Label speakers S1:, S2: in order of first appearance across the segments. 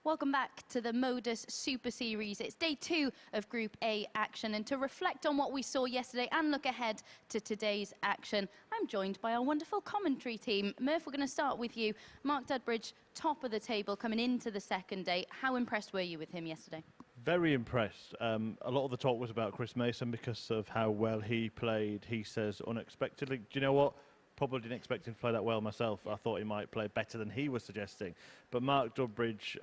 S1: Welcome back to the MODUS Super Series. It's day 2 of Group A action, and to reflect on what we saw yesterday and look ahead to today's action, I'm joined by our wonderful commentary team. Murph, we're going to start with you. Mark Dudbridge, top of the table coming into the second day. How impressed were you with him yesterday?
S2: Very impressed. A lot of the talk was about Chris Mason because of how well he played. He says unexpectedly, do you know what? Probably didn't expect him to play that well myself. I thought he might play better than he was suggesting. But Mark Dudbridge,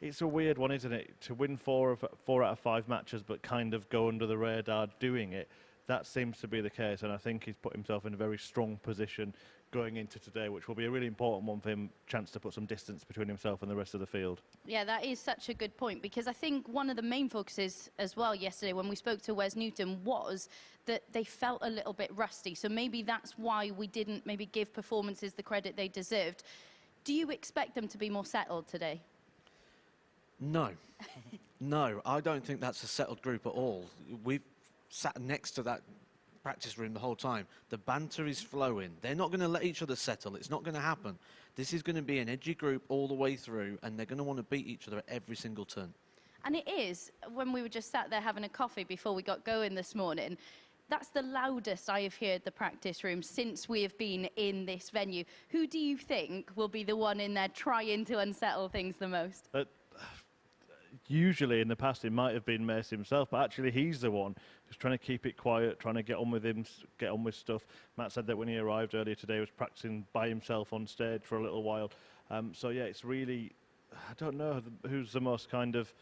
S2: it's a weird one, isn't it? To win four out of 5 matches but kind of go under the radar doing it. That seems to be the case, and I think he's put himself in a very strong position going into today, which will be a really important one for him, chance to put some distance between himself and the rest of the field. Yeah,
S1: that is such a good point, because I think one of the main focuses as well yesterday when we spoke to Wes Newton was that they felt a little bit rusty, so maybe that's why we didn't maybe give performances the credit they deserved. Do you expect them to be more settled today?
S3: No. No, I don't think that's a settled group at all. We've sat next to that practice room the whole time. The banter is flowing. They're not going to let each other settle. It's not going to happen. This is going to be an edgy group all the way through, and they're going to want to beat each other at every single turn.
S1: And it is, when we were just sat there having a coffee before we got going this morning, that's the loudest I have heard the practice room since we have been in this venue. Who do you think will be the one in there trying to unsettle things the most?
S2: Usually in the past it might have been Mace himself, but actually he's the one who's trying to keep it quiet, trying to get on with stuff. Matt said that when he arrived earlier today he was practicing by himself on stage for a little while. So yeah, it's really, I don't know who's the most kind of,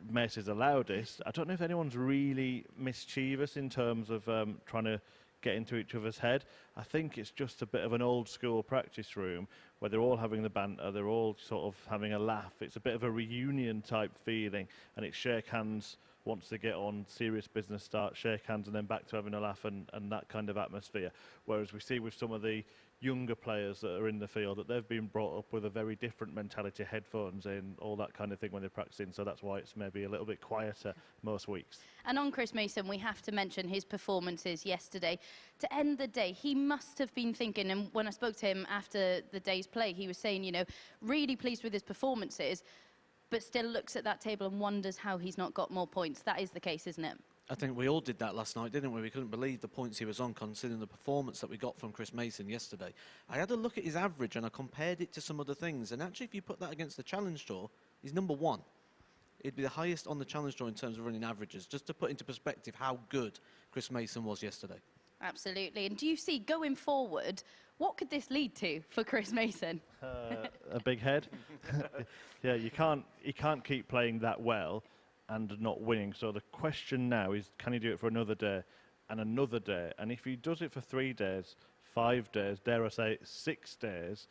S2: Mace is the loudest. I don't know if anyone's really mischievous in terms of trying to get into each other's head. I think it's just a bit of an old school practice room where they're all having the banter, they're all sort of having a laugh. It's a bit of a reunion type feeling, and it's shake hands once they get on, serious business start, shake hands and then back to having a laugh and that kind of atmosphere. Whereas we see with some of the younger players that are in the field that they've been brought up with a very different mentality, headphones in, all that kind of thing when they're practicing, so that's why it's maybe a little bit quieter most weeks.
S1: And on Chris Mason, we have to mention his performances yesterday. To end the day, he must have been thinking, and when I spoke to him after the day's play, he was saying, you know, really pleased with his performances, but still looks at that table and wonders how he's not got more points. That is the case, isn't it?
S3: I think we all did that last night, didn't we? We couldn't believe the points he was on, considering the performance that we got from Chris Mason yesterday. I had a look at his average and I compared it to some other things, and actually if you put that against the Challenge Tour, he's number 1. It'd be the highest on the Challenge Tour in terms of running averages, just to put into perspective how good Chris Mason was yesterday.
S1: Absolutely. And do you see, going forward, what could this lead to for Chris Mason?
S2: A big head. Yeah, he can't keep playing that well and not winning. So the question now is, can he do it for another day and another day? And if he does it for 3 days, 5 days, dare I say 6 days,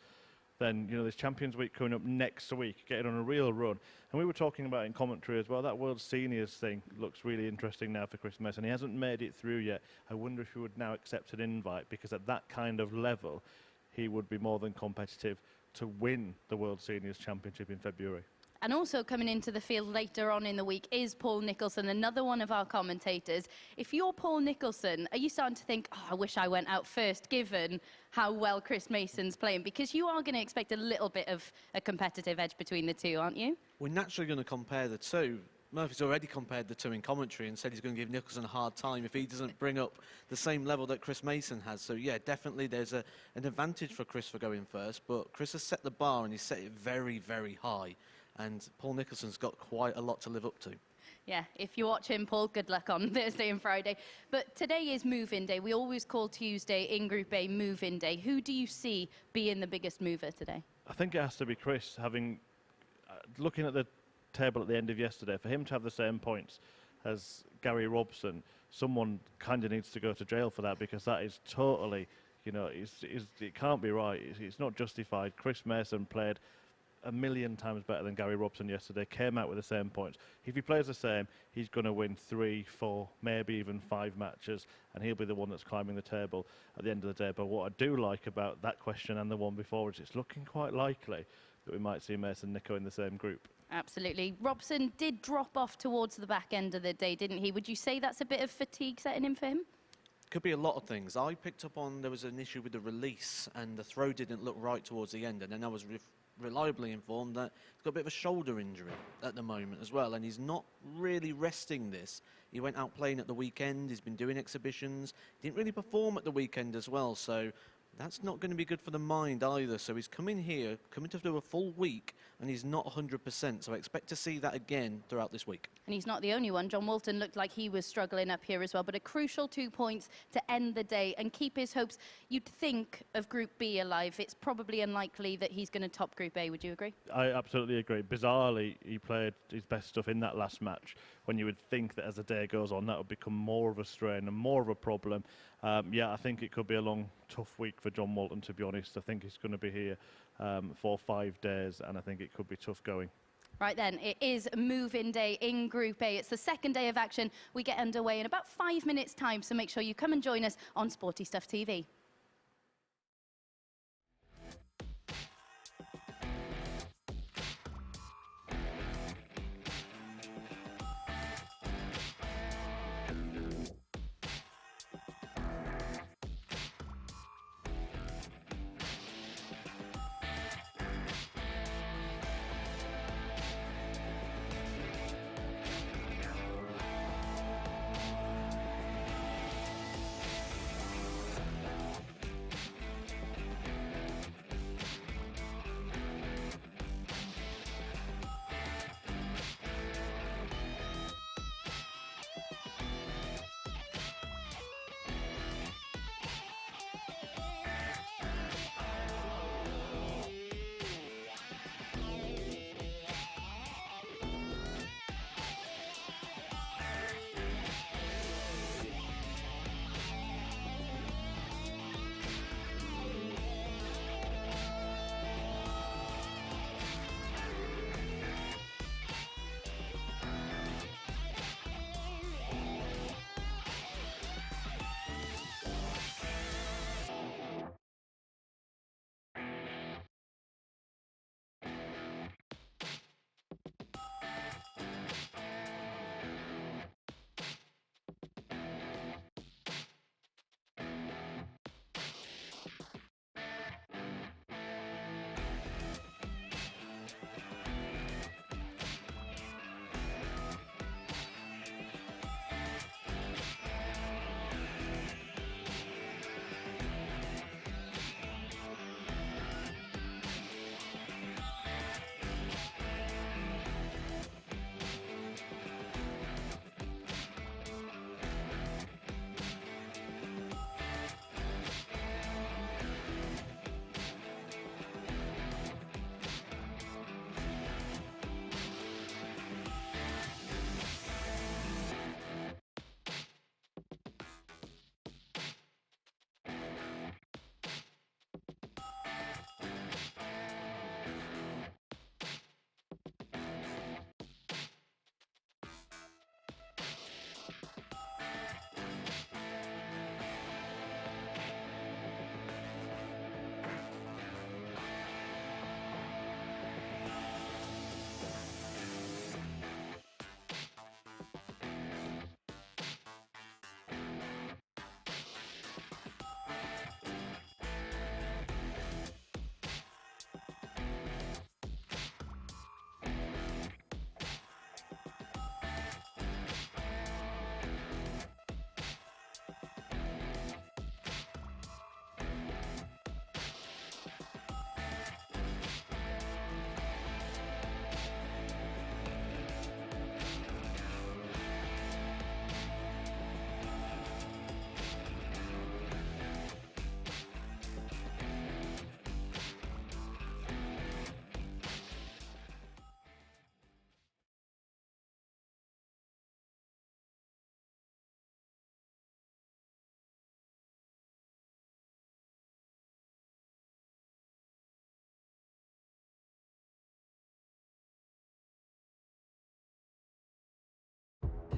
S2: then, you know, there's Champions Week coming up next week, getting on a real run. And we were talking about in commentary as well, that World Seniors thing looks really interesting now for Chris Mason. He hasn't made it through yet. I wonder if he would now accept an invite, because at that kind of level, he would be more than competitive to win the World Seniors Championship in February.
S1: And also coming into the field later on in the week is Paul Nicholson, another one of our commentators. If you're Paul Nicholson, are you starting to think, oh, I wish I went out first, given how well Chris Mason's playing? Because you are going to expect a little bit of a competitive edge between the two, aren't you?
S3: We're naturally going to compare the two. Murphy's already compared the two in commentary and said he's going to give Nicholson a hard time if he doesn't bring up the same level that Chris Mason has. So yeah, definitely there's an advantage for Chris for going first, but Chris has set the bar and he's set it very, very high. And Paul Nicholson's got quite a lot to live up to.
S1: Yeah, if you watch him, Paul, good luck on Thursday and Friday. But today is move-in day. We always call Tuesday in Group A move-in day. Who do you see being the biggest mover today?
S2: I think it has to be Chris, having looking at the table at the end of yesterday, for him to have the same points as Gary Robson, someone kind of needs to go to jail for that, because that is totally, you know, it can't be right. It's not justified. Chris Mason played a million times better than Gary Robson yesterday, came out with the same points. If he plays the same, he's going to win 3, 4, maybe even 5 matches, and he'll be the one that's climbing the table at the end of the day. But what I do like about that question and the one before is it's looking quite likely that we might see Mason and Nico in the same group.
S1: Absolutely. Robson did drop off towards the back end of the day, didn't he? Would you say that's a bit of fatigue setting in for him?
S3: Could be a lot of things. I picked up on there was an issue with the release and the throw didn't look right towards the end, and then I was reliably informed that he's got a bit of a shoulder injury at the moment as well, and he's not really resting this. He went out playing at the weekend, he's been doing exhibitions, didn't really perform at the weekend as well, so that's not going to be good for the mind either. So he's coming to do a full week, and he's not 100%. So I expect to see that again throughout this week.
S1: And he's not the only one. John Walton looked like he was struggling up here as well, but a crucial 2 points to end the day and keep his hopes. You'd think of Group B alive. It's probably unlikely that he's going to top Group A. Would you agree?
S2: I absolutely agree. Bizarrely, he played his best stuff in that last match, when you would think that as the day goes on, that would become more of a strain and more of a problem. Yeah, I think it could be a long, tough week for John Walton, to be honest. I think he's going to be here for 5 days, and I think it could be tough going.
S1: Right then, it is move-in day in Group A. It's the second day of action. We get underway in about 5 minutes' time, so make sure you come and join us on Sporty Stuff TV.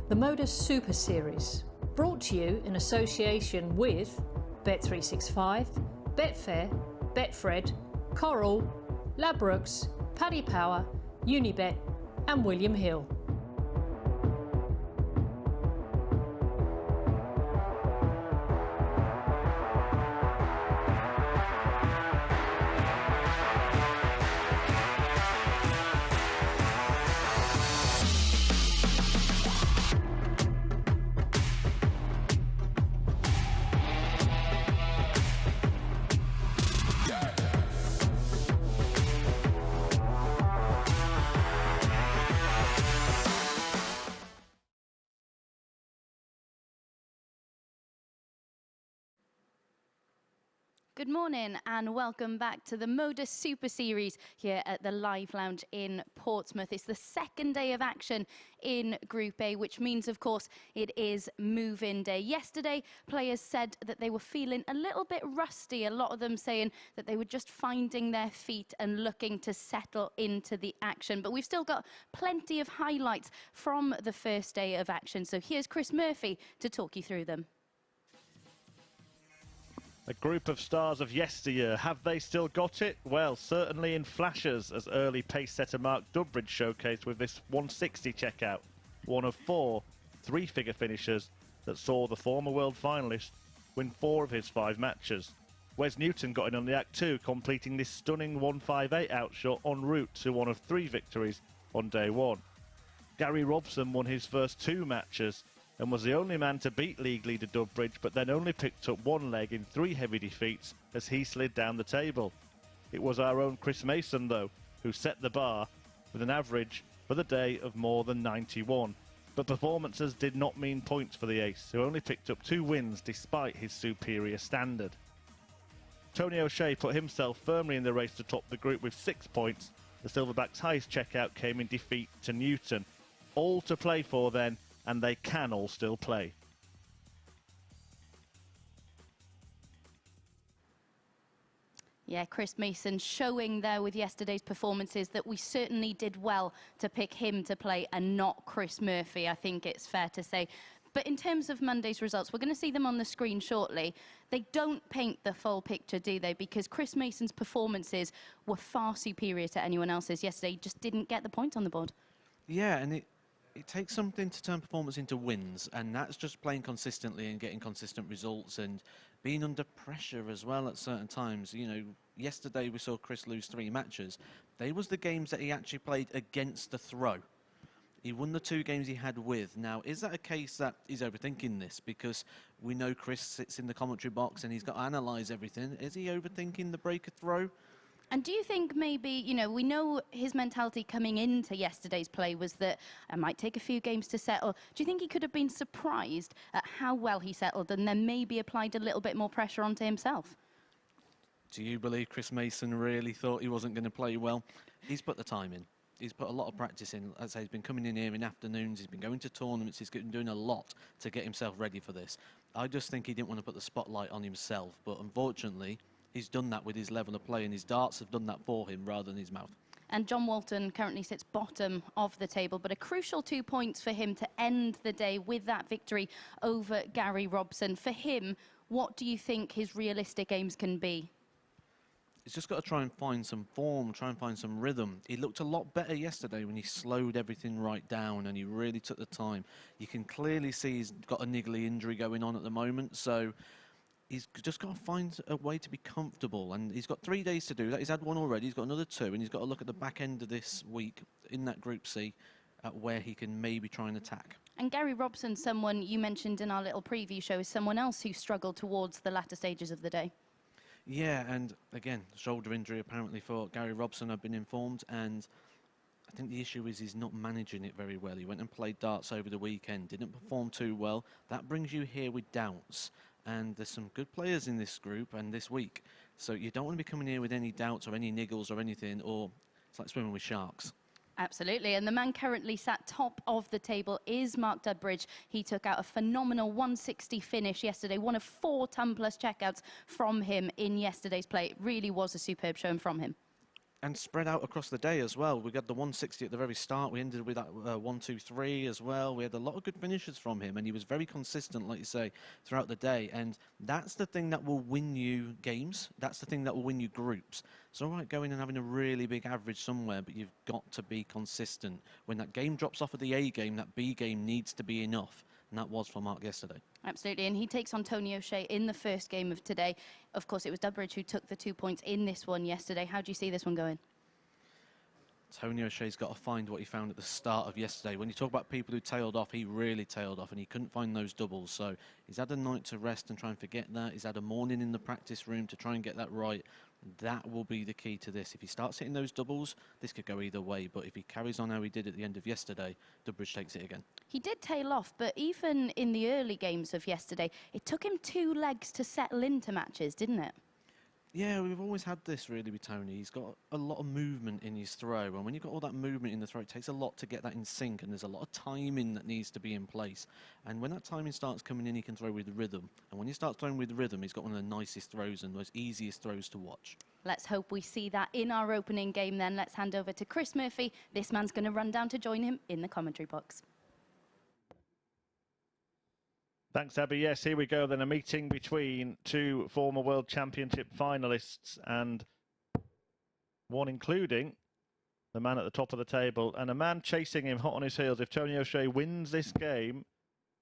S4: The MODUS Super Series, brought to you in association with Bet365, Betfair, Betfred, Coral, Ladbrokes, Paddy Power, Unibet and William Hill.
S1: Good morning and welcome back to the MODUS Super Series here at the Live Lounge in Portsmouth. It's the second day of action in Group A, which means, of course, it is move-in day. Yesterday, players said that they were feeling a little bit rusty, a lot of them saying that they were just finding their feet and looking to settle into the action. But we've still got plenty of highlights from the first day of action. So here's Chris Murphy to talk you through them.
S2: A group of stars of yesteryear. Have they still got it? Well, certainly in flashes, as early pace setter Mark Dudbridge showcased with this 160 checkout. One of 4 three-figure finishers that saw the former world finalist win 4 of his 5 matches. Wes Newton got in on the act too, completing this stunning 158 outshot en route to one of 3 victories on day 1. Gary Robson won his first 2 matches and was the only man to beat league leader Dudbridge, but then only picked up 1 leg in 3 heavy defeats as he slid down the table. It was our own Chris Mason, though, who set the bar with an average for the day of more than 91. But performances did not mean points for the ace, who only picked up 2 wins despite his superior standard. Tony O'Shea put himself firmly in the race to top the group with 6 points. The Silverback's highest checkout came in defeat to Newton. All to play for then, and they can all still play.
S1: Yeah, Chris Mason showing there with yesterday's performances that we certainly did well to pick him to play and not Chris Murphy, I think it's fair to say. But in terms of Monday's results, we're going to see them on the screen shortly. They don't paint the full picture, do they? Because Chris Mason's performances were far superior to anyone else's yesterday. He just didn't get the point on the board.
S3: Yeah, and it takes something to turn performance into wins, and that's just playing consistently and getting consistent results and being under pressure as well at certain times. You know, yesterday we saw Chris lose 3 matches. They was the games that he actually played against the throw. He won the 2 games he had with. Now, is that a case that he's overthinking this? Because we know Chris sits in the commentary box and he's got to analyse everything. Is he overthinking the breaker throw?
S1: And do you think maybe, you know, we know his mentality coming into yesterday's play was that it might take a few games to settle. Do you think he could have been surprised at how well he settled and then maybe applied a little bit more pressure onto himself?
S3: Do you believe Chris Mason really thought he wasn't going to play well? He's put the time in. He's put a lot of practice in. As I say, he's been coming in here in afternoons. He's been going to tournaments. He's been doing a lot to get himself ready for this. I just think he didn't want to put the spotlight on himself. But unfortunately, he's done that with his level of play, and his darts have done that for him rather than his mouth.
S1: And John Walton currently sits bottom of the table, but a crucial 2 points for him to end the day with that victory over Gary Robson. For him, what do you think his realistic aims can be?
S3: He's just got to try and find some form, try and find some rhythm. He looked a lot better yesterday when he slowed everything right down and he really took the time. You can clearly see he's got a niggly injury going on at the moment, so he's just got to find a way to be comfortable, and he's got 3 days to do that. He's had 1 already, he's got another 2, and he's got to look at the back end of this week in that Group C at where he can maybe try and attack.
S1: And Gary Robson, someone you mentioned in our little preview show, is someone else who struggled towards the latter stages of the day.
S3: Yeah, and again, shoulder injury apparently for Gary Robson, I've been informed, and I think the issue is he's not managing it very well. He went and played darts over the weekend, didn't perform too well. That brings you here with doubts. And there's some good players in this group and this week. So you don't want to be coming here with any doubts or any niggles or anything, or it's like swimming with sharks.
S1: Absolutely, and the man currently sat top of the table is Mark Dudbridge. He took out a phenomenal 160 finish yesterday, one of 4 ton-plus checkouts from him in yesterday's play. It really was a superb showing from him.
S3: And spread out across the day as well. We got the 160 at the very start. We ended with that 1-2-3 as well. We had a lot of good finishes from him, and he was very consistent, like you say, throughout the day. And that's the thing that will win you games. That's the thing that will win you groups. It's all right going and having a really big average somewhere, but you've got to be consistent. When that game drops off of the A game, that B game needs to be enough. And that was for Mark yesterday.
S1: Absolutely, and he takes on Tony O'Shea in the first game of today. Of course, it was Dudbridge who took the 2 points in this one yesterday. How do you see this one going?
S3: Tony O'Shea's got to find what he found at the start of yesterday. When you talk about people who tailed off, he really tailed off, and he couldn't find those doubles. So he's had a night to rest and try and forget that. He's had a morning in the practice room to try and get that right. That will be the key to this. If he starts hitting those doubles, this could go either way. But if he carries on how he did at the end of yesterday, Dudbridge takes it again.
S1: He did tail off, but even in the early games of yesterday, it took him 2 legs to settle into matches, didn't it?
S3: Yeah, we've always had this really with Tony. He's got a lot of movement in his throw, and when you've got all that movement in the throw, it takes a lot to get that in sync, and there's a lot of timing that needs to be in place. And when that timing starts coming in, he can throw with rhythm. And when he starts throwing with rhythm, he's got one of the nicest throws and most easiest throws to watch.
S1: Let's hope we see that in our opening game then. Let's hand over to Chris Murphy. This man's going to run down to join him in the commentary box.
S2: Thanks, Abby. Yes, here we go then. A meeting between two former World Championship finalists and one including the man at the top of the table and a man chasing him hot on his heels. If Tony O'Shea wins this game,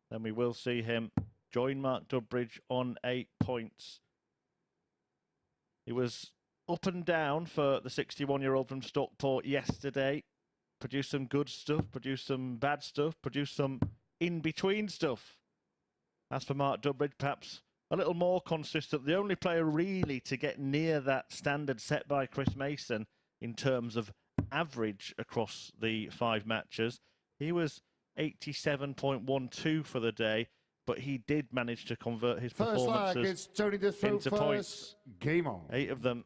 S2: then we will see him join Mark Dudbridge on 8 points. He was up and down for the 61-year-old from Stockport yesterday. Produced some good stuff, produced some bad stuff, produced some in-between stuff. As for Mark Dudbridge, perhaps a little more consistent. The only player really to get near that standard set by Chris Mason in terms of average across the 5 matches. He was 87.12 for the day, but he did manage to convert his performances into points.
S5: Game on.
S2: 8 of them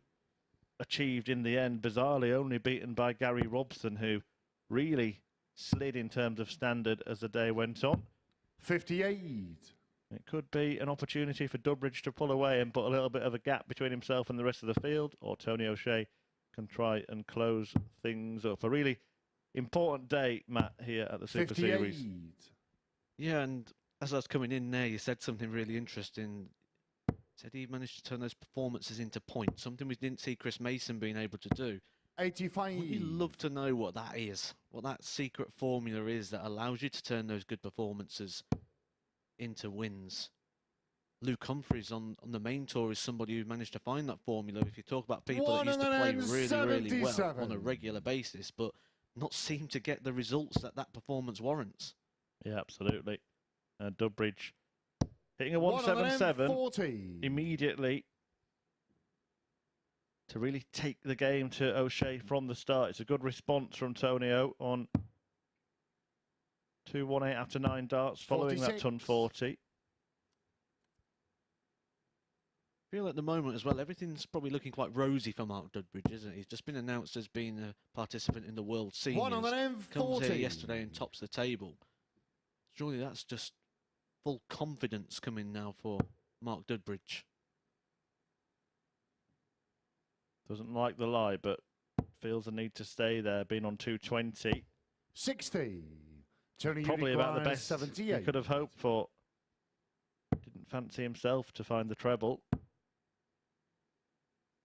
S2: achieved in the end, bizarrely only beaten by Gary Robson, who really slid in terms of standard as the day went on.
S5: 58.
S2: It could be an opportunity for Dudbridge to pull away and put a little bit of a gap between himself and the rest of the field, or Tony O'Shea can try and close things up. A really important day, Matt, here at the Super
S5: 58.
S2: Series.
S3: Yeah, and as I was coming in there, you said something really interesting. Said he managed to turn those performances into points, something we didn't see Chris Mason being able to do.
S5: 85.
S3: Wouldn't you love to know what that is, what that secret formula is that allows you to turn those good performances into wins? Luke Humphries on the main tour is somebody who managed to find that formula. If you talk about people that used to play really well on a regular basis, but not seem to get the results that performance warrants.
S2: Yeah, absolutely. Dudbridge hitting a 177 immediately to really take the game to O'Shea from the start. It's a good response from Tonio on 2-1-8 after 9 darts, following
S5: 46.
S2: that ton 40.
S3: I feel at the moment as well, everything's probably looking quite rosy for Mark Dudbridge, isn't it? He's just been announced as being a participant in the World Seniors.
S5: 1 on an
S3: Comes here
S5: M40.
S3: yesterday and tops the table. Surely that's just full confidence coming now for Mark Dudbridge.
S2: Doesn't like the lie, but feels the need to stay there, being on 220.
S5: 60. Tony
S2: Probably about the best
S5: 78.
S2: he could have hoped for. Didn't fancy himself to find the treble.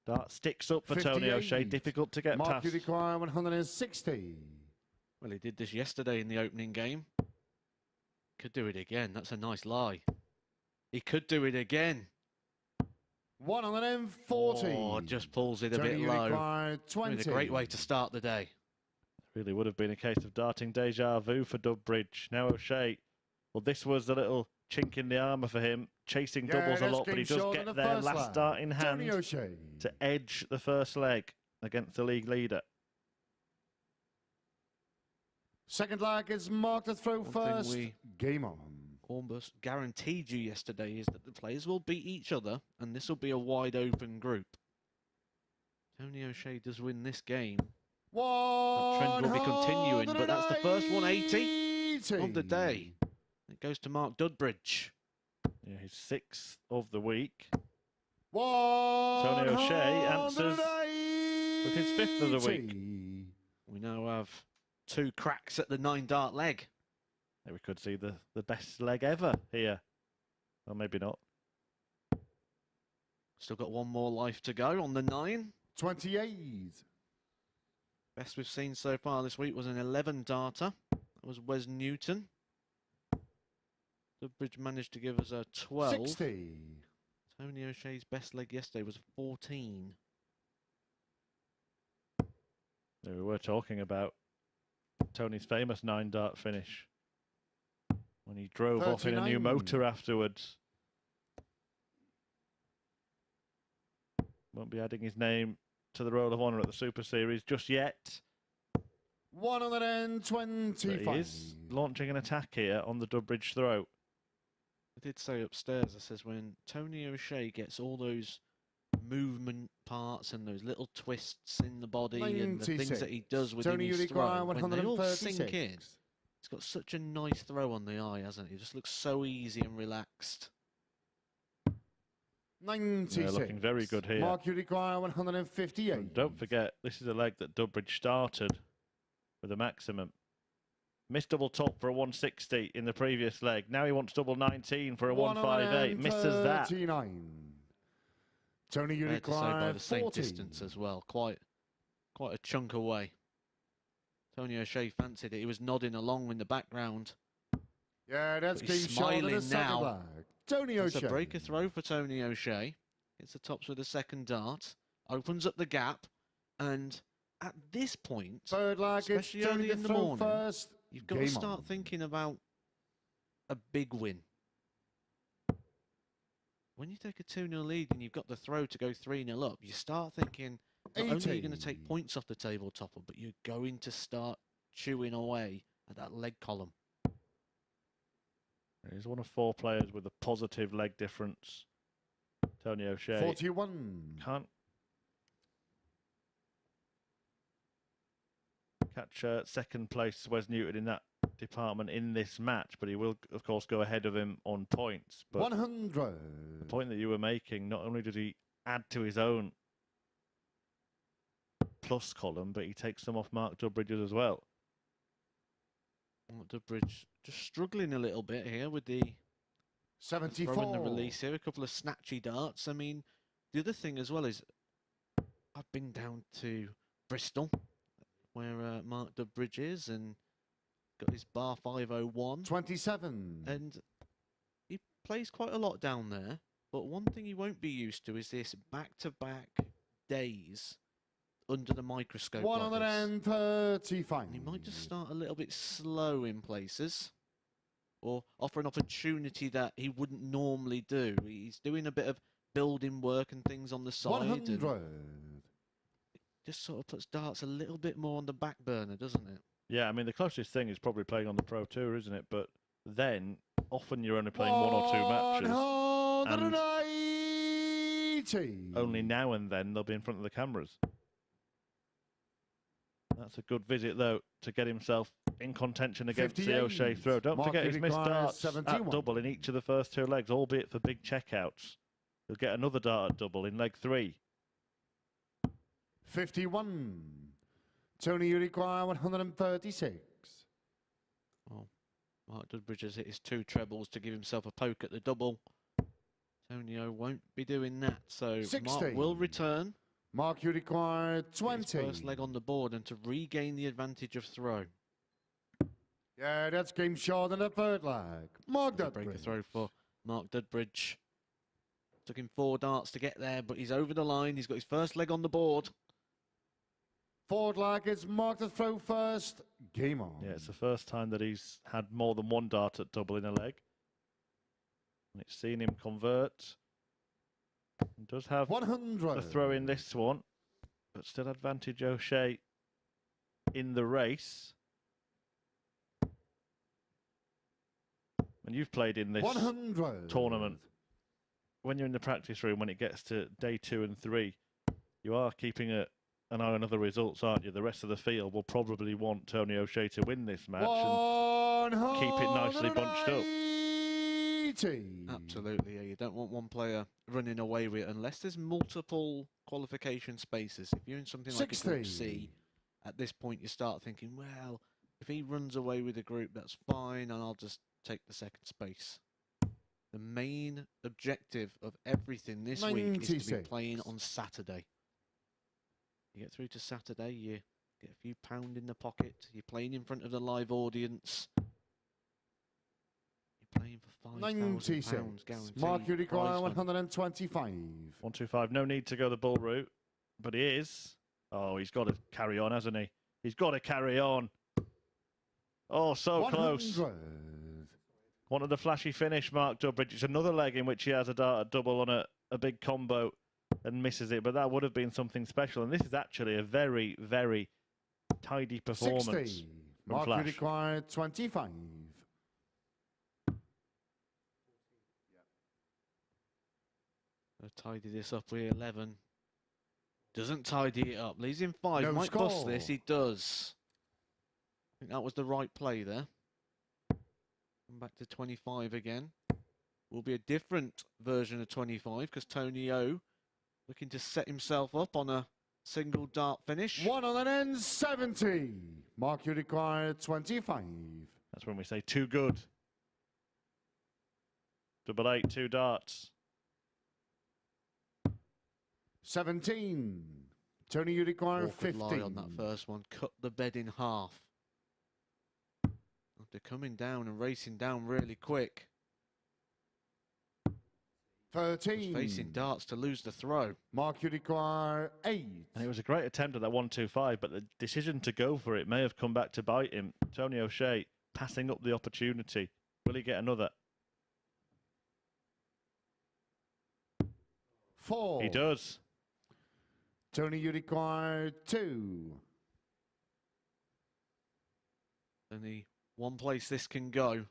S2: Dart sticks up for Tony O'Shea,
S5: 58.
S2: difficult to get
S5: Mark,
S2: past.
S5: you require 160.
S3: Well, he did this yesterday in the opening game. Could do it again. That's a nice lie. He could do it again.
S5: 1 on an M40.
S3: Oh, just pulls it a
S5: Tony,
S3: bit
S5: you
S3: low.
S5: require 20.
S3: Been a great way to start the day.
S2: Really would have been a case of darting deja vu for Dudbridge. Now O'Shea, well, this was the little chink in the armour for him, chasing doubles a lot, but he does get there, last dart in hand
S5: Tony O'Shea.
S2: to edge the first leg against the league leader.
S5: Second leg is Mark to throw
S3: One thing
S5: first.
S3: we-
S5: Game on.
S3: Almost guaranteed you yesterday is that the players will beat each other, and this will be a wide open group. Tony O'Shea does win this game. That trend will be continuing, but that's the first 180 of the day. It goes to Mark Dudbridge.
S2: Yeah, his 6th of the week.
S5: Tony
S2: O'Shea answers with his 5th of the week.
S3: We now have 2 cracks at the 9-dart leg.
S2: Yeah, we could see the best leg ever here. Well, maybe not.
S3: Still got one more life to go on the 9.
S5: 28.
S3: Best we've seen so far this week was an 11-darter. That was Wes Newton. Dudbridge managed to give us a 12.
S5: 60.
S3: Tony O'Shea's best leg yesterday was 14.
S2: Yeah, we were talking about Tony's famous 9-dart finish when he drove off in a new
S5: 39.
S2: motor afterwards. Won't be adding his name to the Roll of Honour at the Super Series just yet.
S5: 1 on the end,
S2: But
S5: 25.
S2: he is launching an attack here on the Dudbridge throat.
S3: I did say upstairs, I says when Tony O'Shea gets all those movement parts and those little twists in the body and the things that he
S5: 96.
S3: does within
S5: Tony
S3: his
S5: Uruguay,
S3: throw, when they all sink
S5: 136.
S3: in, he's got such a nice throw on the eye, hasn't he? It just looks so easy and relaxed.
S5: 96.
S2: Yeah, looking very good here.
S5: Mark Uruguay, 158.
S2: And don't forget, this is a leg that Dudbridge started with a maximum. Missed double top for a 160 in the previous leg. Now he wants double 19 for a 158. Misses that.
S5: 39. Tony
S3: Fair to say by
S5: Uruguay,
S3: the same
S5: 40.
S3: distance as well, quite a chunk away. Tony O'Shea fancied it. He was nodding along in the background.
S5: Yeah, that's
S3: But he's
S5: game shot in the
S3: smiling
S5: second
S3: now.
S5: leg. Tony
S3: It's
S5: O'Shea.
S3: a breaker throw for Tony O'Shea. Hits the tops with a second dart. Opens up the gap. And at this point,
S5: Third leg, it's
S3: especially
S5: Tony
S3: early
S5: to
S3: in the
S5: throw
S3: morning,
S5: first.
S3: you've got to
S5: Game
S3: start
S5: on.
S3: thinking about a big win. When you take a 2-0 lead and you've got the throw to go 3-0 up, you start thinking, not only are you going to
S5: 80.
S3: take points off the table topper, but you're going to start chewing away at that leg column.
S2: He's one of 4 players with a positive leg difference. Tony O'Shea
S5: 41.
S2: can't catch second place Wes Newton in that department in this match, but he will, of course, go ahead of him on points. But
S5: 100.
S2: the point that you were making, not only did he add to his own plus column, but he takes them off Mark Dudbridge's as well.
S3: Dudbridge just struggling a little bit here with the
S5: 74.
S3: throw and the release here. A couple of snatchy darts. I mean, the other thing as well is I've been down to Bristol, where Mark Dudbridge is, and got his bar 501.
S5: 27.
S3: And he plays quite a lot down there. But one thing he won't be used to is this back-to-back days under the microscope. Like this.
S5: 135.
S3: And he might just start a little bit slow in places, or offer an opportunity that he wouldn't normally do. He's doing a bit of building work and things on the side.
S5: 100.
S3: And just sort of puts darts a little bit more on the back burner, doesn't it?
S2: Yeah, I mean, the closest thing is probably playing on the Pro Tour, isn't it? But then, often you're only playing 1 or 2 matches.
S5: 180.
S2: Only now and then they'll be in front of the cameras. That's a good visit, though, to get himself in contention against the
S5: 58.
S2: O'Shea throw. Don't
S5: Mark
S2: forget he's missed
S5: Uruguay,
S2: darts
S5: 71.
S2: at double in each of the first 2 legs, albeit for big checkouts. He'll get another dart at double in leg 3.
S5: 51. Tony Uruguay, 136.
S3: Well, Mark Dudbridge has hit his 2 trebles to give himself a poke at the double. Tonio won't be doing that, so
S5: 60.
S3: Mark will return.
S5: Mark Uruguay,
S3: Get his
S5: 20.
S3: first leg on the board and to regain the advantage of throw.
S5: Yeah, that's game short in the third leg. Mark
S3: Break a
S5: Dudbridge.
S3: throw for Mark Dudbridge. Took him 4 darts to get there, but he's over the line. He's got his first leg on the board.
S5: Fourth leg is Mark to throw first. Game on.
S2: Yeah, it's the first time that he's had more than 1 dart at double in a leg. And it's seen him convert. He does have
S5: 100.
S2: the throw in this one, but still advantage O'Shea in the race. And you've played in this
S5: 100.
S2: tournament. When you're in the practice room, when it gets to day 2 and 3, you are keeping an eye on other results, aren't you? The rest of the field will probably want Tony O'Shea to win this match and keep it nicely bunched up.
S5: 180.
S3: Absolutely, yeah. You don't want one player running away with it unless there's multiple qualification spaces. If you're in something like a Group
S5: 60.
S3: C, at this point you start thinking, well, if he runs away with the group, that's fine, and I'll just take the second space. The main objective of everything this week is to be
S5: 96.
S3: playing on Saturday. You get through to Saturday, you get a few pound in the pocket, you're playing in front of the live audience. You're playing for £5,000
S5: 96.
S3: guaranteed.
S5: Mark Uruguay,
S3: prize money.
S5: 125.
S2: 125. No need to go the bull route, but he is. Oh, he's got to carry on, hasn't he? He's got to carry on. Oh, so
S5: 100.
S2: close. Wanted a flashy finish, Mark Dudbridge. It's another leg in which he has a dart at double on a big combo and misses it, but that would have been something special. And this is actually a very, very tidy performance
S5: 60.
S2: from
S5: Mark
S2: Flash.
S5: Uruguay, 25.
S3: Tidy this up with 11. Doesn't tidy it up. Leaves him 5.
S5: No
S3: Might bust
S5: score.
S3: this. He does. I think that was the right play there. Come back to 25 again. Will be a different version of 25 because Tony O looking to set himself up on a single dart finish.
S5: 1 on an end, 70. Mark, you require 25.
S2: That's when we say too good. Double 8, 2 darts.
S5: 17. Tony, you require
S3: Awkward
S5: 15.
S3: lie on that first one. Cut the bed in half. After coming down and racing down really quick.
S5: 13.
S3: Was facing darts to lose the throw.
S5: Mark, you require 8.
S2: And it was a great attempt at that 1-2-5, but the decision to go for it may have come back to bite him. Tony O'Shea passing up the opportunity. Will he get another?
S5: 4.
S2: He does.
S5: Tony, you require 2.
S3: Only one place this can go.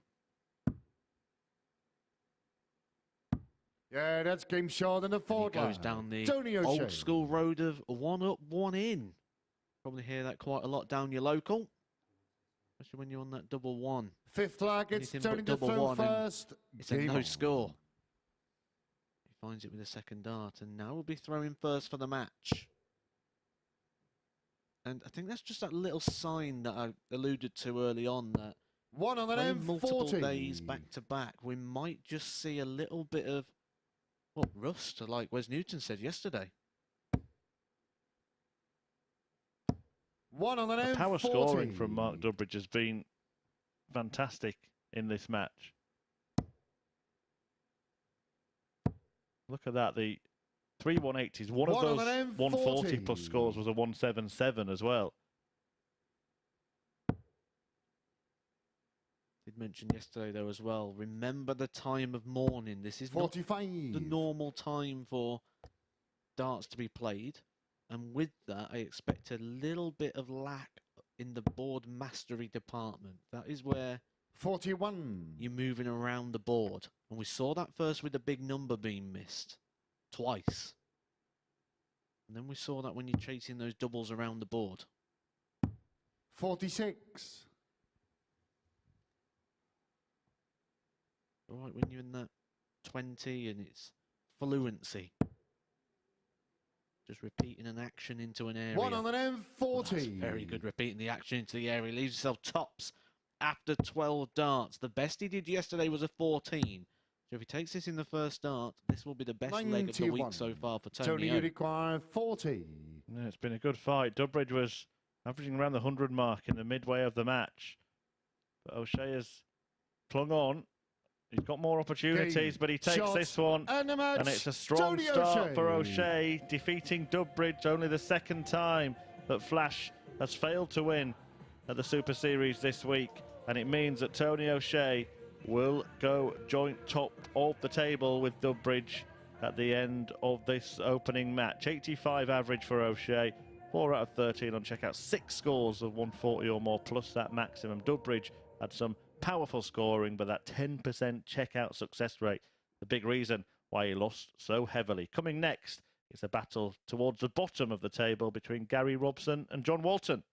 S5: Yeah, that's game short in the
S3: And he
S5: fourth
S3: goes
S5: line.
S3: down the
S5: Tony O'Shea.
S3: old school road of 1 up, 1 in. Probably hear that quite a lot down your local. Especially when you're on that double 1.
S5: Fifth lag, it's
S3: Anything but
S5: Tony to
S3: double
S5: throw
S3: 1 and
S5: first.
S3: It's a
S5: Game
S3: no
S5: on.
S3: score. He finds it with a second dart and now will be throwing first for the match. And I think that's just that little sign that I alluded to early on that
S5: 1 on an
S3: playing
S5: end,
S3: multiple
S5: 40.
S3: days back to back, we might just see a little bit of, well, rust, like Wes Newton said yesterday.
S5: 1 on an
S2: The
S5: end,
S2: power
S5: 40.
S2: scoring from Mark Dudbridge has been fantastic in this match. Look at that, the 3 180s. One of
S5: 1 on
S2: those
S5: an end,
S2: 140 plus
S5: 40.
S2: scores was a 177 as well.
S3: Did mention yesterday though as well, remember the time of morning. This is not
S5: 45.
S3: the normal time for darts to be played. And with that, I expect a little bit of lack in the board mastery department. That is where
S5: 41.
S3: you're moving around the board. And we saw that first with the big number being missed. Twice. And then we saw that when you're chasing those doubles around the board.
S5: 46.
S3: All right, when you're in that 20 and it's fluency. Just repeating an action into an area.
S5: 1 on an end, 40.
S3: That's very good, repeating the action into the area. Leaves himself tops after 12 darts. The best he did yesterday was a 14. So if he takes this in the first dart, this will be the best leg of the
S5: 91.
S3: week so far for
S5: Tony,
S3: Tony
S5: you
S3: O.
S5: require 40.
S2: Yeah, it's been a good fight. Dudbridge was averaging around the 100 mark in the midway of the match. But O'Shea has clung on. He's got more opportunities,
S5: Game,
S2: but he takes
S5: shot,
S2: this one.
S5: And the match.
S2: And it's a strong
S5: Tony
S2: start for
S5: O'Shea.
S2: O'Shea, defeating Dudbridge, only the second time that Flash has failed to win at the Super Series this week. And it means that Tony O'Shea will go joint top of the table with Dudbridge at the end of this opening match. 85 average for O'Shea, 4 out of 13 on checkout, 6 scores of 140 or more, plus that maximum. Dudbridge had some powerful scoring, but that 10% checkout success rate, the big reason why he lost so heavily. Coming next is a battle towards the bottom of the table between Gary Robson and John Walton.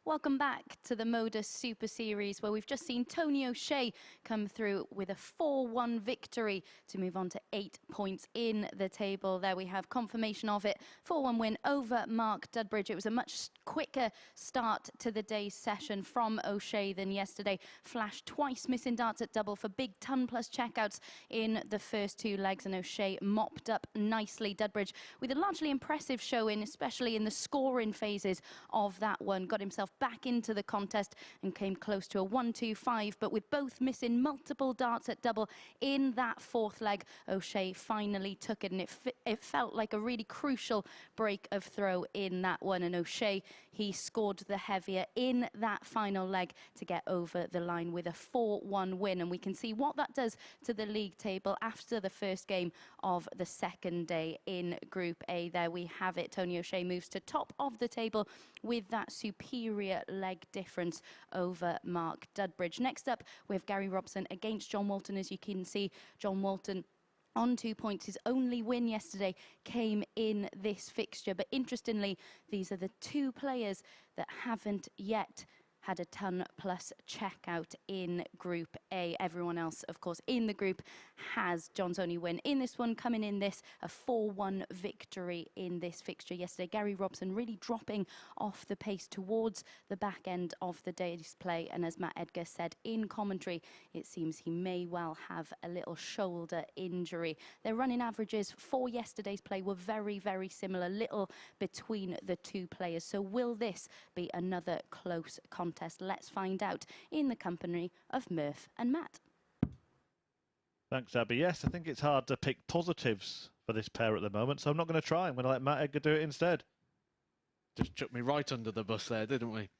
S1: Welcome back to the MODUS Super Series, where we've just seen Tony O'Shea come through with a 4-1 victory to move on to 8 points in the table. There we have confirmation of it. 4-1 win over Mark Dudbridge. It was a much quicker start to the day's session from O'Shea than yesterday. Flashed twice, missing darts at double for big ton-plus checkouts in the first 2 legs, and O'Shea mopped up nicely. Dudbridge with a largely impressive showing, especially in the scoring phases of that one. Got himself back into the contest and came close to a 1-2-5, but with both missing multiple darts at double in that 4th leg, O'Shea finally took it, and it felt like a really crucial break of throw in that one. And O'Shea, he scored the heavier in that final leg to get over the line with a 4-1 win, and we can see what that does to the league table after the first game of the second day in Group A. There we have it. Tony O'Shea moves to top of the table with that superior leg difference over Mark Dudbridge. Next up, we have Gary Robson against John Walton. As you can see, John Walton on 2 points. His only win yesterday came in this fixture. But interestingly, these are the 2 players that haven't yet had a ton-plus checkout in Group A. Everyone else, of course, in the group has John's only win in this one, coming in this, a 4-1 victory in this fixture yesterday. Gary Robson really dropping off the pace towards the back end of the day's play, and as Matt Edgar said in commentary, it seems he may well have a little shoulder injury. Their running averages for yesterday's play were very, very similar, little between the 2 players. So will this be another close contest? Let's find out in the company of Murph and Matt.
S2: Thanks, Abby. Yes, I think it's hard to pick positives for this pair at the moment, so I'm not going to try. I'm going to let Matt Edgar do it instead.
S3: Just chucked me right under the bus there, didn't we?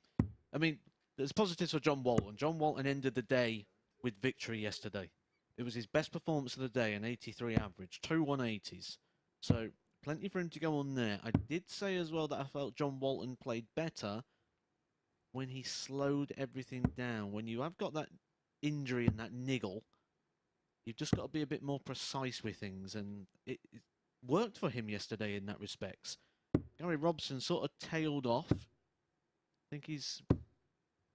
S3: I mean, there's positives for John Walton. John Walton ended the day with victory yesterday. It was his best performance of the day, an 83 average, 2 180s. So plenty for him to go on there. I did say as well that I felt John Walton played better when he slowed everything down. When you have got that injury and that niggle, you've just got to be a bit more precise with things, and it worked for him yesterday in that respects. Gary Robson sort of tailed off. I think he's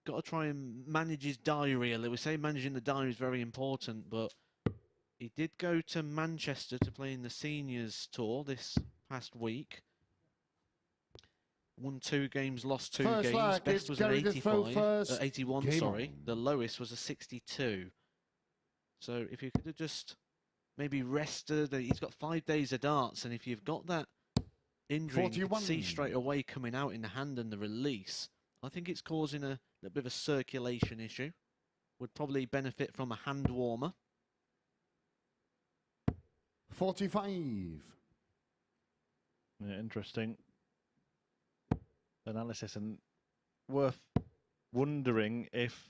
S3: got to try and manage his diary a little. We say managing the diary is very important, but he did go to Manchester to play in the seniors tour this past week. Won 2 games, lost 2
S5: First
S3: games.
S5: lag,
S3: Best was an
S5: Gary to throw
S3: 85,
S5: first.
S3: 81,
S5: Game
S3: sorry.
S5: on.
S3: The lowest was a 62. So if you could have just maybe rested, he's got 5 days of darts, and if you've got that injury, and you can see straight away coming out in the hand and the release, I think it's causing a little bit of a circulation issue. Would probably benefit from a hand warmer.
S5: 45.
S2: Yeah, interesting analysis, and worth wondering if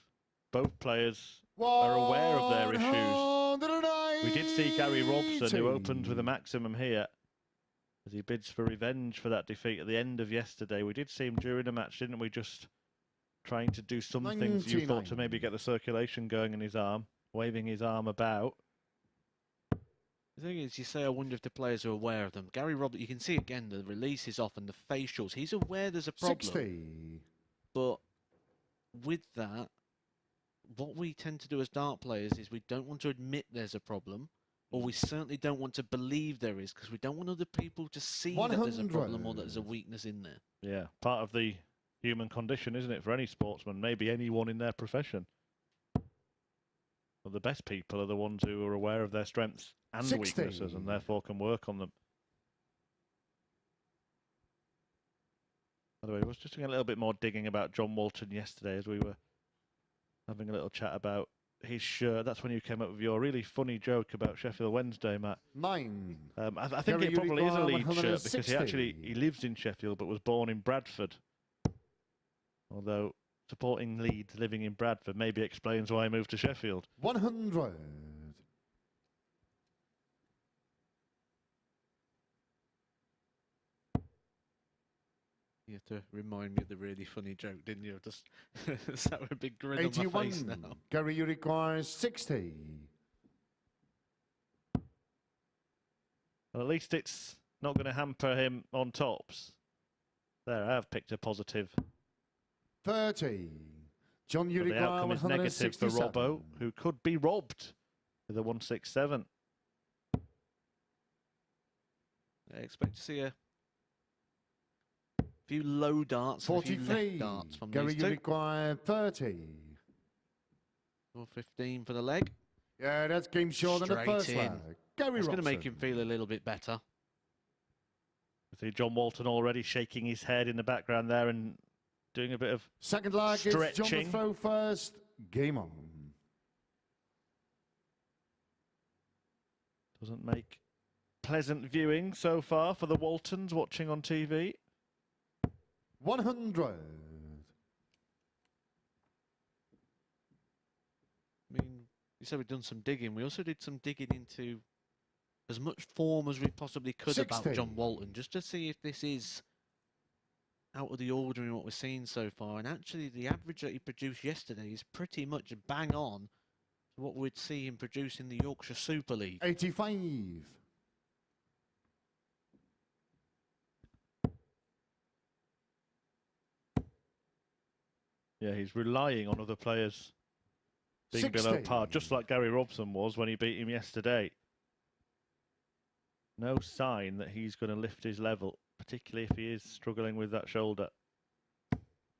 S2: both players are aware of their issues. We did see Gary Robson, who opened with a maximum here, as he bids for revenge for that defeat at the end of yesterday. We did see him during the match, didn't we? Just trying to do some things you thought to maybe get the circulation going in his arm, waving his arm about.
S3: The thing is, you say, I wonder if the players are aware of them. Gary Robson, you can see again, the release is off and the facials. He's aware there's a problem.
S5: 60.
S3: But with that, what we tend to do as dart players is we don't want to admit there's a problem, or we certainly don't want to believe there is, because we don't want other people to see that there's a problem or that there's a weakness in there.
S2: Yeah, part of the human condition, isn't it, for any sportsman, maybe anyone in their profession. Well, the best people are the ones who are aware of their strengths and
S5: 60.
S2: weaknesses, and therefore can work on them. By the way, I was just doing a little bit more digging about John Walton yesterday as we were having a little chat about his shirt. That's when you came up with your really funny joke about Sheffield Wednesday, Matt.
S5: 9.
S2: I think it probably is a Leeds shirt, because he lives in Sheffield but was born in Bradford. Although supporting Leeds, living in Bradford, maybe explains why he moved to Sheffield.
S5: 100.
S3: You have to remind me of the really funny joke, didn't you? Just sat with a big grin on my face
S5: 81.
S3: now.
S5: Gary, you require 60.
S2: Well, at least it's not going to hamper him on tops. There, I have picked a positive.
S5: 30. John
S2: But the
S5: Uruguay,
S2: outcome is negative for
S5: 167.
S2: Robbo, who could be robbed with a 167.
S3: I expect to see a few low darts and a few
S5: 43.
S3: left darts from
S5: Gary
S3: these two.
S5: Uruguay, 30.
S3: Or 15 for the leg.
S5: Yeah, that's game short in the
S3: Straight
S5: first
S3: in.
S5: leg. Gary
S3: It's going to make
S5: Robson.
S3: him feel a little bit better.
S2: I see John Walton already shaking his head in the background there and doing a bit of
S5: Second leg is John
S2: stretching.
S5: will throw first. Game on.
S2: Doesn't make pleasant viewing so far for the Waltons watching on TV.
S5: 100.
S3: I mean, you said we've done some digging. We also did some digging into as much form as we possibly could
S5: 60.
S3: about John Walton, just to see if this is out of the ordinary what we're seeing so far. And actually, the average that he produced yesterday is pretty much bang on to what we'd see him produce in the Yorkshire Super League.
S5: 85.
S2: Yeah, he's relying on other players being below
S5: 60.
S2: par, just like Gary Robson was when he beat him yesterday. No sign that he's going to lift his level, particularly if he is struggling with that shoulder.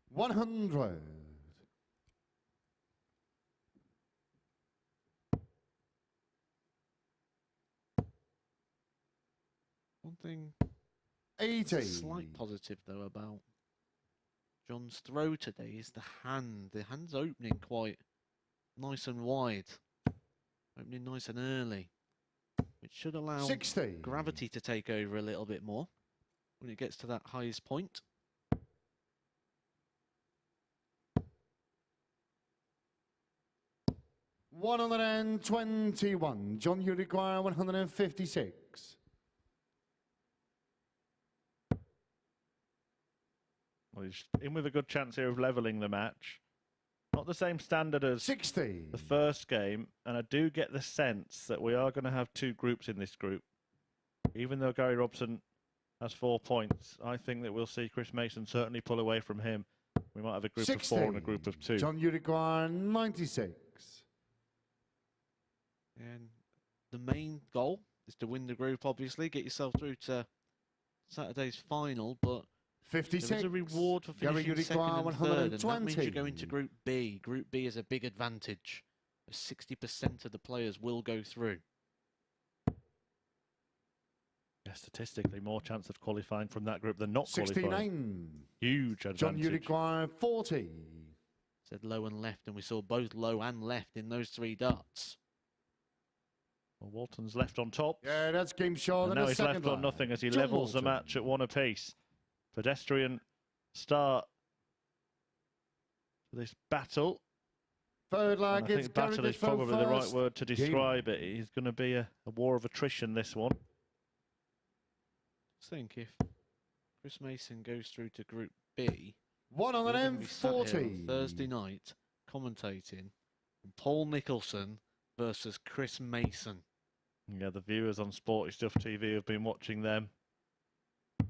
S5: 100.
S3: One thing,
S5: 80.
S3: a slight positive though about John's throw today is the hand. The hand's opening quite nice and wide, opening nice and early, which should allow
S5: 60.
S3: gravity to take over a little bit more when it gets to that highest point.
S5: $121. John Uruguay, 156.
S2: Well, he's in with a good chance here of levelling the match. Not the same standard as
S5: 60.
S2: the first game, and I do get the sense that we are going to have two groups in this group. Even though Gary Robson has 4 points, I think that we'll see Chris Mason certainly pull away from him. We might have a group
S5: 60.
S2: of 4 and a group of 2.
S5: John Uruguay, 96.
S3: And the main goal is to win the group, obviously, get yourself through to Saturday's final, but
S5: 56.
S3: there is a reward for
S5: Gary
S3: finishing second
S5: Uruguay,
S3: and third, and that means you
S5: 120.
S3: go into Group B. Group B is a big advantage. 60% of the players will go through.
S2: Yeah, statistically, more chance of qualifying from that group than not qualifying.
S5: 69.
S2: Huge advantage.
S5: John Uruguay, 40.
S3: Said low and left, and we saw both low and left in those 3 darts.
S2: Well, Walton's left on top.
S5: Yeah, that's game short.
S2: And
S5: in
S2: now
S5: the
S2: he's
S5: second
S2: left on
S5: leg.
S2: nothing as he
S5: John
S2: levels the
S5: Walton.
S2: match at 1 apiece. Pedestrian start to this battle.
S5: Third
S2: And I
S5: leg is
S2: think
S5: Gary
S2: battle is
S5: Defoe
S2: probably the right
S5: first.
S2: word to describe it. It's going to be a war of attrition, this one.
S3: Just think if Chris Mason goes through to Group B, we're gonna be sat here
S5: 140.
S3: on Thursday night commentating Paul Nicholson versus Chris Mason.
S2: Yeah, the viewers on Sporty Stuff TV have been watching them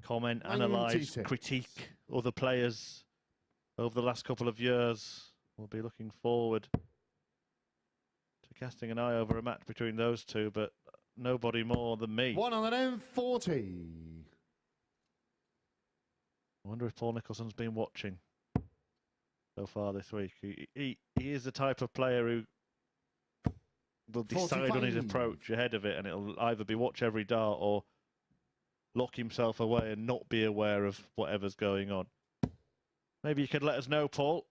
S2: comment, analyse,
S5: 96.
S2: critique other players over the last couple of years. We'll be looking forward to casting an eye over a match between those two, but nobody more than me.
S5: 140.
S2: I wonder if Paul Nicholson's been watching so far this week. He is the type of player who will decide on his
S5: 45.
S2: approach ahead of it, and it'll either be watch every dart or lock himself away and not be aware of whatever's going on. Maybe you could let us know, Paul.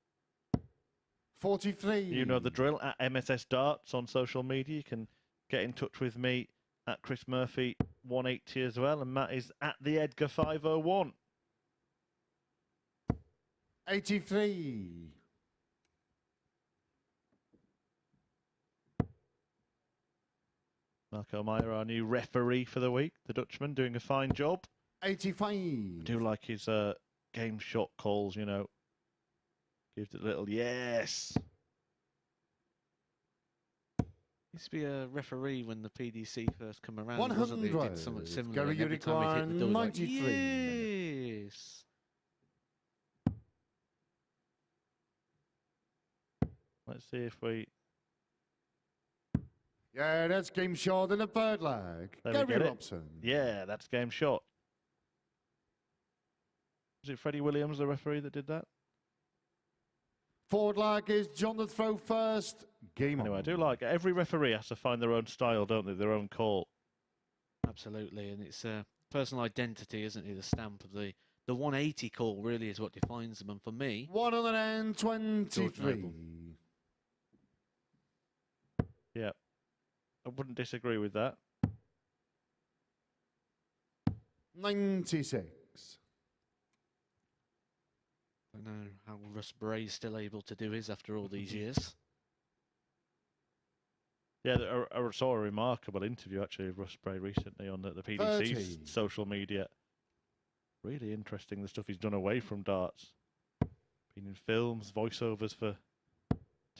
S5: 43.
S2: You know the drill at MSS Darts on social media. You can get in touch with me at Chris Murphy 180 as well, and Matt is at the Edgar 501.
S5: 83.
S2: Marco Meyer, our new referee for the week, the Dutchman, doing a fine job.
S5: 85.
S2: I do like his game shot calls, you know. Gives it a little yes.
S3: Used to be a referee when the PDC first come around, wasn't he? Did
S5: 100.
S3: something similar.
S5: Gary
S3: and every time he hit the door, he was like,
S5: 93.
S3: yes.
S2: Let's see if we...
S5: Yeah, that's game short in the third leg.
S2: There we
S5: Gary
S2: get it.
S5: Robson.
S2: Yeah, that's game shot. Was it Freddie Williams, the referee, that did that?
S5: Forward leg is John to throw first. Game
S2: Anyway,
S5: on.
S2: I do like it. Every referee has to find their own style, don't they? Their own call.
S3: Absolutely, and it's personal identity, isn't it? The stamp of the 180 call really is what defines them. And for me,
S5: 123.
S2: Yeah. I wouldn't disagree with that.
S5: 96.
S3: I don't know how Russ Bray's still able to do his after all these years.
S2: Yeah, I saw a remarkable interview actually of Russ Bray recently on the PDC's
S5: 30.
S2: social media. Really interesting, the stuff he's done away from darts. Been in films, voiceovers for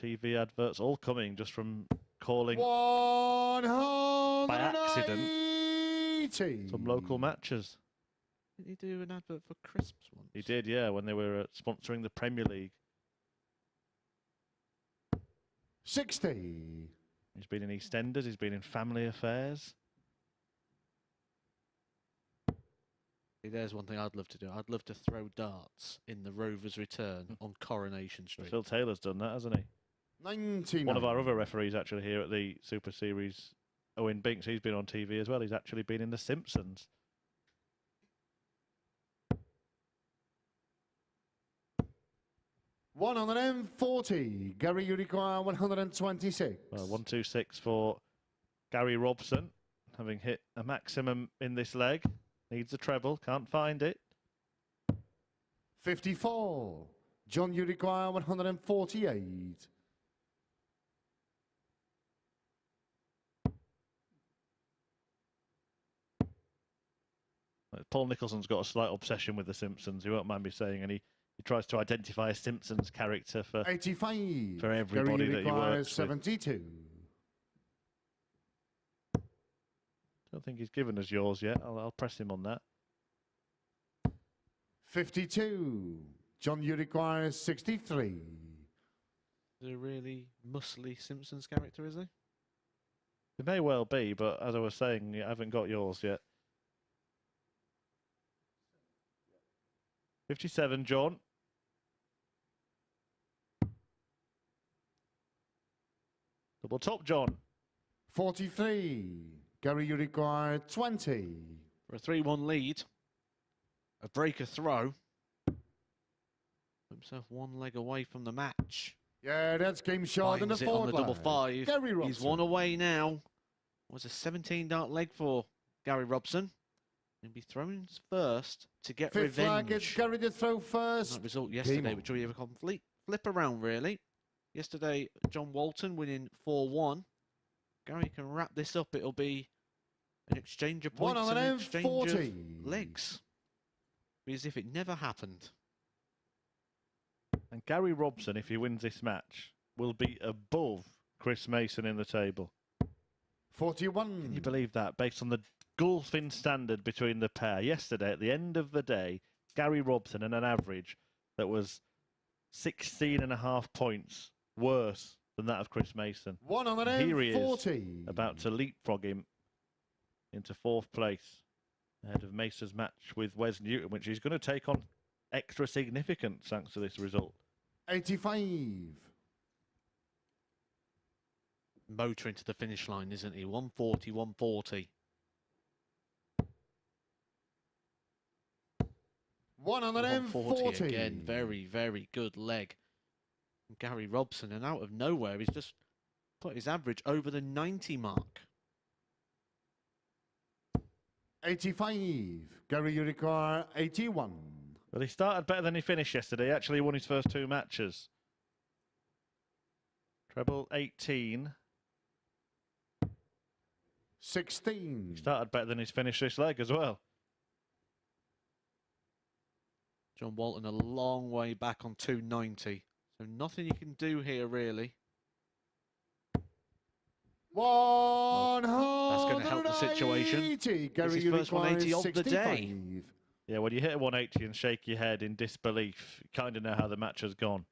S2: TV adverts, all coming just from calling
S5: 180.
S2: by accident some local matches.
S3: Did he do an advert for Crisps once?
S2: He did, yeah, when they were sponsoring the Premier League.
S5: 60.
S2: He's been in EastEnders, he's been in Family Affairs.
S3: See, there's one thing I'd love to do. I'd love to throw darts in the Rovers' return on Coronation Street.
S2: Phil Taylor's done that, hasn't he?
S5: 99.
S2: One of our other referees actually here at the Super Series, Owen Binks, he's been on TV as well. He's actually been in The Simpsons.
S5: $140. Gary, you require 126.
S2: Well, 126 for Gary Robson, having hit a maximum in this leg. Needs a treble, can't find it.
S5: 54. John, you require 148.
S2: Paul Nicholson's got a slight obsession with The Simpsons, he won't mind me saying, and he tries to identify a Simpsons character for
S5: 85.
S2: for everybody
S5: Gary,
S2: that he works with.
S5: 72.
S2: Don't think he's given us yours yet. I'll press him on that.
S5: 52. John, you require 63.
S3: Is he a really muscly Simpsons character, is he?
S2: It may well be, but as I was saying, I haven't got yours yet. 57, John. Double top, John.
S5: 43. Gary, you require 20.
S3: For a 3-1 lead, a breaker throw. Put himself one leg away from the match.
S5: Yeah, that's game short in the
S3: Finds it on
S5: fourth
S3: the double
S5: leg.
S3: five.
S5: Gary Robson.
S3: He's one away now. Was a 17-dart leg for Gary Robson. He'll be thrown first to get
S5: Fifth
S3: revenge.
S5: leg, it's Gary to throw first.
S3: That result yesterday,
S5: on.
S3: which will be a complete flip around, really. Yesterday, John Walton winning 4-1. Gary can wrap this up. It'll be an exchange of points and an exchange
S5: 140.
S3: of legs. Be as if it never happened.
S2: And Gary Robson, if he wins this match, will be above Chris Mason in the table.
S5: 41.
S2: Can you believe that? Based on the golfing standard between the pair. Yesterday, at the end of the day, Gary Robson in an average that was 16.5 points worse than that of Chris Mason.
S5: 140.
S2: Here he is, about to leapfrog him into fourth place ahead of Mason's match with Wes Newton, which he's going to take on extra significance thanks to this result.
S5: 85.
S3: Motoring to the finish line, isn't he? 140, 140.
S5: 140
S3: again. Very, very good leg. Gary Robson, and out of nowhere, he's just put his average over the 90 mark.
S5: 85. Gary, you require 81.
S2: Well, he started better than he finished yesterday. He actually won his first two matches. Treble 18.
S5: 16.
S2: He started better than he's finished this leg as well.
S3: John Walton a long way back on 290. So nothing you can do here, really.
S5: 180.
S3: That's going to help the situation.
S5: Gary,
S3: his
S5: you
S3: first
S5: require
S3: 180 of the
S5: 65.
S3: day.
S2: Yeah, when you hit a 180 and shake your head in disbelief, you kind of know how the match has gone.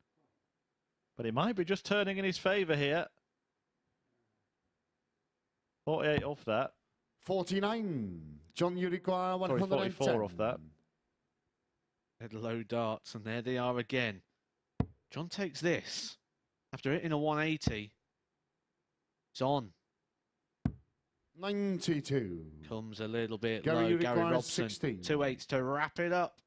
S2: But it might be just turning in his favour here. 48 off that.
S5: 49. John, you require
S2: Sorry,
S5: 110.
S2: 44 off that.
S3: Head low darts, and there they are again. John takes this. After hitting a 180, it's on.
S5: 92.
S3: Comes a little bit
S5: Gary,
S3: low.
S5: you
S3: Gary
S5: require
S3: Robson,
S5: 16.
S3: 2/8 to wrap it up.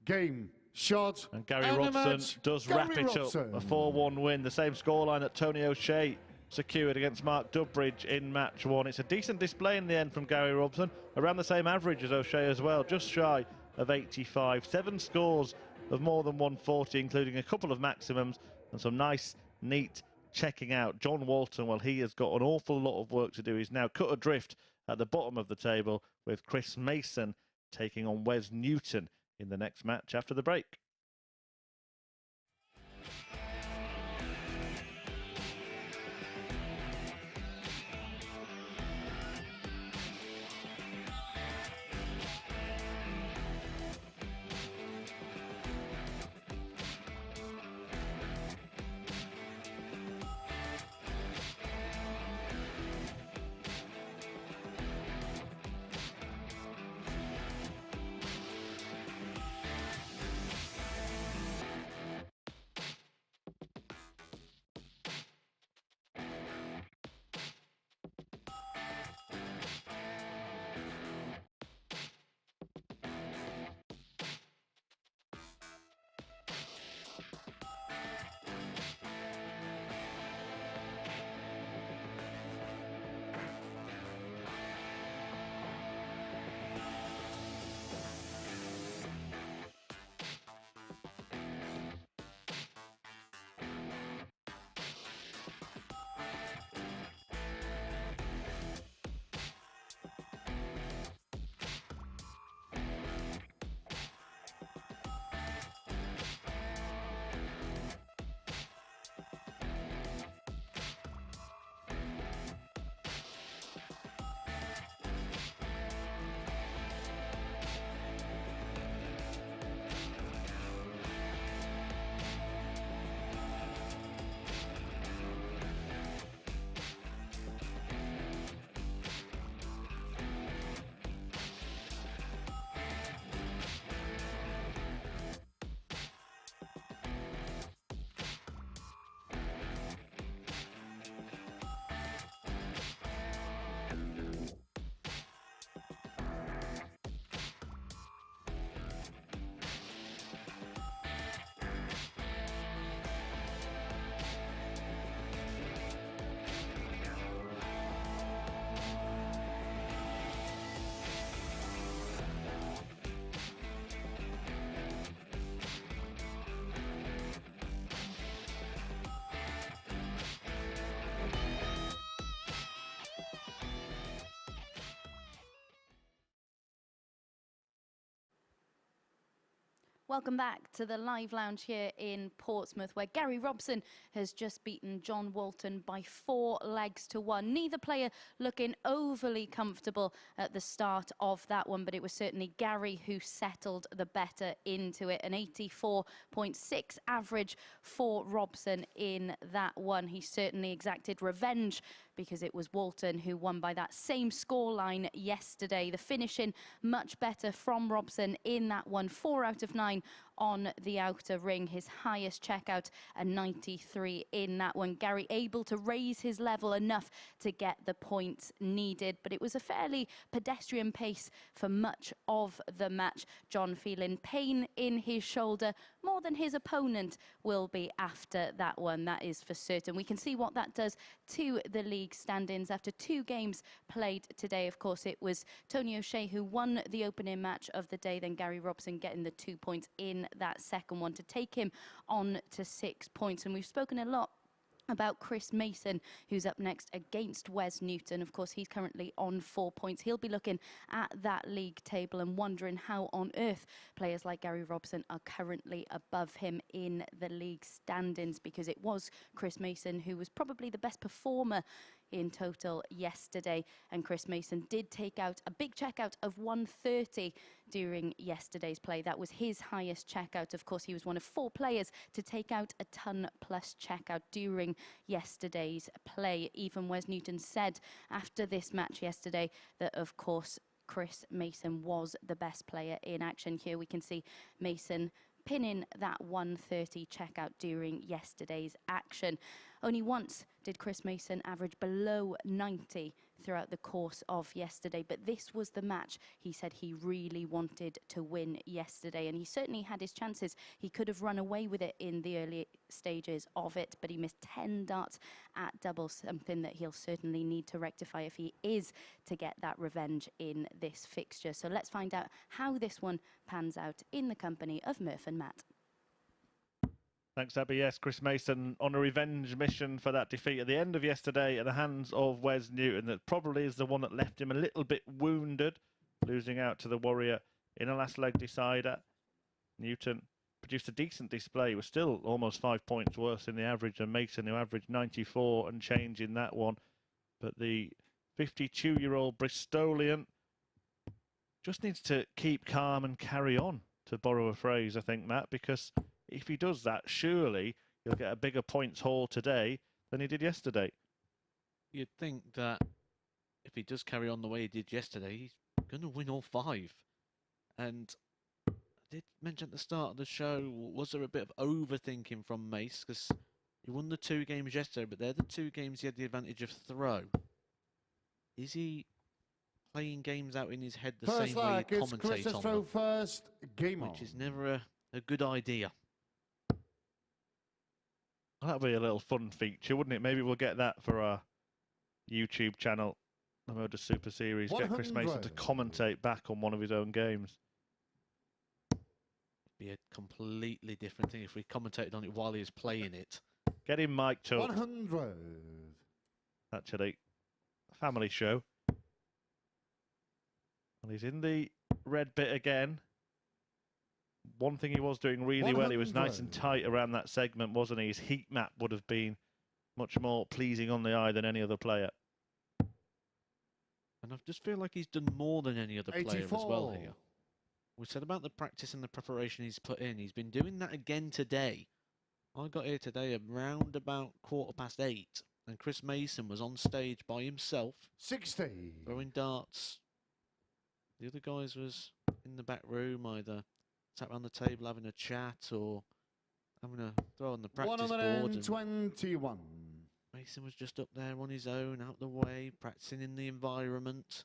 S5: Game. Shot.
S2: And Gary
S5: and a
S2: Robson
S5: match.
S2: does
S5: Gary
S2: wrap it
S5: Robson.
S2: up. A 4-1 win. The same scoreline that Tony O'Shea secured against Mark Dudbridge in match 1. It's a decent display in the end from Gary Robson. Around the same average as O'Shea as well. Just shy of 85. 7 scores of more than 140, including a couple of maximums and some nice, neat checking out. John Walton, well, he has got an awful lot of work to do. He's now cut adrift at the bottom of the table with Chris Mason taking on Wes Newton in the next match after the break.
S1: Welcome back to the live lounge here in Portsmouth, where Gary Robson has just beaten John Walton by 4 legs to 1. Neither player looking overly comfortable at the start of that one, but it was certainly Gary who settled the better into it. An 84.6 average for Robson in that one. He certainly exacted revenge because it was Walton who won by that same scoreline yesterday. The finishing much better from Robson in that one. 4 out of 9 on the outer ring, his highest checkout, a 93 in that one. Gary able to raise his level enough to get the points needed, but it was a fairly pedestrian pace for much of the match. John feeling pain in his shoulder more than his opponent will be after that one, that is for certain. We can see what that does to the league standings after 2 games played today. Of course, it was Tony O'Shea who won the opening match of the day, then Gary Robson getting the 2 points in that second one to take him on to 6 points. And we've spoken a lot about Chris Mason, who's up next against Wes Newton. Of course, he's currently on 4 points. He'll be looking at that league table and wondering how on earth players like Gary Robson are currently above him in the league standings, because it was Chris Mason who was probably the best performer in total yesterday. And Chris Mason did take out a big checkout of 130 during yesterday's play. That was his highest checkout. Of course, he was one of 4 players to take out a ton plus checkout during yesterday's play. Even Wes Newton said after this match yesterday that, of course, Chris Mason was the best player in action. Here we can see Mason pinning that 130 checkout during yesterday's action. Only once did Chris Mason average below 90 throughout the course of yesterday, but this was the match he said he really wanted to win yesterday, and he certainly had his chances. He could have run away with it in the early stages of it, but he missed 10 darts at double, something that he'll certainly need to rectify if he is to get that revenge in this fixture. So let's find out how this one pans out in the company of Murph and Matt.
S2: Thanks, Abby. Yes, Chris Mason on a revenge mission for that defeat at the end of yesterday at the hands of Wes Newton. That probably is the one that left him a little bit wounded, losing out to the Warrior in a last leg decider. Newton produced a decent display, was still almost 5 points worse in the average than Mason, who averaged 94 and change in that one. But the 52-year-old Bristolian just needs to keep calm and carry on, to borrow a phrase, I think, Matt, because if he does that, surely he'll get a bigger points haul today than he did yesterday.
S3: You'd think that if he does carry on the way he did yesterday, he's going to win all 5. And I did mention at the start of the show, was there a bit of overthinking from Mace? Because he won the 2 games yesterday, but they're the 2 games he had the advantage of throw. Is he playing games out in his head the same way you commentate on them?
S5: First, game on.
S3: Which is never a good idea.
S2: That'll be a little fun feature, wouldn't it? Maybe we'll get that for our YouTube channel, the MODUS Super Series. Get Chris Mason to commentate back on one of his own games.
S3: Be a completely different thing if we commentated on it while he was playing it.
S2: Get him mic'd up.
S5: 100.
S2: Actually, family show. And he's in the red bit again. One thing he was doing really well, he was nice and tight around that segment, wasn't he? His heat map would have been much more pleasing on the eye than any other player.
S3: And I just feel like he's done more than any other player
S5: 84.
S3: as well here. We said about the practice and the preparation he's put in. He's been doing that again today. I got here today around about 8:15, and Chris Mason was on stage by himself,
S5: 60.
S3: throwing darts. The other guys was in the back room, either sat around the table having a chat or having a throw on the practice board.
S5: 121.
S3: Mason was just up there on his own, out the way, practicing in the environment.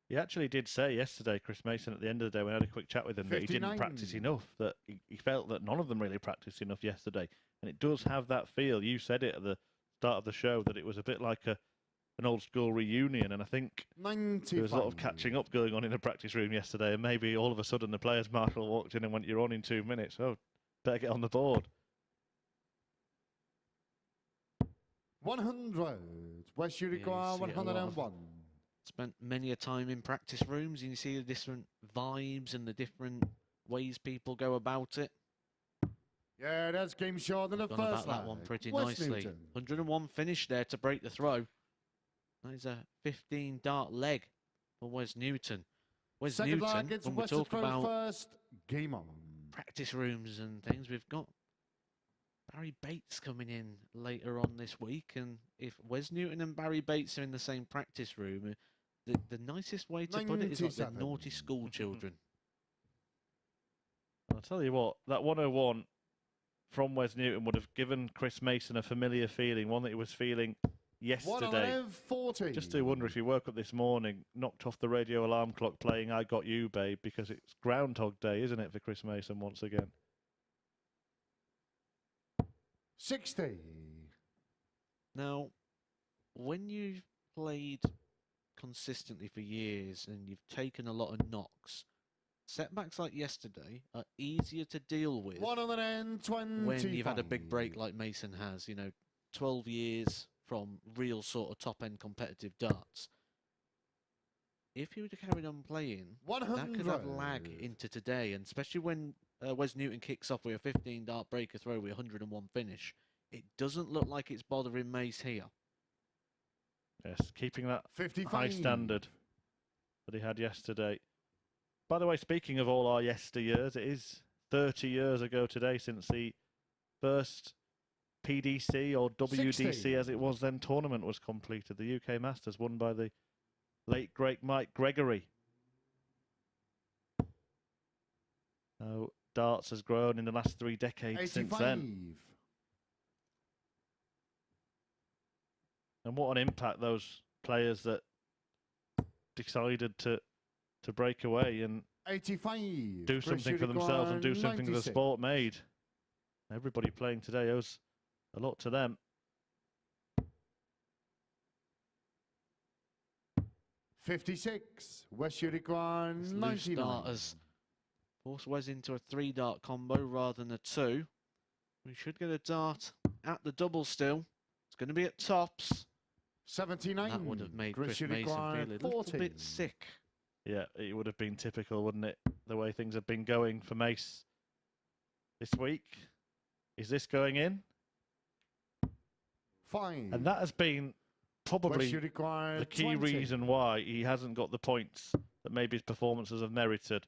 S2: He actually did say yesterday, Chris Mason, at the end of the day, when I had a quick chat with him, 59. That he didn't practice enough, that he felt that none of them really practiced enough yesterday. And it does have that feel. You said it at the start of the show, that it was a bit like an old school reunion, and I think
S5: 95.
S2: there was a lot of catching up going on in the practice room yesterday, and maybe all of a sudden the players' marshal walked in and went, "You're on in 2 minutes, oh, better get on the board."
S5: 100. West Uruguay, 101.
S3: Spent many a time in practice rooms, and you see the different vibes and the different ways people go about it.
S5: Yeah, that's game short than the
S3: Gone
S5: first
S3: about that one pretty
S5: Wes
S3: nicely.
S5: Newton.
S3: 101 finish there to break the throw. That is a 15 dart leg for Wes Newton. Wes
S5: Second
S3: Newton,
S5: leg, it's
S3: when we
S5: West to
S3: talk
S5: throw
S3: about
S5: first, game on.
S3: practice rooms and things, we've got Barry Bates coming in later on this week, and if Wes Newton and Barry Bates are in the same practice room, the nicest way to put it is like they're
S5: 97.
S3: naughty school children.
S2: I'll tell you what, that 101 from Wes Newton would have given Chris Mason a familiar feeling, one that he was feeling yesterday.
S5: 140.
S2: Just do wonder if he woke up this morning, knocked off the radio alarm clock playing "I Got You, Babe," because it's Groundhog Day, isn't it, for Chris Mason once again?
S5: 60.
S3: Now, when you've played consistently for years and you've taken a lot of knocks, setbacks like yesterday are easier to deal with
S5: 120.
S3: when you've had a big break like Mason has, 12 years from real sort of top-end competitive darts. If he were to carry on playing,
S5: 100.
S3: that could have lag into today, and especially when Wes Newton kicks off with a 15 dart breaker throw with 101 finish, it doesn't look like it's bothering Mace here.
S2: Yes, keeping that
S5: 55.
S2: high standard that he had yesterday. By the way, speaking of all our yesteryears, it is 30 years ago today since the first PDC or WDC
S5: 60.
S2: as it was then tournament was completed. The UK Masters won by the late great Mike Gregory. Now, darts has grown in the last 3 decades
S5: 85.
S2: since then. And what an impact those players that decided to break away and
S5: 85.
S2: do something for themselves and do something for the sport made. Everybody playing today owes a lot to them.
S5: 56. Wes Newton,
S3: Loose
S5: 99.
S3: starters force Wes into a 3-dart combo rather than a 2. We should get a dart at the double still. It's going to be at tops.
S5: 79.
S3: That would have made Chris Mason feel a little
S5: 14.
S3: bit sick.
S2: Yeah, it would have been typical, wouldn't it? The way things have been going for Mace this week. Is this going in?
S5: 5.
S2: And that has been probably
S5: Wes Newton,
S2: the key
S5: 20.
S2: reason why he hasn't got the points that maybe his performances have merited.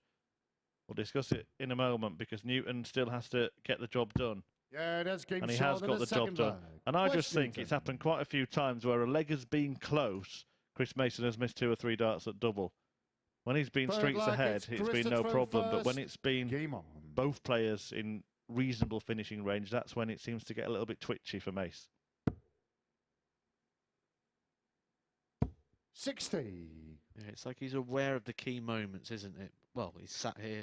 S2: We'll discuss it in a moment because Newton still has to get the job done.
S5: Yeah, that's game
S2: And he
S5: shot
S2: has
S5: in
S2: got the job
S5: second
S2: done.
S5: leg.
S2: And I
S5: Wes
S2: just think
S5: Newton.
S2: it's happened quite a few times where a leg has been close. Chris Mason has missed 2 or 3 darts at double. When he's been
S5: Third
S2: streaks
S5: leg,
S2: ahead,
S5: it's
S2: it's
S5: Chris
S2: been
S5: to
S2: no
S5: throw
S2: problem. But when
S5: first.
S2: it's been
S5: Game on.
S2: both players in reasonable finishing range, that's when it seems to get a little bit twitchy for Mace.
S5: 60.
S3: Yeah, it's like he's aware of the key moments, isn't it? Well, he's sat here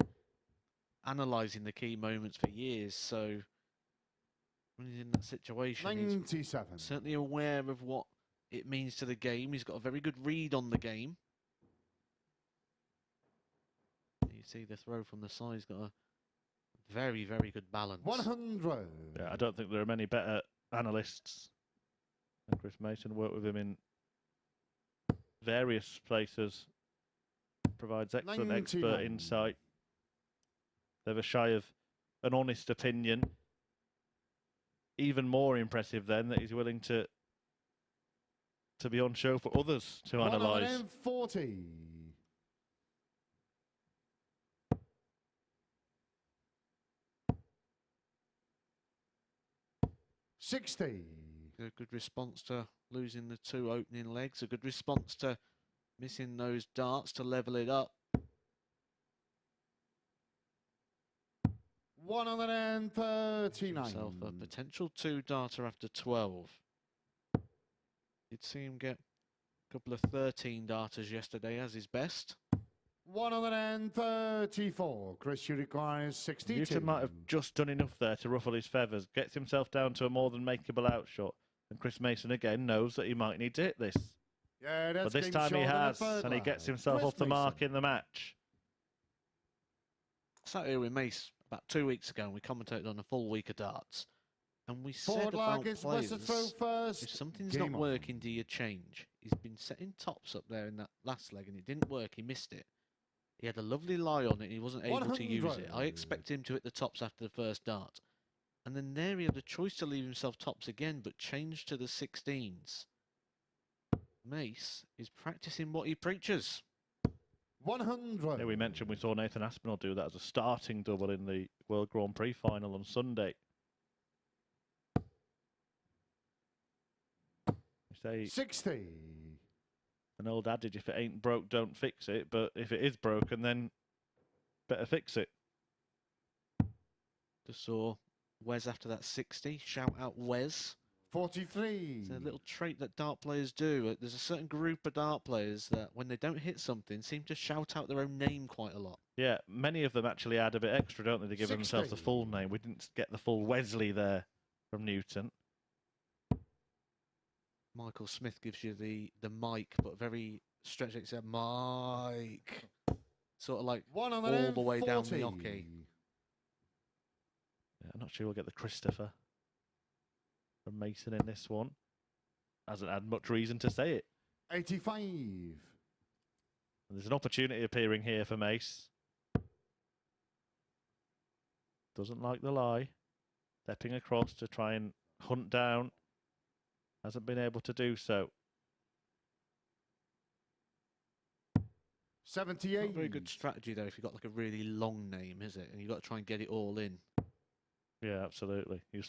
S3: analysing the key moments for years, so when he's in that situation, he's
S5: 97.
S3: certainly aware of what it means to the game. He's got a very good read on the game. You see the throw from the side, he's got a very, very good balance.
S5: 100.
S2: Yeah, I don't think there are many better analysts than Chris Mason. Worked with him in various places. Provides excellent expert
S5: 99.
S2: insight. Never shy of an honest opinion. Even more impressive then that he's willing to be on show for others to analyse.
S5: 140. 60.
S3: A good response to losing the 2 opening legs. A good response to missing those darts to level it up.
S5: 139.
S3: Himself a potential 2-darter after 12. You'd see him get a couple of 13-darters yesterday as his best.
S5: 134. Chris requires 62.
S2: Newton might have just done enough there to ruffle his feathers. Gets himself down to a more than makeable outshot. And Chris Mason again knows that he might need to hit this.
S5: Yeah, that's
S2: But this
S5: game
S2: time he
S5: shot in the
S2: has,
S5: third
S2: and he
S5: leg.
S2: gets himself
S5: Chris
S2: off the mark
S5: Mason.
S2: in the match.
S3: Sat here with Mace about 2 weeks ago and we commentated on a full week of darts. And we said
S5: Forward
S3: about
S5: leg is
S3: players,
S5: Wes to throw first.
S3: if something's
S5: Game
S3: not
S5: on.
S3: working, do you change? He's been setting tops up there in that last leg and it didn't work, he missed it. He had a lovely lie on it and he wasn't able to use it. I
S5: 100.
S3: expected him to hit the tops after the first dart. And then there he had a choice to leave himself tops again, but changed to the 16s. Mace is practicing what he preaches.
S5: 100.
S2: Yeah, we mentioned we saw Nathan Aspinall do that as a starting double in the World Grand Prix final on Sunday. We say
S5: 60.
S2: an old adage, if it ain't broke, don't fix it. But if it is broken, then better fix it.
S3: Just saw Wes after that 60. Shout out Wes.
S5: 43.
S3: It's a little trait that dart players do. There's a certain group of dart players that when they don't hit something seem to shout out their own name quite a lot.
S2: Yeah, many of them actually add a bit extra, don't they? They give
S5: 60.
S2: themselves the full name. We didn't get the full Wesley there from Newton.
S3: Michael Smith gives you the mic, but very stretched. It's a Mike. Sort of like all the way down the
S5: 140.
S3: hockey.
S2: Yeah, I'm not sure we'll get the Christopher from Mason in this one. Hasn't had much reason to say it.
S5: 85.
S2: And there's an opportunity appearing here for Mace. Doesn't like the lie. Stepping across to try and hunt down. Hasn't been able to do so.
S5: 78.
S3: Not a very good strategy, though, if you've got like a really long name, is it? And you've got to try and get it all in.
S2: Yeah, absolutely. You'll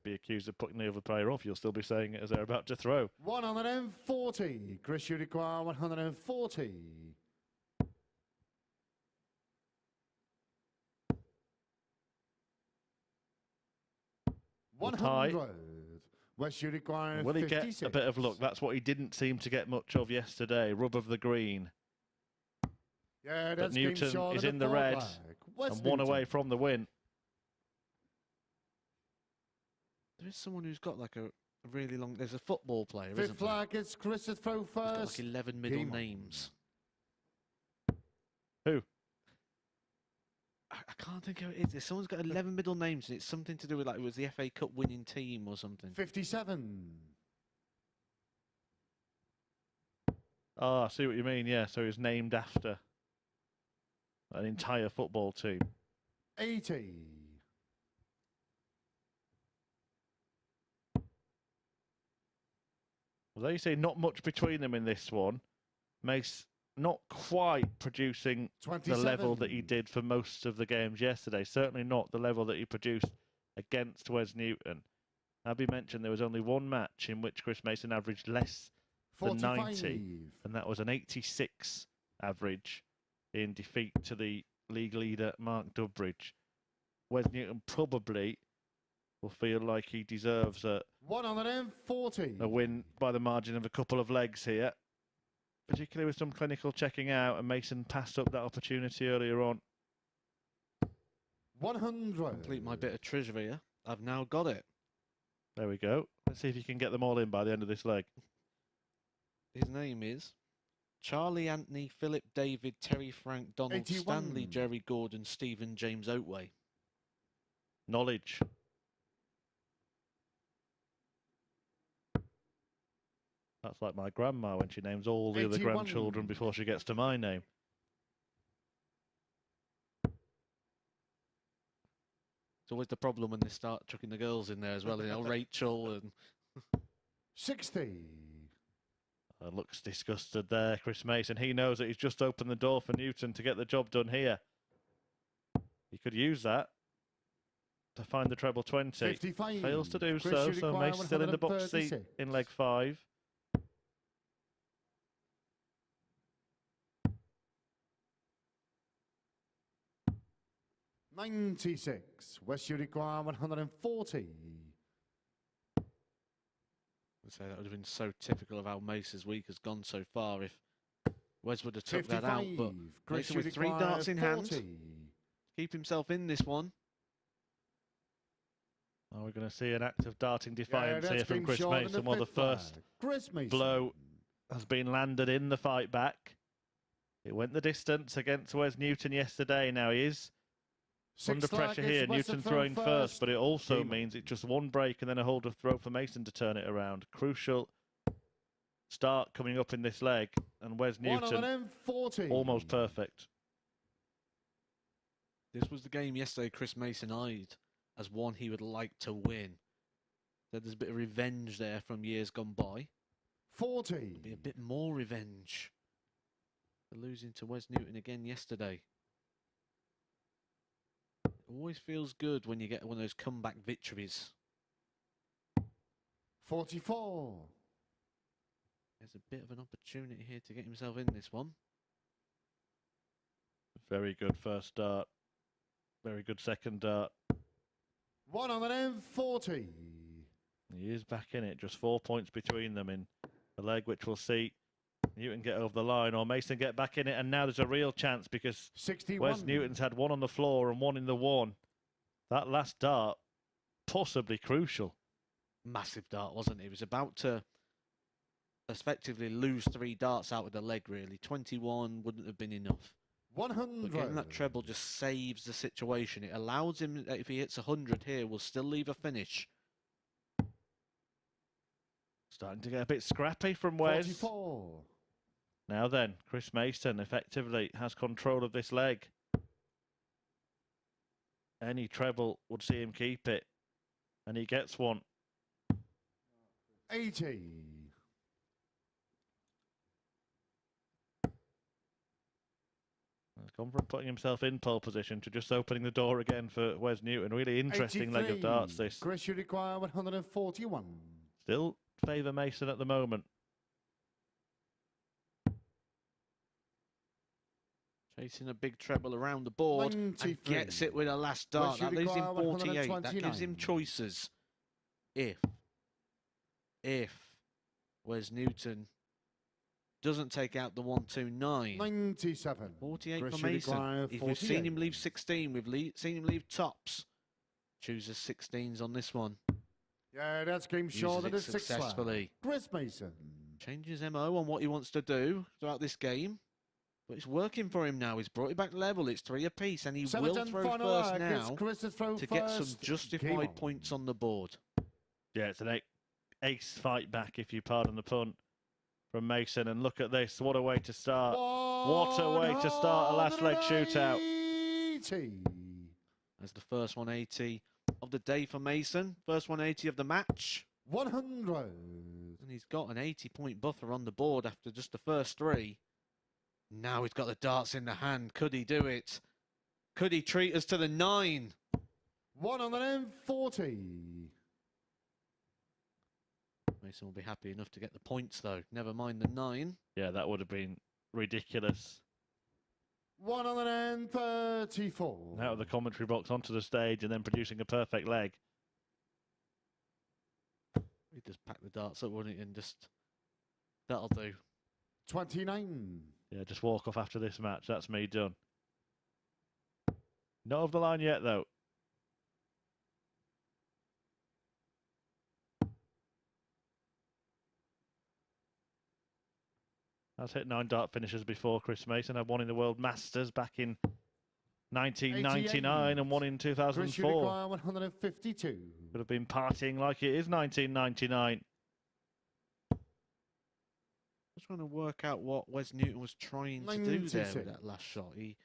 S2: be accused of putting the other player off. You'll still be saying it as they're about to throw.
S5: 140. Chris, you require 140. 100. Wes, you require
S2: Will he
S5: 56.
S2: get a bit of luck? That's what he didn't seem to get much of yesterday. Rub of the green.
S5: Yeah,
S2: But
S5: that's
S2: Newton is in the red and one away from the win.
S3: There is someone who's got like a really long... There's a football player,
S5: Fifth
S3: isn't there?
S5: flag, it's Chris to throw
S3: He's got
S5: first.
S3: like 11 middle
S5: Game on.
S3: names.
S2: Who?
S3: I can't think who it is. Someone's got 11 middle names, and it's something to do with like it was the FA Cup winning team or something.
S5: 57.
S2: Oh, I see what you mean. Yeah, so he's named after an entire football team.
S5: 80.
S2: Well, there you see, not much between them in this one. Mace not quite producing
S5: 27.
S2: the level that he did for most of the games yesterday. Certainly not the level that he produced against Wes Newton. Abby mentioned there was only one match in which Chris Mason averaged less than 90, and that was an 86 average in defeat to the league leader, Mark Dudbridge. Wes Newton probably will feel like he deserves a
S5: 140.
S2: win by the margin of a couple of legs here, particularly with some clinical checking out, and Mason passed up that opportunity earlier on.
S5: 100.
S3: Complete my bit of trivia. I've now got it.
S2: There we go. Let's see if you can get them all in by the end of this leg.
S3: His name is Charlie Anthony, Philip David, Terry Frank, Donald
S5: 81.
S3: Stanley, Jerry Gordon, Stephen James Oatway.
S2: Knowledge. That's like my grandma when she names all the other
S5: 81.
S2: grandchildren before she gets to my name.
S3: It's always the problem when they start chucking the girls in there as well. You know, Rachel and
S5: 60.
S2: Looks disgusted there, Chris Mason. He knows that he's just opened the door for Newton to get the job done here. He could use that to find the treble 20.
S5: 55.
S2: Fails to do
S5: Chris,
S2: so,
S5: you
S2: so
S5: require
S2: Mason still in the box seat
S5: 136.
S2: in leg 5.
S5: $96. Wes, you require 140.
S3: I'd say that would have been so typical of how Mace's week has gone so far if Wes would have took
S5: 55.
S3: that out. But
S5: Chris,
S3: Mason
S5: you
S3: with 3
S5: require
S3: darts in
S5: 40.
S3: hand, keep himself in this one.
S2: Oh, we're going to see an act of darting defiance
S5: that's
S2: here from
S5: been
S2: Chris
S5: shot in
S2: Mason.
S5: the
S2: Well, the
S5: fifth flag.
S2: first
S5: Chris Mason.
S2: blow has been landed in the fight back. It went the distance against Wes Newton yesterday. Now he is under pressure here. Newton throwing first, but it also means it's just one break and then a hold of throw for Mason to turn it around. Crucial start coming up in this leg, and Wes Newton
S5: 140.
S2: almost perfect.
S3: This was the game yesterday Chris Mason eyed as one he would like to win. So there's a bit of revenge there from years gone by.
S5: 40.
S3: Be a bit more revenge for losing to Wes Newton again yesterday. It always feels good when you get one of those comeback victories.
S5: 44.
S3: There's a bit of an opportunity here to get himself in this one.
S2: Very good first dart. Very good second dart.
S5: 140.
S2: He is back in it. Just 4 points between them in the leg, which we'll see Newton get over the line or Mason get back in it. And now there's a real chance because
S5: 61.
S2: Wes Newton's had one on the floor and one in the one. That last dart, possibly crucial.
S3: Massive dart, wasn't it? He was about to effectively lose 3 darts out of the leg, really. 21 wouldn't have been enough.
S5: 100.
S3: But getting that treble just saves the situation. It allows him, if he hits 100 here, will still leave a finish.
S2: Starting to get a bit scrappy from Wes.
S5: 44.
S2: Now then, Chris Mason effectively has control of this leg. Any treble would see him keep it. And he gets one.
S5: 80.
S2: Gone from putting himself in pole position to just opening the door again for Wes Newton. Really interesting leg of darts, this.
S5: Chris, you require 141.
S2: Still favour Mason at the moment.
S3: Chasing a big treble around the board
S5: 93.
S3: and gets it with a last dart. That leaves him 48. That gives him choices. If Wes Newton doesn't take out the 129.
S5: 97.
S3: 48
S5: Chris,
S3: for
S5: you
S3: Mason.
S5: require
S3: If we've seen
S5: 48.
S3: him leave 16, we've seen him leave tops. Chooses 16s on this one.
S5: Yeah, that's game
S3: Uses
S5: short of
S3: it
S5: the six
S3: successfully.
S5: Chris Mason.
S3: Changes MO on what he wants to do throughout this game. But it's working for him now. He's brought it back level. It's 3 apiece, and he will throw first now to get some justified points on the board.
S2: Yeah, it's an ace fight back, if you pardon the pun, from Mason. And look at this. What a way to start. What a way to start a last leg shootout.
S5: 180.
S3: As the first 180 of the day for Mason. First 180 of the match.
S5: 100.
S3: And he's got an 80-point buffer on the board after just the first 3. Now he's got the darts in the hand. Could he do it? Could he treat us to the 9?
S5: 140.
S3: Mason will be happy enough to get the points, though. Never mind the 9.
S2: Yeah, that would have been ridiculous.
S5: 134.
S2: Out of the commentary box onto the stage and then producing a perfect leg.
S3: He'd just pack the darts up, wouldn't he? And just... That'll do.
S5: 29.
S2: Yeah, just walk off after this match. That's me done. Not over the line yet, though. Has hit 9 dart finishes before Chris Mason. Had one in the World Masters back in 1999 and one in
S5: Chris, you
S2: 2004.
S5: require 152.
S2: Could have been partying like it is 1999.
S3: Just trying to work out what Wes Newton was trying to do there with that last shot. He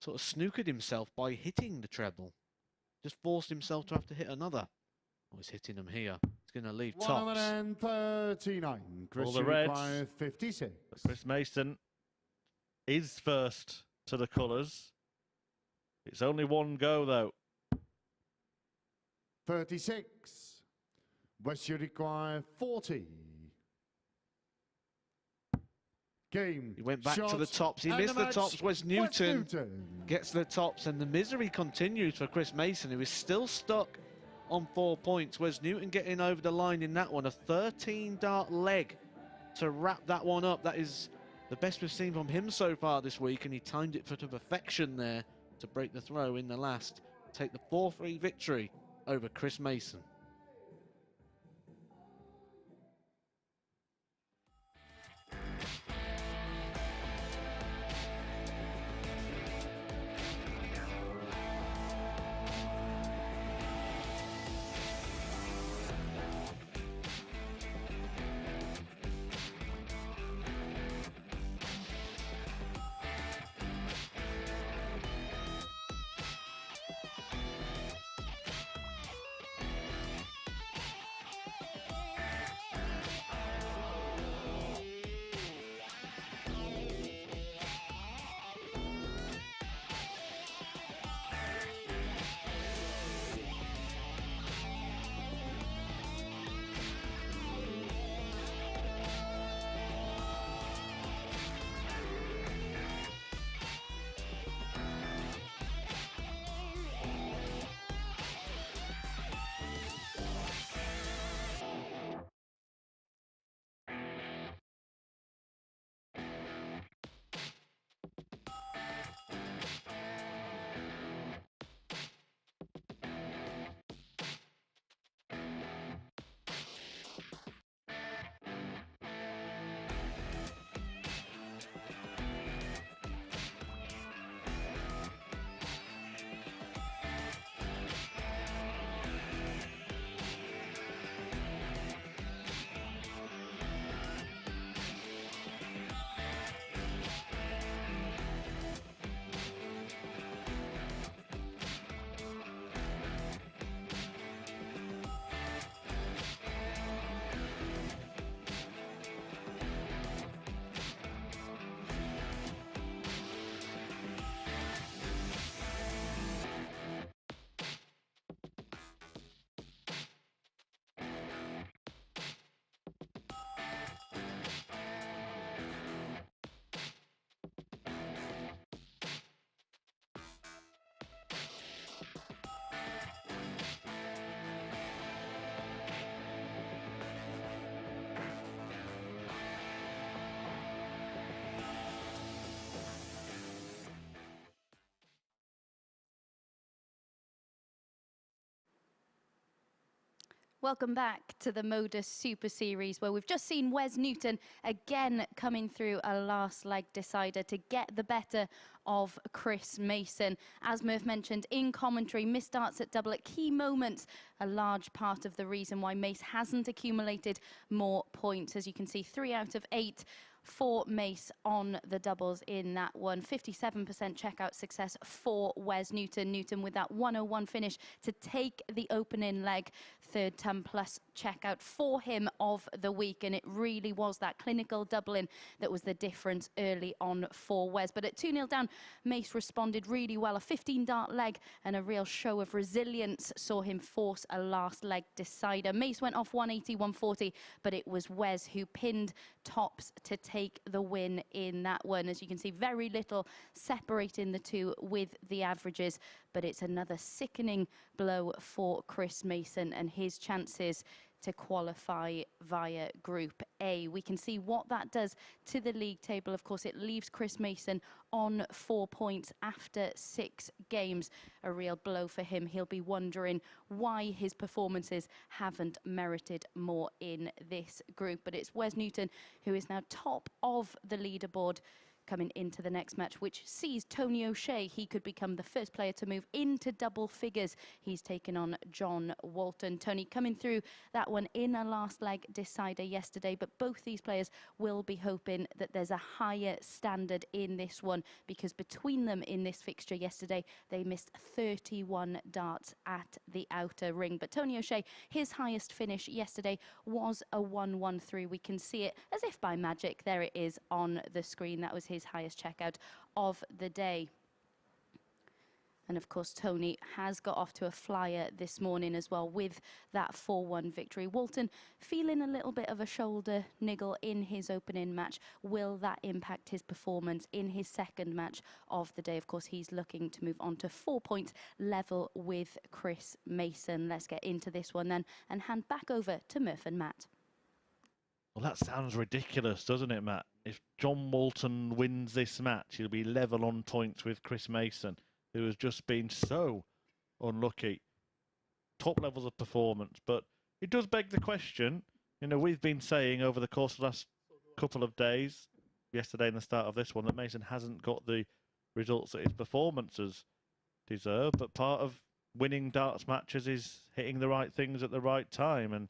S3: sort of snookered himself by hitting the treble. Just forced himself to have to hit another. Oh, he's hitting them here. He's going to leave tops.
S5: 139. Chris,
S2: All the
S5: you
S2: reds.
S5: require 56.
S2: Chris Mason is first to the colours. It's only one go, though.
S5: 36. Wes, you require 40. Game.
S3: He went back to the
S5: shots,
S3: tops. He
S5: and
S3: missed the
S5: match.
S3: tops. Wes Newton gets the tops, and the misery continues for Chris Mason, who is still stuck on 4 points. Wes Newton getting over the line in that one. A 13-dart leg to wrap that one up. That is the best we've seen from him so far this week, and he timed it to perfection there to break the throw in the last. Take the 4-3 victory over Chris Mason.
S1: Welcome back to the MODUS Super Series, where we've just seen Wes Newton again coming through a last leg decider to get the better of Chris Mason. As Murph mentioned in commentary, missed starts at double at key moments, a large part of the reason why Mace hasn't accumulated more points. As you can see, 3 out of 8 for Mace on the doubles in that one. 57% checkout success for Wes Newton. Newton with that 101 finish to take the opening leg. Third ton plus checkout for him of the week, and it really was that clinical doubling that was the difference early on for Wes. But at 2-0 down, Mace responded really well. A 15-dart leg and a real show of resilience saw him force a last leg decider. Mace went off 180, 140, but it was Wes who pinned tops to take the win in that one. As you can see, very little separating the two with the averages, but it's another sickening blow for Chris Mason and his chances to qualify via Group A. We can see what that does to the league table. Of course, it leaves Chris Mason on 4 points after 6 games. A real blow for him. He'll be wondering why his performances haven't merited more in this group. But it's Wes Newton who is now top of the leaderboard coming into the next match, which sees Tony O'Shea. He could become the first player to move into double figures. He's taken on John Walton. Tony coming through that one in a last leg decider yesterday, but both these players will be hoping that there's a higher standard in this one, because between them in this fixture yesterday, they missed 31 darts at the outer ring. But Tony O'Shea, his highest finish yesterday was a 113. We can see it as if by magic. There it is on the screen. That was his highest checkout of the day. And of course, Tony has got off to a flyer this morning as well with that 4-1 victory. Walton feeling a little bit of a shoulder niggle in his opening match. Will that impact his performance in his second match of the day? Of course, he's looking to move on to 4 points level with Chris Mason. Let's get into this one then and hand back over to Murph and Matt.
S2: Well, that sounds ridiculous, doesn't it, Matt? If John Walton wins this match, he'll be level on points with Chris Mason, who has just been so unlucky. Top levels of performance. But it does beg the question, you know, we've been saying over the course of the last couple of days, yesterday and the start of this one, that Mason hasn't got the results that his performances deserve. But part of winning darts matches is hitting the right things at the right time. And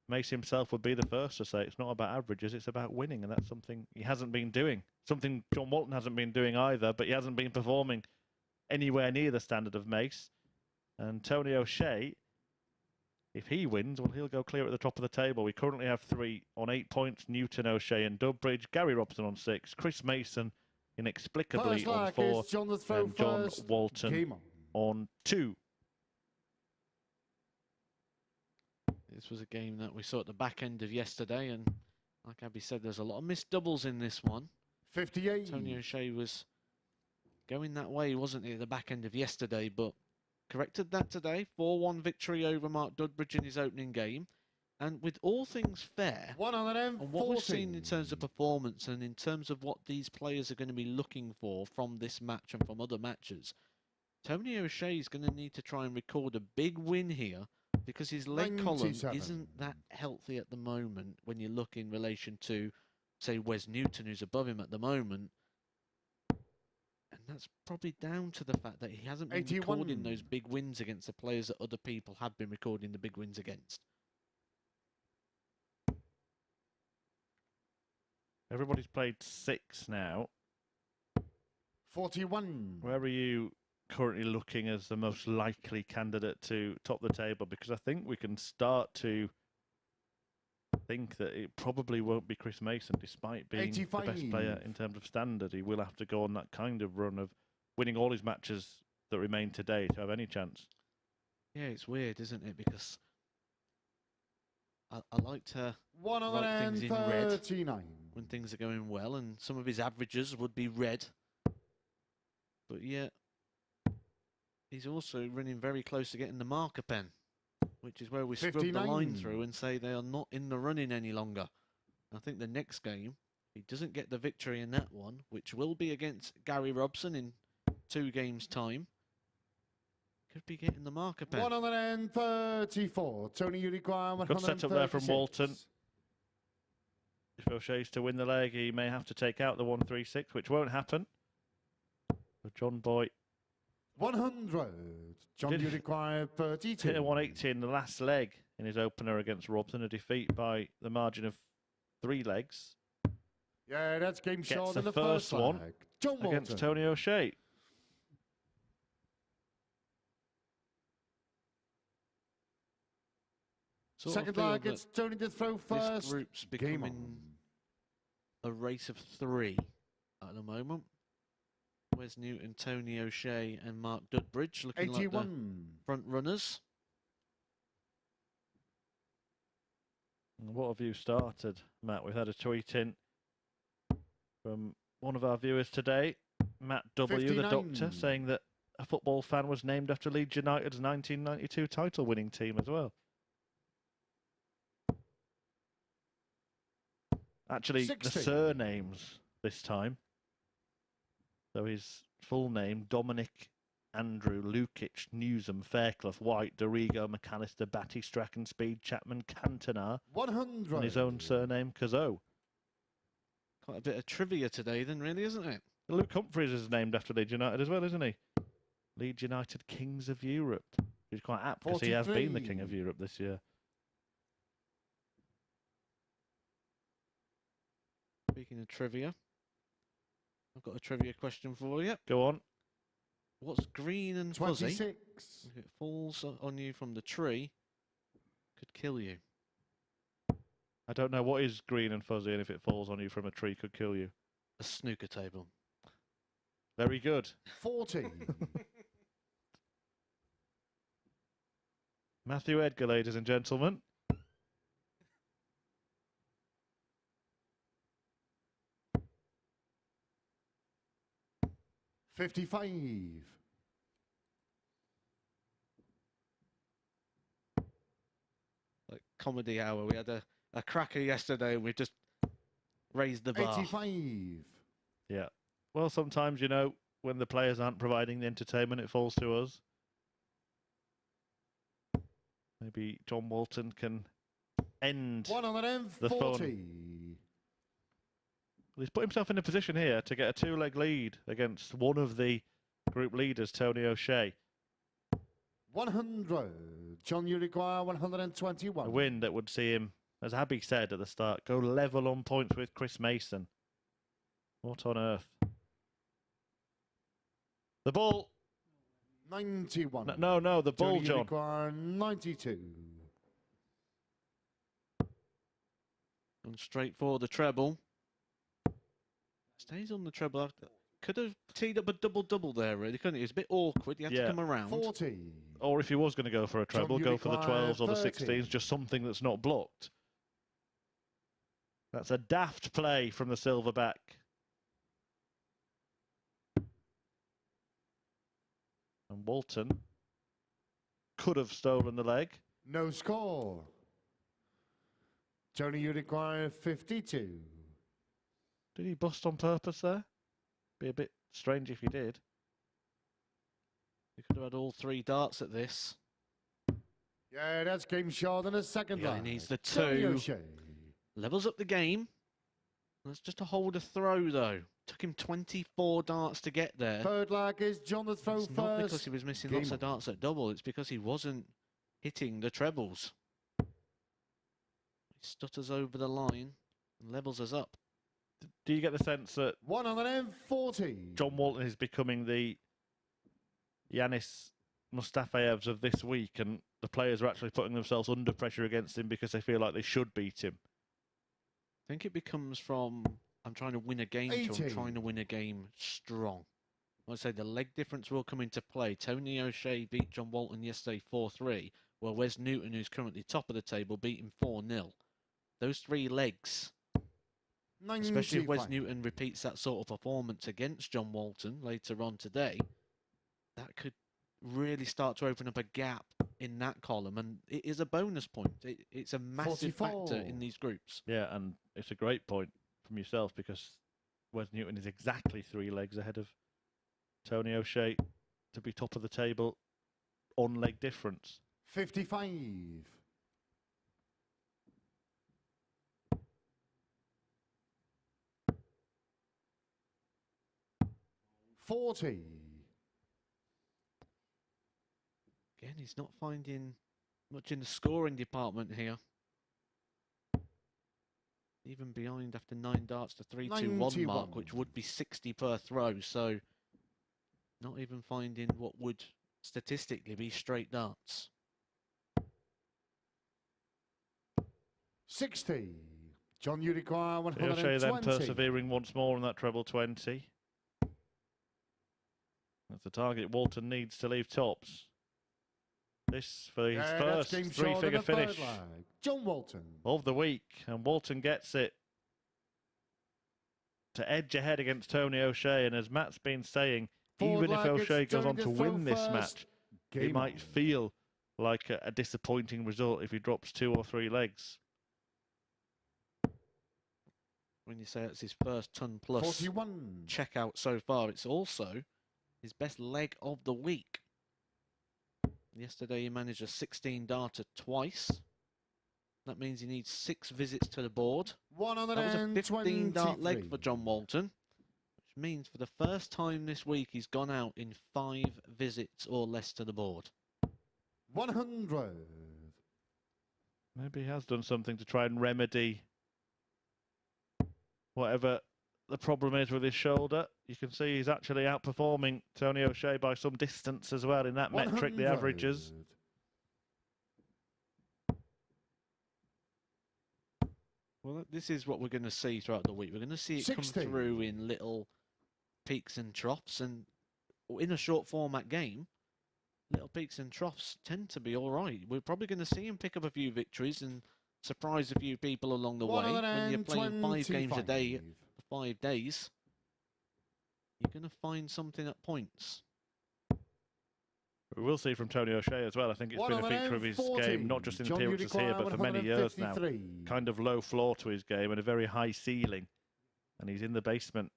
S2: Mace himself would be the first to say it's not about averages, it's about winning, and that's something he hasn't been doing. Something John Walton hasn't been doing either, but he hasn't been performing anywhere near the standard of Mace. And Tony O'Shea, if he wins, well, he'll go clear at the top of the table. We currently have 3 on 8 points, Newton, O'Shea and Dudbridge, Gary Robson on 6, Chris Mason inexplicably on 4, and John Walton on 2.
S3: This was a game that we saw at the back end of yesterday, and like Abby said, there's a lot of missed doubles in this one.
S5: 58.
S3: Tony O'Shea was going that way, wasn't he, at the back end of yesterday, but corrected that today. 4-1 victory over Mark Dudbridge in his opening game. And with all things fair, and what we've seen in terms of performance and in terms of what these players are going to be looking for from this match and from other matches, Tony O'Shea is going to need to try and record a big win here, because his leg column isn't that healthy at the moment when you look in relation to, say, Wes Newton, who's above him at the moment. And that's probably down to the fact that he hasn't been recording those big wins against the players that other people have been recording the big wins against.
S2: Everybody's played 6 now.
S5: 41.
S2: Where are you currently looking as the most likely candidate to top the table? Because I think we can start to think that it probably won't be Chris Mason, despite being
S5: 85.
S2: the best player in terms of standard. He will have to go on that kind of run of winning all his matches that remain today to have any chance.
S3: Yeah, it's weird, isn't it? Because I like to write things in red when things are going well, and some of his averages would be red. But yeah, he's also running very close to getting the marker pen, which is where we scrub the line through and say they are not in the running any longer. I think the next game, he doesn't get the victory in that one, which will be against Gary Robson in 2 games' time, Could be getting the marker pen.
S5: 134. Tony, you require 136.
S2: Good set up there from Walton. If O'Shea's to win the leg, he may have to take out the 136, which won't happen. But John Boy
S5: 100. John, you require 32.
S2: hit a 180 in the last leg in his opener against Robson, a defeat by the margin of 3 legs.
S5: Yeah, that's game
S2: Gets
S5: short
S2: the
S5: in the
S2: first one
S5: leg. John
S2: against
S5: Walton.
S2: Tony O'Shea.
S5: Second leg, it's Tony to throw first.
S3: This group's
S5: Game
S3: becoming a race of 3 at the moment. Wes Newton, Tony O'Shea and Mark Dudbridge looking
S5: 81.
S3: like the front runners.
S2: What have you started, Matt? We've had a tweet in from one of our viewers today, Matt W,
S5: 59.
S2: the doctor, saying that a football fan was named after Leeds United's 1992 title-winning team as well. Actually,
S5: 60.
S2: the surnames this time. So his full name, Dominic Andrew Lukic, Newsom, Fairclough, White, Dorigo, McAllister, Batty, Strachan, Speed, Chapman, Cantona,
S5: 100.
S2: and his own surname, Cazot.
S3: Quite a bit of trivia today then, really, isn't it?
S2: Luke Humphries is named after Leeds United as well, isn't he? Leeds United Kings of Europe. He's quite apt because he has been the
S5: 43.
S2: King of Europe this year.
S3: Speaking of trivia, I've got a trivia question for you.
S2: Go on.
S3: What's green and fuzzy?
S5: 26.
S3: If it falls on you from the tree, could kill you.
S2: I don't know what is green and fuzzy, and if it falls on you from a tree, could kill you.
S3: A snooker table.
S2: Very good.
S5: 40.
S2: Matthew Edgar, ladies and gentlemen.
S5: $55.
S3: Like comedy hour. We had a cracker yesterday and we've just raised the bar.
S5: 85.
S2: Yeah. Well, sometimes, you know, when the players aren't providing the entertainment, it falls to us. Maybe John Walton can end
S5: 140.
S2: the fun. Well, he's put himself in a position here to get a 2-leg lead against one of the group leaders, Tony O'Shea.
S5: 100. John, you require 121.
S2: A win that would see him, as Abby said at the start, go level on points with Chris Mason. What on earth? The ball.
S5: 91.
S2: No, the ball,
S5: John, you
S2: John.
S5: require 92.
S3: And straight for the treble. Stays on the treble. Could have teed up a double-double there, really, couldn't he? It was a bit awkward. He had to come around.
S5: 40.
S2: Or if he was going to go for a treble,
S5: John, you
S2: go for the
S5: require
S2: 12s or the
S5: 30.
S2: 16s, just something that's not blocked. That's a daft play from the silverback. And Walton could have stolen the leg.
S5: No score. Tony, you require 52.
S2: Did he bust on purpose there? Be a bit strange if he did.
S3: He could have had all 3 darts at this.
S5: Yeah, that's game short in the second
S3: Yeah,
S5: leg.
S3: he needs the
S5: Tony
S3: 2.
S5: O'Shea.
S3: Levels up the game. That's just a hold a throw, though. Took him 24 darts to get there.
S5: Third leg is John the throw
S3: It's
S5: first.
S3: not because he was missing lots
S5: Game
S3: of darts at double. It's because he wasn't hitting the trebles. He stutters over the line and levels us up.
S2: Do you get the sense that
S5: 140.
S2: John Walton is becoming the Yanis Mustafaevs of this week, and the players are actually putting themselves under pressure against him because they feel like they should beat him?
S3: I think it becomes from I'm trying to win a game to
S5: 80.
S3: I'm trying to win a game strong. I'd say the leg difference will come into play. Tony O'Shea beat John Walton yesterday 4-3, while Wes Newton, who's currently top of the table, beat him 4-0. Those 3 legs,
S5: 95.
S3: especially if Wes Newton repeats that sort of performance against John Walton later on today, that could really start to open up a gap in that column, and it is a bonus point. It's a massive
S5: 44.
S3: factor in these groups.
S2: Yeah, and it's a great point from yourself because Wes Newton is exactly 3 legs ahead of Tony O'Shea to be top of the table on-leg difference.
S5: 55. 40.
S3: Again, he's not finding much in the scoring department here. Even behind after 9 darts, the 3-2-1 mark, which would be 60 per throw. So not even finding what would statistically be straight darts.
S5: 60. John, you require
S2: O'Shea
S5: 120.
S2: then persevering once more on that treble 20. That's the target Walton needs to leave tops. This for his first three-figure finish
S5: John Walton
S2: of the week. And Walton gets it to edge ahead against Tony O'Shea. And as Matt's been saying, even if O'Shea goes on to win this match, it might feel like a disappointing result if he drops 2 or 3 legs.
S3: When you say it's his first ton plus
S5: 41
S3: checkout so far, it's also his best leg of the week. Yesterday he managed a 16 darter twice. That means he needs 6 visits to the board. That was a 15 dart leg for John Walton, which means for the first time this week he's gone out in 5 visits or less to the board.
S5: 100.
S2: Maybe he has done something to try and remedy whatever the problem is with his shoulder. You can see he's actually outperforming Tony O'Shea by some distance as well in that metric, the averages.
S3: Well, this is what we're going to see throughout the week. We're going to see it
S5: 60.
S3: come through in little peaks and troughs. And in a short format game, little peaks and troughs tend to be all right. We're probably going to see him pick up a few victories and surprise a few people along the way. When you're playing 5 games a day for 5 days, you're going to find something at points.
S2: We will see from Tony O'Shea as well. I think it's been a feature of his game, not just in appearances here, but for many years now. Kind of low floor to his game and a very high ceiling. And he's in the basement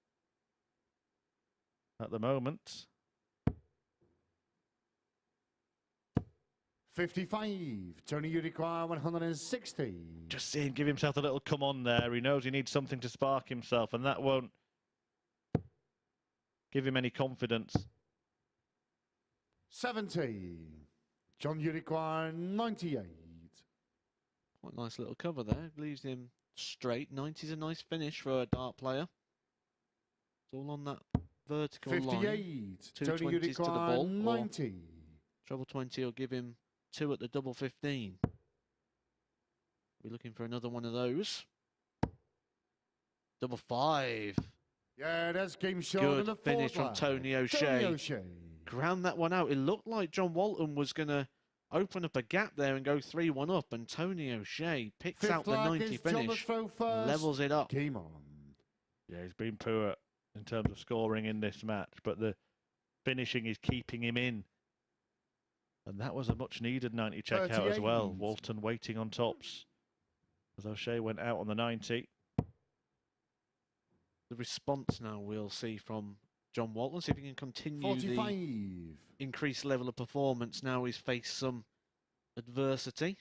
S2: at the moment.
S5: 55. Tony, you require 160.
S2: Just see him give himself a little come on there. He knows he needs something to spark himself, and that won't give him any confidence.
S5: 70. John, you require 98.
S3: Quite a nice little cover there. Leaves him straight. 90's a nice finish for a dart player. It's all on that vertical
S5: 58.
S3: line. 2
S5: Tony, you
S3: 20s to the
S5: require
S3: ball.
S5: 90.
S3: Treble 20 will give him 2 at the double 15. We're looking for another one of those. Double 5.
S5: Yeah, that's game shot.
S3: Good finish from Tony O'Shea. Ground that one out. It looked like John Walton was going to open up a gap there and go 3-1 up, and Tony O'Shea picks out the 90 finish, levels it up.
S5: Game on.
S2: Yeah, he's been poor in terms of scoring in this match, but the finishing is keeping him in. And that was a much-needed 90 checkout as well. Walton waiting on tops as O'Shea went out on the 90.
S3: The response now we'll see from John Walton, see if he can continue
S5: 45.
S3: the increased level of performance now he's faced some adversity.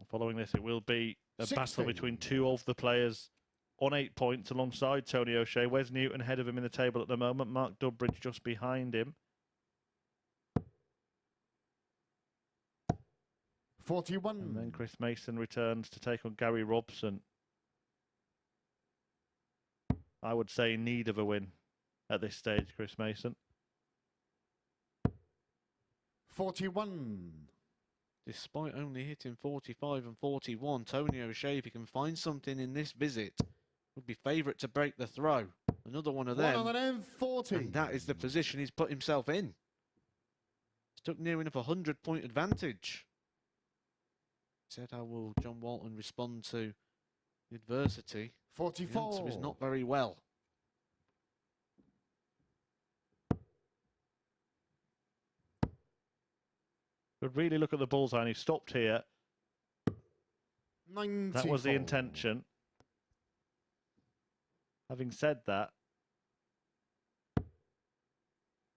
S2: Following this, it will be a
S5: 60.
S2: battle between 2 of the players on 8 points alongside Tony O'Shea. Wes Newton ahead of him in the table at the moment. Mark Dudbridge just behind him.
S5: 41.
S2: And then Chris Mason returns to take on Gary Robson. I would say in need of a win at this stage, Chris Mason.
S5: 41.
S3: Despite only hitting 45 and 41, Tony O'Shea, if he can find something in this visit, would be favourite to break the throw. Another one of them.
S5: 140.
S3: And that is the position he's put himself in. Stuck near enough a 100-point advantage. Said, how will John Walton respond to adversity?
S5: 44.
S3: The answer is not very well.
S2: But really look at the bullseye, and he stopped here.
S5: 94.
S2: That was the intention. Having said that,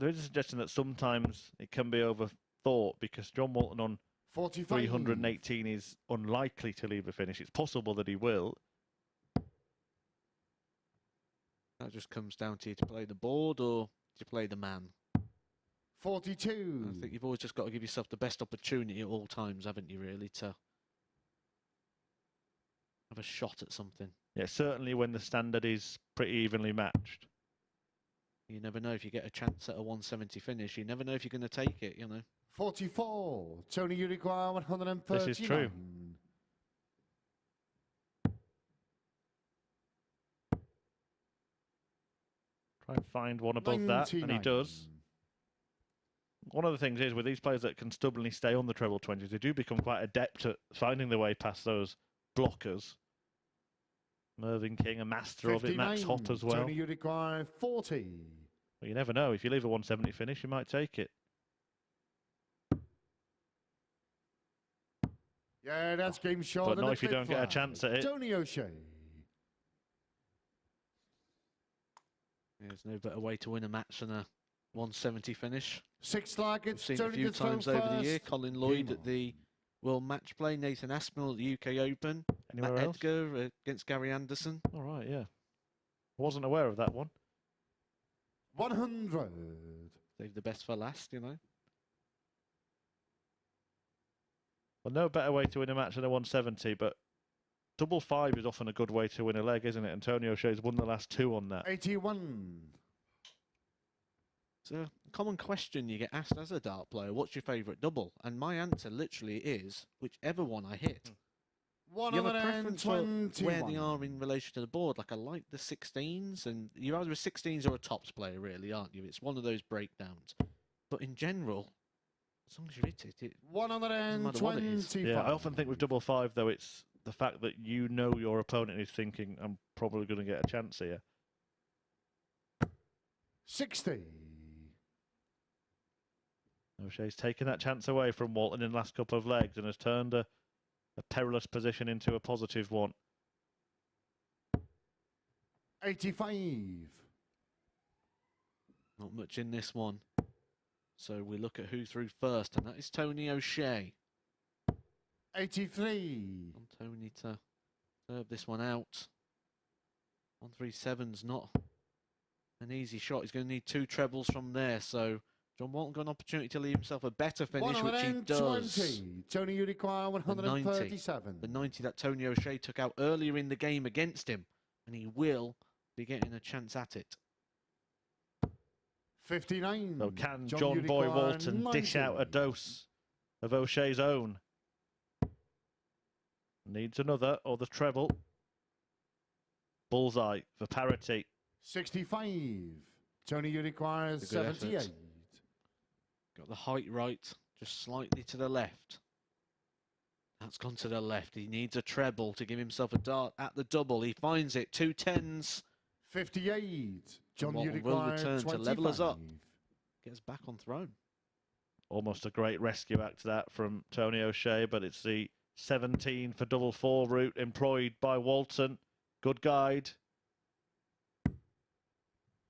S2: there is a suggestion that sometimes it can be overthought because John Walton on
S5: 45.
S2: 318 is unlikely to leave the finish. It's possible that he will.
S3: That just comes down to you to play the board or to play the man.
S5: 42.
S3: I think you've always just got to give yourself the best opportunity at all times, haven't you, really, to have a shot at something.
S2: Yeah, certainly when the standard is pretty evenly matched.
S3: You never know if you get a chance at a 170 finish. You never know if you're going to take it, you know.
S5: 44. Tony, you require 139.
S2: This is true. Try and find one above that, and he does. One of the things is, with these players that can stubbornly stay on the treble 20s, they do become quite adept at finding their way past those blockers. Mervyn King, a master of it. Max Hott as well.
S5: Tony, you require 40.
S2: Well, you never know. If you leave a 170 finish, you might take it.
S5: Yeah, that's game short.
S2: But not if you don't get a chance at it.
S5: Tony O'Shea.
S3: There's no better way to win a match than a 170 finish.
S5: 6 targets.
S3: We've seen it a few times over the year. Colin Lloyd
S5: Game
S3: at the World Match Play. Nathan Aspinall at the UK Open.
S2: Anywhere
S3: Matt
S2: else?
S3: Edgar against Gary Anderson.
S2: All right, yeah. Wasn't aware of that one.
S5: 100.
S3: Save the best for last, you know.
S2: Well, no better way to win a match than a 170, but double 5 is often a good way to win a leg, isn't it? Antonio O'Shea's won the last 2 on that.
S5: 81.
S3: It's a common question you get asked as a dart player. What's your favourite double? And my answer literally is whichever one I hit. You have a preference for where they are in relation to the board. Like I like the 16s, and you're either a 16s or a tops player, really, aren't you? It's one of those breakdowns. But in general, as long as you hit it, doesn't matter what it is.
S5: 125.
S2: Yeah, I often think with double 5, though, it's the fact that you know your opponent is thinking, I'm probably going to get a chance here.
S5: 60.
S2: O'Shea's taken that chance away from Walton in the last couple of legs and has turned a perilous position into a positive one.
S5: 85.
S3: Not much in this one. So we look at who threw first, and that is Tony O'Shea.
S5: 83.
S3: On Tony to serve this one out. 137's not an easy shot. He's going to need 2 trebles from there, so John Walton got an opportunity to leave himself a better finish, which he does.
S5: Tony, you require 137.
S3: The 90 that Tony O'Shea took out earlier in the game against him, and he will be getting a chance at it.
S5: 59.
S2: So can John Boy Walton dish out a dose of O'Shea's own? Needs another, or the treble. Bullseye for parity.
S5: 65. Tony, you require 78.
S3: Effort. Got the height right, just slightly to the left. That's gone to the left. He needs a treble to give himself a dart at the double. He finds it. 2 10s.
S5: 58. John, you
S3: Walton will
S5: require
S3: return
S5: 25.
S3: to level us up. Gets back on throne.
S2: Almost a great rescue act that from Tony O'Shea, but it's the 17 for double 4 route employed by Walton. Good guide.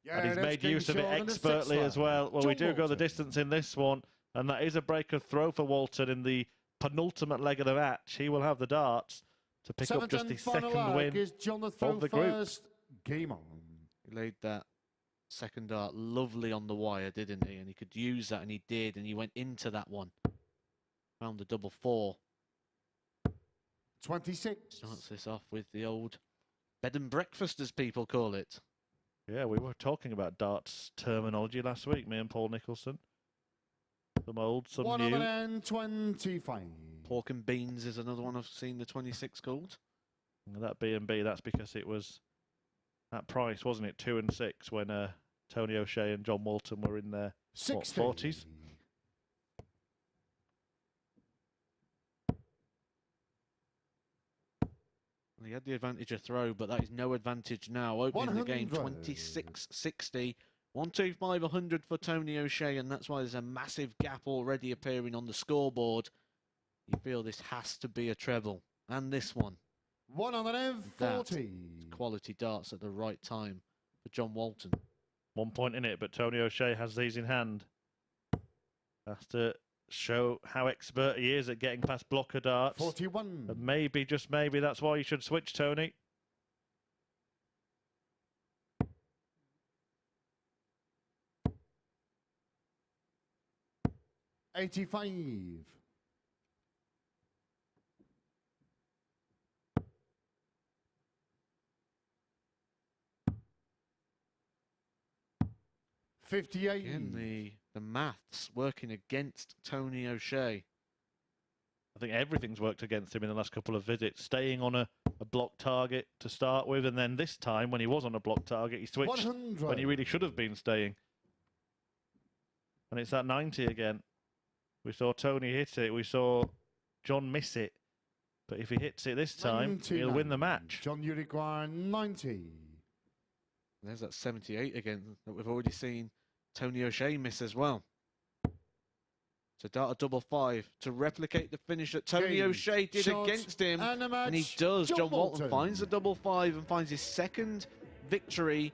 S5: Yeah,
S2: and he's made use of it expertly as well. Well, we do go the distance in this one, and that is a break of throw for Walton in the penultimate leg of the match. He will have the darts to pick up just the second win of the group.
S5: Game on.
S3: He laid that second dart lovely on the wire, didn't he? And he could use that, and he did, and he went into that one. Found the double 4.
S5: 26.
S3: Starts this off with the old bed and breakfast, as people call it.
S2: Yeah, we were talking about darts terminology last week, me and Paul Nicholson. Some old, some new.
S5: 125.
S3: Pork and beans is another one I've seen the 26 called.
S2: And that B&B, that's because it was that price, wasn't it? 2 and 6 when Tony O'Shea and John Walton were in their 40s.
S3: He had the advantage of throw, but that is no advantage now. Opening the game 26-60. 125, 100 for Tony O'Shea, and that's why there's a massive gap already appearing on the scoreboard. You feel this has to be a treble. And this one.
S5: 140.
S3: Quality darts at the right time for John Walton.
S2: 1 point in it, but Tony O'Shea has these in hand. Has to show how expert he is at getting past blocker darts.
S5: 41.
S2: And maybe, just maybe, that's why you should switch, Tony.
S5: $85. 58.
S3: Again, the maths working against Tony O'Shea.
S2: I think everything's worked against him in the last couple of visits. Staying on a block target to start with, and then this time, when he was on a block target, he switched
S5: 100.
S2: when he really should have been staying. And it's that 90 again. We saw Tony hit it. We saw John miss it. But if he hits it this time, he'll win the match.
S5: John, you require 90.
S3: There's that 78 again that we've already seen Tony O'Shea miss as well. So dart a double 5 to replicate the finish that Tony
S5: Game,
S3: O'Shea did
S5: shot,
S3: against him.
S5: and
S3: he does. John Walton
S5: Walton
S3: finds the double 5 and finds his second victory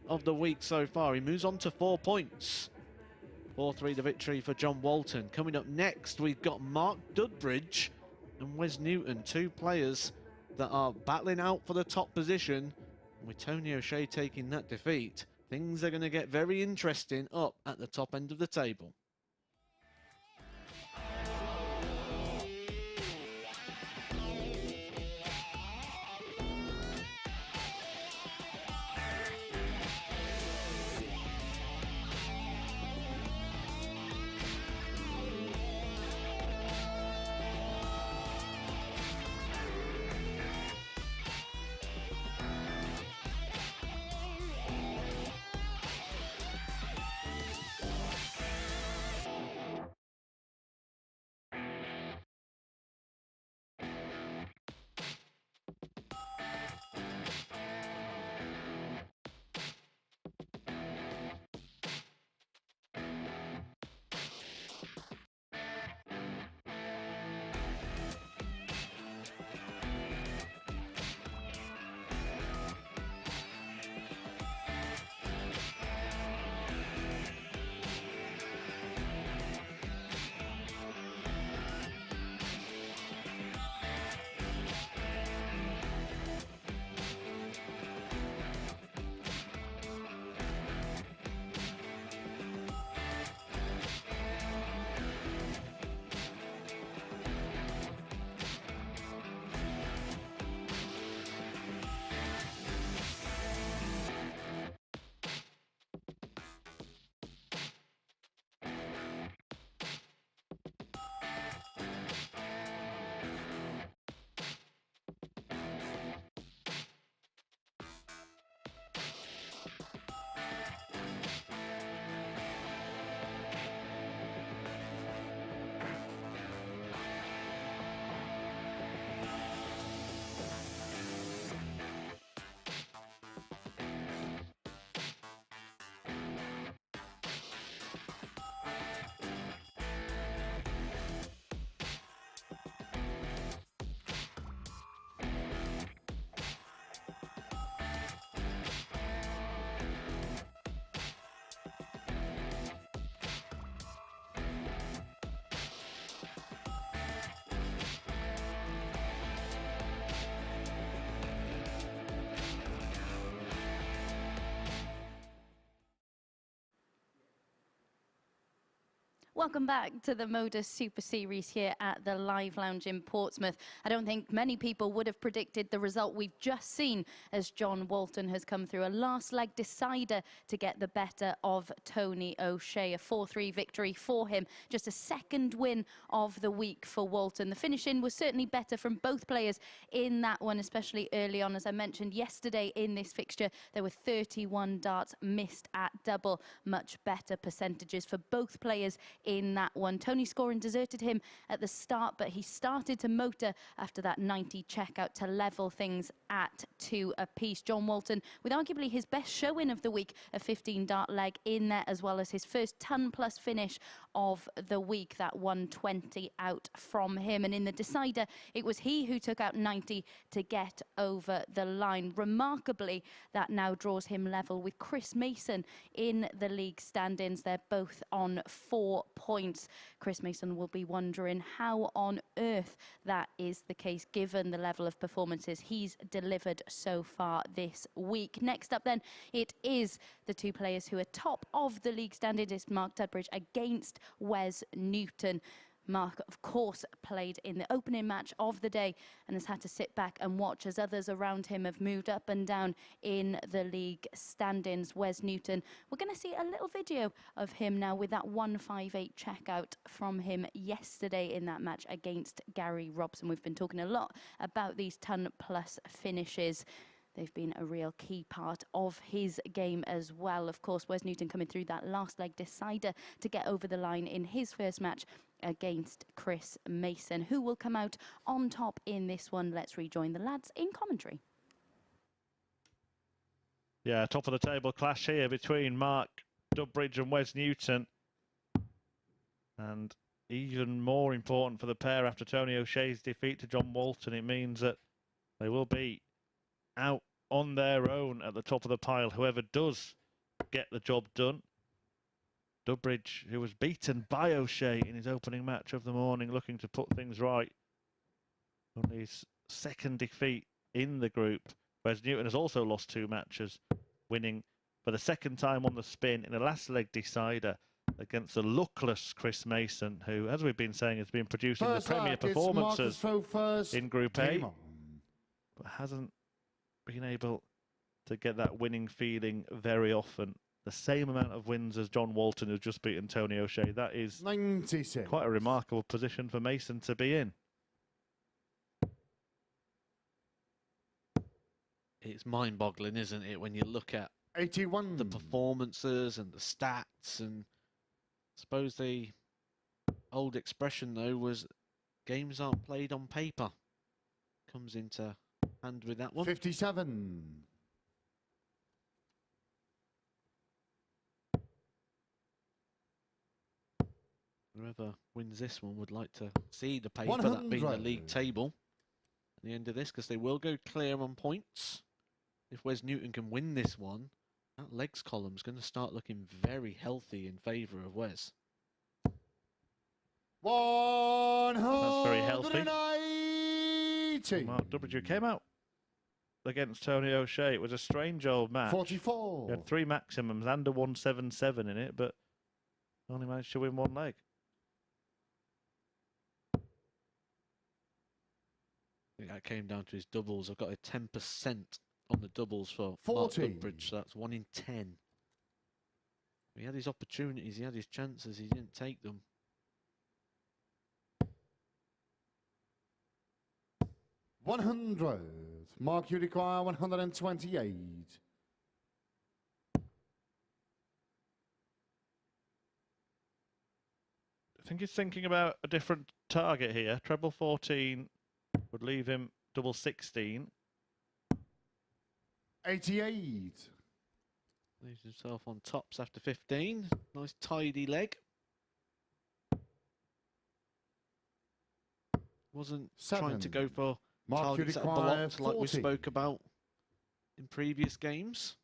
S3: of the week so far. He moves on to 4 points. 4-3 the victory for John Walton. Coming up next, we've got Mark Dudbridge and Wes Newton, 2 players that are battling out for the top position. With Tony O'Shea taking that defeat, things are going to get very interesting up at the top end of the table.
S1: Welcome back to the MODUS Super Series here at the Live Lounge in Portsmouth. I don't think many people would have predicted the result we've just seen as John Walton has come through a last leg decider to get the better of Tony O'Shea. A 4-3 victory for him. Just a second win of the week for Walton. The finishing was certainly better from both players in that one, especially early on. As I mentioned yesterday in this fixture, there were 31 darts missed at double. Much better percentages for both players in that one. Tony Scorin deserted him at the start, but he started to motor after that 90 checkout to level things at 2 apiece. John Walton, with arguably his best showing of the week, a 15 dart leg in there, as well as his first ton-plus finish of the week, that 120 out from him. And in the decider, it was he who took out 90 to get over the line. Remarkably, that now draws him level with Chris Mason in the league standings. They're both on 4 points. Chris Mason will be wondering how on earth that is the case, given the level of performances he's delivered so far this week. Next up then, it is the two players who are top of the league standings. It's Mark Dudbridge against Wes Newton. Mark, of course, played in the opening match of the day and has had to sit back and watch as others around him have moved up and down in the league standings. Wes Newton, we're going to see a little video of him now with that 158 checkout from him yesterday in that match against Gary Robson. We've been talking a lot about these ton-plus finishes. They've been a real key part of his game as well. Of course, Wes Newton coming through that last leg decider to get over the line in his first match against Chris Mason. Who will come out on top in this one? Let's rejoin the lads in commentary.
S2: Yeah, top of the table clash here between Mark Dudbridge and Wes Newton. And even more important for the pair after Tony O'Shea's defeat to John Walton, it means that they will be out on their own at the top of the pile, whoever does get the job done. Dudbridge, who was beaten by O'Shea in his opening match of the morning, looking to put things right. Only his second defeat in the group. Wes Newton has also lost 2 matches, winning for the second time on the spin in a last leg decider against the luckless Chris Mason, who, as we've been saying, has been producing the premier performances in Group A, but hasn't been able to get that winning feeling very often. The same amount of wins as John Walton, who's just beaten Tony O'Shea. That is 96. Quite a remarkable position for Mason to be in.
S3: It's mind-boggling, isn't it, when you look at
S5: 81.
S3: The performances and the stats. And I suppose the old expression, though, was games aren't played on paper. Comes into hand with that one.
S5: 57.
S3: Whoever wins this one would like to see the paper, that being the league table at the end of this, because they will go clear on points. If Wes Newton can win this one, that legs column's going to start looking very healthy in favour of Wes.
S5: 180.
S2: That's very healthy. Mark Dudbridge came out against Tony O'Shea. It was a strange old match.
S5: 44.
S2: He had 3 maximums and a 177 in it, but only managed to win 1 leg.
S3: I think that came down to his doubles. I've got a 10% on the doubles for
S5: 40.
S3: Mark Dudbridge, so that's 1 in 10. He had his opportunities, he had his chances, he didn't take them.
S5: $100. Mark, you require 128.
S2: I think he's thinking about a different target here. Treble 14 would leave him double 16.
S5: 88.
S3: Leaves himself on tops after 15. Nice tidy leg. Wasn't
S5: 7.
S3: trying to go for
S5: Mark,
S3: targets that are
S5: require
S3: blocked like we
S5: 40.
S3: spoke about in previous games.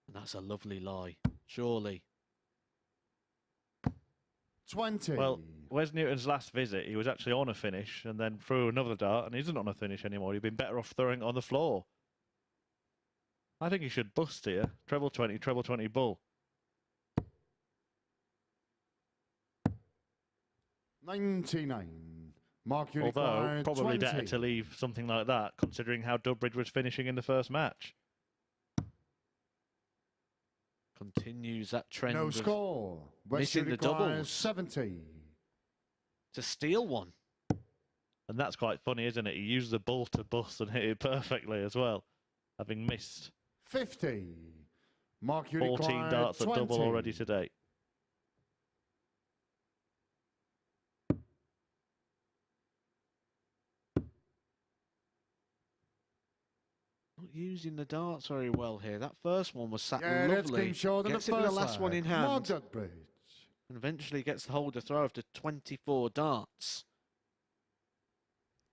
S3: And that's a lovely lie, surely.
S5: 20.
S2: Well, Wes Newton's last visit, he was actually on a finish and then threw another dart and he isn't on a finish anymore. He'd been better off throwing it on the floor. I think he should bust here. Treble 20 bull.
S5: 99. Mark, you
S2: Although,
S5: require
S2: probably
S5: 20.
S2: better to leave something like that, considering how Dudbridge was finishing in the first match.
S3: Continues that trend
S5: No
S3: of
S5: score.
S3: missing the doubles.
S5: 70.
S3: To steal one.
S2: And that's quite funny, isn't it? He used the bull to bust and hit it perfectly as well, having missed
S5: 50. Mark, you
S2: 14
S5: require
S2: darts
S5: 20.
S2: at double already today.
S3: Not using the darts very well here. That first one was sat
S5: Yeah, that's
S3: lovely.
S5: game short in the
S3: Gets it with the
S5: first
S3: last one in
S5: leg. Mark
S3: hand.
S5: Dudbridge.
S3: And eventually gets the holder throw after 24 darts.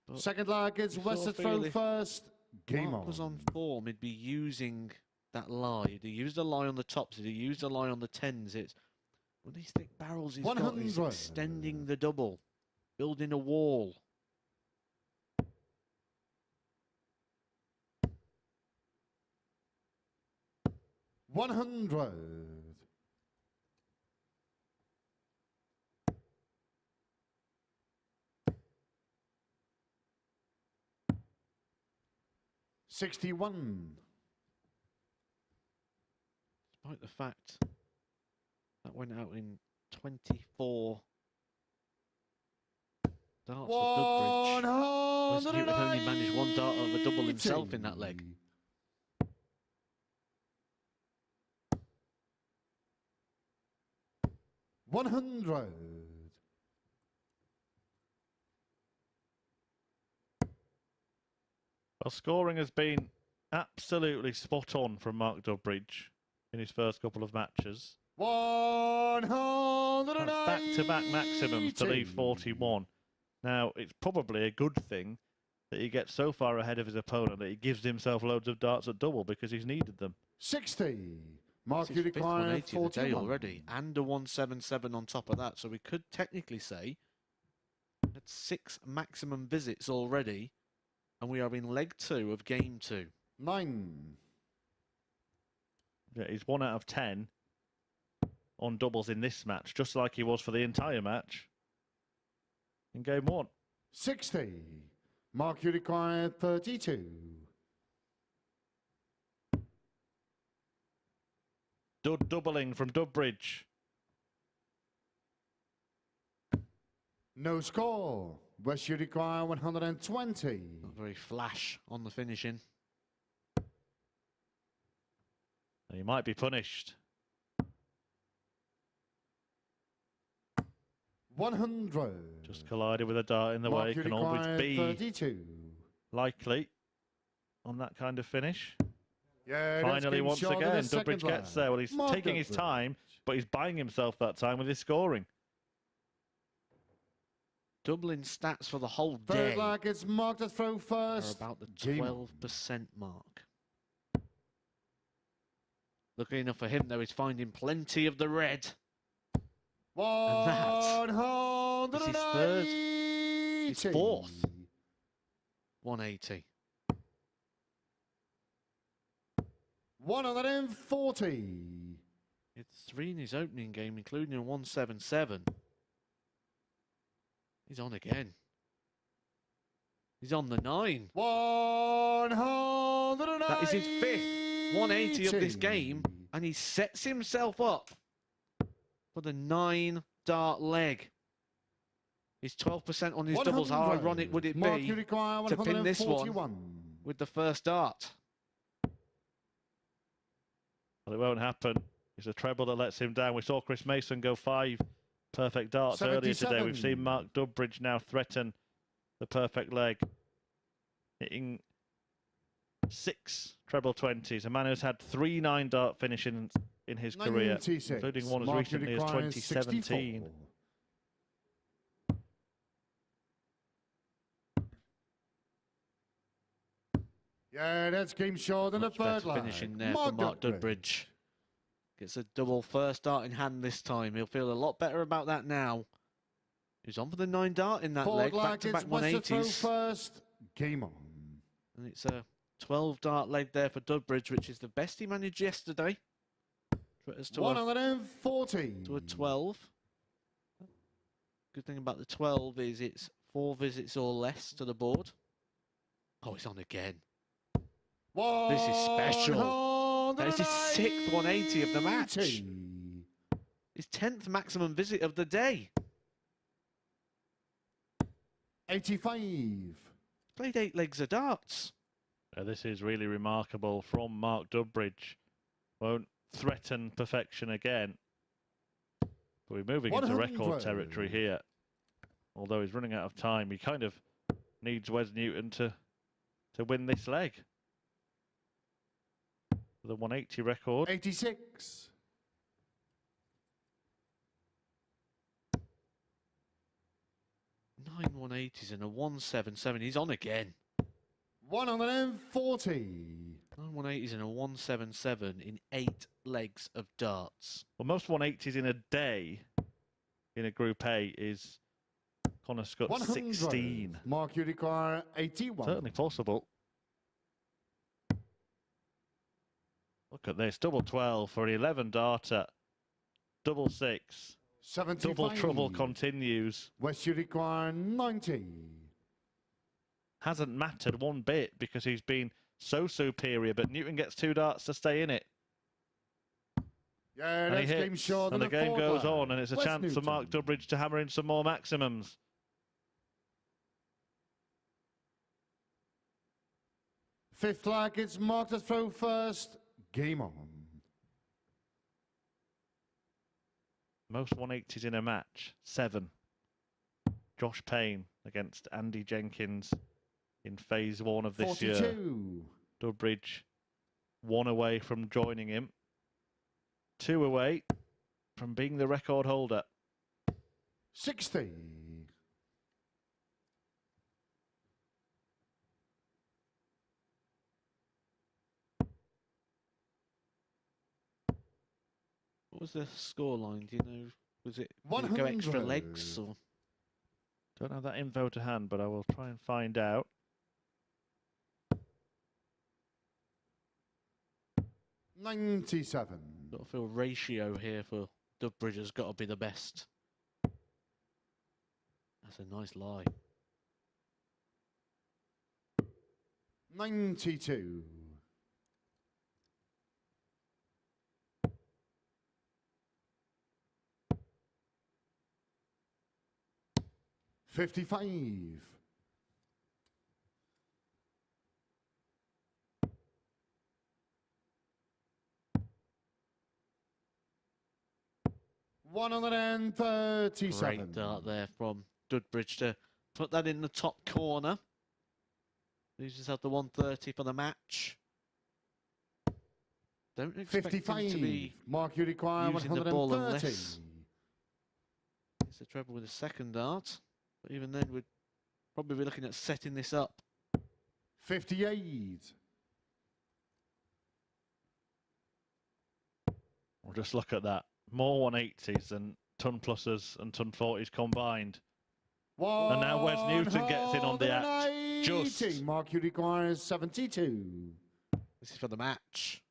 S3: But
S5: Second leg is
S3: you sort
S5: Wes
S3: of
S5: throw
S3: feel if
S5: first. Game
S3: Mark
S5: on.
S3: was on form, he'd be using that lie. He'd used a lie on the tops, he'd used a lie on the tens. It's with these thick barrels he's got, he's
S5: 100.
S3: extending the double, building a wall.
S5: $100. 61.
S3: Despite the fact that went out in 24 darts for Dudbridge. Wes Newton only managed one dart of a double himself in that leg.
S5: $100.
S2: Well, scoring has been absolutely spot on from Mark Dudbridge in his first couple of matches.
S5: 100.
S2: That's back-to-back maximums to leave 41. Now, it's probably a good thing that he gets so far ahead of his opponent that he gives himself loads of darts at double because he's needed them.
S5: 60. Mark
S3: It's his fifth 180 of the day
S5: 41.
S3: already, and a 177 on top of that. So we could technically say that's 6 maximum visits already, and we are in leg 2 of game 2.
S5: 9.
S2: Yeah, he's 1 out of 10 on doubles in this match, just like he was for the entire match in game 1.
S5: 60. Mark, you require 32.
S2: Doubling from Dudbridge.
S5: No score. West, you require 120.
S3: Not very flash on the finishing.
S2: He might be punished.
S5: 100.
S2: Just collided with a dart in the
S5: Mark,
S2: way.
S5: you
S2: Can
S5: require
S2: always be
S5: 32.
S2: likely on that kind of finish.
S5: Yeah,
S2: Finally, once again, Dudbridge gets there. Well, he's
S5: Mark
S2: taking his
S5: Dudbridge.
S2: time, but he's buying himself that time with his scoring.
S3: Doubling stats for the whole
S5: Third
S3: day
S5: leg is Mark to throw
S3: are
S5: first.
S3: about the
S5: Game.
S3: 12% mark. Luckily enough for him, though, he's finding plenty of the red. And that's his third, his
S5: 180.
S3: fourth. 180.
S5: 140.
S3: It's 3 in his opening game, including a 177. He's on again. He's on the 9.
S5: 180.
S3: That is his 5th 180 of this game, and he sets himself up for the 9 dart leg. He's 12% on his doubles. How
S5: 100.
S3: ironic would it
S5: Mark,
S3: be
S5: you require
S3: to pin this one
S5: 141.
S3: with the first dart?
S2: Well, it won't happen. It's a treble that lets him down. We saw Chris Mason go 5 perfect darts earlier today. We've
S5: 77.
S2: seen Mark Dudbridge now threaten the perfect leg, hitting 6 treble 20s. A man who's had 3 9-dart finishes in his career,
S5: 96.
S2: including one as
S5: Mark, you
S2: recently as
S5: require
S2: 2017.
S5: 64. Yeah, that's game short in the
S3: Much better
S5: third leg.
S3: finishing there for Mark Dudbridge. Gets a double first dart in hand this time. He'll feel a lot better about that now. He's on for the 9 dart in that
S5: Forward
S3: leg, back-to-back
S5: it's West to throw
S3: 180s.
S5: first. Game on.
S3: And it's a 12 dart leg there for Dudbridge, which is the best he managed yesterday. As to
S5: 140.
S3: to a 12. Good thing about the 12 is it's 4 visits or less to the board. Oh, he's on again. This is special. That is his 6th 180 of the match. His 10th maximum visit of the day.
S5: 85.
S3: Played 8 legs of darts.
S2: This is really remarkable from Mark Dudbridge. Won't threaten perfection again. But we're moving into
S5: 100.
S2: record territory here. Although he's running out of time, he kind of needs Wes Newton to win this leg. for the 180 record.
S5: 86.
S3: 9 180s and a 177. He's on again.
S5: 140.
S3: 9 180s and a 177 in 8 legs of darts.
S2: Well, most 180s in a day in a Group A is Connor Scott's
S5: 100.
S2: 16.
S5: Mark, you require 81.
S2: Certainly possible. Look at this, double 12 for an 11 darter. Double 6.
S5: 75.
S2: Double trouble continues.
S5: Wes, you require 90.
S2: Hasn't mattered one bit because he's been so superior, but Newton gets 2 darts to stay in it.
S5: Yeah,
S2: And he
S5: that's game
S2: hits,
S5: short.
S2: and the game goes on, and it's a
S5: Wes
S2: chance for Mark
S5: Newton.
S2: Dudbridge to hammer in some more maximums.
S5: Fifth leg, it's Mark to throw first. Game on.
S2: Most 180s in a match, 7. Josh Payne against Andy Jenkins in phase 1 of this
S5: 42.
S2: year. Dudbridge 1 away from joining him. 2 away from being the record holder.
S5: 60.
S3: What was the scoreline? Do you know? Was it did it go extra
S5: 100.
S3: legs or?
S2: Don't have that info to hand, but I will try and find out.
S5: 97.
S3: Got to feel ratio here for Dudbridge has got to be the best. That's a nice lie.
S5: 92. 55. 137.
S3: Great dart there from Dudbridge to put that in the top corner. He's just had the 130 for the match. Don't expect him
S5: 55.
S3: to be
S5: Mark, you require
S3: using the ball
S5: 130.
S3: unless it's a treble with a second dart. But even then, we'd probably be looking at setting this up.
S5: 58.
S2: We'll just look at that. More 180s than ton pluses and ton 40s combined. And now Wes Newton gets in on the act. Just.
S5: Mark, you require 72.
S3: This is for the match.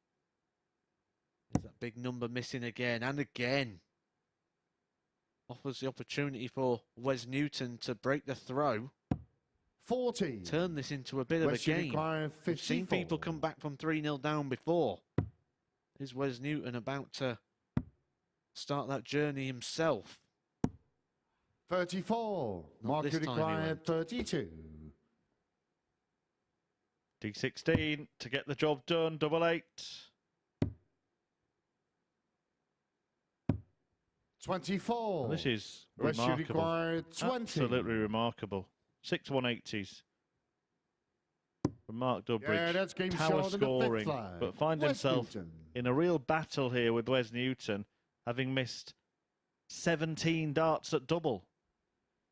S3: There's that big number missing again and again. Offers the opportunity for Wes Newton to break the throw.
S5: 40.
S3: Turn this into a bit of a
S5: Wes, you
S3: game.
S5: require
S3: We've seen
S5: 54.
S3: people come back from 3-0 down before. Is Wes Newton about to start that journey himself?
S5: 34.
S3: Not
S5: Mark,
S3: this
S5: you
S3: time, he
S5: require
S3: won't.
S5: 32.
S2: D16 to get the job done. Double 8.
S5: 24.
S2: And this is
S5: Wes, you
S2: remarkable.
S5: require 20.
S2: Absolutely remarkable. 6 180s. From Mark Dudbridge.
S5: Yeah, that's game
S2: Power
S5: short in the fifth
S2: scoring.
S5: flag.
S2: But find
S5: Wes
S2: himself
S5: Newton.
S2: in a real battle here with Wes Newton, having missed 17 darts at double.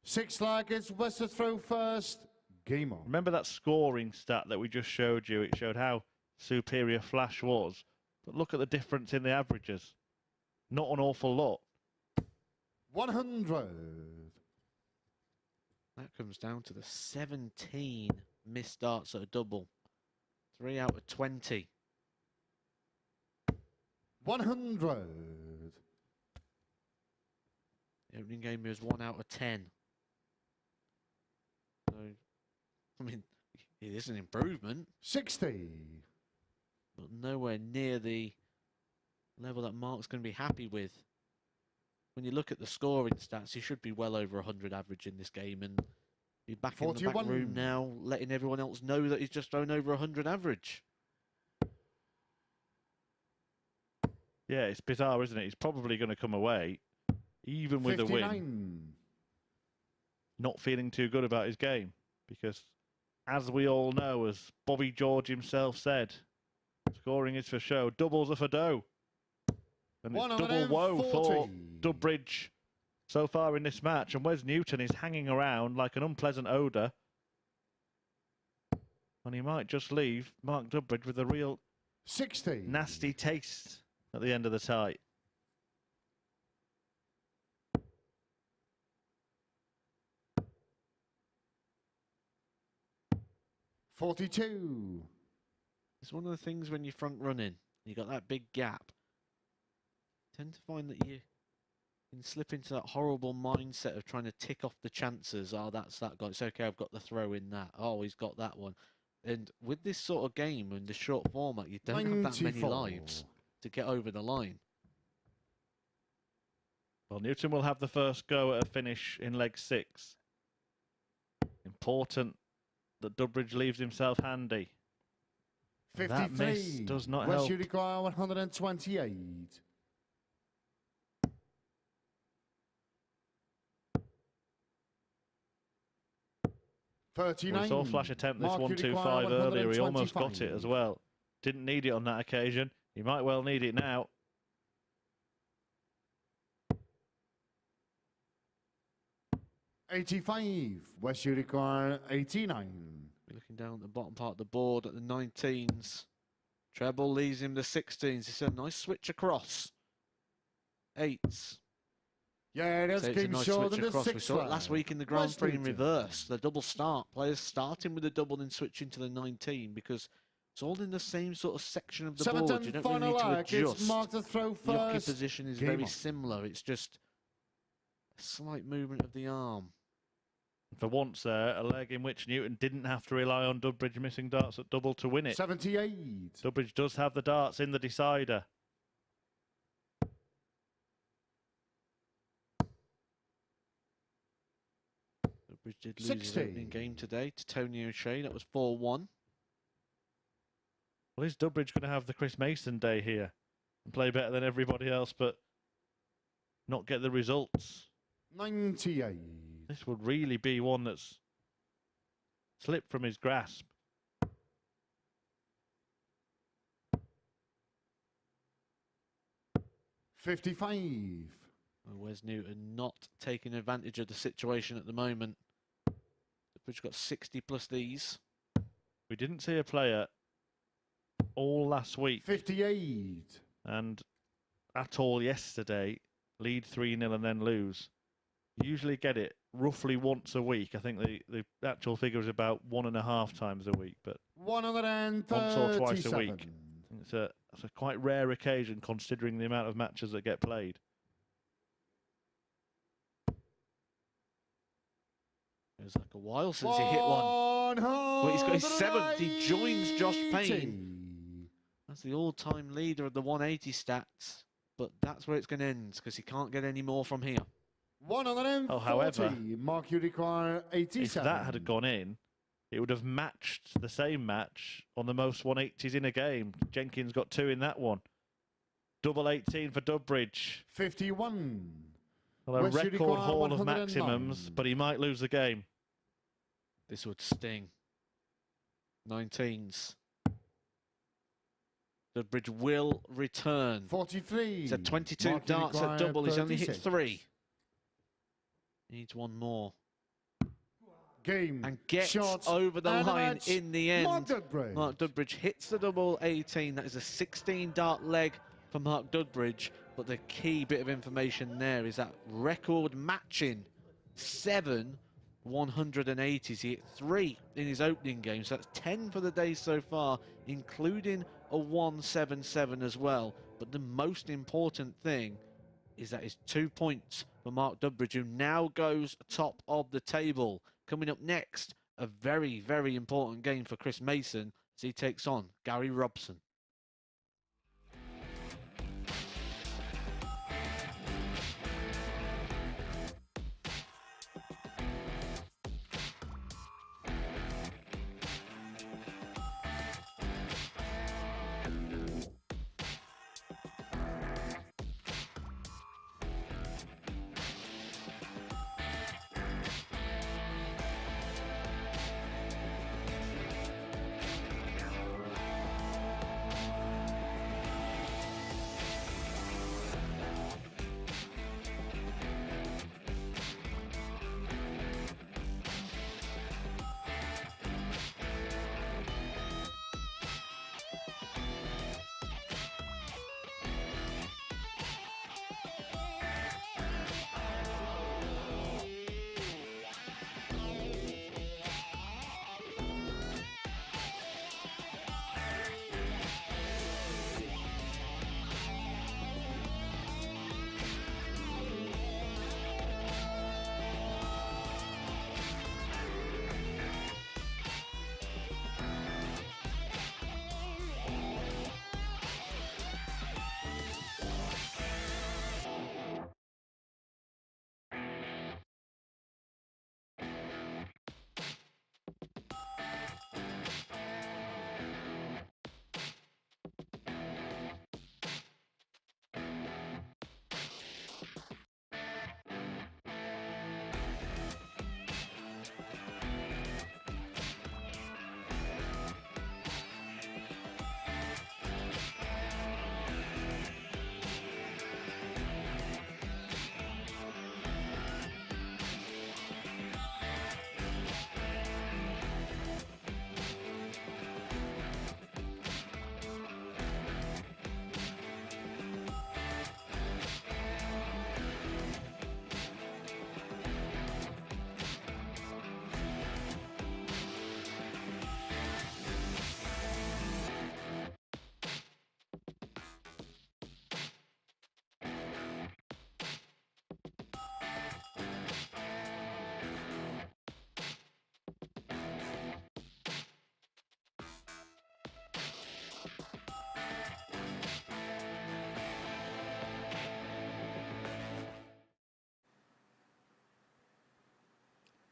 S5: 6 leg, it's Wes to throw first. Game on.
S2: Remember that scoring stat that we just showed you? It showed how superior Flash was. But look at the difference in the averages. Not an awful lot.
S5: 100.
S3: That comes down to the 17 missed darts at a double. 3 out of 20.
S5: 100.
S3: The opening game was 1 out of 10. So, I mean, it is an improvement,
S5: 60.
S3: but nowhere near the level that Mark's going to be happy with. When you look at the scoring stats, he should be well over 100 average in this game and be back in the back
S5: 41.
S3: room now, letting everyone else know that he's just thrown over 100 average.
S2: Yeah, it's bizarre, isn't it? He's probably going to come away, even with a
S5: 59.
S2: win, not feeling too good about his game. Because, as we all know, as Bobby George himself said, Scoring is for show. Doubles are for dough. And it's double woe for Dudbridge so far in this match. And Wes Newton is hanging around like an unpleasant odour. And he might just leave Mark Dudbridge with a real
S5: 60.
S2: nasty taste at the end of the tie.
S5: $42.
S3: It's one of the things when you're front running, you got that big gap. Tend to find that you can slip into that horrible mindset of trying to tick off the chances. Oh, that's that guy. It's okay, I've got the throw in that. Oh, he's got that one. And with this sort of game and the short format, you don't have that many
S5: 94.
S3: lives to get over the line.
S2: Well, Newton will have the first go at a finish in leg 6. Important that Dudbridge leaves himself handy. And that miss
S5: 53.
S2: does not
S5: West
S2: help.
S5: Uruguay 128.
S2: We
S5: 39.
S2: saw Flash attempt this
S5: Mark
S2: 125
S5: Uruguay,
S2: earlier. He almost got
S5: 125.
S2: it as well. Didn't need it on that occasion. He might well need it now.
S5: $85. West Uruguay 89.
S3: We're looking down at the bottom part of the board at the 19s. Treble leaves him the 16s. It's a nice switch across. 8s.
S5: Yeah, that's
S3: So it's a
S5: King
S3: nice
S5: Short
S3: switch
S5: in the
S3: across. We
S5: sixth
S3: saw it
S5: round.
S3: last week in the Grand
S5: West
S3: Prix in
S5: Newton.
S3: reverse. The double start. Players starting with the double and switching to the 19 because it's all in the same sort of section of the
S5: Seventh
S3: board. You
S5: and
S3: don't really need
S5: final
S3: to
S5: leg. It's
S3: adjust.
S5: Mark to throw
S3: The jockey
S5: first.
S3: position is
S5: Game
S3: very
S5: on.
S3: similar. It's just a slight movement of the arm.
S2: For once there, a leg in which Newton didn't have to rely on Dudbridge missing darts at double to win it.
S5: 78.
S2: Dudbridge does have the darts in the decider.
S3: Dudbridge did lose his
S5: 60.
S3: opening game today to Tony O'Shea. That was 4-1.
S2: Well, is Dudbridge going to have the Chris Mason day here and play better than everybody else, but not get the results?
S5: 98.
S2: This would really be one that's slipped from his grasp.
S5: $55.
S3: Wes Newton not taking advantage of the situation at the moment. Dudbridge got 60 plus these.
S2: We didn't see a player all last week
S5: 58.
S2: and at all yesterday lead 3-0 and then lose. You usually get it roughly once a week. I think the actual figure is about 1.5 times a week, but
S5: 137.
S2: once or twice a week. It's a quite rare occasion considering the amount of matches that get played.
S3: It was like a while since he hit one. Well, he's got his 7th. He joins Josh Payne. That's the all-time leader of the 180 stats. But that's where it's going to end because he can't get any more from here.
S5: 140.
S2: Oh, however,
S5: Mark you require 87.
S2: If that had gone in, it would have matched the same match on the most 180s in a game. Jenkins got 2 in that one. Double 18 for Dudbridge.
S5: 51.
S2: Well, a
S5: West
S2: record
S5: Uruguay,
S2: haul of
S5: 109.
S2: maximums, but he might lose the game.
S3: This would sting. 19s. Dudbridge will return.
S5: 43.
S3: He's had 22
S5: Mark
S3: darts at
S5: Uruguay,
S3: double. He's only hit
S5: 36.
S3: 3. Needs one more.
S5: Game.
S3: And gets
S5: shots,
S3: over the
S5: and a
S3: line
S5: match.
S3: in the end.
S5: Mark Dudbridge.
S3: Mark Dudbridge hits the double 18. That is a 16-dart leg for Mark Dudbridge. But the key bit of information there is that record matching 7 180s. He hit 3 in his opening game. So that's 10 for the day so far, including a 177 as well. But the most important thing is that it's 2 points for Mark Dudbridge, who now goes top of the table. Coming up next, a very, very important game for Chris Mason as he takes on Gary Robson.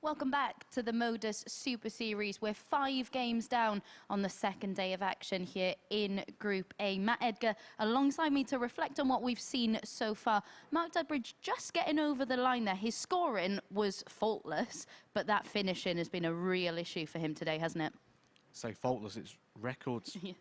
S1: Welcome back to the MODUS Super Series. We're 5 games down on the second day of action here in Group A. Matt Edgar alongside me to reflect on what we've seen so far. Mark Dudbridge just getting over the line there. His scoring was faultless, but that finishing has been a real issue for him today, hasn't it?
S3: Say faultless, it's records
S1: Yeah.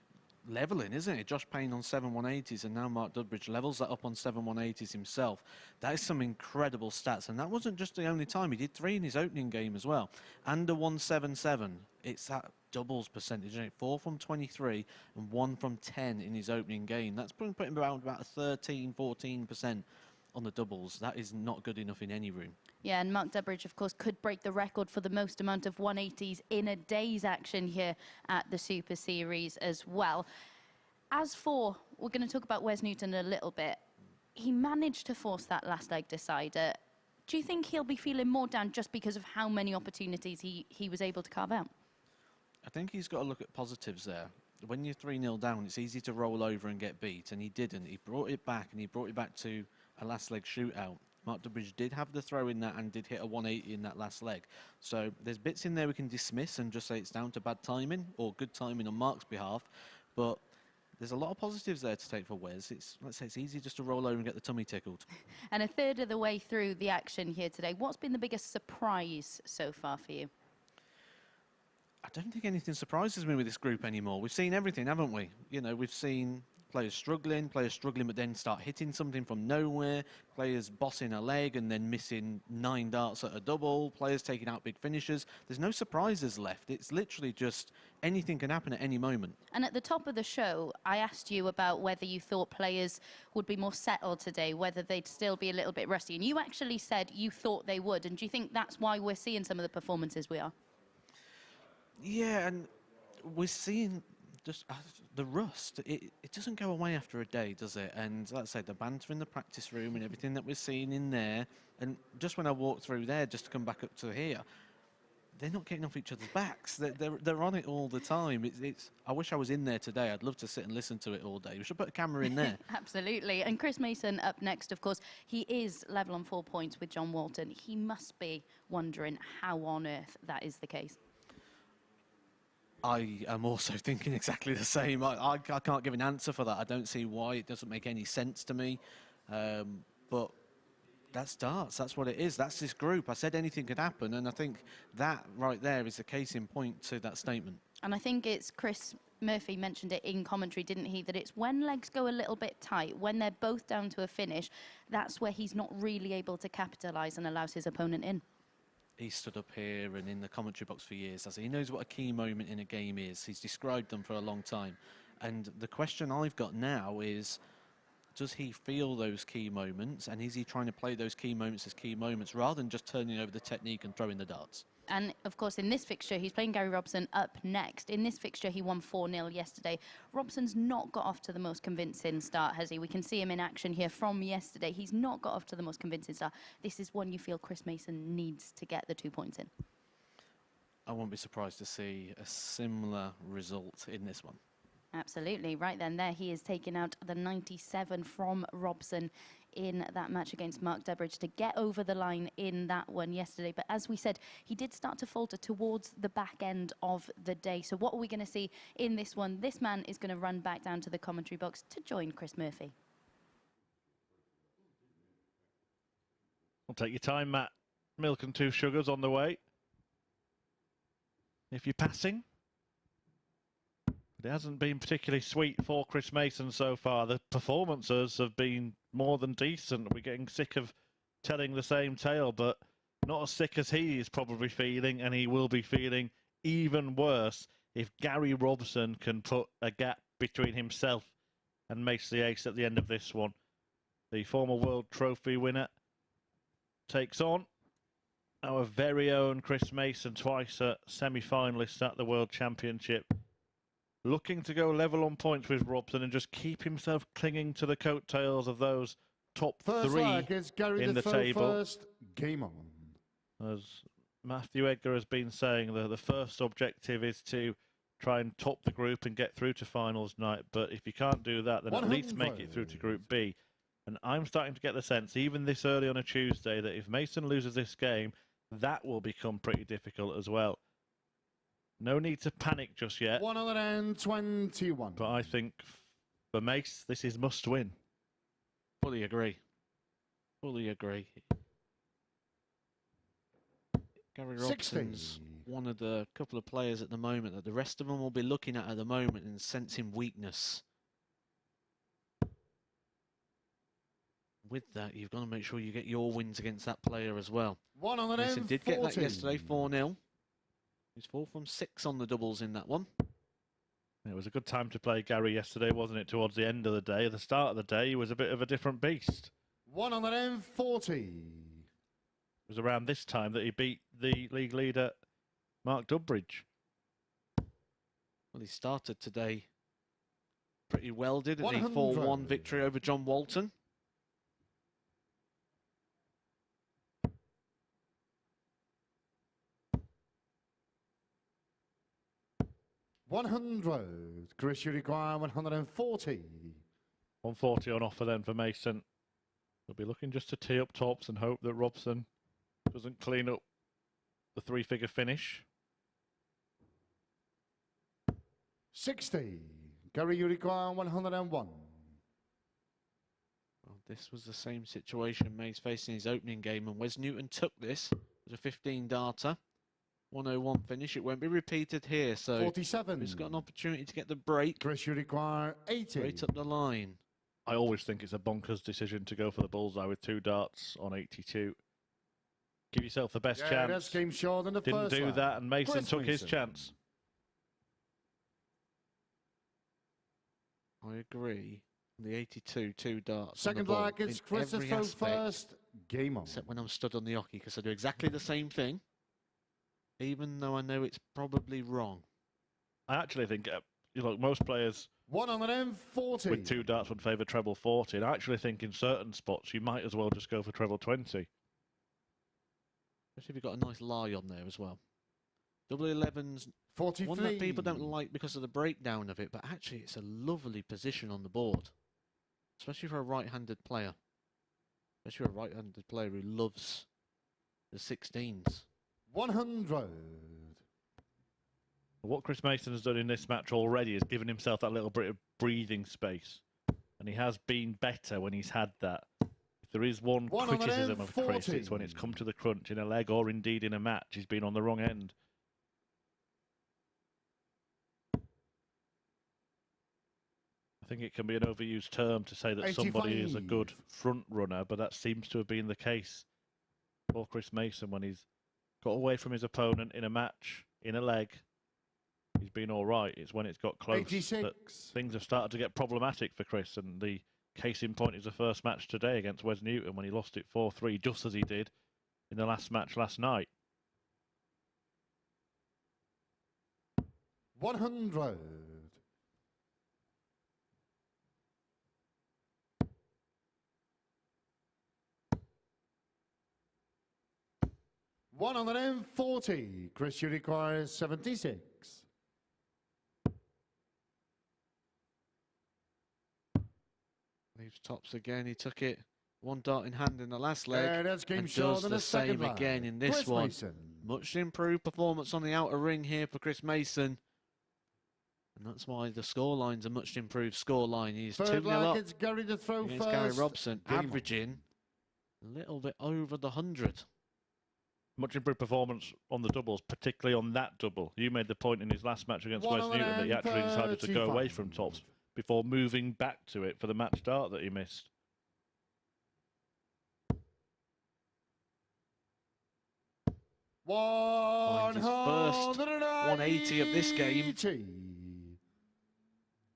S3: leveling, isn't it? Josh Payne on 7 180s, and now Mark Dudbridge levels that up on 7 180s himself. That is some incredible stats, and that wasn't just the only time. He did 3 in his opening game as well. And a 177. It's that doubles percentage, isn't it? 4 from 23 and 1 from 10 in his opening game. That's putting him around about 13, 14% on the doubles. That is not good enough in any room.
S1: Yeah, and Mark Dudbridge, of course, could break the record for the most amount of 180s in a day's action here at the Super Series as well. As for, we're going to talk about Wes Newton a little bit. He managed to force that last leg decider. Do you think he'll be feeling more down just because of how many opportunities he was able to carve out?
S3: I think he's got to look at positives there. When you're 3-0 down, it's easy to roll over and get beat, and he didn't. He brought it back, and he brought it back to a last leg shootout. Mark Dudbridge did have the throw in that and did hit a 180 in that last leg. So there's bits in there we can dismiss and just say it's down to bad timing or good timing on Mark's behalf. But there's a lot of positives there to take for Wes. Let's say it's easy just to roll over and get the tummy tickled.
S1: And a third of the way through the action here today, what's been the biggest surprise so far for you?
S3: I don't think anything surprises me with this group anymore. We've seen everything, haven't we? You know, we've seen players struggling but then start hitting something from nowhere, players bossing a leg and then missing 9 darts at a double, players taking out big finishes. There's no surprises left. It's literally just anything can happen at any moment.
S1: And at the top of the show, I asked you about whether you thought players would be more settled today, whether they'd still be a little bit rusty. And you actually said you thought they would. And do you think that's why we're seeing some of the performances we are?
S3: Yeah, and we're seeing just the rust. It doesn't go away after a day, does it? And like I say, the banter in the practice room and everything that we're seeing in there, and just when I walked through there, just to come back up to here, they're not getting off each other's backs. They're on it all the time. I wish I was in there today. I'd love to sit and listen to it all day. We should put a camera in there.
S1: Absolutely. And Chris Mason up next, of course. He is level on 4 points with John Walton. He must be wondering how on earth that is the case.
S3: I am also thinking exactly the same. I can't give an answer for that. I don't see why. It doesn't make any sense to me. But that's darts. That's what it is. That's this group. I said anything could happen, and I think that right there is the case in point to that statement.
S1: And I think it's Chris Murphy mentioned it in commentary, didn't he? That it's when legs go a little bit tight, when they're both down to a finish, that's where he's not really able to capitalise and allows his opponent in.
S3: He stood up here and in the commentary box for years. He knows what a key moment in a game is. He's described them for a long time. And the question I've got now is, does he feel those key moments? And is he trying to play those key moments as key moments rather than just turning over the technique and throwing the darts?
S1: And, of course, in this fixture, he's playing Gary Robson up next. In this fixture, he won 4-0 yesterday. Robson's not got off to the most convincing start, has he? We can see him in action here from yesterday. He's not got off to the most convincing start. This is one you feel Chris Mason needs to get the 2 points in.
S3: I won't be surprised to see a similar result in this one.
S1: Absolutely. Right then, there he is taking out the 97 from Robson in that match against Mark Dudbridge to get over the line in that one yesterday. But as we said, he did start to falter towards the back end of the day. So what are we going to see in this one? This man is going to run back down to the commentary box to join Chris Murphy.
S2: Well, take your time, Matt. Milk and 2 sugars on the way. If you're passing. It hasn't been particularly sweet for Chris Mason so far. The performances have been more than decent. We're getting sick of telling the same tale, but not as sick as he is probably feeling, and he will be feeling even worse if Gary Robson can put a gap between himself and Mace the Ace at the end of this one. The former World Trophy winner takes on our very own Chris Mason, twice a semi-finalist at the World Championship. Looking to go level on points with Robson and just keep himself clinging to the coattails of those top
S5: First
S2: 3
S5: leg is Gary
S2: in the table.
S5: First, game on.
S2: As Matthew Edgar has been saying, the first objective is to try and top the group and get through to finals night. But if you can't do that, then at least make it through to Group B. And I'm starting to get the sense, even this early on a Tuesday, that if Mason loses this game, that will become pretty difficult as well. No need to panic just yet.
S5: 121.
S2: But I think for Mace, this is must win.
S3: Fully agree. Fully agree. Gary
S5: 60.
S3: Robson's one of the couple of players at the moment that the rest of them will be looking at the moment and sensing weakness. With that, you've got to make sure you get your wins against that player as well. Mason did get that yesterday, 4-0. He's 4 from 6 on the doubles in that one.
S2: It was a good time to play Gary yesterday, wasn't it, towards the end of the day? At the start of the day, he was a bit of a different beast.
S5: 140.
S2: It was around this time that he beat the league leader, Mark Dudbridge.
S3: Well, he started today pretty well, didn't he?
S5: 100.
S3: 4-1 victory over John Walton.
S5: $100. Chris, you require 140.
S2: 140 on offer then for Mason. He'll be looking just to tee up tops and hope that Robson doesn't clean up the three-figure finish.
S5: 60. Gary, you require 101.
S3: Well, this was the same situation May's facing his opening game, and Wes Newton took this. It was a 15-darter. 101 finish. It won't be repeated here, so
S5: 47.
S3: he's got an opportunity to get the break.
S5: Chris, you require 80.
S3: Straight up the line.
S2: I always think it's a bonkers decision to go for the bullseye with 2 darts on 82. Give yourself the best
S5: Yeah,
S2: chance.
S5: that's game short in the
S2: Didn't
S5: first
S2: do
S5: round.
S2: that, and Mason
S5: Chris
S2: took his
S5: Mason.
S2: chance.
S3: I agree. The 82, 2 darts.
S5: Second
S3: on the
S5: leg
S3: ball
S5: is
S3: in
S5: Chris
S3: every
S5: throw
S3: aspect,
S5: first. Game on.
S3: except when I'm stood on the hockey, because I do exactly the same thing, even though I know it's probably wrong.
S2: I actually think, most players
S5: 140.
S2: with 2 darts would favour treble 40. And I actually think in certain spots you might as well just go for treble 20.
S3: Especially if you've got a nice lie on there as well. Double 11's
S5: 43.
S3: one that people don't like because of the breakdown of it, but actually it's a lovely position on the board. Especially for a right-handed player. Especially for a right-handed player who loves the 16s.
S5: 100.
S2: What Chris Mason has done in this match already is given himself that little bit of breathing space. And he has been better when he's had that. If there is one criticism of Chris, it's when it's come to the crunch in a leg or indeed in a match. He's been on the wrong end. I think it can be an overused term to say that somebody is a good
S5: 85.
S2: front runner, but that seems to have been the case for Chris Mason when he's got away from his opponent in a match, in a leg. He's been all right. It's when it's got close
S5: 86.
S2: that things have started to get problematic for Chris. And the case in point is the first match today against Wes Newton when he lost it 4-3, just as he did in the last match last night.
S5: 100. $140. Chris, you require 76.
S3: Leaves tops again. He took it 1 dart in hand in the last leg.
S5: Yeah, that's game
S3: and
S5: short
S3: does
S5: in
S3: the
S5: the second
S3: same
S5: leg.
S3: again in this
S5: Chris
S3: one.
S5: Mason.
S3: Much improved performance on the outer ring here for Chris Mason. And that's why the scoreline's a much improved scoreline. He's 2-0
S5: Third leg,
S3: up
S5: it's Gary to throw
S3: against
S5: first.
S3: Gary Robson,
S5: Game on.
S3: averaging a little bit over the 100.
S2: Much improved performance on the doubles, particularly on that double. You made the point in his last match against Wes Newton that he actually decided to go away from tops before moving back to it for the match start that he missed.
S3: Finds his first 180 of this game.
S5: 180.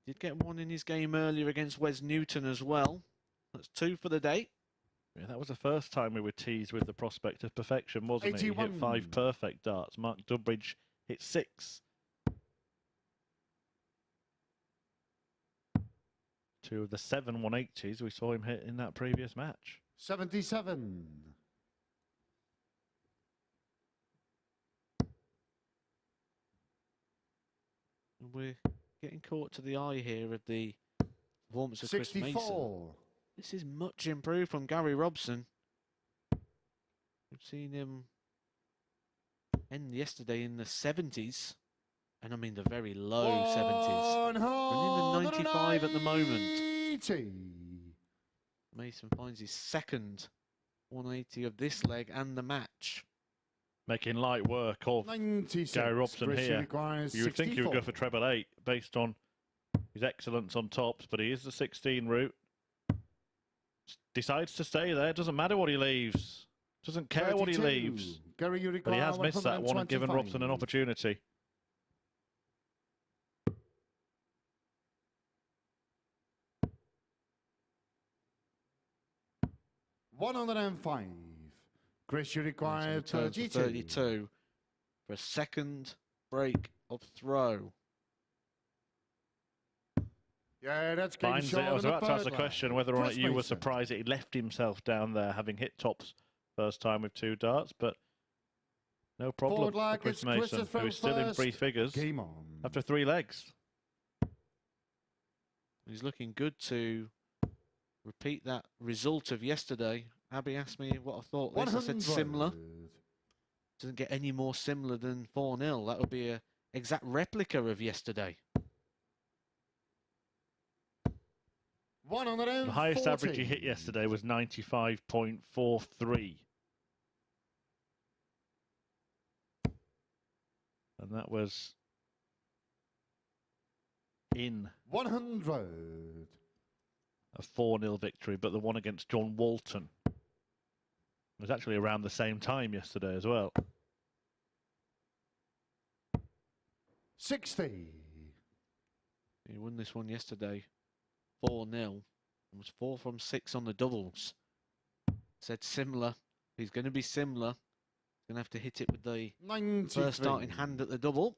S3: Did get one in his game earlier against Wes Newton as well. That's 2 for the day.
S2: Yeah, that was the first time we were teased with the prospect of perfection, wasn't it? He hit
S5: 81.
S2: 5 perfect darts. Mark Dudbridge hit 6. 2 of the 7 180s we saw him hit in that previous match.
S5: 77.
S3: And we're getting caught to the eye here of the performance of Chris Mason.
S5: 64.
S3: This is much improved from Gary Robson. We've seen him end yesterday in the 70s. And I mean the very low 70s. Running the 95 at the moment. Mason finds his second 180 of this leg and the match.
S2: Making light work of Gary Robson here. You would think he would go for treble 8 based on his excellence on tops, but he is the 16 route. Decides to stay there. Doesn't matter what he leaves. Doesn't care what he leaves. But he has missed that one and given Robson an opportunity.
S5: $105. Chris, you require 32.
S3: 32 for a second break of throw.
S5: Yeah, that's
S2: Finds it. I was about to ask the question whether or not you were surprised that he left himself down there, having hit tops first time with 2 darts, but no problem for Chris Mason, who is still in 3 figures after 3 legs.
S3: He's looking good to repeat that result of yesterday. Abby asked me what I thought this. I said similar. Doesn't get any more similar than 4-0. That would be an exact replica of yesterday.
S2: The highest average he hit yesterday was 95.43. And that was in
S5: 100.
S2: A 4-0 victory, but the one against John Walton was actually around the same time yesterday as well.
S5: 60.
S3: He won this one yesterday 4-0 and was 4 from 6 on the doubles. Said similar. He's going to be similar. He's going to have to hit it with the
S5: 93.
S3: first starting hand at the double.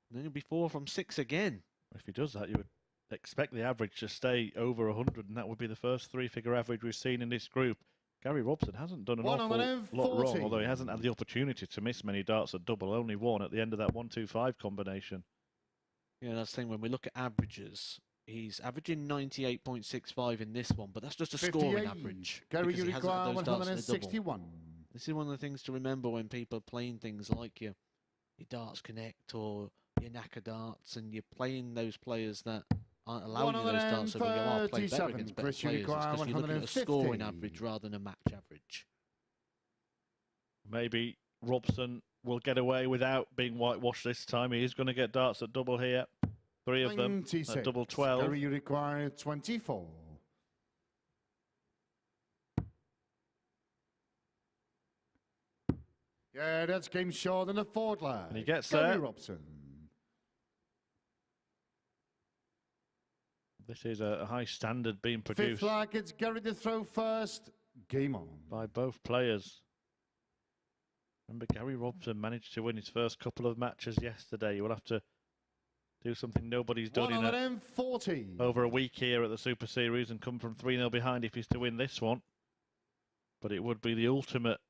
S3: And then he'll be 4 from 6 again.
S2: If he does that, you would expect the average to stay over 100, and that would be the first 3-figure average we've seen in this group. Gary Robson hasn't done an awful lot wrong, although he hasn't had the opportunity to miss many darts at double, only one at the end of that 1-2-5 combination.
S3: Yeah, that's the thing. When we look at averages, he's averaging 98.65 in this one, but that's just a scoring average.
S5: Gary, you require 161.
S3: This is one of the things to remember when people are playing things like your Darts Connect or your Naka darts, and you're playing those players that aren't allowing you those darts, so when you are playing better against better players, it's because you're looking at a scoring average rather than a match average.
S2: Maybe Robson will get away without being whitewashed this time. He is going to get darts at double here. 3 of them at double 12.
S5: Gary, you require 24. Yeah, that's game short in the 4th leg.
S2: And he gets
S5: Gary
S2: there.
S5: Robson.
S2: This is a high standard being produced.
S5: 5th leg, it's Gary to throw first. Game on.
S2: By both players. Remember, Gary Robson managed to win his first couple of matches yesterday. You will have to do something nobody's done in over a week here at the Super Series and come from 3-0 behind if he's to win this one. But it would be the ultimate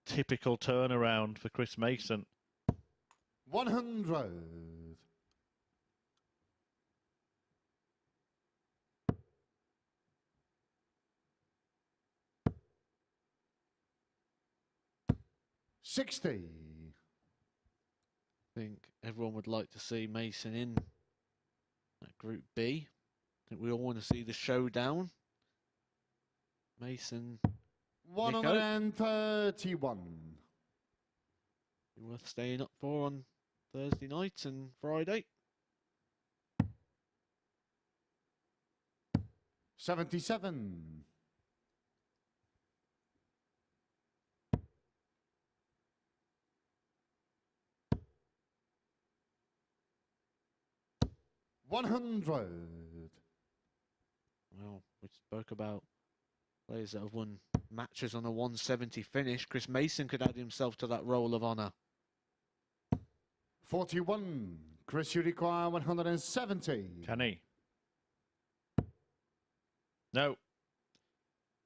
S2: typical turnaround for Chris Mason.
S5: 100. $60.
S3: I think everyone would like to see Mason in that Group B. I think we all want to see the showdown. Mason.
S5: 131.
S3: Be worth staying up for on Thursday night and Friday.
S5: 77. $100.
S3: Well, we spoke about players that have won matches on a 170 finish. Chris Mason could add himself to that roll of honour.
S5: 41. Chris, you require 170.
S2: Can he? No.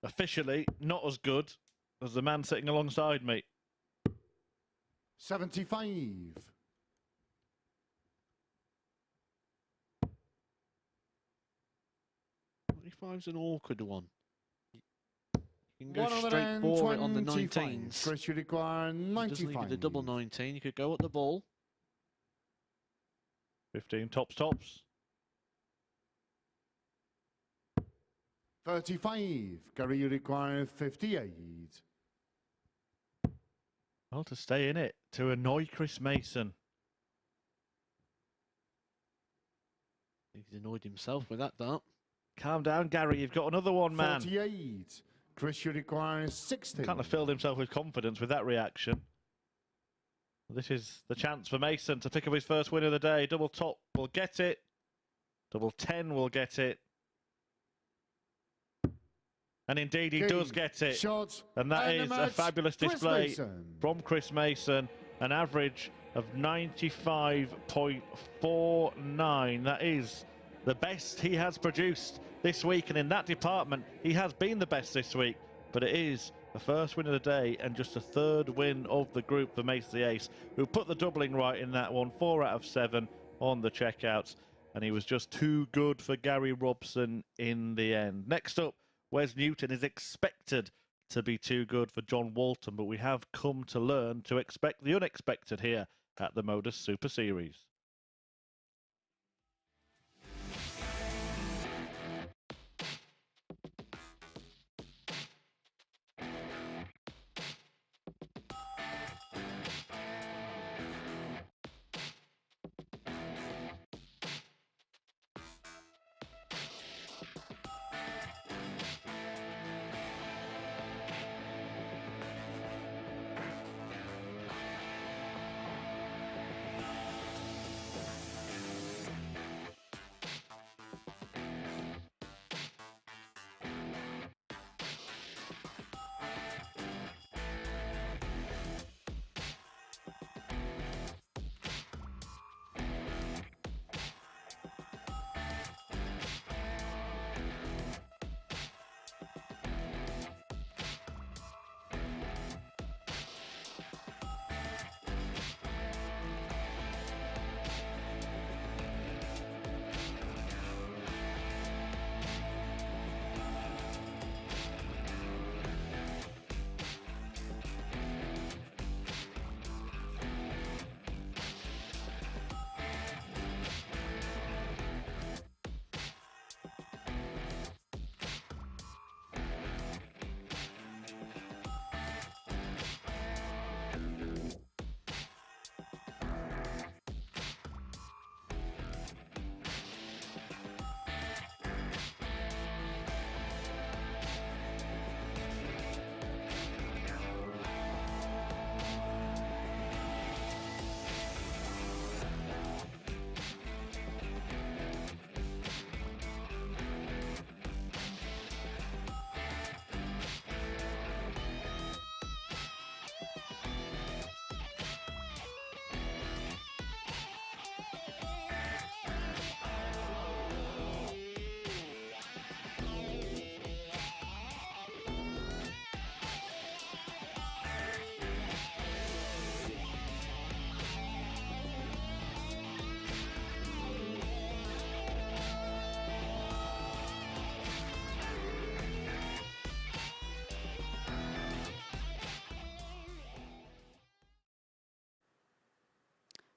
S2: Officially, not as good as the man sitting alongside me.
S5: 75.
S3: 25's an awkward one. You You can go straight for it on the 19s.
S5: Chris, you require
S3: Doesn't
S5: 95.
S3: leave you the double 19. You could go at the ball.
S2: 15 tops, tops.
S5: 35. Gary, you require 58.
S2: Well, to stay in it, to annoy Chris Mason.
S3: He's annoyed himself with that dart.
S2: Calm down, Gary. You've got another one, man.
S5: 48. Chris, you require 60.
S2: Kind of filled himself with confidence with that reaction. This is the chance for Mason to pick up his first win of the day. Double top will get it. Double 10 will get it. And indeed, he does get it.
S5: Shots
S2: And that is a fabulous display from Chris Mason. An average of 95.49. That is the best he has produced this week. And in that department, he has been the best this week. But it is the first win of the day and just a third win of the group for Mace the Ace, who put the doubling right in that one. 4 out of 7 on the checkouts. And he was just too good for Gary Robson in the end. Next up, Wes Newton is expected to be too good for John Walton, but we have come to learn to expect the unexpected here at the MODUS Super Series.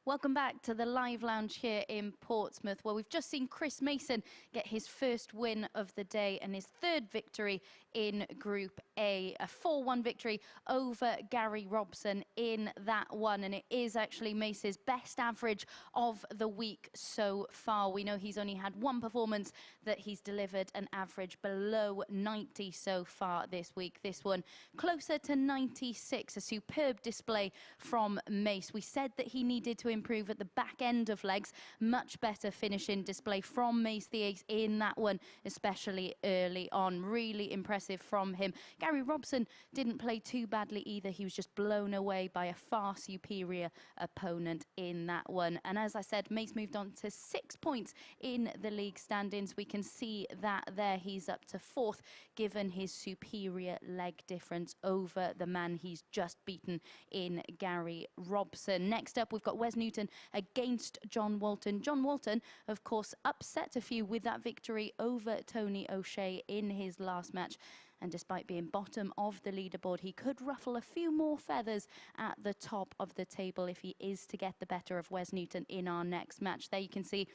S1: Welcome back to the live lounge here in Portsmouth, where we've just seen Chris Mason get his first win of the day and his third victory in Group A. A 4-1 victory over Gary Robson in that one, and it is actually Mace's best average of the week so far. We know he's only had one performance that he's delivered an average below 90 so far this week. This one closer to 96, a superb display from Mace. We said that he needed to improve at the back end of legs. Much better finishing display from Mace the Ace in that one, especially early on. Really impressive from him. Gary Robson didn't play too badly either. He was just blown away by a far superior opponent in that one. And as I said, Mace moved on to 6 points in the league standings. We can see that there. He's up to 4th, given his superior leg difference over the man he's just beaten in Gary Robson. Next up, we've got Wes Newton Newton against John Walton. John Walton, of course, upset a few with that victory over Tony O'Shea in his last match. And despite being bottom of the leaderboard, he could ruffle a few more feathers at the top of the table if he is to get the better of Wes Newton in our next match. There you can see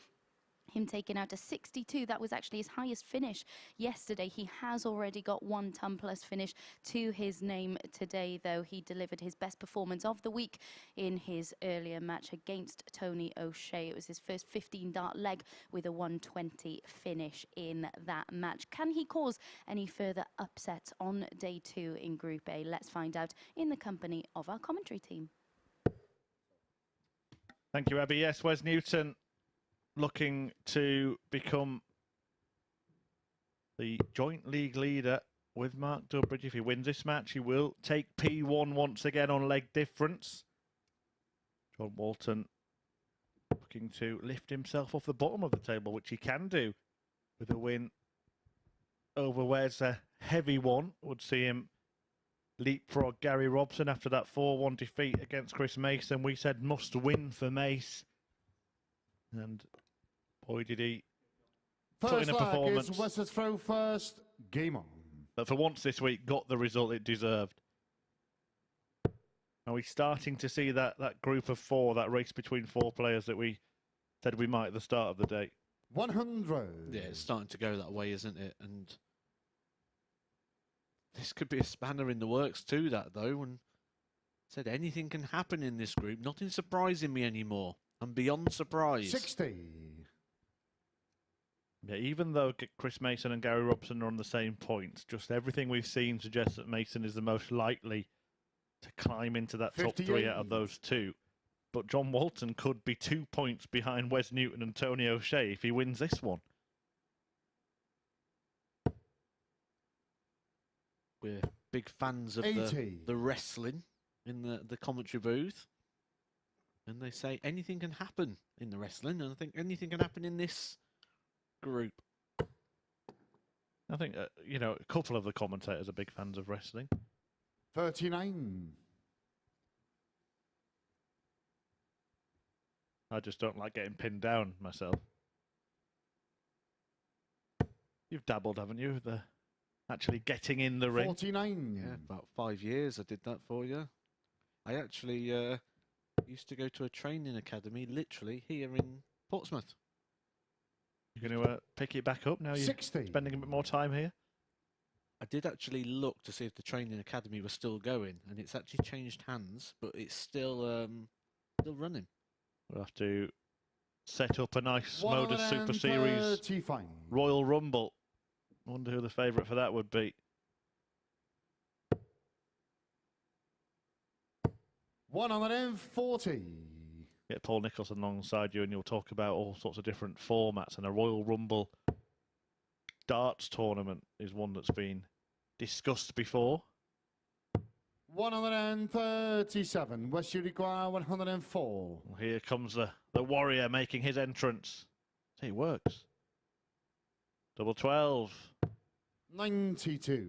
S1: him taking out a 62. That was actually his highest finish yesterday. He has already got one ton plus finish to his name today, though. He delivered his best performance of the week in his earlier match against Tony O'Shea. It was his first 15 dart leg with a 120 finish in that match. Can he cause any further upsets on day 2 in Group A? Let's find out in the company of our commentary team.
S2: Thank you, Abby. Yes, Wes Newton looking to become the joint league leader with Mark Dudbridge. If he wins this match, he will take P1 once again on leg difference. John Walton looking to lift himself off the bottom of the table, which he can do with a win over Wes. A heavy one would see him leapfrog Gary Robson after that 4-1 defeat against Chris Mason. We said must win for Mace. And boy, did he put in a performance.
S5: First leg is Wes's throw first. Game on.
S2: But for once this week, got the result it deserved. Are we starting to see that group of 4, that race between 4 players that we said we might at the start of the day?
S5: 100.
S3: Yeah, it's starting to go that way, isn't it? And this could be a spanner in the works too, that though. And said anything can happen in this group. Nothing surprising me anymore. I'm beyond surprised.
S5: 60.
S2: Yeah, even though Chris Mason and Gary Robson are on the same points, just everything we've seen suggests that Mason is the most likely to climb into that top 3 out of those 2. But John Walton could be 2 points behind Wes Newton and Tony O'Shea if he wins this one.
S3: We're big fans of
S5: 80.
S3: the wrestling in the commentary booth. And they say anything can happen in the wrestling, and I think anything can happen in this group.
S2: I think, a couple of the commentators are big fans of wrestling.
S5: 39.
S2: I just don't like getting pinned down myself. You've dabbled, haven't you, with actually getting in the ring?
S5: 49.
S3: Yeah, about 5 years I did that for you. I actually used to go to a training academy literally here in Portsmouth.
S2: You're going to pick it back up now? You're
S5: 60.
S2: spending a bit more time here?
S3: I did actually look to see if the training academy was still going, and it's actually changed hands, but it's still running.
S2: We'll have to set up a nice MODUS Super Series
S5: 135.
S2: Royal Rumble. I wonder who the favourite for that would be.
S5: 140.
S2: Get Paul Nicholson alongside you and you'll talk about all sorts of different formats, and a Royal Rumble darts tournament is one that's been discussed before.
S5: 137. West you require 104.
S2: Well, here comes the warrior making his entrance. See, it works. Double 12.
S5: 92.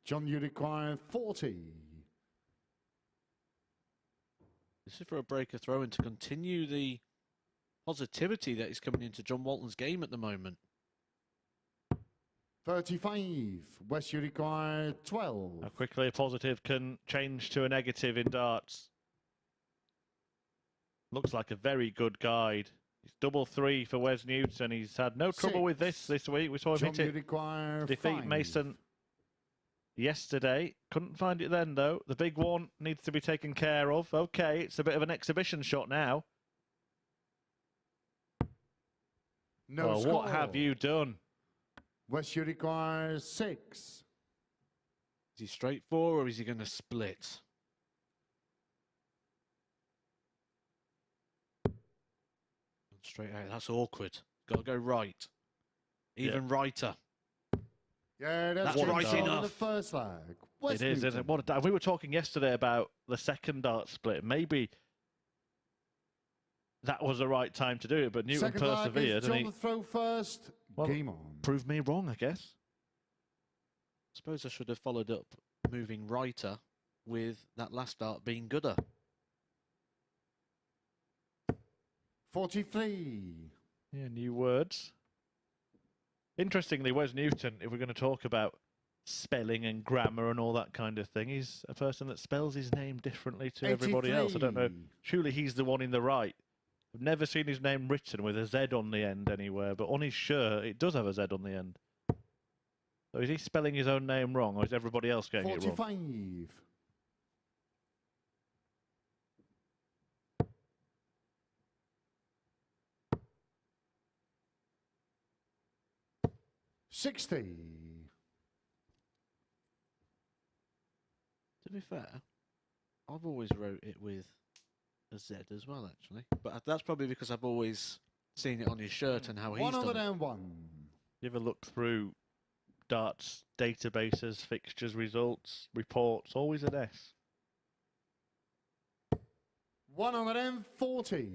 S5: John, you require 40.
S3: This is for a breaker throw-in to continue the positivity that is coming into John Walton's game at the moment.
S5: 35. West you require 12.
S2: How quickly a positive can change to a negative in darts. Looks like a very good guide. It's double 3 for Wes Newton. He's had no trouble with this week. We saw him
S5: John,
S2: hit
S5: you
S2: it.
S5: require
S2: Defeat
S5: 5.
S2: Mason yesterday. Couldn't find it then, though. The big one needs to be taken care of. Okay, it's a bit of an exhibition shot now.
S5: No
S2: well,
S5: score.
S2: what have you done?
S5: West you require 6.
S3: Is he straight 4 or is he going to split? Straight out, that's awkward. Got to go right. Even righter.
S5: Yeah, that's
S3: What
S5: right
S3: a
S5: enough.
S3: enough.
S5: The first leg.
S2: It is, isn't it? What a, we were talking yesterday about the second dart split. Maybe that was the right time to do it, but Newton
S5: Second
S2: persevered.
S5: John
S2: And he
S5: the throw first.
S2: Well,
S5: Game on.
S2: proved me wrong, I guess.
S3: Suppose I should have followed up moving righter with that last dart being gooder.
S5: 43.
S2: Yeah, new words. Interestingly, Wes Newton, if we're going to talk about spelling and grammar and all that kind of thing, he's a person that spells his name differently to everybody else. I don't know.
S5: 83.
S2: Surely he's the one in the right. I've never seen his name written with a Z on the end anywhere, but on his shirt, it does have a Z on the end. So is he spelling his own name wrong, or is everybody else getting it wrong?
S5: 45. 60.
S3: To be fair, I've always wrote it with a Z as well, actually. But that's probably because I've always seen it on his shirt and how he's done it.
S5: 101.
S2: You ever look through darts databases, fixtures, results, reports? Always an S.
S5: 140.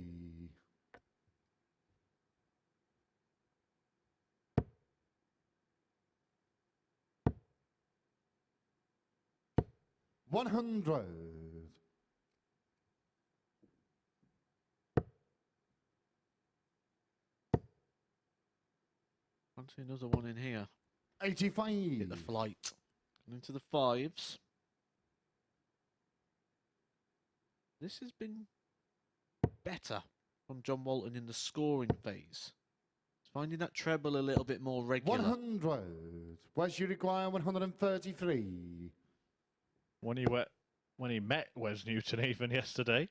S5: 100.
S3: Another one in here.
S5: 85.
S3: Hit the flight. And into the fives. This has been better from John Walton in the scoring phase. He's finding that treble a little bit more regular.
S5: 100. Wes, you require 133.
S2: When he met Wes Newton even yesterday,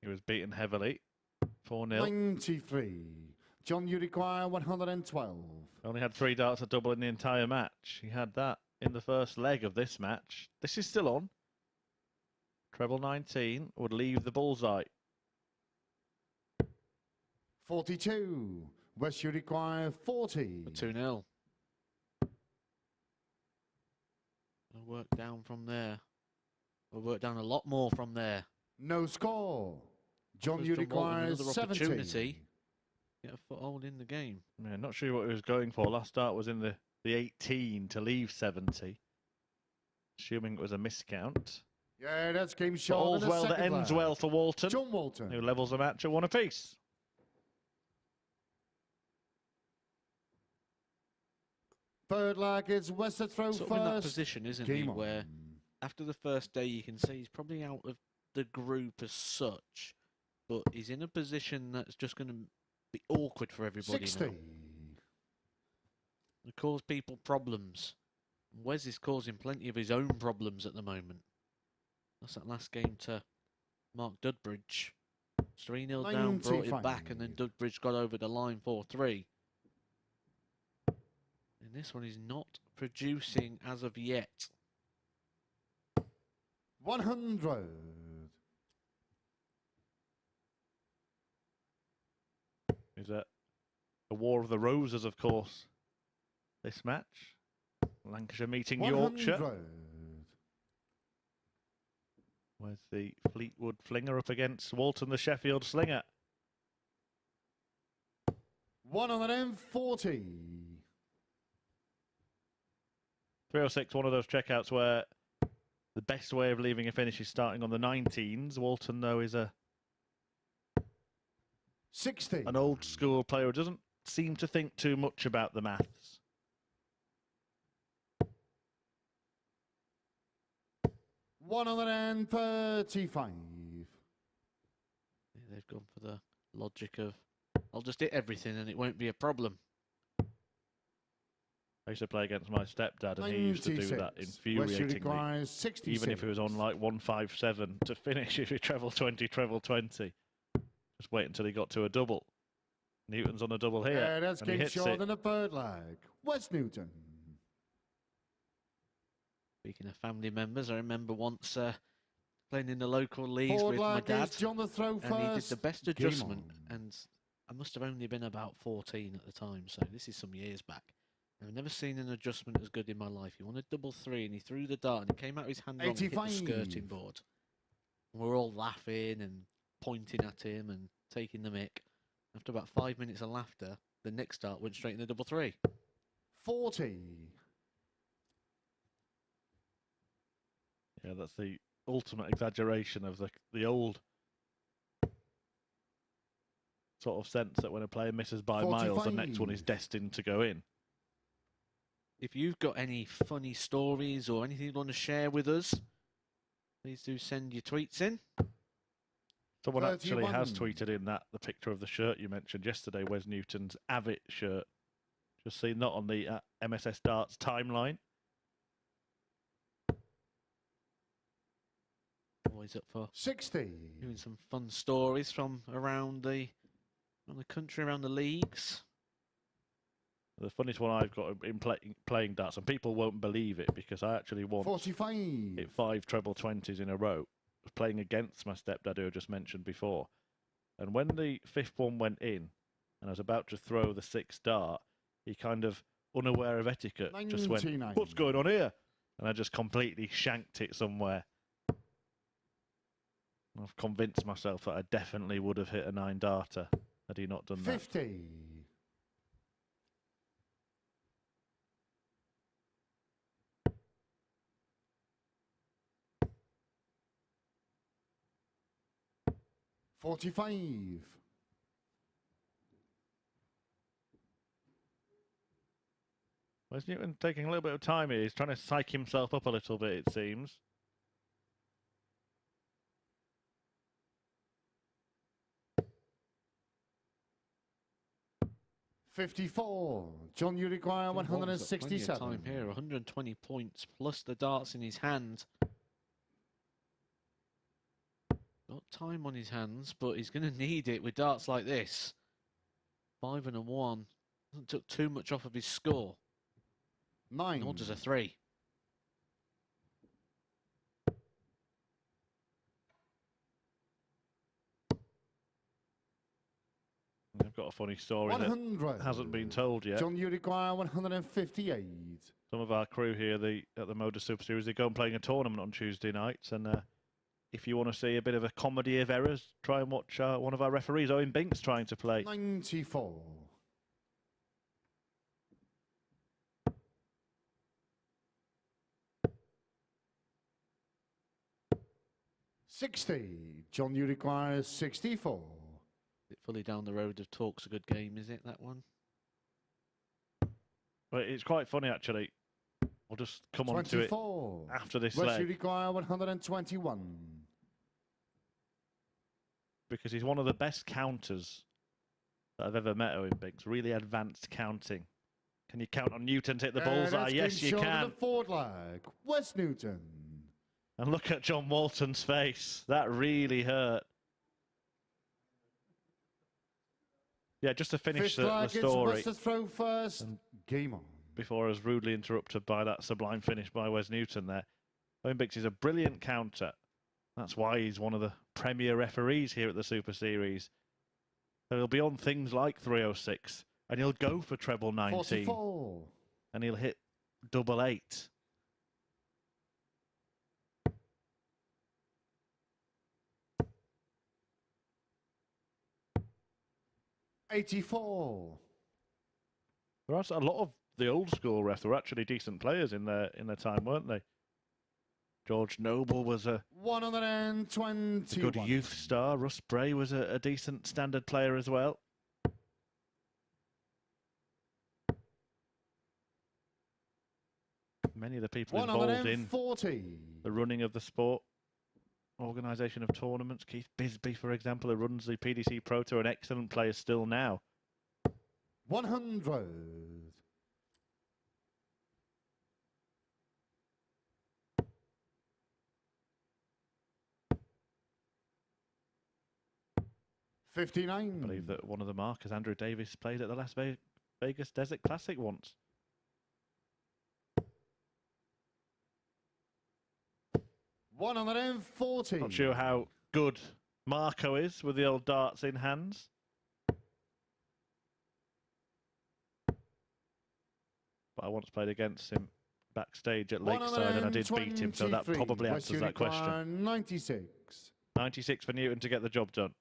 S2: he was beaten heavily, 4-0.
S5: 93. John, you require 112.
S2: Only had 3 darts a double in the entire match. He had that in the first leg of this match. This is still on. Treble 19 would leave the bullseye.
S5: 42. Wes, you require 40.
S3: 2-0. I'll work down from there. I'll work down a lot more from there.
S5: No score. John,
S3: Offers
S5: you
S3: John Walton
S5: require
S3: another
S5: 70.
S3: opportunity. Get a foothold in the game.
S2: Yeah, not sure what he was going for. Last start was in the 18 to leave 70. Assuming it was a miscount.
S5: Yeah, that's game
S2: But
S5: short.
S2: all's well that ends well for Walton,
S5: John Walton.
S2: who levels the match at 1 apiece.
S5: Third leg is Wes to throw
S3: Sort
S5: first.
S3: of in that position, isn't he,
S5: Game on.
S3: where after the first day you can say he's probably out of the group as such, but he's in a position that's just going to be awkward for everybody
S5: 60.
S3: now. It cause people problems. Wes is causing plenty of his own problems at the moment. That's that last game to Mark Dudbridge. 3-0 down, brought it back, and then
S5: 95.
S3: Dudbridge got over the line 4-3. And this one is not producing as of yet.
S5: 100.
S2: Is that a War of the Roses, of course, this match? Lancashire meeting
S5: 100.
S2: Yorkshire. Where's the Fleetwood Flinger up against Walton, the Sheffield Slinger?
S5: 140.
S2: 306, one of those checkouts where the best way of leaving a finish is starting on the 19s. Walton, though, is an
S5: 60.
S2: old school player who doesn't seem to think too much about the maths.
S5: 135.
S3: Yeah, they've gone for the logic of, I'll just hit everything and it won't be a problem.
S2: I used to play against my stepdad, and he used to do that
S5: 96.
S2: infuriatingly.
S5: 66.
S2: Even if he was on like 157 to finish, if he treble 20, treble 20. Just wait until he got to a double. Newton's on a double here.
S5: Yeah, that's
S2: and he
S5: game
S2: hits
S5: short
S2: it.
S5: in the third leg. Wes Newton.
S3: Speaking of family members, I remember once playing in the local leagues
S5: Forward
S3: with my
S5: leg
S3: dad,
S5: is John the throw
S3: and
S5: first.
S3: he did the best
S5: Game
S3: adjustment,
S5: on.
S3: and I must have only been about 14 at the time, so this is some years back. I've never seen an adjustment as good in my life. He won a double 3 and he threw the dart and it came out of his hand wrong and hit the
S5: 85.
S3: skirting board. And we're all laughing and pointing at him and taking the mick. After about 5 minutes of laughter, the next dart went straight in the double 3.
S5: 40.
S2: Yeah, that's the ultimate exaggeration of the old sort of sense that when a player misses by miles, the next one is destined to go in.
S3: If you've got any funny stories or anything you want to share with us, please do send your tweets in.
S2: Someone
S5: 31.
S2: actually has tweeted in that the picture of the shirt you mentioned yesterday, Wes Newton's Avit shirt. Just seen that on the MSS Darts timeline.
S3: Always up for
S5: 60.
S3: doing some fun stories from around the country, around the leagues.
S2: The funniest one I've got in playing darts, and people won't believe it because I actually won
S5: 45.
S2: hit 5 treble 20s in a row. Was playing against my stepdad who I just mentioned before. And when the 5th one went in, and I was about to throw the 6th dart, he kind of, unaware of etiquette, just went,
S5: 99.
S2: "What's going on here?" And I just completely shanked it somewhere. I've convinced myself that I definitely would have hit a 9 darter had he not done that.
S5: 50. $45.
S2: Wes Newton taking a little bit of time here. He's trying to psych himself up a little bit, it seems.
S5: $54. John, you require
S3: John Walton's got plenty of
S5: 167.
S3: time here, 120 points plus the darts in his hand. Got time on his hands, but he's going to need it with darts like this. 5 and a 1. Hasn't took too much off of his score.
S5: 9.
S3: Nor does a 3.
S2: I've got a funny story
S5: 100.
S2: that hasn't been told yet.
S5: John, you require 158.
S2: Some of our crew here at the MODUS Super Series, they go and playing a tournament on Tuesday nights. And if you want to see a bit of a comedy of errors, try and watch one of our referees, Owen Binks, trying to play.
S5: 94. $60. John, you require 64.
S3: Is it fully down the road of talk's a good game, is it, that one?
S2: But it's quite funny, actually. I'll just come on to it
S5: 24.
S2: after this
S5: Wes, you
S2: leg,
S5: require 121.
S2: because he's one of the best counters that I've ever met, Owen Binks. Really advanced counting. Can you count on Newton to hit the bullseye?
S5: That's
S2: Yes,
S5: been
S2: you
S5: shown
S2: can.
S5: The forward leg. Wes Newton.
S2: And look at John Walton's face. That really hurt. Yeah, just to finish the story,
S5: Wes throw first. Game on.
S2: before I was rudely interrupted by that sublime finish by Wes Newton there. Owen Binks is a brilliant counter. That's why he's one of the premier referees here at the Super Series. So he'll be on things like 306, and he'll go for treble 19,
S5: 44.
S2: and he'll hit double 8.
S5: $84.
S2: There are a lot of the old school refs were actually decent players in their time, weren't they? George Noble was a
S5: 120.
S2: good youth star. Russ Bray was a decent standard player as well. Many of the people involved in
S5: 140.
S2: the running of the sport, organisation of tournaments. Keith Bisbee, for example, who runs the PDC Pro Tour, an excellent player still now.
S5: 100.
S2: I
S5: 59.
S2: believe that one of the markers, Andrew Davis, played at the Las Vegas Desert Classic once.
S5: $140.
S2: Not sure how good Marco is with the old darts in hands. But I once played against him backstage at Lakeside and I did beat him, so that probably answers that question.
S5: 96.
S2: 96 for Newton to get the job done.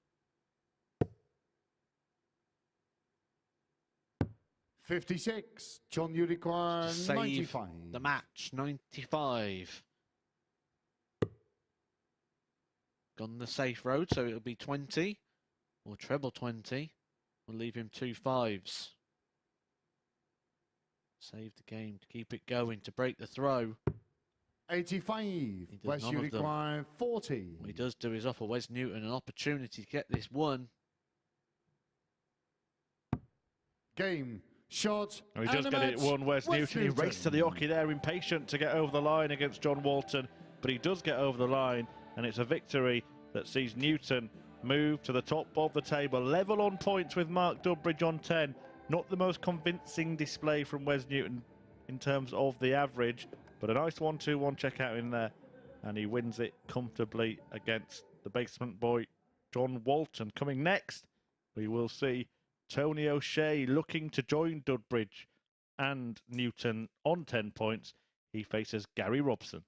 S5: 56. John, you require
S3: Save
S5: 95.
S3: the match, 95. Gone the safe road, so it'll be 20 or treble 20. We'll leave him 2 5s. Save the game to keep it going, to break the throw.
S5: 85.
S3: does
S5: Wes
S3: none of them.
S5: require 40.
S3: What he does do is offer Wes Newton an opportunity to get this one.
S5: Game. Shot.
S2: And he does get it one. Wes Newton. He raced to the hockey there, impatient to get over the line against John Walton. But he does get over the line, and it's a victory that sees Newton move to the top of the table, level on points with Mark Dudbridge on 10. Not the most convincing display from Wes Newton in terms of the average, but a nice 1-2-1 checkout in there, and he wins it comfortably against the basement boy John Walton. Coming next, we will see Tony O'Shea looking to join Dudbridge and Newton on 10 points. He faces Gary Robson.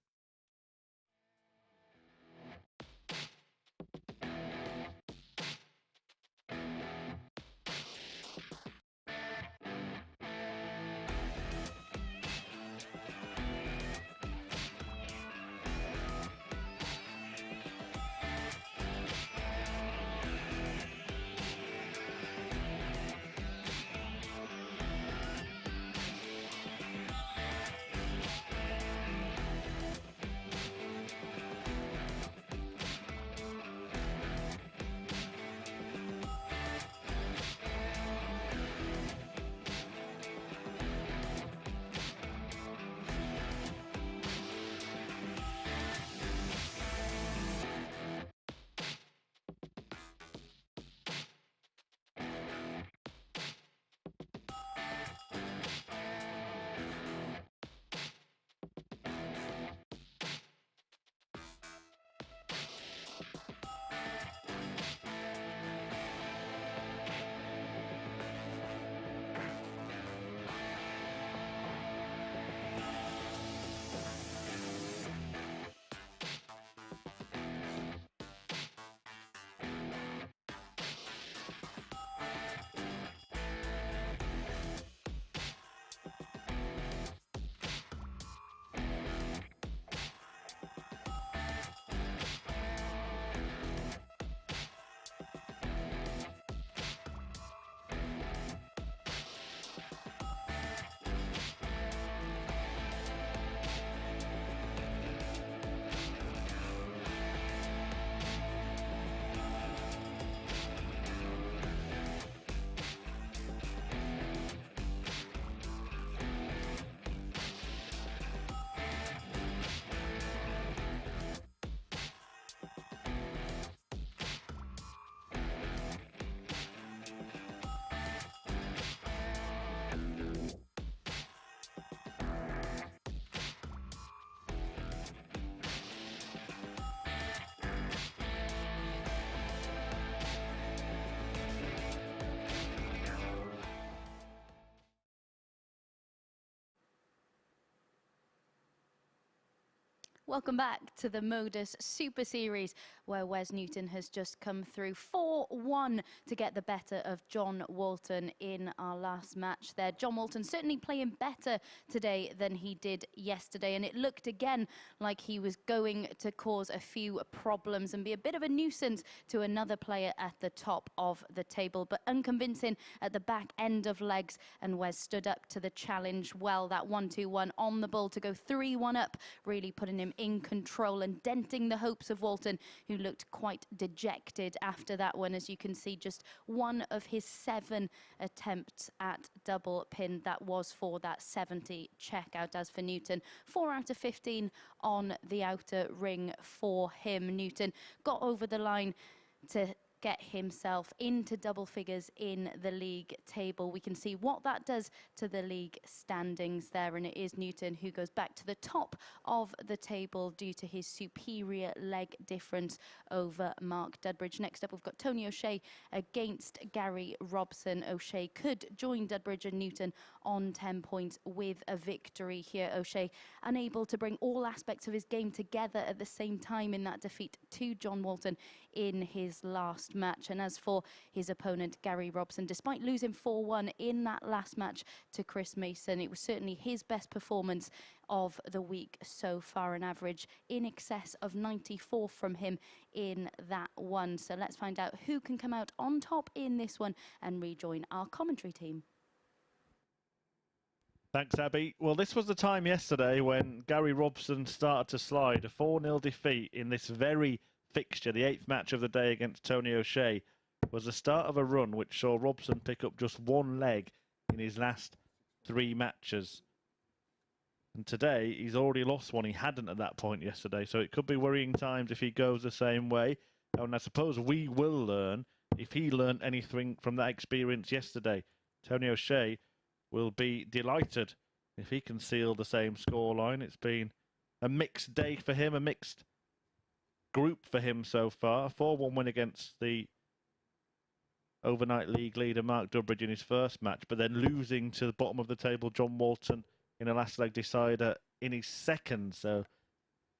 S1: Welcome back to the MODUS Super Series, where Wes Newton has just come through 4-1 to get the better of John Walton in our last match there. John Walton certainly playing better today than he did yesterday, and it looked again like he was going to cause a few problems and be a bit of a nuisance to another player at the top of the table, but unconvincing at the back end of legs, and Wes stood up to the challenge well. That 1-2-1 on the ball to go 3-1 up, really putting him in control and denting the hopes of Walton, who looked quite dejected after that one. As you can see, just one of his 7 attempts at double pin. That was for that 70 checkout. As for Newton, 4 out of 15 on the outer ring for him. Newton got over the line to get himself into double figures in the league table. We can see what that does to the league standings there, and it is Newton who goes back to the top of the table due to his superior leg difference over Mark Dudbridge. Next up, we've got Tony O'Shea against Gary Robson. O'Shea could join Dudbridge and Newton on 10 points with a victory here. O'Shea unable to bring all aspects of his game together at the same time in that defeat to John Walton in his last last match. And as for his opponent, Gary Robson, despite losing 4-1 in that last match to Chris Mason, it was certainly his best performance of the week so far, an average in excess of 94 from him in that one. So let's find out who can come out on top in this one and rejoin our commentary team.
S2: Thanks, Abby. Well, this was the time yesterday when Gary Robson started to slide. A 4-0 defeat in this very fixture, the 8th match of the day against Tony O'Shea, was the start of a run which saw Robson pick up just 1 leg in his last 3 matches. And today, he's already lost one. He hadn't at that point yesterday, so it could be worrying times if he goes the same way. And I suppose we will learn if he learned anything from that experience yesterday. Tony O'Shea will be delighted if he can seal the same scoreline. It's been a mixed day for him, a mixed group for him so far. A 4-1 win against the overnight league leader Mark Dudbridge in his first match, but then losing to the bottom of the table John Walton in a last leg decider in his second. So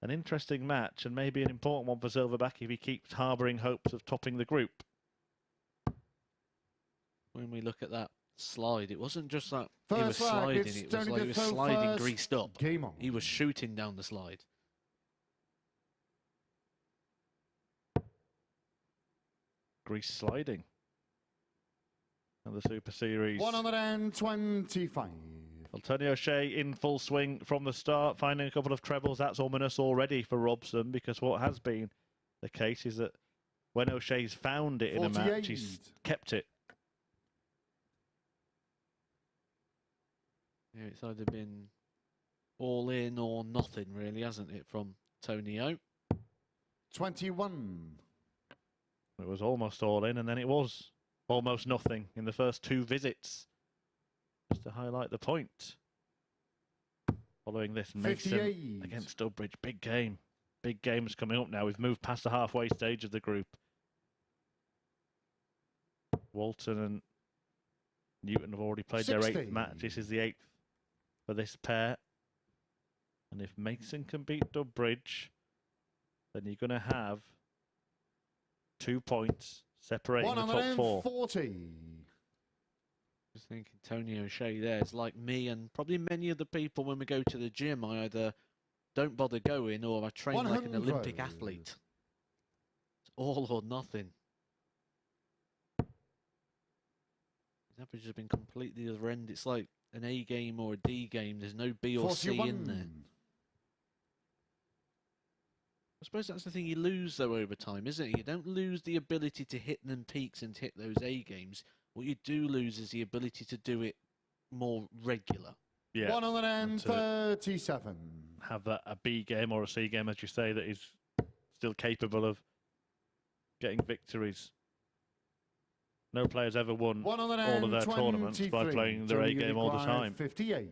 S2: an interesting match and maybe an important one for Silverback if he keeps harbouring hopes of topping the group.
S3: When we look at that slide, it wasn't just that
S5: First
S3: he was
S5: leg,
S3: sliding,
S5: it's
S3: it was
S5: Tony
S3: like he was
S5: Defoe
S3: sliding
S5: first.
S3: greased up.
S5: Game on.
S3: He was shooting down the slide.
S2: Grease sliding. And the Super Series.
S5: 125.
S2: Well, Tony O'Shea in full swing from the start, finding a couple of trebles. That's ominous already for Robson, because what has been the case is that when O'Shea's found it in a match, he's kept it.
S3: Yeah, it's either been all in or nothing, really, hasn't it, from Tony O?
S5: 21.
S2: It was almost all in, and then it was almost nothing in the first 2 visits. Just to highlight the point. Following this, Mason
S5: 58.
S2: against Dudbridge. Big game. Big games coming up now. We've moved past the halfway stage of the group. Walton and Newton have already played
S5: 60.
S2: their 8th match. This is the 8th for this pair. And if Mason can beat Dudbridge, then you're going to have 2 points separating the top 4.
S5: 140.
S3: Just thinking Tony O'Shea there is like me and probably many other people when we go to the gym. I either don't bother going or I train like an
S5: 100.
S3: Olympic athlete. It's all or nothing. His average has been completely the other end. It's like an A game or a D game. There's no B or C
S5: 41.
S3: in there. I suppose that's the thing you lose, though, over time, isn't it? You don't lose the ability to hit them peaks and to hit those A games. What you do lose is the ability to do it more regular.
S2: Yeah.
S5: 137.
S2: Have that a B game or a C game, as you say, that is still capable of getting victories. No player's ever won all of their tournaments by playing their A game all the time.
S5: 58.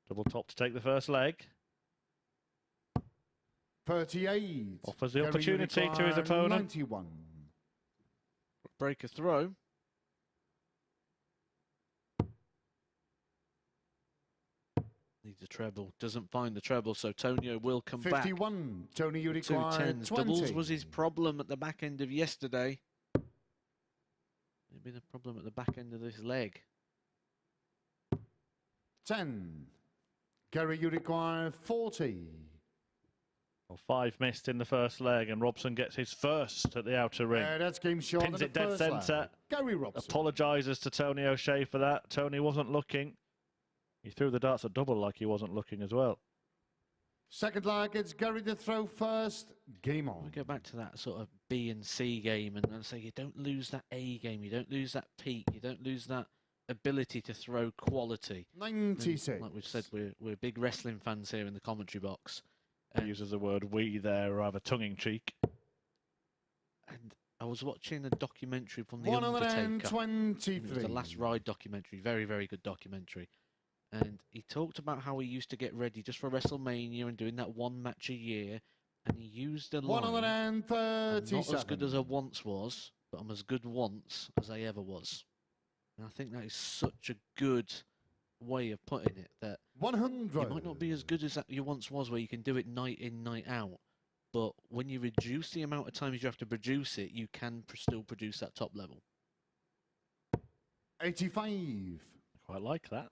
S2: Double top to take the first leg.
S5: 38.
S2: Offers the opportunity to his opponent.
S5: 91.
S3: Break a throw. Needs a treble. Doesn't find the treble, so Tonio will come
S5: 51.
S3: back.
S5: 51. Tony, you
S3: 2
S5: require
S3: tens.
S5: 20.
S3: Doubles was his problem at the back end of yesterday. It'll be the problem at the back end of this leg.
S5: 10. Gary, you require 40.
S2: Well, 5 missed in the first leg, and Robson gets his first at the outer ring.
S5: That's game short.
S2: Pins it dead centre.
S5: Gary Robson.
S2: Apologises to Tony O'Shea for that. Tony wasn't looking. He threw the darts at double like he wasn't looking as well.
S5: Second leg, it's Gary to throw first. Game on.
S3: We go back to that sort of B and C game and say you don't lose that A game, you don't lose that peak, you don't lose that ability to throw quality.
S5: 96.
S3: And like we've said, we're big wrestling fans here in the commentary box.
S2: He uses the word "we" there, rather tongue-in-cheek.
S3: And I was watching a documentary from The Undertaker.
S5: 123.
S3: It was the Last Ride documentary, very, very good documentary. And he talked about how he used to get ready just for WrestleMania and doing that 1 match a year. And he used a line, "I'm
S5: 137.
S3: not as good as I once was, but I'm as good once as I ever was." And I think that is such a good way of putting it, that
S5: 100.
S3: you might not be as good as that you once was, where you can do it night in, night out, but when you reduce the amount of times you have to produce it, you can still produce that top level.
S5: 85.
S2: Quite like that.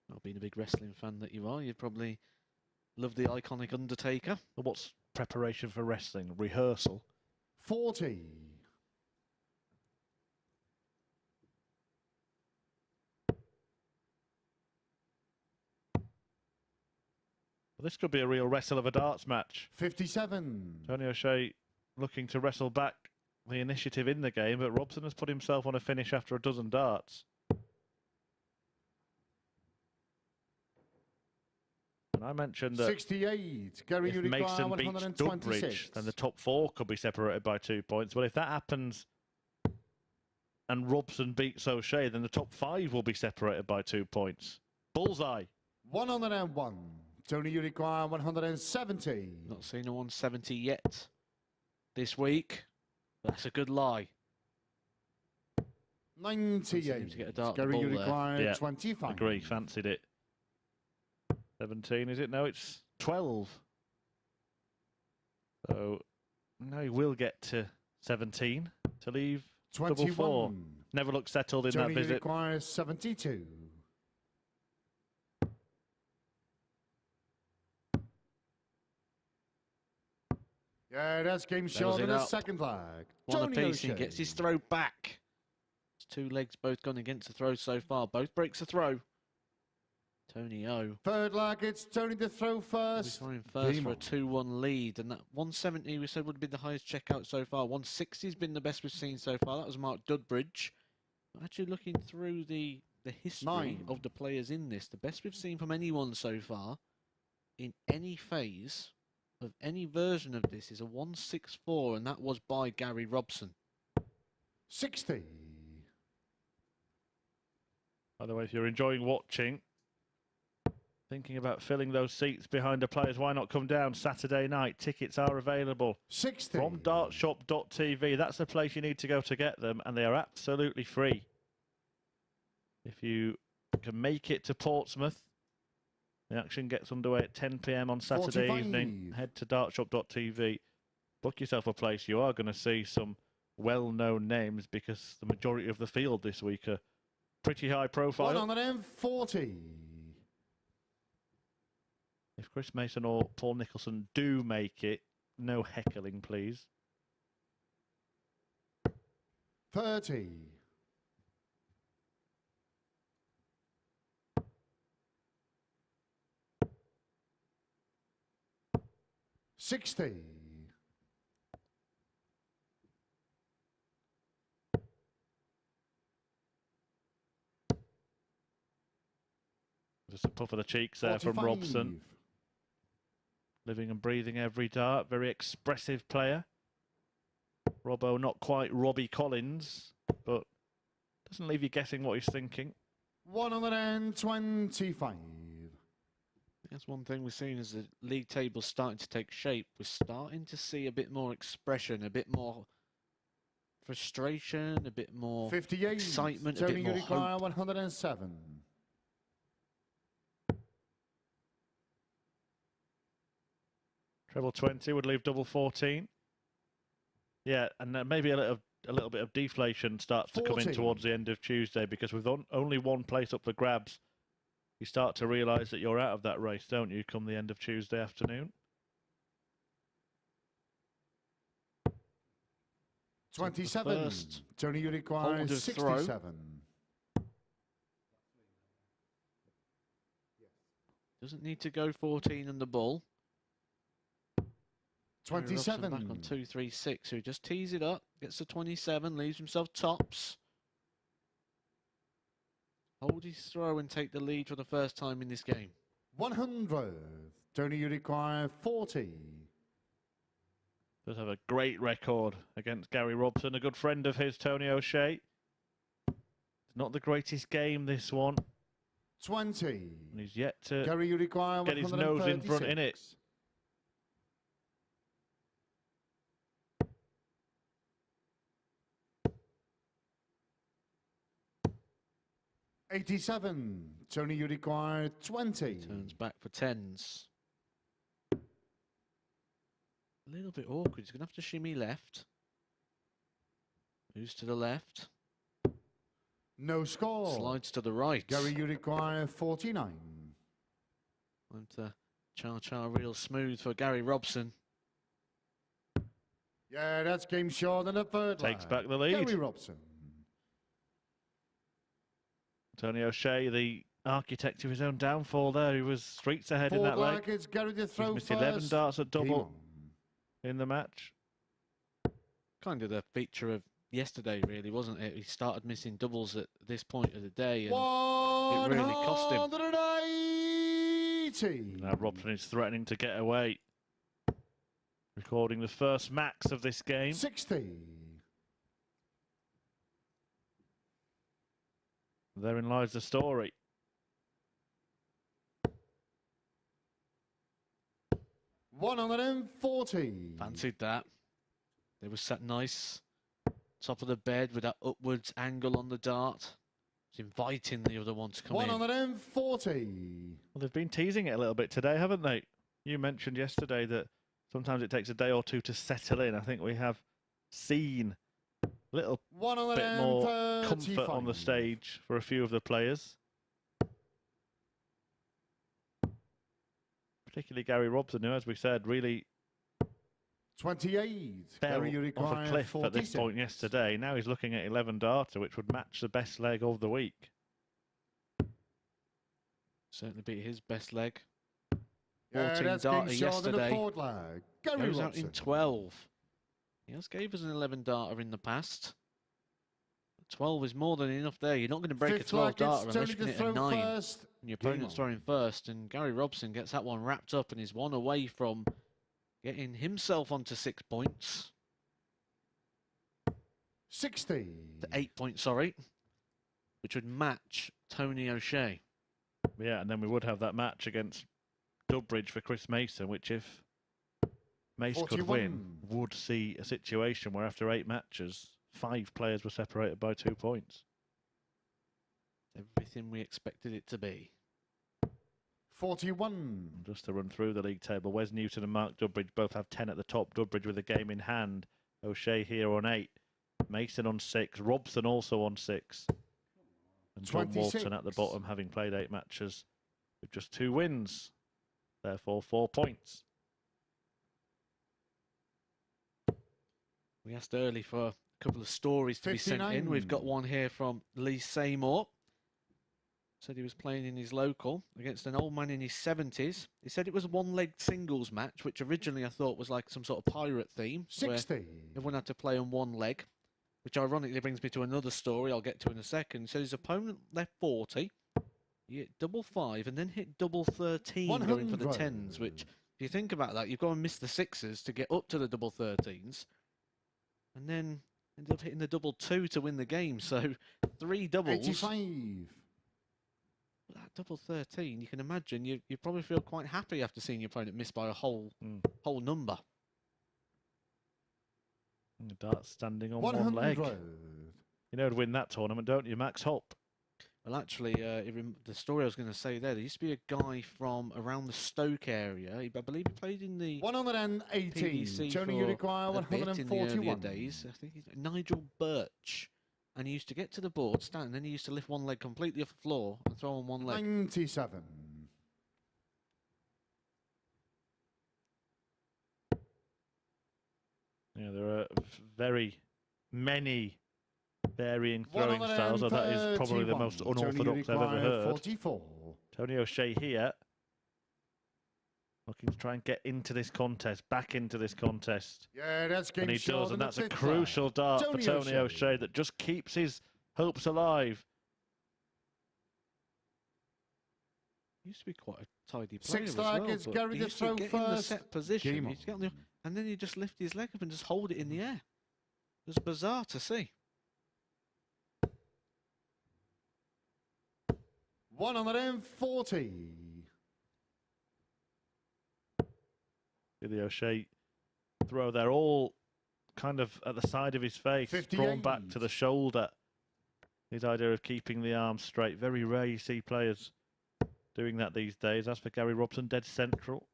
S3: Well, being a big wrestling fan that you are, you'd probably love the iconic Undertaker.
S2: But what's preparation for wrestling? Rehearsal.
S5: 40.
S2: Well, this could be a real wrestle of a darts match.
S5: 57.
S2: Tony O'Shea looking to wrestle back the initiative in the game, but Robson has put himself on a finish after a dozen darts. And I mentioned that
S5: 68. Gary,
S2: if
S5: you require
S2: Mason beats
S5: 126.
S2: Dudbridge, then the top 4 could be separated by 2 points. Well, if that happens and Robson beats O'Shea, then the top 5 will be separated by 2 points. Bullseye.
S5: 101. Tony, you require 170.
S3: Not seen a 170 yet this week. That's a good lie.
S5: 98.
S3: Seems to get a dart
S5: Gary,
S3: ball
S5: you
S3: there.
S5: require
S2: Yeah,
S5: 25.
S2: Agree, fancied it. 17, is it? No, it's 12. So, now he will get to 17 to leave
S5: 21.
S2: double 4. Never looked settled in
S5: Tony,
S2: that
S5: you
S2: visit.
S5: require 72. Yeah, that's game short
S3: it
S5: in the
S3: up.
S5: second leg.
S3: One
S5: Tony
S3: apiece and
S5: O'Shea.
S3: gets his throw back. His 2 legs both gone against the throw so far. Both breaks the throw. Tony O.
S5: Third leg, it's Tony to throw first.
S3: We're going first
S5: Game
S3: for a
S5: on.
S3: 2-1 lead. And that 170 we said would have been the highest checkout so far. 160 has been the best we've seen so far. That was Mark Dudbridge. Actually looking through the history
S5: 9.
S3: of the players in this, the best we've seen from anyone so far in any phase of any version of this is a 164, and that was by Gary Robson.
S5: 60.
S2: By the way, if you're enjoying watching, thinking about filling those seats behind the players, why not come down Saturday night? Tickets are available
S5: 60.
S2: from dartshop.tv. That's the place you need to go to get them, and they are absolutely free. If you can make it to Portsmouth, the action gets underway at 10 p.m. on Saturday
S5: 45.
S2: evening. Head to dartshop.tv. Book yourself a place. You are going to see some well-known names because the majority of the field this week are pretty high profile.
S5: 140.
S2: If Chris Mason or Paul Nicholson do make it, no heckling, please.
S5: 30. 60.
S2: Just a puff of the cheeks there from
S5: 45.
S2: Robson. Living and breathing every dart. Very expressive player. Robbo not quite Robbie Collins, but doesn't leave you guessing what he's thinking.
S5: 125.
S3: That's one thing we're seeing as the league table's starting to take shape. We're starting to see a bit more expression, a bit more frustration, a bit more
S5: 58.
S3: excitement, a
S5: Tony
S3: bit more
S5: Uruguay,
S3: hope.
S5: 107.
S2: Treble 20 would leave double 14. Yeah, and maybe a little bit of deflation starts to come in
S5: 40.
S2: towards the end of Tuesday, because with only one place up for grabs, you start to realise that you're out of that race, don't you, come the end of Tuesday afternoon?
S5: 27.
S3: first
S5: Tony Uruguay,
S3: hold of throw.
S5: 67.
S3: Doesn't need to go 14 on the ball. Robson
S5: 27.
S3: back on 2-3-6, so he just tees it up, gets to 27, leaves himself tops. Hold his throw and take the lead for the first time in this game.
S5: 100. Tony Uruguay, 40.
S2: Does have a great record against Gary Robson, a good friend of his, Tony O'Shea. It's not the greatest game, this one.
S5: 20.
S2: And he's yet to
S5: Gary Uruguay,
S2: get his nose in front in it.
S5: 87. Tony Uruguay, 20.
S3: Turns back for tens. a little bit awkward. He's going to have to shimmy left. Moves to the left.
S5: No score.
S3: Slides to the right.
S5: Gary, you require 49.
S3: And cha-cha real smooth for Gary Robson.
S5: Yeah, that's game short in the third
S2: Takes
S5: leg.
S2: back the lead.
S5: Gary Robson.
S2: Tony O'Shea, the architect of his own downfall there. He was streets ahead in that leg.
S5: It's Gary to
S2: He's
S5: throw
S2: missed
S5: first.
S2: 11 darts at
S5: Game
S2: double
S5: on.
S2: in the match.
S3: Kind of the feature of yesterday, really, wasn't it? He started missing doubles at this point of the day, and it really cost him.
S5: 180.
S2: Now Robson is threatening to get away. Recording the first max of this game.
S5: 60.
S2: Therein lies the story.
S5: $140.
S3: Fancied that. They were sat nice, top of the bed with that upwards angle on the dart. It's inviting the other one to come in.
S5: 140.
S2: Well, they've been teasing it a little bit today, haven't they? You mentioned yesterday that sometimes it takes a day or two to settle in. I think we have seen a little bit more comfort on the stage for a few of the players. Particularly Gary Robson, who, as we said, really
S5: 28.
S2: fell
S5: Gary, you
S2: off
S5: require
S2: a cliff
S5: 46.
S2: at this point yesterday. Now he's looking at 11 darter, which would match the best leg of the week.
S3: Certainly beat his best leg.
S5: Yeah,
S3: 14
S5: that's
S3: darter
S5: game short in the
S3: yesterday.
S5: fourth leg. Gary
S3: Goes out
S5: Robson.
S3: in 12. He has gave us an 11 darter in the past. 12 is more than enough there. You're not going to break
S5: Fifth
S3: a 12
S5: leg,
S3: darter
S5: it's
S3: unless you
S5: Tony
S3: can
S5: to
S3: hit a
S5: throw
S3: 9.
S5: first.
S3: And your
S5: Game
S3: opponent's
S5: on.
S3: throwing first, and Gary Robson gets that one wrapped up and is one away from getting himself onto 6 points.
S5: 60.
S3: To 8 points, sorry. Which would match Tony O'Shea.
S2: Yeah, and then we would have that match against Dudbridge for Chris Mason, which if Mace could
S5: 41.
S2: win, would see a situation where after 8 matches, 5 players were separated by 2 points.
S3: Everything we expected it to be.
S5: 41.
S2: Just to run through the league table, Wes Newton and Mark Dudbridge both have 10 at the top. Dudbridge with a game in hand. O'Shea here on 8. Mason on 6. Robson also on 6. And John
S5: 26.
S2: Walton at the bottom, having played 8 matches with just 2 wins. Therefore, 4 points.
S3: We asked early for a couple of stories to be sent in.
S5: 59.
S3: We've got one here from Lee Seymour. Said he was playing in his local against an old man in his 70s. He said it was a one-leg singles match, which originally I thought was like some sort of pirate theme.
S5: 60.
S3: Where everyone had to play on one leg, which ironically brings me to another story I'll get to in a second. So his opponent left 40. He hit double 5 and then hit double 13 going for the 10s, which, if you think about that, you've got to miss the 6s to get up to the double 13s. And then ended up hitting the double 2 to win the game. So 3 doubles.
S5: 85.
S3: That double 13, you can imagine, you probably feel quite happy after seeing your opponent miss by a whole number.
S2: And the dart standing on one leg. You know to win that tournament, don't you, Max Hopp?
S3: Well, actually, the story I was going to say there used to be a guy from around the Stoke area. I believe he played in the
S5: 118.
S3: PDC
S5: Tony,
S3: for
S5: you require
S3: a bit in the earlier
S5: 141.
S3: days. I think he's Nigel Birch. And he used to get to the board, stand, and then he used to lift one leg completely off the floor and throw on one leg.
S5: 97.
S2: Yeah, there are very many varying throwing styles, so that is probably the most unorthodox I've ever heard.
S5: 44.
S2: Tony O'Shea here, looking to try and get into this contest, back into this contest.
S5: Yeah, that's game
S2: And he
S5: short
S2: does,
S5: in
S2: and
S5: the
S2: that's a
S5: fifth
S2: crucial
S5: leg.
S2: dart for Tony O'Shea that just keeps his hopes alive.
S3: Used to be quite a tidy player
S5: Sixth
S3: as
S5: leg
S3: well,
S5: is
S3: but
S5: Gary
S3: he
S5: to
S3: used to
S5: throw
S3: get in the
S5: first.
S3: set position,
S5: Game
S3: he used to get on the, and then he'd just lift his leg up and just hold it in the air. It was bizarre to see.
S5: 140.
S2: The O'Shea throw there, all kind of at the side of his face,
S5: 58.
S2: drawn back to the shoulder. His idea of keeping the arm straight. Very rare you see players doing that these days. As for Gary Robson, dead central.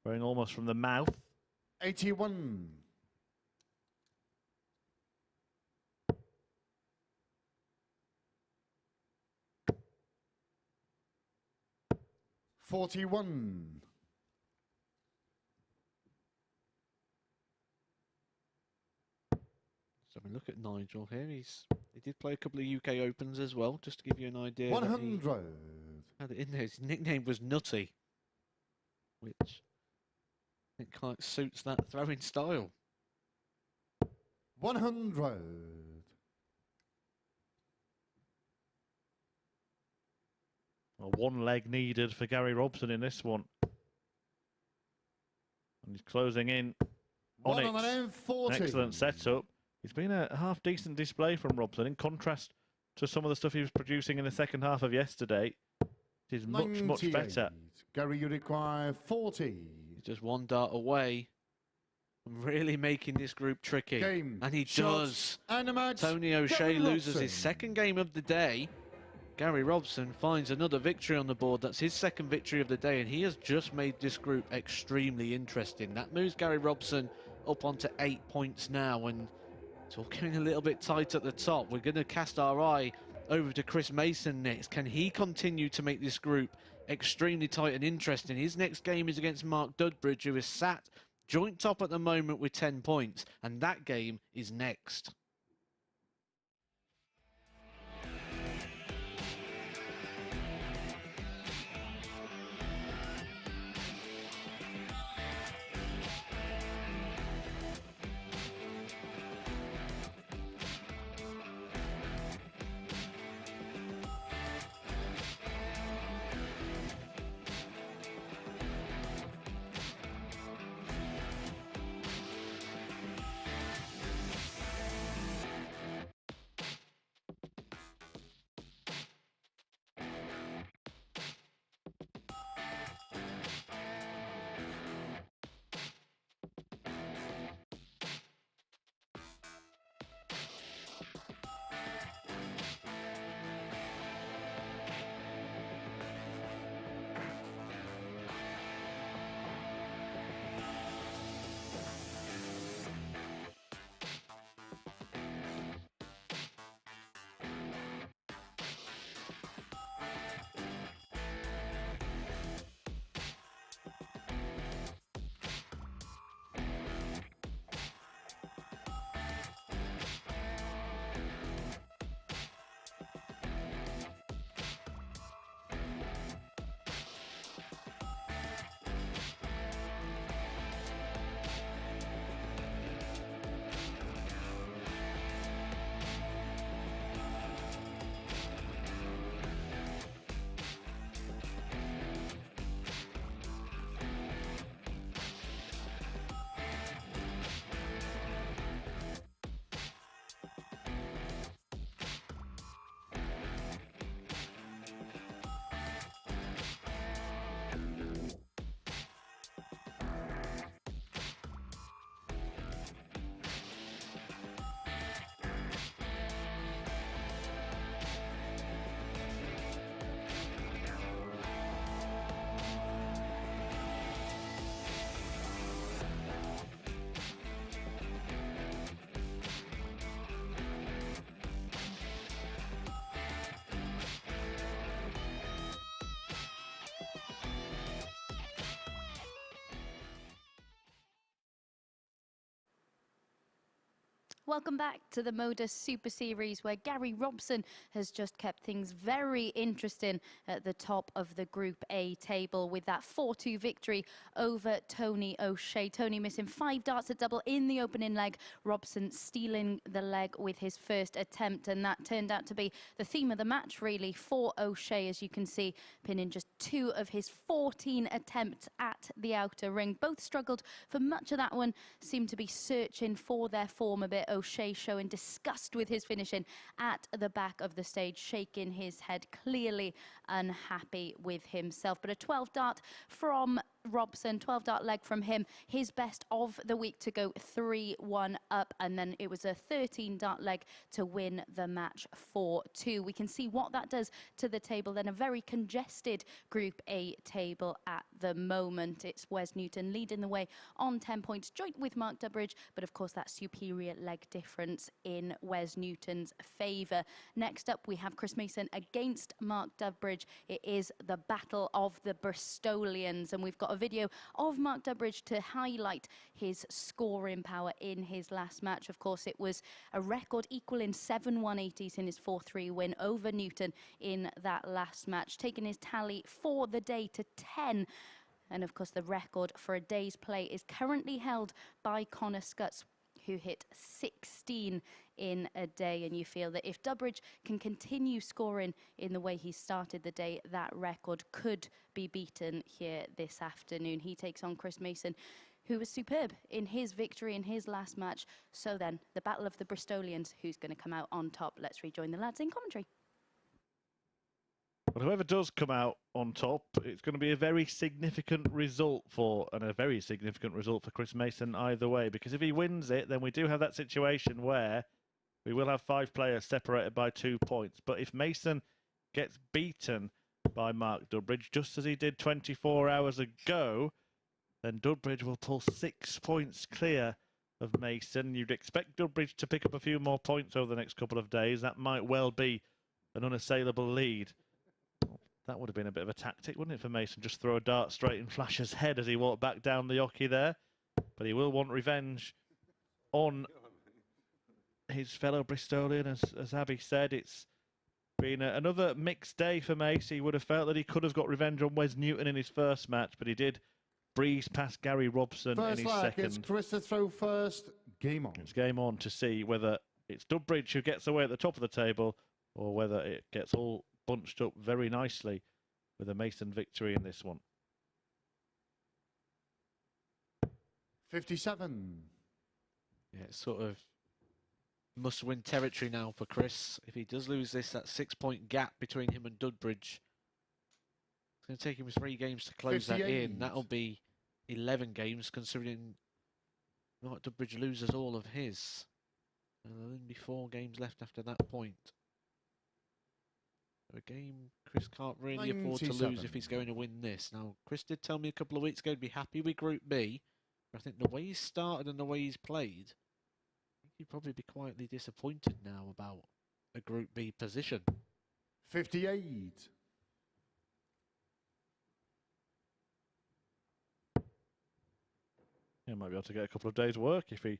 S2: Throwing almost from the mouth.
S5: 81. 41.
S3: 'So I mean, look at Nigel here. He did play a couple of UK Opens as well, just to give you an idea.
S5: 100.
S3: Had it in there. His nickname was Nutty, which I think kind of suits that throwing style.
S5: 100.
S2: Well, one leg needed for Gary Robson in this one. And he's closing in on it.
S5: 140.
S2: Excellent setup. It's been a half-decent display from Robson, in contrast to some of the stuff he was producing in the second half of yesterday. It is much, much better.
S5: Gary, you require 40.
S3: He's just one dart away from really making this group tricky.
S5: Game,
S3: and he
S5: shots,
S3: does.
S5: And a match.
S3: Tony O'Shea
S5: Gary
S3: loses
S5: Robson.
S3: his second game of the day. Gary Robson finds another victory on the board. That's his second victory of the day, and he has just made this group extremely interesting. That moves Gary Robson up onto 8 points now, and it's all getting a little bit tight at the top. We're going to cast our eye over to Chris Mason next. Can he continue to make this group extremely tight and interesting? His next game is against Mark Dudbridge, who is sat joint top at the moment with 10 points, and that game is next.
S1: Welcome back to the MODUS Super Series, where Gary Robson has just kept things very interesting at the top of the Group A table with that 4-2 victory over Tony O'Shea. Tony missing 5 darts at double in the opening leg, Robson stealing the leg with his first attempt, and that turned out to be the theme of the match really for O'Shea, as you can see, pinning just 2 of his 14 attempts at the outer ring. Both struggled for much of that one, seemed to be searching for their form a bit. O'Shea showing disgust with his finishing at the back of the stage, shaking his head clearly unhappy with himself. But a 12 dart from Robson, 12 dart leg from him, his best of the week to go 3-1 up, and then it was a 13 dart leg to win the match 4-2. We can see what that does to the table then. A very congested Group A table at the moment. It's Wes Newton leading the way on 10 points, joint with Mark Dudbridge, but of course that superior leg difference in Wes Newton's favour. Next up we have Chris Mason against Mark Dudbridge. It is the battle of the Bristolians, and we've got a video of Mark Dudbridge to highlight his scoring power in his last match. Of course, it was a record equaling 7 180s in his 4-3 win over Newton in that last match, taking his tally for the day to 10. And of course, the record for a day's play is currently held by Connor Scutts, who hit 16 in a day. And you feel that if Dudbridge can continue scoring in the way he started the day, that record could be beaten here this afternoon. He takes on Chris Mason, who was superb in his victory in his last match. So then, the battle of the Bristolians, who's going to come out on top? Let's rejoin the lads in commentary.
S2: But whoever does come out on top, it's going to be a very significant result for Chris Mason either way. Because if he wins it, then we do have that situation where we will have 5 players separated by 2 points. But if Mason gets beaten by Mark Dudbridge, just as he did 24 hours ago, then Dudbridge will pull 6 points clear of Mason. You'd expect Dudbridge to pick up a few more points over the next couple of days. That might well be an unassailable lead. That would have been a bit of a tactic, wouldn't it, for Mason? Just throw a dart straight in Flash's head as he walked back down the hockey there. But he will want revenge on his fellow Bristolian. As Abby said, it's been another mixed day for Mace. He would have felt that he could have got revenge on Wes Newton in his first match, but he did breeze past Gary Robson in his second.
S5: It's Chris to throw first. Game on.
S2: It's game on to see whether it's Dudbridge who gets away at the top of the table or whether it gets all bunched up very nicely with a Mason victory in this one.
S5: 57.
S3: Yeah, it's sort of must-win territory now for Chris. If he does lose this, that 6-point gap between him and Dudbridge, it's going to take him 3 games to close
S5: 58.
S3: that in. That'll be 11 games, considering Mark Dudbridge loses all of his. And there'll only be 4 games left after that point. A game Chris can't really afford to lose if he's going to win this. Now, Chris did tell me a couple of weeks ago he'd be happy with Group B. But I think the way he's started and the way he's played, I think he'd probably be quietly disappointed now about a Group B position.
S5: 58.
S2: He might be able to get a couple of days' work if he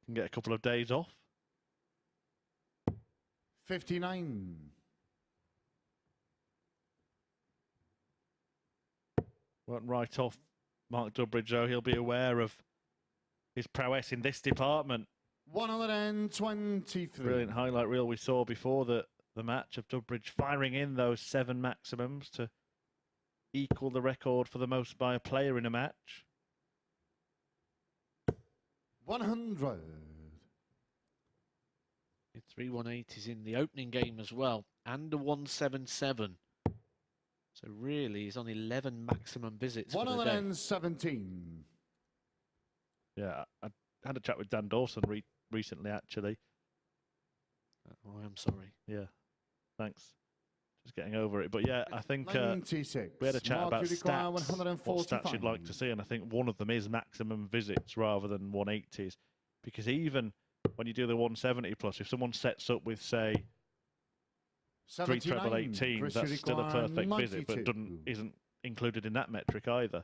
S2: can get a couple of days off.
S5: 59.
S2: Won't write off Mark Dudbridge, though. He'll be aware of his prowess in this department.
S5: 123.
S2: Brilliant highlight reel we saw before the match of Dudbridge firing in those 7 maximums to equal the record for the most by a player in a match.
S5: 100.
S3: 3 180s in the opening game as well, and a 177. So really, he's on 11 maximum visits for the day.
S5: 117.
S2: Yeah, I had a chat with Dan Dawson recently, actually.
S3: Oh, I'm sorry.
S2: Yeah, thanks. Just getting over it. But yeah, I think
S5: 96.
S2: we had a chat about stats,
S5: 145.
S2: what stats you'd like to see, and I think one of them is maximum visits rather than 180s. Because even when you do the 170 plus, if someone sets up with, say, 3 treble 18, that's still a perfect 92. Visit, but isn't included in that metric either.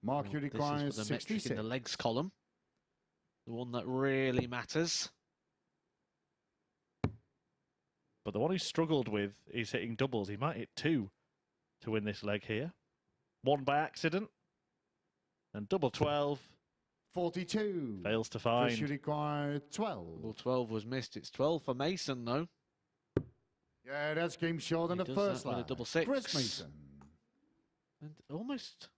S5: Mark, you require
S3: this is for the
S5: 66.
S3: metric in the legs column, the one that really matters.
S2: But the one he struggled with is hitting doubles. He might hit 2 to win this leg here. 1 by accident. And double 12.
S5: 42.
S2: Fails to find.
S5: You require 12.
S3: Double 12 was missed. It's 12 for Mason, though.
S5: Yeah, that's game short in the first
S3: line.
S5: line.
S3: A double 6.
S5: Chris Mason.
S3: And almost,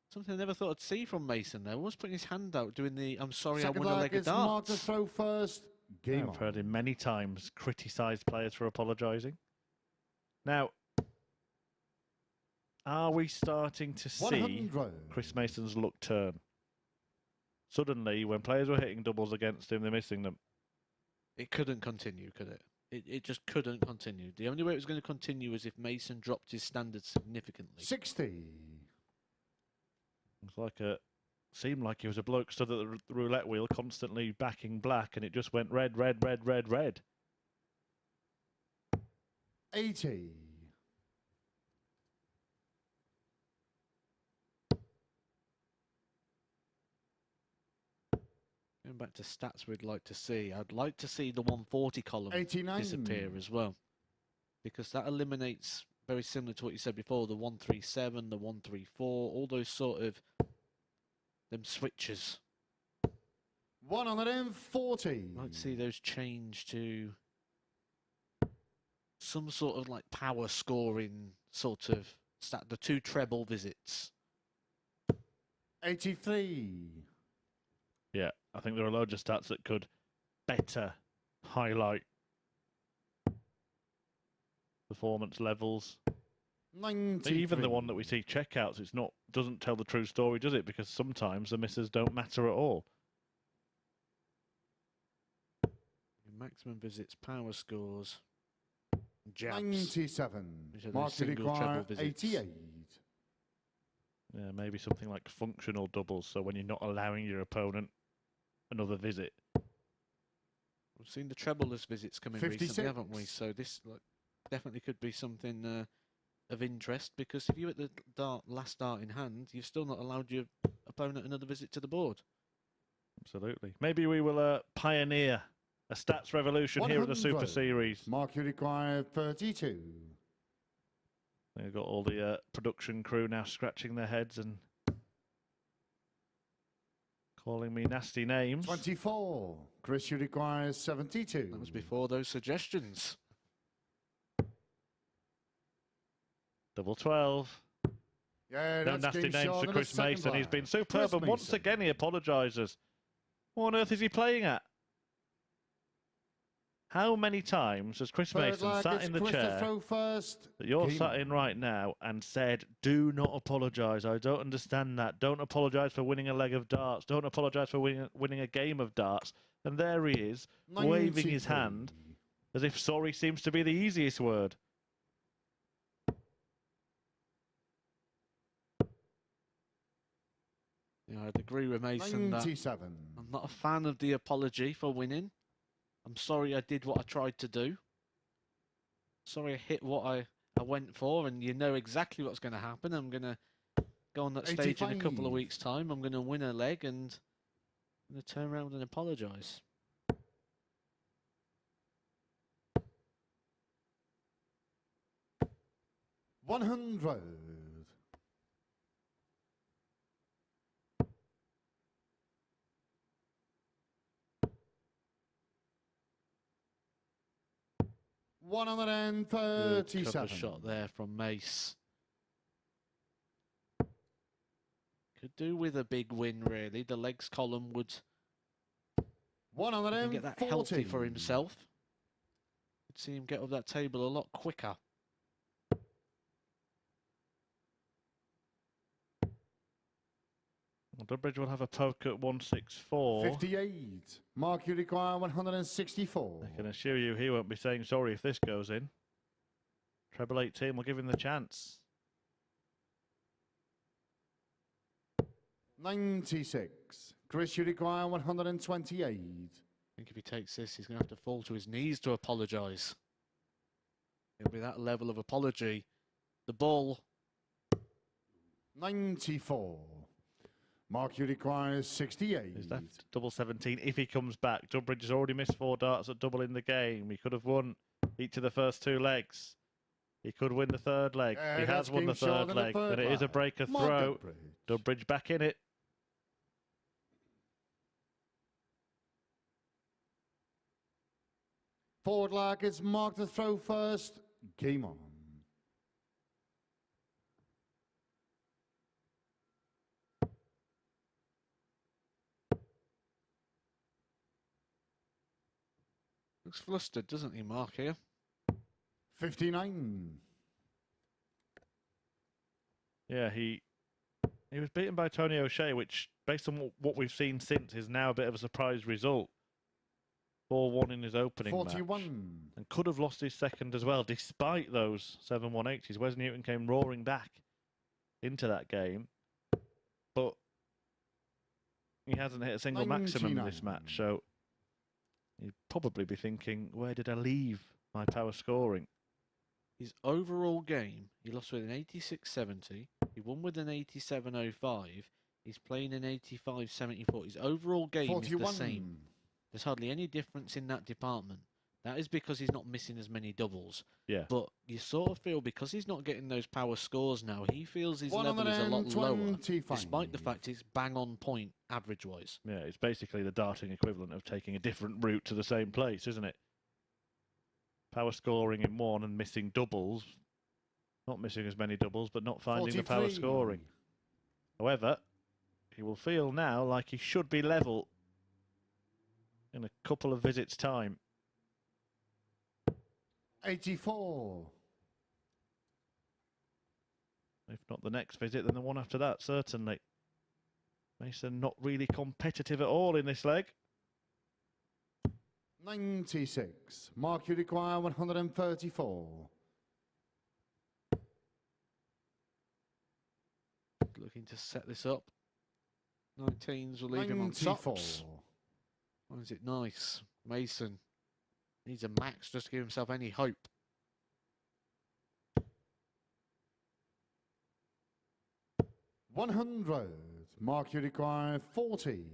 S3: it's Something I never thought I'd see from Mason there. Was putting his hand out, doing the "I'm sorry,
S5: Second
S3: I won a
S5: leg
S3: leg of
S5: is marked
S3: darts."
S5: to throw first. Game
S2: I've heard
S5: on.
S2: him many times criticise players for apologising. Now, are we starting to see
S5: 100.
S2: Chris Mason's luck turn? Suddenly, when players were hitting doubles against him, they're missing them.
S3: It couldn't continue, could it? It just couldn't continue. The only way it was going to continue is if Mason dropped his standards significantly.
S5: 60.
S2: It's like seemed like he was a bloke stood at the roulette wheel constantly backing black, and it just went red, red, red, red, red.
S5: 80.
S3: Going back to stats we'd like to see, I'd like to see the 140 column
S5: 89.
S3: disappear as well. Because that eliminates, very similar to what you said before, the 137, the 134, all those sort of them switches.
S5: 140.
S3: I'd like to see those change to some sort of like power scoring sort of stat, the 2 treble visits.
S5: 83.
S2: Yeah, I think there are loads of stats that could better highlight performance levels.
S5: 93.
S2: Even the one that we see checkouts, doesn't tell the true story, does it? Because sometimes the misses don't matter at all.
S3: Maximum visits, power scores, jabs.
S5: 97.
S3: Which are those
S5: Mark to
S3: single
S5: require
S3: treble visits.
S5: 88.
S2: Yeah, maybe something like functional doubles, so when you're not allowing your opponent another visit.
S3: We've seen the trebleless visits coming
S5: 56.
S3: recently, haven't we? So this definitely could be something of interest, because if you at the last dart in hand, you've still not allowed your opponent another visit to the board.
S2: Absolutely. Maybe we will pioneer a stats revolution here at the Super
S5: 100.
S2: Series.
S5: Mark you require 32.
S2: They've got all the production crew now scratching their heads and calling me nasty names.
S5: 24. Chris, you require 72.
S3: That was before those suggestions.
S2: Double 12.
S5: Yeah,
S2: No
S5: that's
S2: nasty
S5: game
S2: names
S5: shot
S2: for
S5: on the
S2: Chris
S5: second
S2: Mason. He's
S5: bar.
S2: been superb,
S5: Chris
S2: and once
S5: Mason.
S2: again he apologises. What on earth is he playing at? How many times has Chris
S5: Third
S2: Mason
S5: leg,
S2: sat
S5: it's
S2: in the
S5: Chris to
S2: chair
S5: throw first.
S2: that you're
S5: Game
S2: sat
S5: on.
S2: in right now and said, do not apologise, I don't understand that, don't apologise for winning a leg of darts, don't apologise for winning a game of darts, and there he is, waving his
S5: 93.
S2: hand as if sorry seems to be the easiest word.
S3: Yeah, I'd agree with Mason that
S5: 97.
S3: I'm not a fan of the apology for winning. I'm sorry I did what I tried to do. Sorry I hit what I went for, and you know exactly what's going to happen. I'm going to go on that stage in a couple of
S5: 85.
S3: weeks' time. I'm going to win a leg, and I'm going to turn around and apologise.
S5: $100.
S3: Good cover
S5: 137.
S3: shot there from Mace. Could do with a big win, really. The legs column would get that healthy
S5: 140
S3: for himself. Could see him get up that table a lot quicker.
S2: Dudbridge will have a poke at 164.
S5: 58. Mark, you require 164.
S2: I can assure you he won't be saying sorry if this goes in. Treble 18 will give him the chance.
S5: 96. Chris, you require 128.
S3: I think if he takes this, he's going to have to fall to his knees to apologise. It'll be that level of apology. The ball.
S5: 94. Mark, you require 68.
S2: He's left double 17 if he comes back. Dudbridge has already missed 4 darts at double in the game. He could have won each of the first 2 legs. He could win the 3rd leg.
S5: Yeah,
S2: He has
S5: that's
S2: won the
S5: game shot
S2: 3rd
S5: in the
S2: leg.
S5: third
S2: And it is a
S5: leg.
S2: breaker
S5: Mark
S2: throw.
S5: Dudbridge.
S2: Dudbridge back in it.
S5: Forward leg is Mark to throw first. Game on.
S3: Looks flustered, doesn't he, Mark, here?
S5: 59.
S2: Yeah, he was beaten by Tony O'Shea, which, based on what we've seen since, is now a bit of a surprise result. 4-1 in his opening
S5: 41.
S2: match. And could have lost his second as well, despite those 7-1-80s. Wes Newton came roaring back into that game. But he hasn't hit a single maximum in this match, so he'd probably be thinking, where did I leave my power scoring?
S3: His overall game, he lost with an 86.70. He won with an 87.05. He's playing an 85.74. His overall game
S5: 41.
S3: is the same. There's hardly any difference in that department. That is because he's not missing as many doubles.
S2: Yeah.
S3: But you sort of feel, because he's not getting those power scores now, he feels his level is a lot lower, despite the fact it's bang on point average-wise.
S2: Yeah, it's basically the darting equivalent of taking a different route to the same place, isn't it? Power scoring in one and missing doubles. Not missing as many doubles, but not finding
S5: 43.
S2: the power scoring. However, he will feel now like he should be level in a couple of visits' time.
S5: 84.
S2: If not the next visit, then the one after that, certainly. Mason not really competitive at all in this leg.
S5: 96. Mark, you require 134.
S3: Looking to set this up. 19s will leave him on
S5: 94.
S3: tops. Oh, is it nice? Mason needs a max just to give himself any hope.
S5: $100. Mark, you require 40.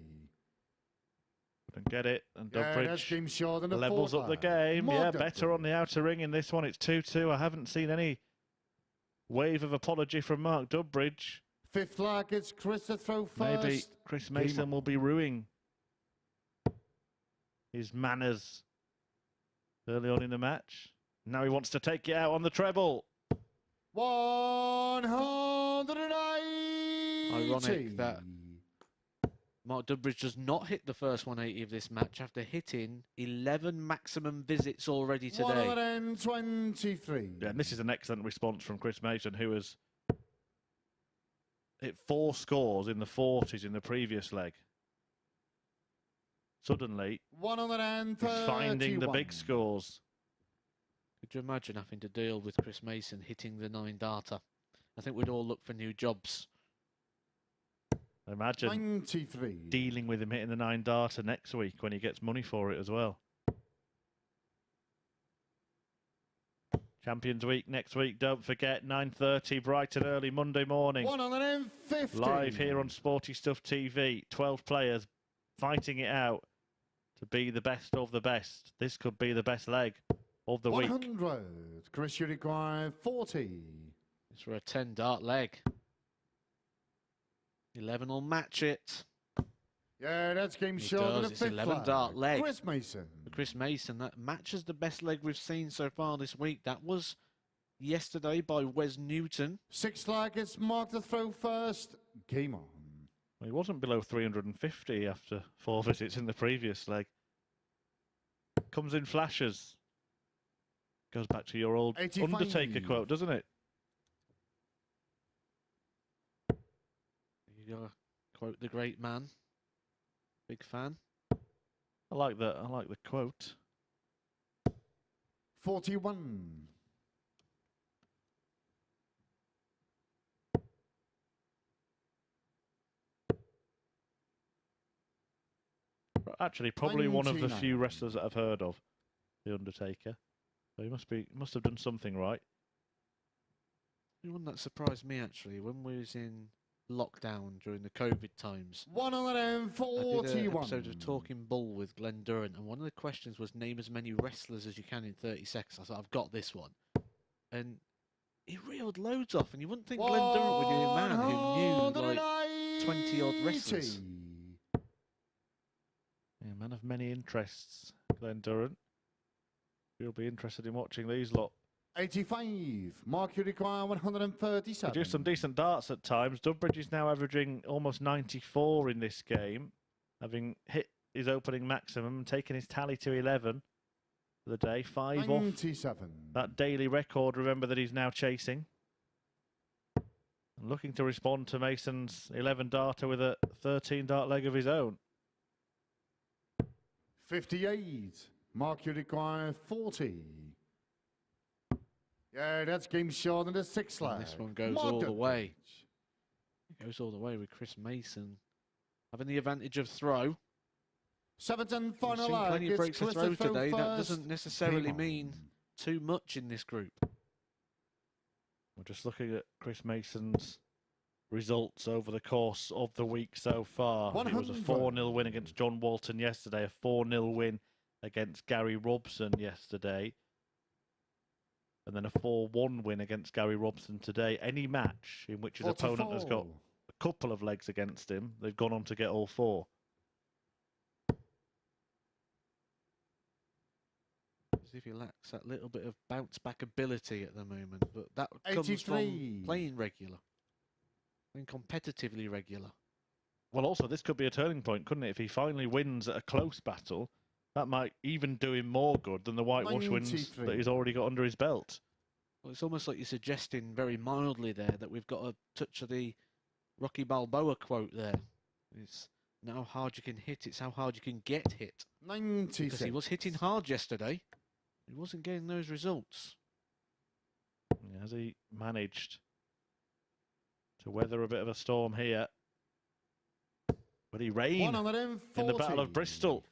S2: Couldn't get it, and
S5: Yeah, that's
S2: Dudbridge
S5: game short than a
S2: levels up the game.
S5: More
S2: Yeah,
S5: Dudbridge.
S2: better on the outer ring in this one. It's 2-2. I haven't seen any wave of apology from Mark Dudbridge.
S5: Fifth leg, it's Chris to throw first.
S2: Maybe Chris Mason will be ruining his manners early on in the match. Now he wants to take it out on the treble.
S5: 180.
S3: Ironic that Mark Dudbridge does not hit the first 180 of this match after hitting 11 maximum visits already today.
S5: 123.
S2: Yeah, and this is an excellent response from Chris Mason, who has hit 4 scores in the 40s in the previous leg. Suddenly,
S5: 131.
S2: he's finding the big scores.
S3: Could you imagine having to deal with Chris Mason hitting the 9-darter? I think we'd all look for new jobs.
S2: Imagine
S5: 93.
S2: dealing with him hitting the 9-darter next week when he gets money for it as well. Champions Week next week, don't forget, 9:30, bright and early Monday morning.
S5: 150.
S2: Live here on Sporty Stuff TV. 12 players fighting it out to be the best of the best. This could be the best leg of the week.
S5: 100. Chris, you require 40.
S3: It's for a 10-dart leg. 11 will match it.
S5: Yeah, that's game
S3: He
S5: short
S3: does.
S5: than a
S3: It's
S5: fifth
S3: 11-dart leg.
S5: Chris Mason.
S3: For Chris Mason, that matches the best leg we've seen so far this week. That was yesterday by Wes Newton.
S5: Sixth leg, it's Mark to throw first. Game on.
S2: Well, he wasn't below 350 after 4 visits in the previous leg. Comes in flashes. Goes back to your old
S5: 85.
S2: Undertaker quote, doesn't it?
S3: You gotta quote the great man. Big fan.
S2: I like that. I like the quote.
S5: 41.
S2: Actually, probably one of the
S5: 99.
S2: few wrestlers that I've heard of, the Undertaker. So he must have done something right.
S3: The one that surprised me actually when we was in lockdown during the COVID times. I did an
S5: 141.
S3: episode of Talking Bull with Glenn Durant, and one of the questions was name as many wrestlers as you can in 30 seconds. I thought, I've got this one. And he reeled loads off, and you wouldn't think Glenn Durant would be a man who knew like 20-odd wrestlers.
S2: Yeah, man of many interests, Glenn Durant. You'll be interested in watching these lot.
S5: 85. Mark, you require 137.
S2: Produce some decent darts at times. Dudbridge is now averaging almost 94 in this game, having hit his opening maximum and taken his tally to 11. for the day. 5 off
S5: 97.
S2: that daily record, remember, that he's now chasing. And looking to respond to Mason's 11 darter with a 13 dart leg of his own.
S5: 58. Mark, you require 40. Yeah, that's game short in the 6th leg.
S3: And this one goes all the way. It goes all the way with Chris Mason having the advantage of throw.
S5: 7th and
S3: We've
S5: final
S3: seen
S5: leg.
S3: plenty of
S5: It's
S3: breaks of throw
S5: Christopher
S3: today. That
S5: first.
S3: doesn't necessarily
S5: Game on.
S3: mean too much in this group.
S2: We're just looking at Chris Mason's results over the course of the week so far. It was a 4-0 win against John Walton yesterday, a 4-0 win against Gary Robson yesterday, and then a 4-1 win against Gary Robson today. Any match in which his opponent has got a couple of legs against him, they've gone on to get all 4.
S3: As if he lacks that little bit of bounce back ability at the moment, but that comes
S5: 83.
S3: from playing regular, playing competitively regular.
S2: Well, also, this could be a turning point, couldn't it? If he finally wins at a close battle, that might even do him more good than the whitewash wins
S5: 93.
S2: that he's already got under his belt.
S3: Well, it's almost like you're suggesting very mildly there that we've got a touch of the Rocky Balboa quote there. It's not how hard you can hit, it's how hard you can get hit.
S5: 96.
S3: Because he was hitting hard yesterday. He wasn't getting those results.
S2: Has he managed to weather a bit of a storm here? But he reigned in the Battle of Bristol.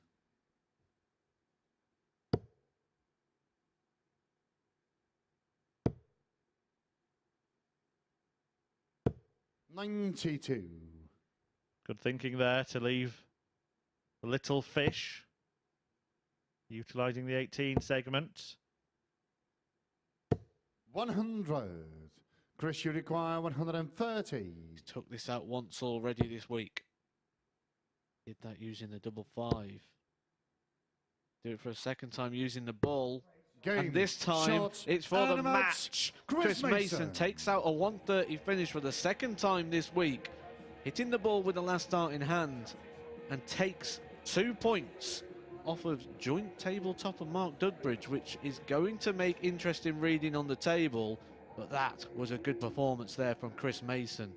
S5: $92.
S2: Good thinking there to leave the little fish, utilising the 18 segment.
S5: 100. Chris, you require 130.
S3: He's took this out once already this week. Did that using the 5-5. Do it for a second time using the ball.
S5: Game,
S3: and this time,
S5: shot,
S3: it's for
S5: and
S3: the
S5: a
S3: match. Chris Mason takes out a 130 finish for the second time this week, hitting the ball with the last dart in hand, and takes 2 points off of joint table topper Mark Dudbridge, which is going to make interesting reading on the table. But that was a good performance there from Chris Mason.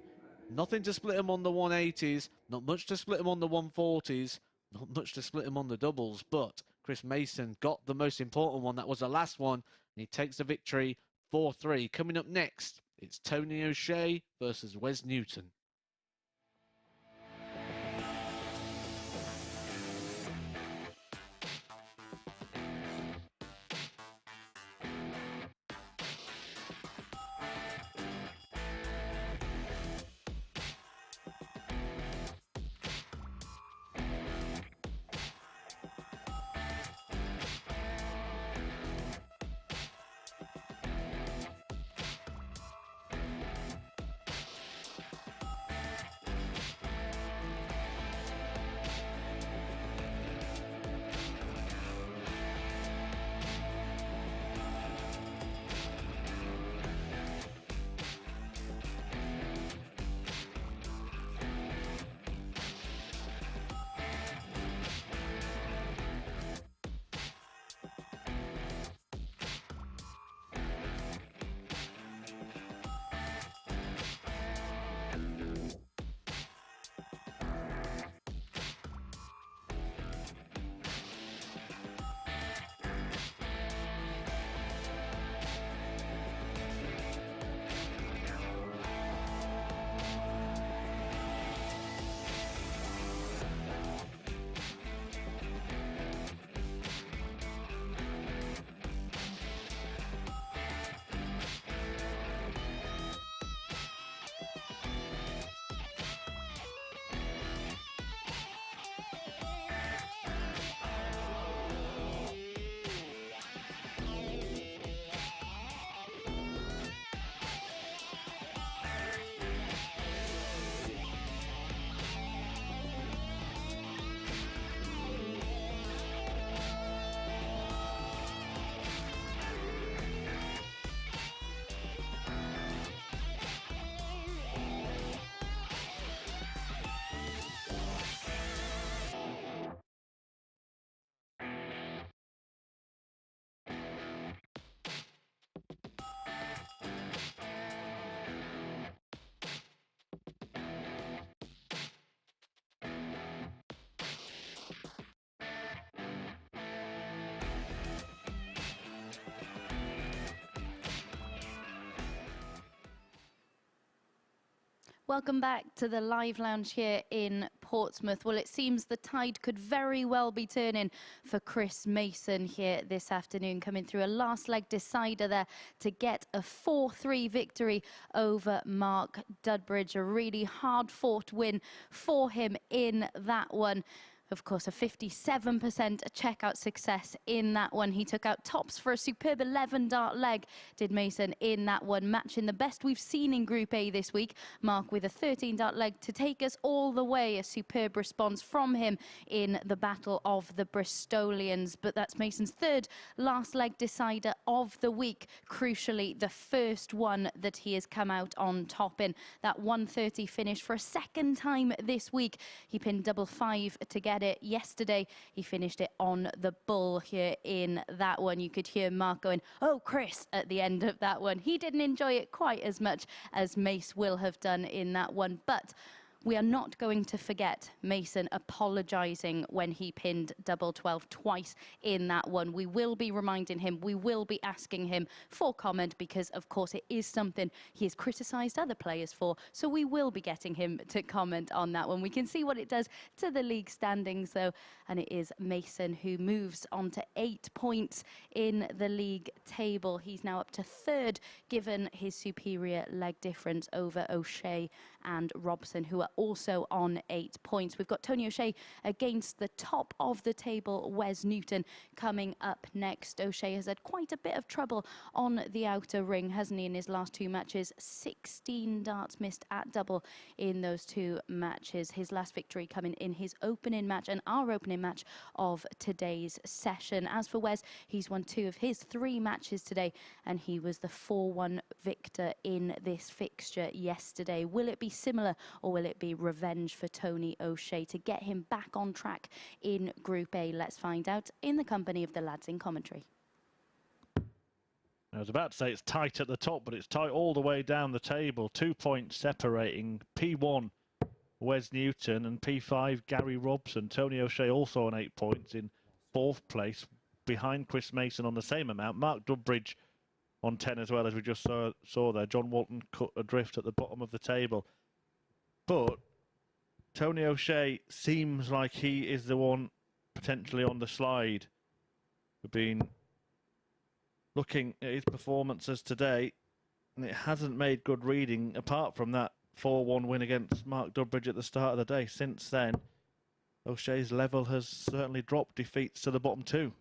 S3: Nothing to split him on the 180s, not much to split him on the 140s, not much to split him on the doubles, but Chris Mason got the most important one. That was the last one, and he takes the victory 4-3. Coming up next, it's Tony O'Shea versus Wes Newton.
S1: Welcome back to the live lounge here in Portsmouth. Well, it seems the tide could very well be turning for Chris Mason here this afternoon, coming through a last leg decider there to get a 4-3 victory over Mark Dudbridge. A really hard fought win for him in that one. Of course, a 57% checkout success in that one. He took out tops for a superb 11-dart leg, did Mason, in that one, matching the best we've seen in Group A this week. Mark with a 13-dart leg to take us all the way. A superb response from him in the Battle of the Bristolians. But that's Mason's third last leg decider of the week. Crucially, the first one that he has come out on top in. That 130 finish for a second time this week. He pinned double 5 to get it yesterday. He finished it on the bull here in that one. You could hear Mark going, "Oh, Chris," at the end of that one. He didn't enjoy it quite as much as Mace will have done in that one, but we are not going to forget Mason apologising when he pinned double 12 twice in that one. We will be reminding him, we will be asking him for comment, because of course it is something he has criticised other players for, so we will be getting him to comment on that one. We can see what it does to the league standings though, and it is Mason who moves on to 8 points in the league table. He's now up to third, given his superior leg difference over O'Shea and Robson, who are also on 8 points. We've got Tony O'Shea against the top of the table, Wes Newton, coming up next. O'Shea has had quite a bit of trouble on the outer ring, hasn't he, in his last 2 matches? 16 darts missed at double in those 2 matches. His last victory coming in his opening match, and our opening match of today's session. As for Wes, he's won 2 of his 3 matches today, and he was the 4-1 victor in this fixture yesterday. Will it be similar, or will it be revenge for Tony O'Shea to get him back on track in Group A? Let's find out in the company of the lads in commentary.
S2: I was about to say it's tight at the top, but it's tight all the way down the table. 2 points separating P1 Wes Newton and P5 Gary Robson. Tony O'Shea also on 8 points in 4th place, behind Chris Mason on the same amount. Mark Dudbridge on 10 as well, as we just saw there. John Walton cut adrift at the bottom of the table. But Tony O'Shea seems like he is the one potentially on the slide. We've been looking at his performances today, and it hasn't made good reading, apart from that 4-1 win against Mark Dudbridge at the start of the day. Since then, O'Shea's level has certainly dropped. Defeats to the bottom 2.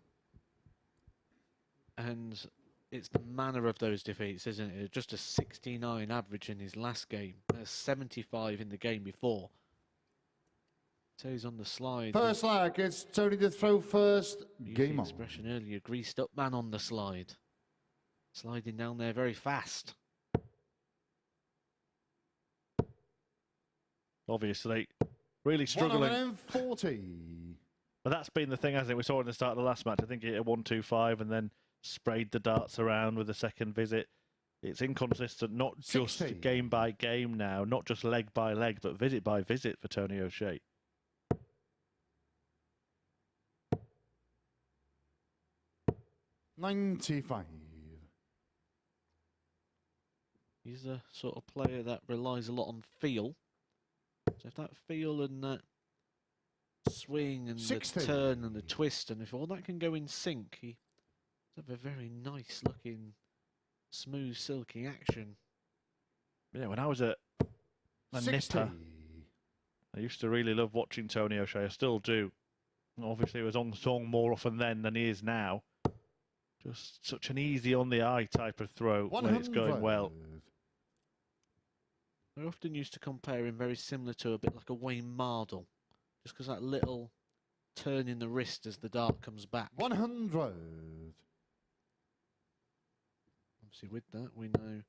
S3: And it's the manner of those defeats, isn't it? Just a 69 average in his last game. 75 in the game before. So he's on the slide.
S5: First leg, it's Tony to throw first. Game on.
S3: Expression earlier, greased up man on the slide. Sliding down there very fast.
S2: Obviously, really struggling.
S5: 140.
S2: But that's been the thing, hasn't it? We saw in the start of the last match. I think he hit a 1-2-5 and then sprayed the darts around with the second visit. It's inconsistent, not
S5: 60.
S2: just game by game now, not just leg by leg, but visit by visit for Tony O'Shea.
S5: $95.
S3: He's the sort of player that relies a lot on feel. So if that feel and that swing and
S5: 60.
S3: the turn and the twist, and if all that can go in sync, he have a very nice looking, smooth, silky action.
S2: Yeah, when I was a
S5: 60.
S2: nipper, I used to really love watching Tony O'Shea. I still do. Obviously, he was on song more often then than he is now. Just such an easy on the eye type of throw
S5: 100.
S2: when it's going well.
S3: I often used to compare him very similar to a bit like a Wayne Mardle, just because that little turn in the wrist as the dart comes back.
S5: 100.
S3: Obviously, with that, we know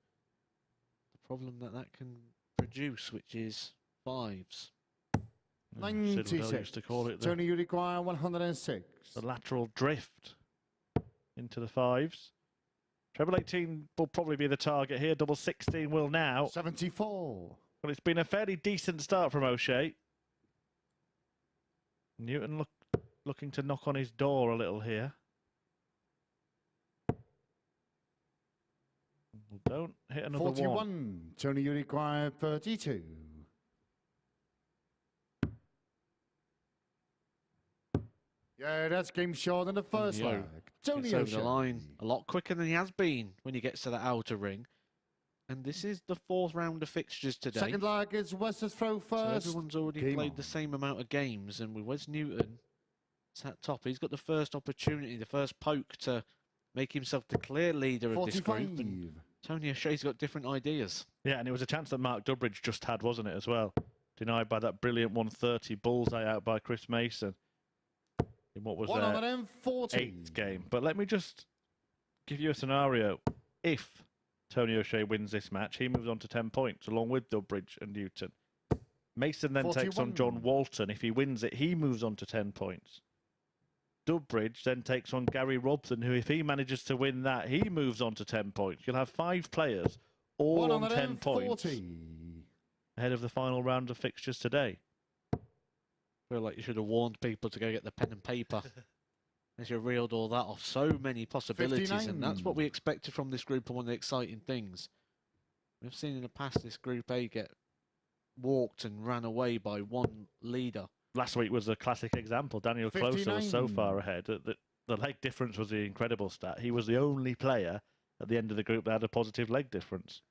S3: the problem that that can produce, which is 5s.
S2: Sid Waddell
S5: 96.
S2: used to call it
S5: Tony, you require 106.
S2: the lateral drift into the 5s. Treble 18 will probably be the target here. Double 16 will now.
S5: 74.
S2: Well, it's been a fairly decent start from O'Shea. Newton looking to knock on his door a little here. Don't hit another
S5: 41.
S2: one.
S5: Tony, you require 32. Yeah, that's game short in the first
S3: Yo,
S5: leg. Tony
S3: Gets over
S5: O'Shea.
S3: the line a lot quicker than he has been when he gets to the outer ring. And this is the 4th round of fixtures today.
S5: Second leg is Wes's throw
S3: So
S5: first.
S3: everyone's already
S5: Game
S3: played
S5: on.
S3: the same amount of games, and with Wes Newton sat top, he's got the first opportunity, the first poke to make himself the clear leader of this
S5: 45.
S3: group. And Tony O'Shea's got different ideas.
S2: Yeah, and it was a chance that Mark Dudbridge just had, wasn't it, as well? Denied by that brilliant 130 bullseye out by Chris Mason in what was their
S5: 140.
S2: 8th game. But let me just give you a scenario. If Tony O'Shea wins this match, he moves on to 10 points, along with Dudbridge and Newton. Mason then takes on
S5: 41.
S2: John Walton. If he wins it, he moves on to 10 points. Dudbridge then takes on Gary Robson, who, if he manages to win that, he moves on to 10 points. You'll have 5 players all on 10 points ahead of the final round of fixtures today.
S3: I feel like you should have warned people to go get the pen and paper as you reeled all that off. So many possibilities,
S5: 59.
S3: and that's what we expected from this group, and one of the exciting things. We've seen in the past this Group A get walked and ran away by one leader.
S2: Last week was a classic example. Daniel Closer was so far ahead that the leg difference was the incredible stat. He was the only player at the end of the group that had a positive leg difference.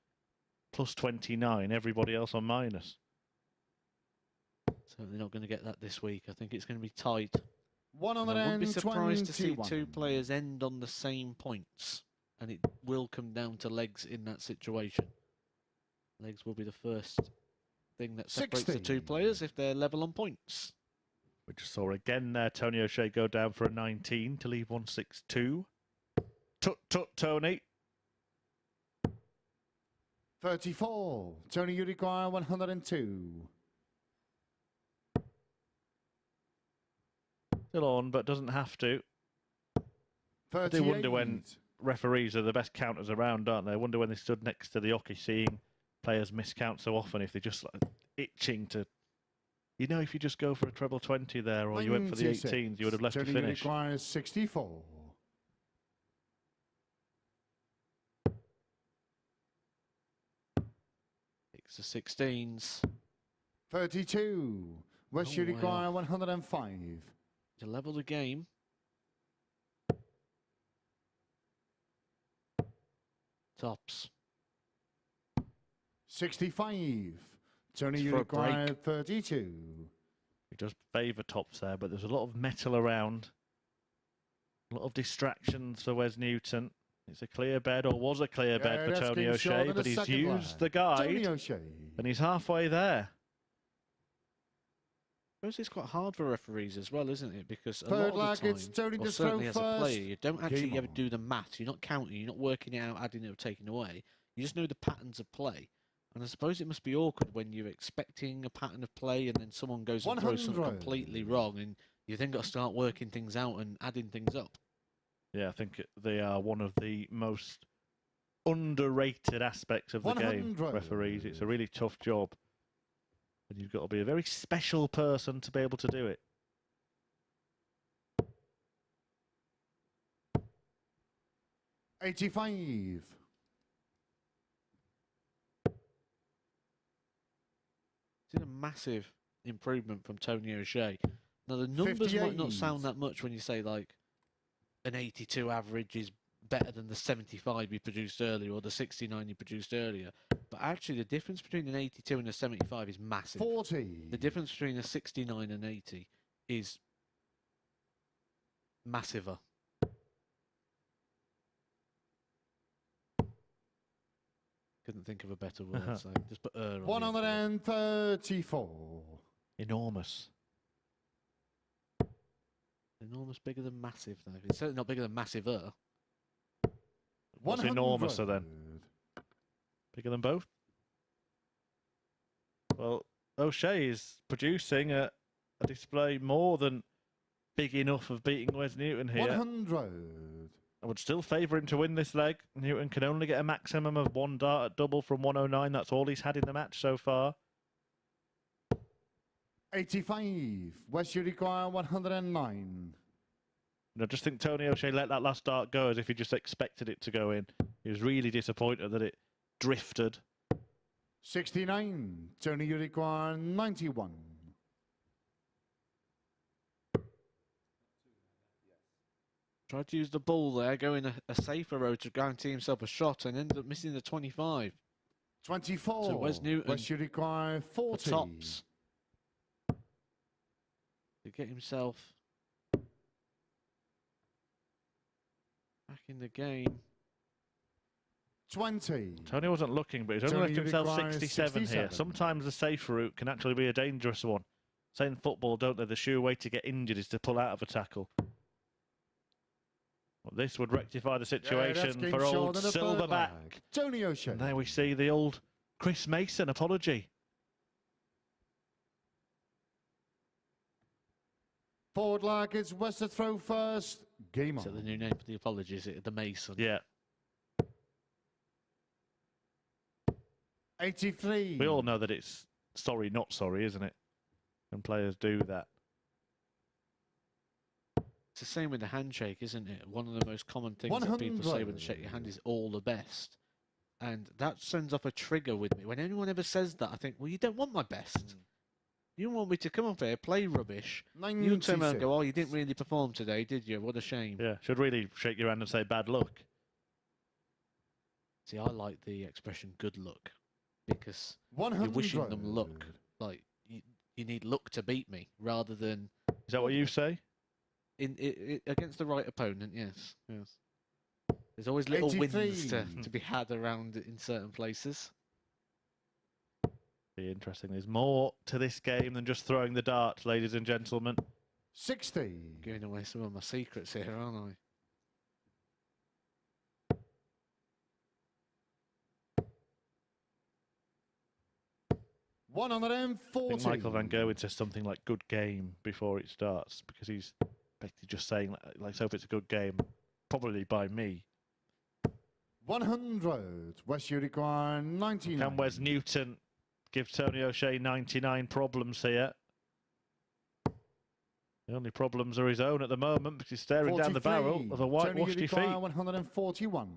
S2: Plus 29, everybody else on minus.
S3: Certainly not going to get that this week. I think it's going to be tight. And I
S5: 121.
S3: wouldn't be surprised to see 2 players end on the same points, and it will come down to legs in that situation. Legs will be the first thing that separates the 2 players if they're level on points.
S2: We just saw again there Tony O'Shea go down for a 19 to leave 162. Tut, Tony.
S5: 34. Tony, you require 102.
S2: Still on, but doesn't have to.
S5: 38.
S2: I do wonder when referees are the best counters around, aren't they? I wonder when they stood next to the hockey, seeing players miscount so often, if they're just like itching to... You know, if you just go for a treble 20 there, or you went for the 18s, you would have left
S5: Tony,
S2: to finish.
S5: You require 64.
S3: It's the 16s.
S5: 32. West, you require 105.
S3: To level the game. Tops.
S5: 65. Tony,
S3: It's
S5: you
S3: for a
S5: require
S3: break.
S5: 32.
S2: He does favour tops there, but there's a lot of metal around. A lot of distractions for Wes Newton. It's a clear bed, or was a clear bed for Tony O'Shea, but he's used the guide, and he's halfway there.
S3: I suppose it's quite hard for referees as well, isn't it? Because a
S5: Third
S3: lot of the
S5: leg, it's
S3: time,
S5: Tony
S3: or
S5: to
S3: certainly as
S5: throw
S3: a player,
S5: first.
S3: you don't actually
S5: Game
S3: ever
S5: on.
S3: do the maths. You're not counting, you're not working it out, adding it or taking away. You just know the patterns of play. And I suppose it must be awkward when you're expecting a pattern of play and then someone goes and throws something
S5: 100.
S3: completely wrong, and you then got to start working things out and adding things up.
S2: Yeah, I think they are one of the most underrated aspects of the game,
S5: 100.
S2: referees. It's a really tough job. And you've got to be a very special person to be able to do it.
S5: $85.
S3: It's a massive improvement from Tony O'Shea. Now, the numbers might not sound
S5: 58.
S3: that much when you say, like, an 82 average is better than the 75 he produced earlier or the 69 he produced earlier. But actually, the difference between an 82 and a 75 is massive.
S5: 40.
S3: The difference between a 69 and 80 is massiver. Couldn't think of a better word, so just put on the end for it.
S5: 134.
S2: Enormous.
S3: Enormous, bigger than massive, though. It's certainly not bigger than massiver.
S2: What's enormouser then? Bigger than both? Well, O'Shea is producing a display more than big enough of beating Wes Newton here.
S5: 100.
S2: I would still favour him to win this leg. Newton can only get a maximum of 1 dart at double from 109. That's all he's had in the match so far.
S5: 85. West, you require 109.
S2: I just think Tony O'Shea let that last dart go as if he just expected it to go in. He was really disappointed that it drifted.
S5: 69. Tony, you require 91.
S3: Tried to use the ball there, going a safer road to guarantee himself a shot, and ended up missing the 25.
S5: 24.
S3: So Wes Newton
S5: West you require
S3: for
S5: 40.
S3: tops to get himself back in the game.
S5: 20.
S2: Tony wasn't looking, but he's only
S5: Tony
S2: left himself
S5: requires
S2: 67 here.
S5: 67.
S2: Sometimes the safe route can actually be a dangerous one. Say in football, don't they? The sure way to get injured is to pull out of a tackle. Well, this would rectify the situation
S5: game
S2: for
S5: short
S2: old
S5: of the third
S2: Silverback.
S5: leg. Tony O'Shea.
S2: And there we see the old Chris Mason apology.
S5: Forward leg is West to throw first. Game
S3: Is that
S5: on.
S3: the new name for the apology? Is it the Mason?
S2: Yeah.
S5: 83.
S2: We all know that it's sorry, not sorry, isn't it? When players do that.
S3: It's the same with the handshake, isn't it? One of the most common things that people say when they shake your hand is all the best. And that sends off a trigger with me. When anyone ever says that, I think, well, you don't want my best. You want me to come up here, play rubbish. You turn around and go, oh, you didn't really perform today, did you? What a shame.
S2: Yeah, should really shake your hand and say bad luck.
S3: See, I like the expression good luck. Because
S5: 100.
S3: you're wishing them luck. Like, you need luck to beat me, rather than...
S2: Is that what you say?
S3: Against the right opponent, yes. There's always little
S5: 83.
S3: wins to be had around in certain places.
S2: Be interesting. There's more to this game than just throwing the dart, ladies and gentlemen.
S5: 60.
S3: Giving away some of my secrets here, aren't I?
S2: I
S5: 140.
S2: think Michael Van Gerwen says something like "good game" before it starts because he's basically just saying, like, so if it's a good game, probably by me.
S5: 100. West you require 99.
S2: Can Wes Newton give Tony O'Shea 99 problems here? The only problems are his own at the moment because he's staring down the
S5: 43.
S2: barrel of a whitewashed
S5: Tony
S2: defeat.
S5: require 141.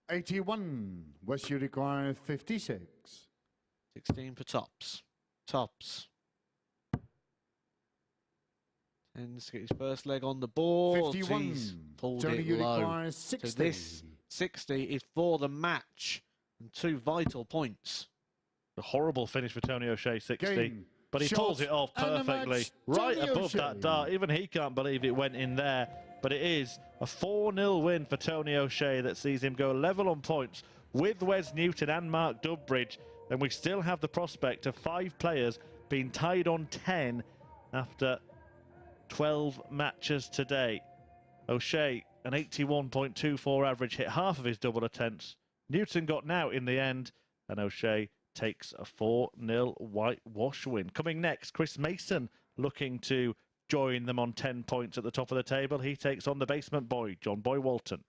S5: 81. West you require 56.
S3: 16 for tops. Tops. Tends to get his first leg on the ball.
S5: 51.
S3: Jeez, pulled
S5: Tony
S3: it low.
S5: requires 60.
S3: So this 60 is for the match. And 2 vital points.
S2: A horrible finish for Tony O'Shea, 60.
S5: Game,
S2: But he
S5: shot,
S2: pulls it off
S5: and the
S2: perfectly,
S5: match,
S2: right
S5: Tony
S2: above
S5: O'Shea.
S2: that dart. Even he can't believe it went in there. But it is a 4-0 win for Tony O'Shea that sees him go level on points with Wes Newton and Mark Dudbridge. And we still have the prospect of 5 players being tied on 10 after 12 matches today. O'Shea, an 81.24 average, hit half of his double attempts. Newton got out in the end, and O'Shea takes a 4-0 whitewash win. Coming next, Chris Mason looking to join them on 10 points at the top of the table. He takes on the basement boy, John Boy Walton.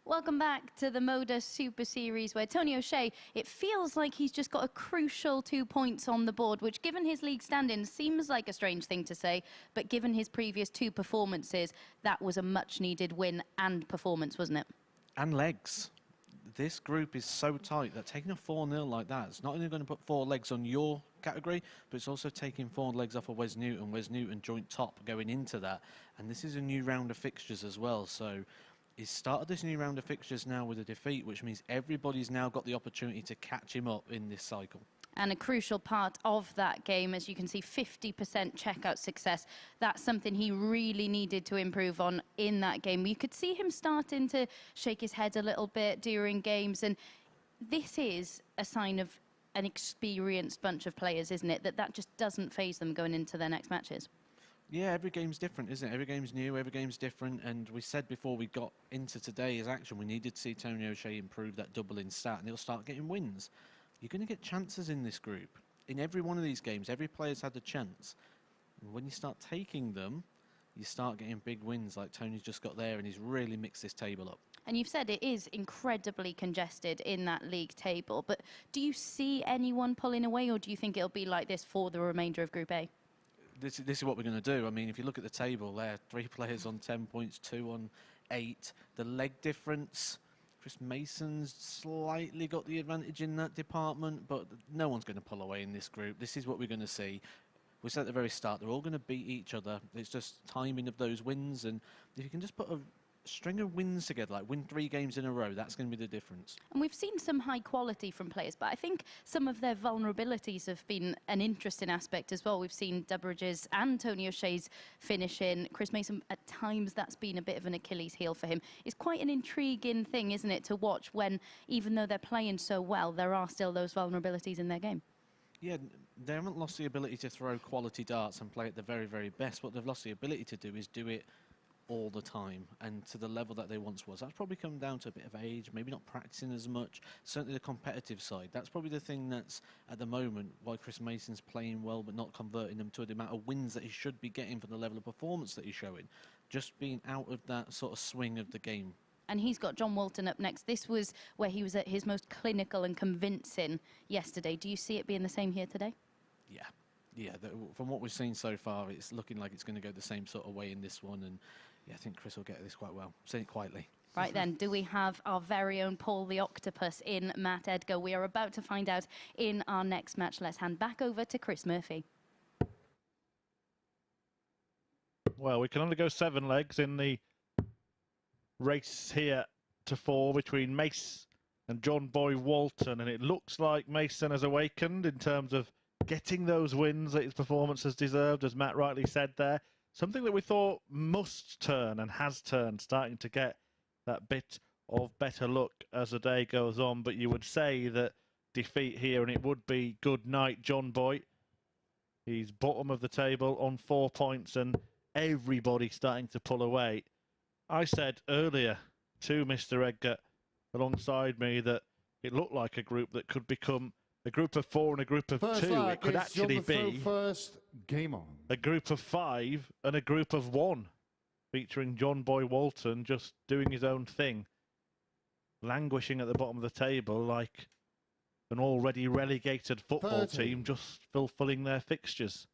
S1: Welcome back to the MODUS Super Series, where Tony O'Shea, it feels like he's just got a crucial 2 points on the board, which, given his league standing, seems like a strange thing to say, but given his previous 2 performances, that was a much-needed win and performance, wasn't it?
S3: And legs. This group is so tight that taking a 4-0 like that, it's not only going to put 4 legs on your category, but it's also taking 4 legs off of Wes Newton. Wes Newton joint top going into that. And this is a new round of fixtures as well, so he's started this new round of fixtures now with a defeat, which means everybody's now got the opportunity to catch him up in this cycle.
S1: And a crucial part of that game, as you can see, 50% checkout success. That's something he really needed to improve on in that game. You could see him starting to shake his head a little bit during games. And this is a sign of an experienced bunch of players, isn't it? That just doesn't faze them going into their next matches.
S3: Yeah, every game's different, isn't it? Every game's new, every game's different. And we said before we got into today's action, we needed to see Tony O'Shea improve that double in stat, and he'll start getting wins. You're going to get chances in this group. In every one of these games, every player's had a chance. And when you start taking them, you start getting big wins like Tony's just got there, and he's really mixed this table up.
S1: And you've said it is incredibly congested in that league table, but do you see anyone pulling away, or do you think it'll be like this for the remainder of Group A?
S3: This is what we're going to do. I mean, if you look at the table there, 3 players on 10 points, 2 on 8. The leg difference, Chris Mason's slightly got the advantage in that department, but no one's going to pull away in this group. This is what we're going to see. We said at the very start, they're all going to beat each other. It's just timing of those wins, and if you can just put a string of wins together, like win 3 games in a row, that's going to be the difference.
S1: And we've seen some high quality from players, but I think some of their vulnerabilities have been an interesting aspect as well. We've seen Dudbridge's and Tony O'Shea's finishing. Chris Mason, at times, that's been a bit of an Achilles heel for him. It's quite an intriguing thing, isn't it, to watch when, even though they're playing so well, there are still those vulnerabilities in their game.
S3: Yeah, they haven't lost the ability to throw quality darts and play at the very, very best. What they've lost the ability to do is do it all the time and to the level that they once was. That's probably come down to a bit of age, maybe not practicing as much, certainly the competitive side. That's probably the thing that's, at the moment, why Chris Mason's playing well but not converting them to the amount of wins that he should be getting for the level of performance that he's showing. Just being out of that sort of swing of the game.
S1: And he's got John Walton up next. This was where he was at his most clinical and convincing yesterday. Do you see it being the same here today?
S3: Yeah, from what we've seen so far, it's looking like it's going to go the same sort of way in this one. And yeah, I think Chris will get this quite well. Say it quietly.
S1: Right then, do we have our very own Paul the Octopus in Matt Edgar? We are about to find out in our next match. Let's hand back over to Chris Murphy.
S2: Well, we can only go 7 legs in the race here to 4 between Mace and John Boy Walton, and it looks like Mason has awakened in terms of getting those wins that his performance has deserved, as Matt rightly said there. Something that we thought must turn and has turned, starting to get that bit of better luck as the day goes on. But you would say that defeat here, and it would be good night, John Boy. He's bottom of the table on 4 points, and everybody starting to pull away. I said earlier to Mr. Edgar alongside me that it looked like a group that could become a group of 4 and a group of 2. It could actually be
S5: first game on.
S2: A group of 5 and a group of 1, featuring John Boy Walton just doing his own thing, languishing at the bottom of the table like an already relegated football team, just fulfilling their fixtures.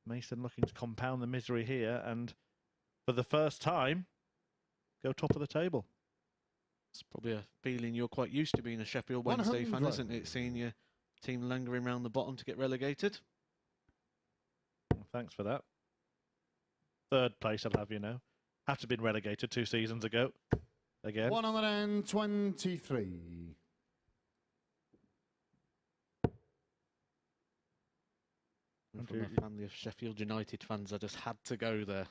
S2: Mason looking to compound the misery here and, for the first time, go top of the table.
S3: It's probably a feeling you're quite used to being a Sheffield Wednesday fan, isn't it? Seeing your team lingering around the bottom to get relegated.
S2: Well, thanks for that. 3rd place, I'll have you know. Have to have been relegated 2 seasons ago. Again.
S5: 123.
S3: From a family of Sheffield United fans, I just had to go there.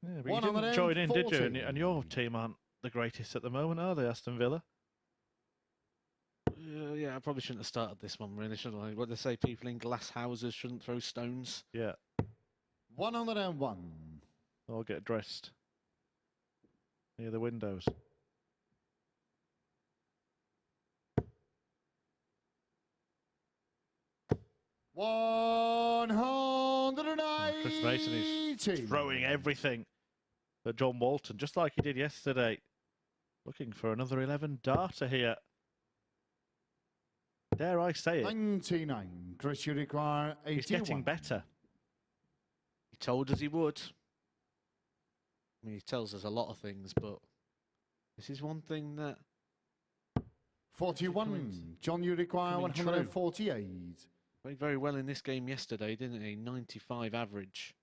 S2: Yeah, but you didn't join in, did you? And your team aren't the greatest at the moment, are they, Aston Villa?
S3: Yeah, I probably shouldn't have started this one, really, should I? What they say, people in glass houses shouldn't throw stones.
S2: Yeah.
S5: 101.
S2: Or get dressed near the windows.
S5: Chris
S2: Chris Mason is throwing everything at John Walton, just like he did yesterday. Looking for another 11 darter here. Dare I say it?
S5: 99. Chris, you require 81.
S2: He's getting better.
S3: He told us he would. I mean, he tells us a lot of things, but this is one thing that...
S5: 41. John, you require
S3: coming true.
S5: 148.
S3: Played very well in this game yesterday, didn't he? 95 average.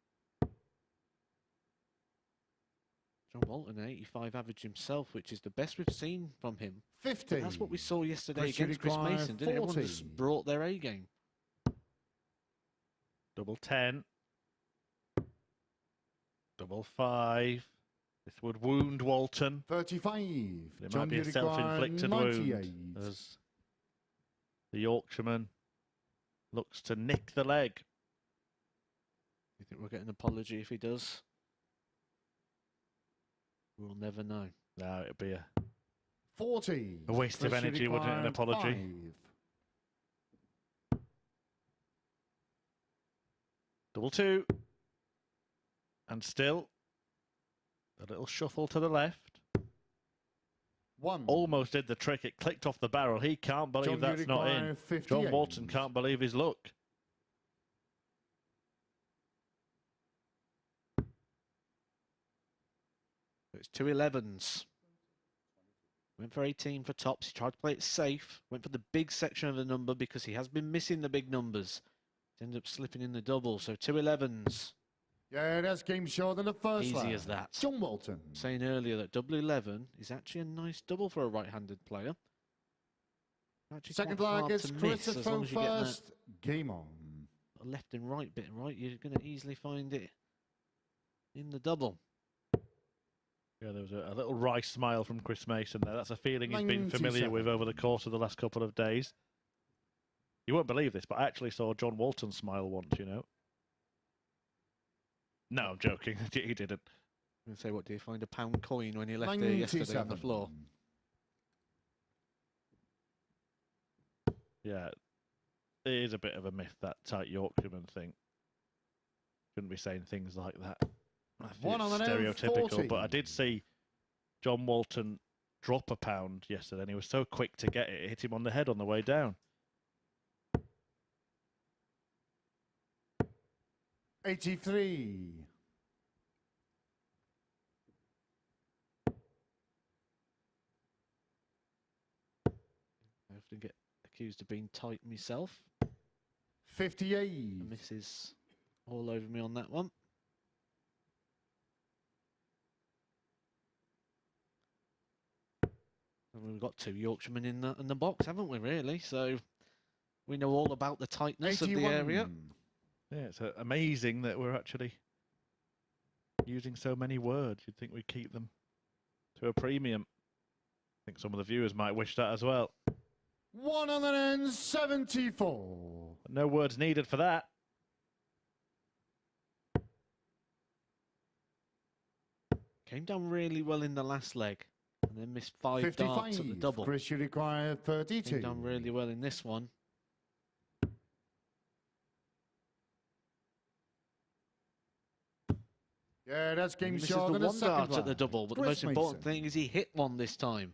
S3: John Walton, an 85 average himself, which is the best we've seen from him.
S5: 50.
S3: That's what we saw yesterday
S5: Chris, you
S3: against Chris
S5: require
S3: Mason, didn't it? Everyone
S5: 40.
S3: just brought their A game.
S2: Double 10. Double 5. This would wound Walton.
S5: 35.
S2: It
S5: John,
S2: might be
S5: you
S2: a
S5: require
S2: self-inflicted
S5: 98.
S2: wound as the Yorkshireman looks to nick the leg.
S3: You think we'll get an apology if he does? We'll never know.
S2: No, it'd be a
S5: 40.
S2: waste of
S5: Chris, you
S2: energy, wouldn't it, an
S5: require
S2: apology?
S5: 5.
S2: Double 2. And still a little shuffle to the left.
S5: 1.
S2: Almost did the trick. It clicked off the barrel. He can't believe
S5: John, you
S2: that's not
S5: require
S2: in.
S5: 58.
S2: John Walton can't believe his luck.
S3: It's 2 11s. Went for 18 for tops. He tried to play it safe. Went for the big section of the number because he has been missing the big numbers. He ended up slipping in the double. So 2 11s.
S5: Yeah, that's game short than the first
S3: Easy
S5: lap.
S3: as that.
S5: John Walton.
S3: Saying earlier that double 11 is actually a nice double for a right-handed player. Actually
S5: Second
S3: quite
S5: leg
S3: hard
S5: is
S3: to miss
S5: Christopher
S3: as long as you get that
S5: first. Game on.
S3: left and right bit, right? You're going to easily find it in the double.
S2: Yeah, there was a little wry smile from Chris Mason there. That's a feeling he's been
S5: 97.
S2: familiar with over the course of the last couple of days. You won't believe this, but I actually saw John Walton smile once, you know. No, I'm joking. He didn't.
S3: I'm going to say, what, do you find a pound coin when you left there yesterday on the
S5: 97.
S3: floor?
S2: Yeah, it is a bit of a myth, that tight Yorkshireman thing. Shouldn't be saying things like that. I think
S5: One
S2: it's
S5: on the nail,
S2: stereotypical,
S5: 40.
S2: but I did see John Walton drop a pound yesterday, and he was so quick to get it, it hit him on the head on the way down.
S5: 83.
S3: I often get accused of being tight myself.
S5: 58.
S3: The missus all over me on that one. And we've got two Yorkshiremen in the box, haven't we, really? So we know all about the tightness
S5: 81.
S3: of the area.
S2: Yeah, it's amazing that we're actually using so many words. You'd think we'd keep them to a premium. I think some of the viewers might wish that as well.
S5: 174.
S2: But no words needed for that.
S3: Came down really well in the last leg and then missed 5 darts at the
S5: 55.
S3: double.
S5: Chris, you require 32.
S3: Came down really well in this one.
S5: Yeah, that's game
S3: Misses
S5: short
S3: the
S5: in the
S3: one
S5: second
S3: dart at the
S5: lap.
S3: double, but the
S5: Chris
S3: most important
S5: Mason.
S3: thing is he hit one this time.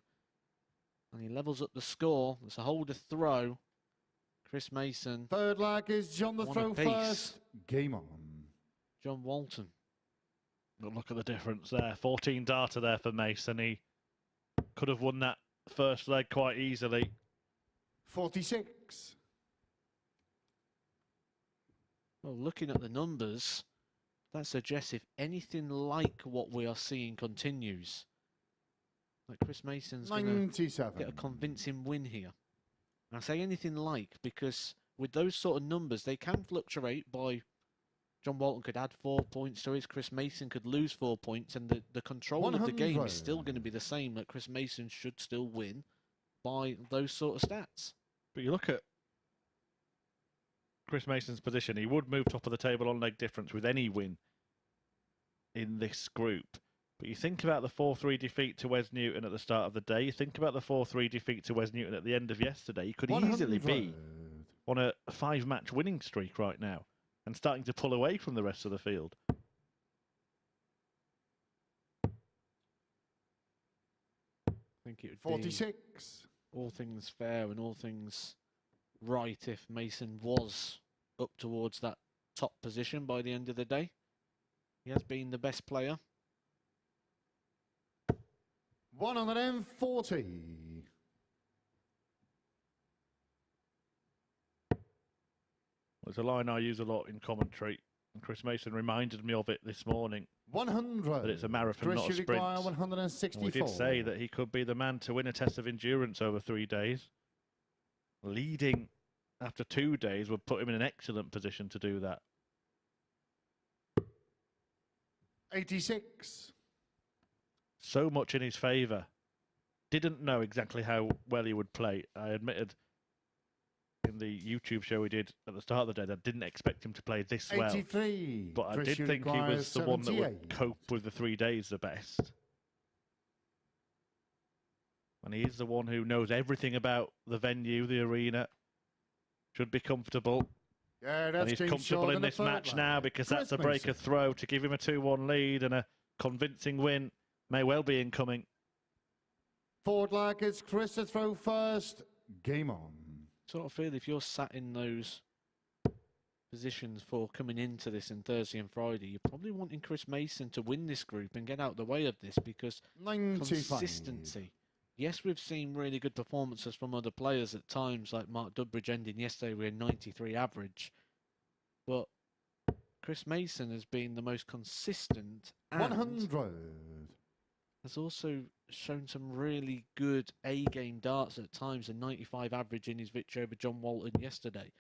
S3: And he levels up the score. It's a holder throw. Chris Mason,
S5: Third leg is John the
S3: One
S5: throw
S3: apiece.
S5: first. Game on.
S3: John Walton.
S2: But look at the difference there. 14 darter there for Mason. He could have won that first leg quite easily.
S5: 46.
S3: Well, looking at the numbers, that suggests if anything like what we are seeing continues, that Chris Mason's going to
S5: 97.
S3: get a convincing win here. And I say anything like because with those sort of numbers, they can fluctuate by John Walton could add 4 points to his, Chris Mason could lose 4 points, and the control of the game
S5: 100.
S3: is still going to be the same, that Chris Mason should still win by those sort of stats.
S2: But you look at Chris Mason's position, he would move top of the table on leg difference with any win in this group. But you think about the 4-3 defeat to Wes Newton at the start of the day, you think about the 4-3 defeat to Wes Newton at the end of yesterday, he could easily be
S5: 100.
S2: on a 5-match winning streak right now and starting to pull away from the rest of the field.
S3: think it would be
S5: 46.
S3: all things fair and all things right if Mason was up towards that top position by the end of the day. He has been the best player.
S5: 140.
S2: It's a line I use a lot in commentary, and Chris Mason reminded me of it this morning.
S5: 100.
S2: That it's a marathon, not a sprint.
S5: 164.
S2: We did say that he could be the man to win a test of endurance over 3 days. Leading after 2 days would put him in an excellent position to do that.
S5: 86.
S2: So much in his favour. Didn't know exactly how well he would play. I admitted in the YouTube show we did at the start of the day that I didn't expect him to play this well.
S5: 83.
S2: But I did think he was the one that would cope with the 3 days the best. And he is the one who knows everything about the venue, the arena. Should be comfortable.
S5: Yeah, that's
S2: and he's comfortable in this match now because that's a breaker throw to give him a 2-1 lead, and a convincing win may well be incoming.
S5: Forward leg, it's Chris to throw first. Game on.
S3: Sort of feel if you're sat in those positions for coming into this in Thursday and Friday, you're probably wanting Chris Mason to win this group and get out the way of this because
S5: 95.
S3: consistency. Yes, we've seen really good performances from other players at times, like Mark Dudbridge ending yesterday with a 93 average. But Chris Mason has been the most consistent and
S5: 100.
S3: has also shown some really good A-game darts at times. A 95 average in his victory over John Walton yesterday.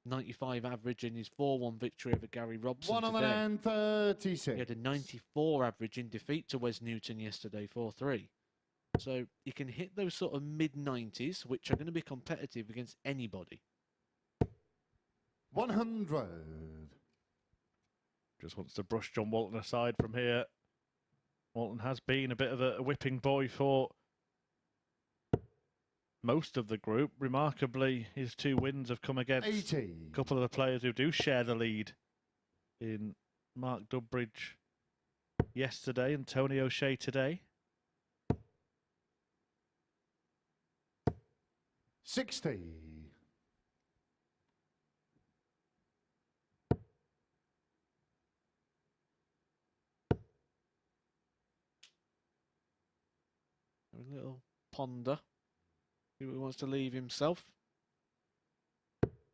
S3: 95 average in his 4-1 victory over Gary Robson today.
S5: 136.
S3: He had a 94 average in defeat to Wes Newton yesterday, 4-3. So he can hit those sort of mid-90s, which are going to be competitive against anybody.
S5: 100.
S2: Just wants to brush John Walton aside from here. Walton has been a bit of a whipping boy for most of the group. Remarkably, his 2 wins have come against
S5: 80.
S2: a couple of the players who do share the lead in Mark Dudbridge yesterday and Tony O'Shea today.
S5: 60.
S3: A little ponder. See what he wants to leave himself.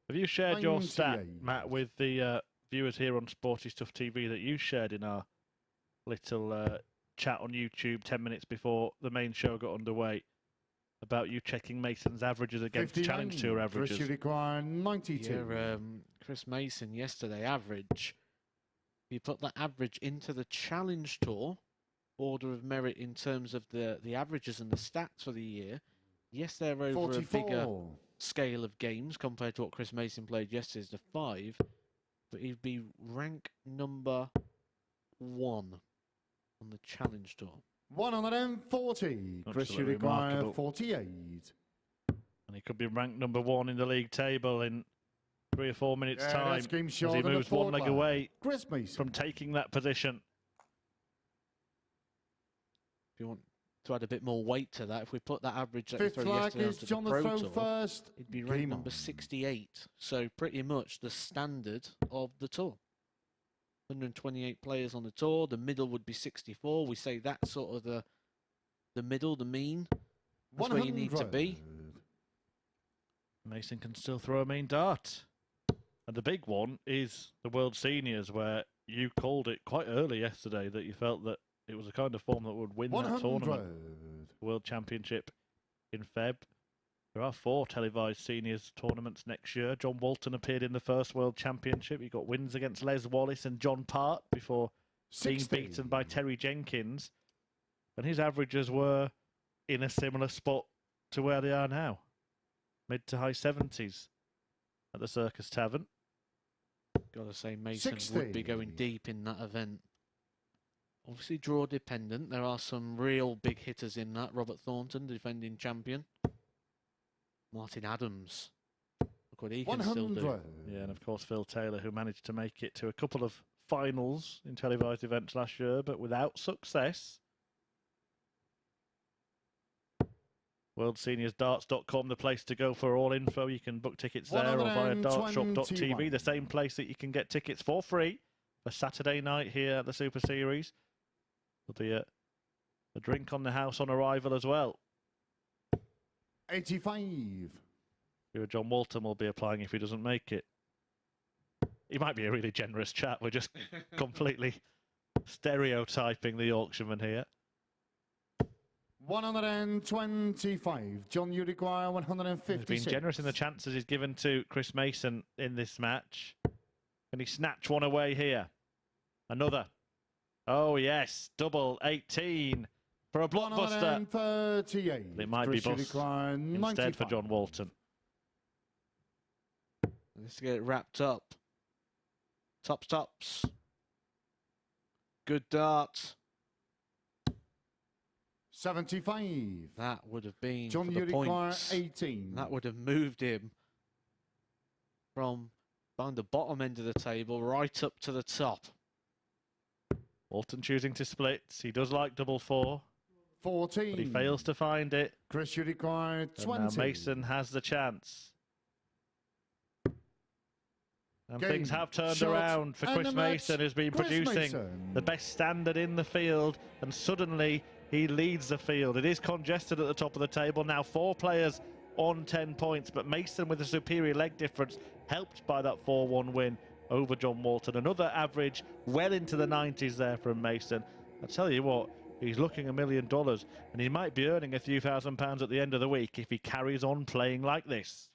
S2: Have you shared your stat,
S5: 98.
S2: Matt, with the viewers here on Sporty Stuff TV that you shared in our little chat on YouTube 10 minutes before the main show got underway about you checking Mason's averages against
S5: 59.
S2: Challenge Tour averages?
S5: Chris require 92.
S3: Yeah, Chris Mason yesterday average. You put that average into the Challenge Tour order of merit in terms of the averages and the stats for the year. Yes, they're over
S5: 44.
S3: a bigger scale of games compared to what Chris Mason played yesterday, the 5, but he'd be rank number 1 on the Challenge Tour.
S5: 140. Chris
S2: Absolutely
S5: require
S2: remarkable.
S5: 48.
S2: And he could be ranked number 1 in the league table in 3 or 4 minutes'
S5: Yeah,
S2: time
S5: that's game
S2: as
S5: short
S2: he
S5: of the
S2: moves 1
S5: forward
S2: leg
S5: leg.
S2: away
S5: Chris Mason.
S2: from taking that position.
S3: If you want to add a bit more weight to that, if we put that average that we
S5: Fifth
S3: throw
S5: flag
S3: yesterday
S5: is
S3: onto
S5: John
S3: the
S5: the
S3: Pro
S5: throw
S3: Tour,
S5: first.
S3: it'd be ranked
S5: Game
S3: number
S5: on.
S3: 68. So pretty much the standard of the tour. 128 players on the tour. The middle would be 64. We say that's sort of the middle, the mean. That's where you need to be.
S2: Mason can still throw a main dart. And the big one is the World Seniors, where you called it quite early yesterday that you felt that it was a kind of form that would win that
S5: 100.
S2: tournament. World Championship in Feb. There are 4 televised seniors tournaments next year. John Walton appeared in the first World Championship. He got wins against Les Wallace and John Part before
S5: 60.
S2: being beaten by Terry Jenkins. And his averages were in a similar spot to where they are now. Mid to high 70s at the Circus Tavern.
S3: Gotta say, Mason
S5: 60.
S3: would be going deep in that event. Obviously draw dependent. There are some real big hitters in that. Robert Thornton, defending champion. Martin Adams. Look what he can still do.
S5: 100.
S2: Yeah, and of course Phil Taylor, who managed to make it to a couple of finals in televised events last year, but without success. WorldSeniorsDarts.com, the place to go for all info. You can book tickets there or via dartshop.tv, the same place that you can get tickets for free for Saturday night here at the Super Series. There'll be a drink on the house on arrival as well.
S5: 85.
S2: John Walton will be applying if he doesn't make it. He might be a really generous chap. We're just completely stereotyping the Yorkshireman here.
S5: 125. John, you require 156.
S2: He's been generous in the chances he's given to Chris Mason in this match. Can he snatch one away here? Another. Oh, yes. Double 18 for a blockbuster.
S5: 138.
S2: It might be bust instead for John Walton.
S3: Let's get it wrapped up. Tops. Good dart.
S5: 75.
S3: That would have been
S5: John,
S3: for
S5: you
S3: the
S5: require
S3: points.
S5: 18.
S3: That would have moved him from the bottom end of the table right up to the top.
S2: Walton choosing to split. He does like double 4.
S5: 14.
S2: But he fails to find it.
S5: Chris, you require 20.
S2: And now Mason has the chance. And
S5: Game,
S2: things have turned
S5: shot,
S2: around for
S5: and
S2: Chris
S5: the match.
S2: Mason, who's been
S5: Chris
S2: producing
S5: Mason.
S2: the best standard in the field, and suddenly he leads the field. It is congested at the top of the table. Now 4 players on 10 points, but Mason with a superior leg difference, helped by that 4-1 win over John Walton. Another average well into the 90s there from Mason. I tell you what, he's looking $1 million, and he might be earning a few £1,000s at the end of the week if he carries on playing like this.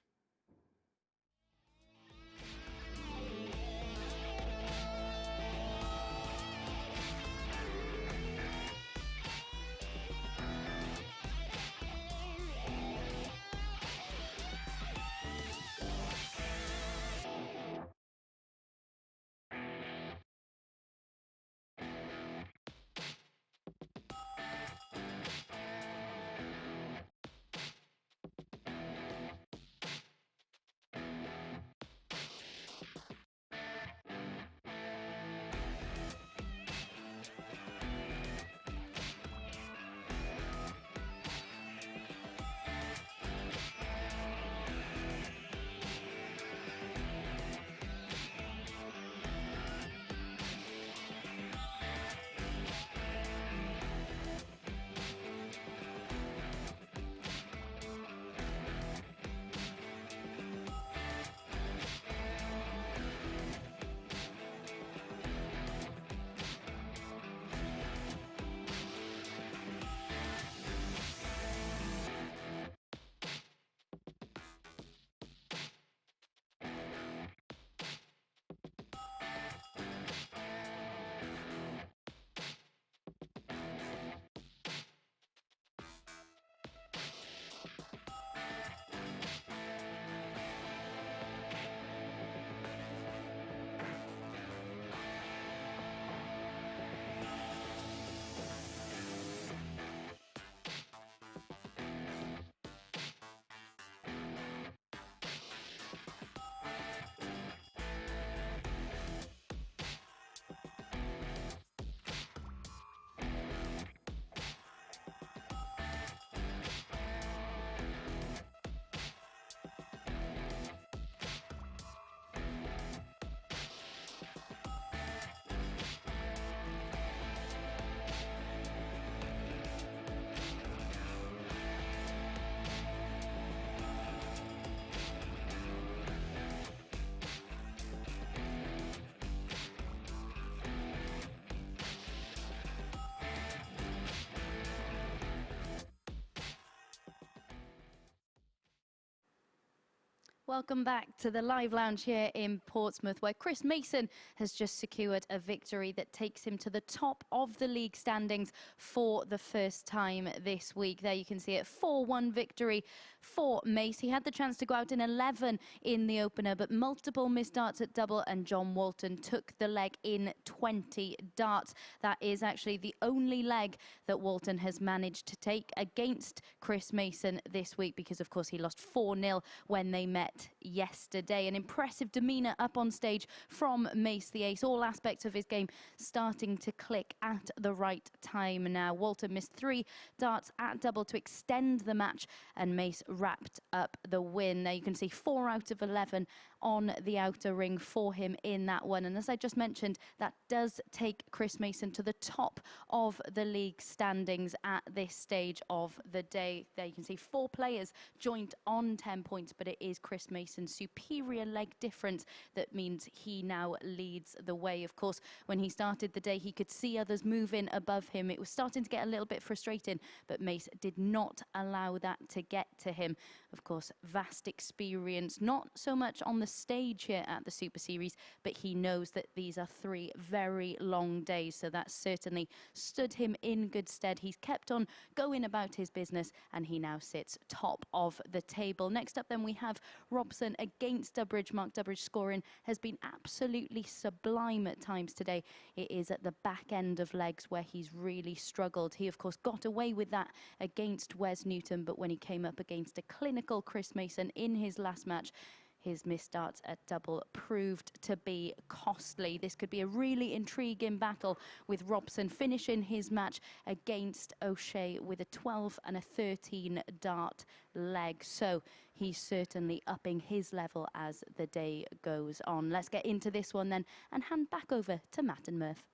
S1: Welcome back to the live lounge here in Portsmouth, where Chris Mason has just secured a victory that takes him to the top of the league standings for the first time this week. There you can see it, 4-1 victory for Mace. He had the chance to go out in 11 in the opener, but multiple missed darts at double, and John Walton took the leg in 20 darts. That is actually the only leg that Walton has managed to take against Chris Mason this week, because of course he lost 4-0 when they met set yesterday. An impressive demeanour up on stage from Mace the Ace. All aspects of his game starting to click at the right time now. Walton missed 3 darts at double to extend the match, and Mace wrapped up the win. There you can see 4 out of 11 on the outer ring for him in that one. And as I just mentioned, that does take Chris Mason to the top of the league standings at this stage of the day. There you can see 4 players joint on 10 points, but it is Chris Mason's superior leg difference that means he now leads the way. Of course, when he started the day, he could see others moving above him. It was starting to get a little bit frustrating, but Mace did not allow that to get to him. Of course, vast experience, not so much on the stage here at the Super Series, but he knows that these are 3 very long days, so that certainly stood him in good stead. He's kept on going about his business, and he now sits top of the table. Next up then we have Robson against Dudbridge. Mark Dudbridge scoring has been absolutely sublime at times today. It is at the back end of legs where he's really struggled. He of course got away with that against Wes Newton, but when he came up against a clinical Chris Mason in his last match, his missed darts at double proved to be costly. This could be a really intriguing battle, with Robson finishing his match against O'Shea with a 12 and a 13 dart leg. So he's certainly upping his level as the day goes on. Let's get into this one then and hand back over to Matt and Murph.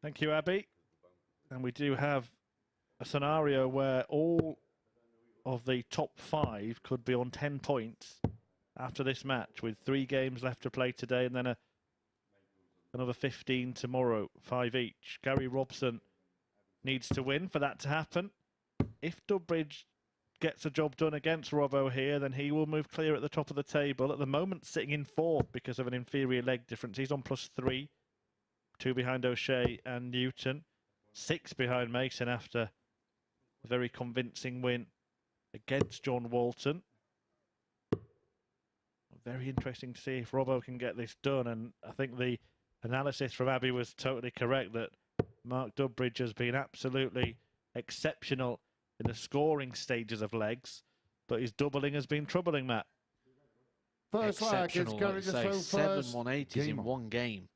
S2: Thank you, Abby. And we do have a scenario where all of the top 5 could be on 10 points after this match, with 3 games left to play today and then another 15 tomorrow, 5 each. Gary Robson needs to win for that to happen. If Dudbridge gets a job done against Robbo here, then he will move clear at the top of the table. At the moment, sitting in 4th because of an inferior leg difference. He's on +3, 2 behind O'Shea and Newton, 6 behind Mason after a very convincing win against John Walton. Very interesting to see if Robbo can get this done, and I think the analysis from Abby was totally correct, that Mark Dudbridge has been absolutely exceptional in the scoring stages of legs, but his doubling has been troubling, Matt.
S5: First leg is
S3: Exceptional,
S5: going
S3: like
S5: to
S3: you
S5: throw
S3: say, 7
S5: first.
S3: 180s in
S5: Game on.
S3: one game.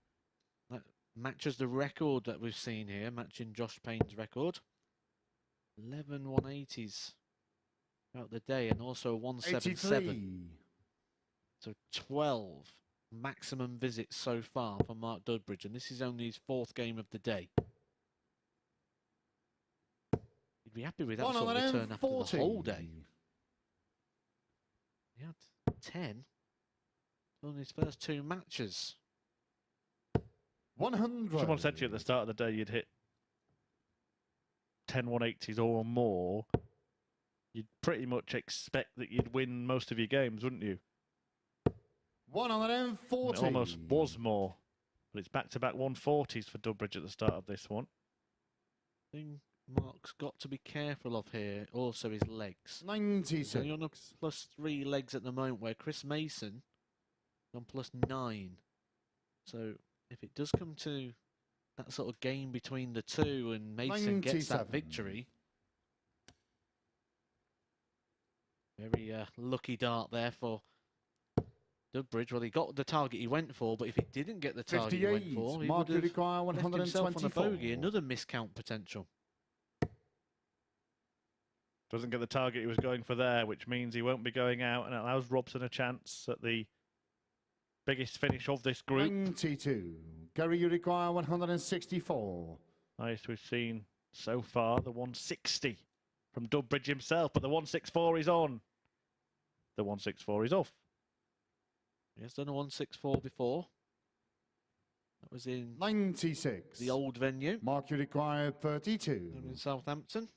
S3: That matches the record that we've seen here, matching Josh Payne's record. 11 180s throughout the day, and also a 177.
S5: 83.
S3: So 12 maximum visits so far for Mark Dudbridge, and this is only his 4th game of the day. He'd be happy with that sort of return after the whole day. He had 10 on his first 2 matches.
S5: 100.
S2: Someone said to you at the start of the day you'd hit 10 180s or more. You'd pretty much expect that you'd win most of your games, wouldn't you?
S5: 140.
S2: It almost was more, but it's back-to-back 140s for Dudbridge at the start of this one.
S3: Thing Mark's got to be careful of here, also his legs.
S5: 96.
S3: So you're on a +3 legs at the moment, where Chris Mason is on +9. So if it does come to that sort of game between the two and Mason gets that
S5: 97.
S3: victory, very lucky dart there for Dudbridge. Well, he got the target he went for, but if he didn't get the target he went
S5: 58.
S3: for, he
S5: Mark
S3: would have
S5: require
S3: left himself on a
S5: 124.
S3: bogey, another miscount potential.
S2: Doesn't get the target he was going for there, which means he won't be going out, and it allows Robson a chance at the biggest finish of this group.
S5: 92. Gary, you require 164.
S2: Highest we've seen so far, the 160 from Dudbridge himself, but the 164 is on. The 164 is off.
S3: He has done a 164 before. That was in
S5: 96.
S3: the old venue
S5: Mark, you require 32.
S3: in Southampton.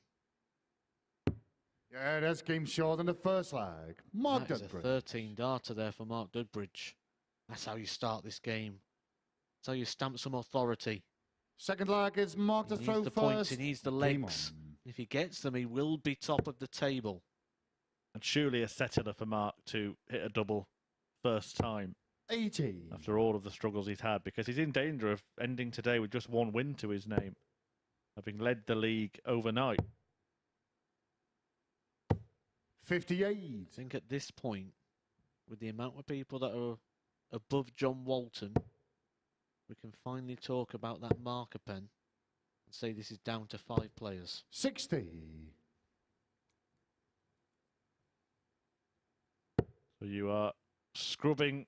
S5: Yeah, that's game short in the first leg. Mark
S3: That is a
S5: Dudbridge.
S3: 13 darter there for Mark Dudbridge. That's how you start this game. That's how you stamp some authority.
S5: Second leg is Mark
S3: He
S5: to
S3: needs
S5: throw
S3: the
S5: first.
S3: points, he needs the
S5: Game
S3: legs.
S5: on.
S3: If he gets them, he will be top of the table.
S2: And surely a settler for Mark to hit a double first time
S5: 80.
S2: after all of the struggles he's had, because he's in danger of ending today with just 1 win to his name, having led the league overnight.
S5: 58.
S3: I think at this point, with the amount of people that are above John Walton, we can finally talk about that marker pen and say this is down to 5 players.
S5: 60.
S2: So you are scrubbing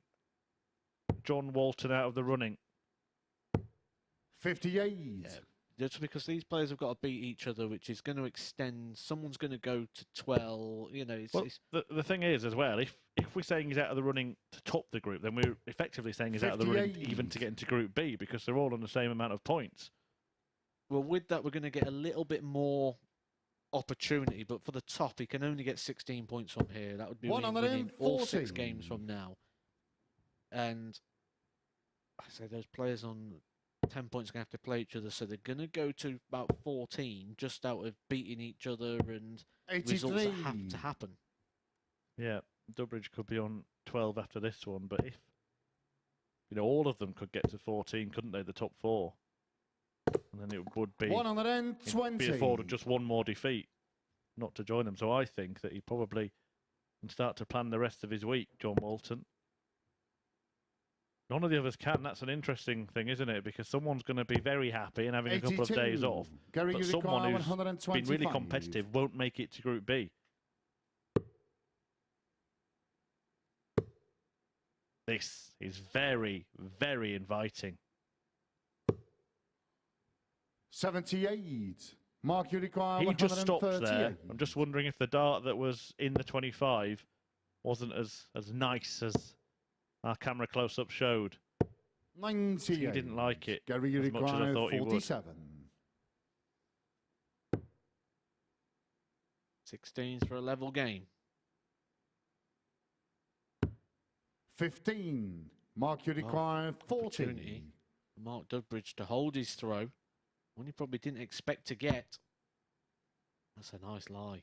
S2: John Walton out of the running.
S5: 58.
S3: Yeah, just because these players have got to beat each other, which is going to extend. Someone's going to go to 12. You know, it's
S2: the thing is as well, if we're saying he's out of the running to top the group, then we're effectively saying he's out of the running
S5: 58.
S2: even to get into Group B, because they're all on the same amount of points.
S3: well, with that, we're going to get a little bit more opportunity. But for the top, he can only get 16 points from here. That would be winning all 6 games from now. And I say those players on 10 points are going to have to play each other, so they're going to go to about 14 just out of beating each other, and
S5: 83.
S3: results that have to happen.
S2: Yeah, Dudbridge could be on 12 after this one, but if, you know, all of them could get to 14, couldn't they, the top 4? And then it would be
S5: 120.
S2: be afforded just one more defeat not to join them. So I think that he probably can start to plan the rest of his week, John Walton. None of the others can. That's an interesting thing, isn't it? Because someone's going to be very happy and having a couple of days off.
S5: Gary,
S2: but
S5: you
S2: someone
S5: require
S2: who's been really competitive won't make it to Group B. This is very, very inviting.
S5: 78. Mark, you require
S2: He just stopped
S5: 138.
S2: there. I'm just wondering if the dart that was in the 25 wasn't as nice as our camera close-up showed.
S5: 98.
S2: He didn't like it
S5: Gary, you
S2: as much as I
S5: require
S2: thought he would.
S5: 47.
S3: 16s for a level game.
S5: 15. Mark, you require 40.
S3: Opportunity for Mark Dudbridge to hold his throw. One he probably didn't expect to get. That's a nice lie.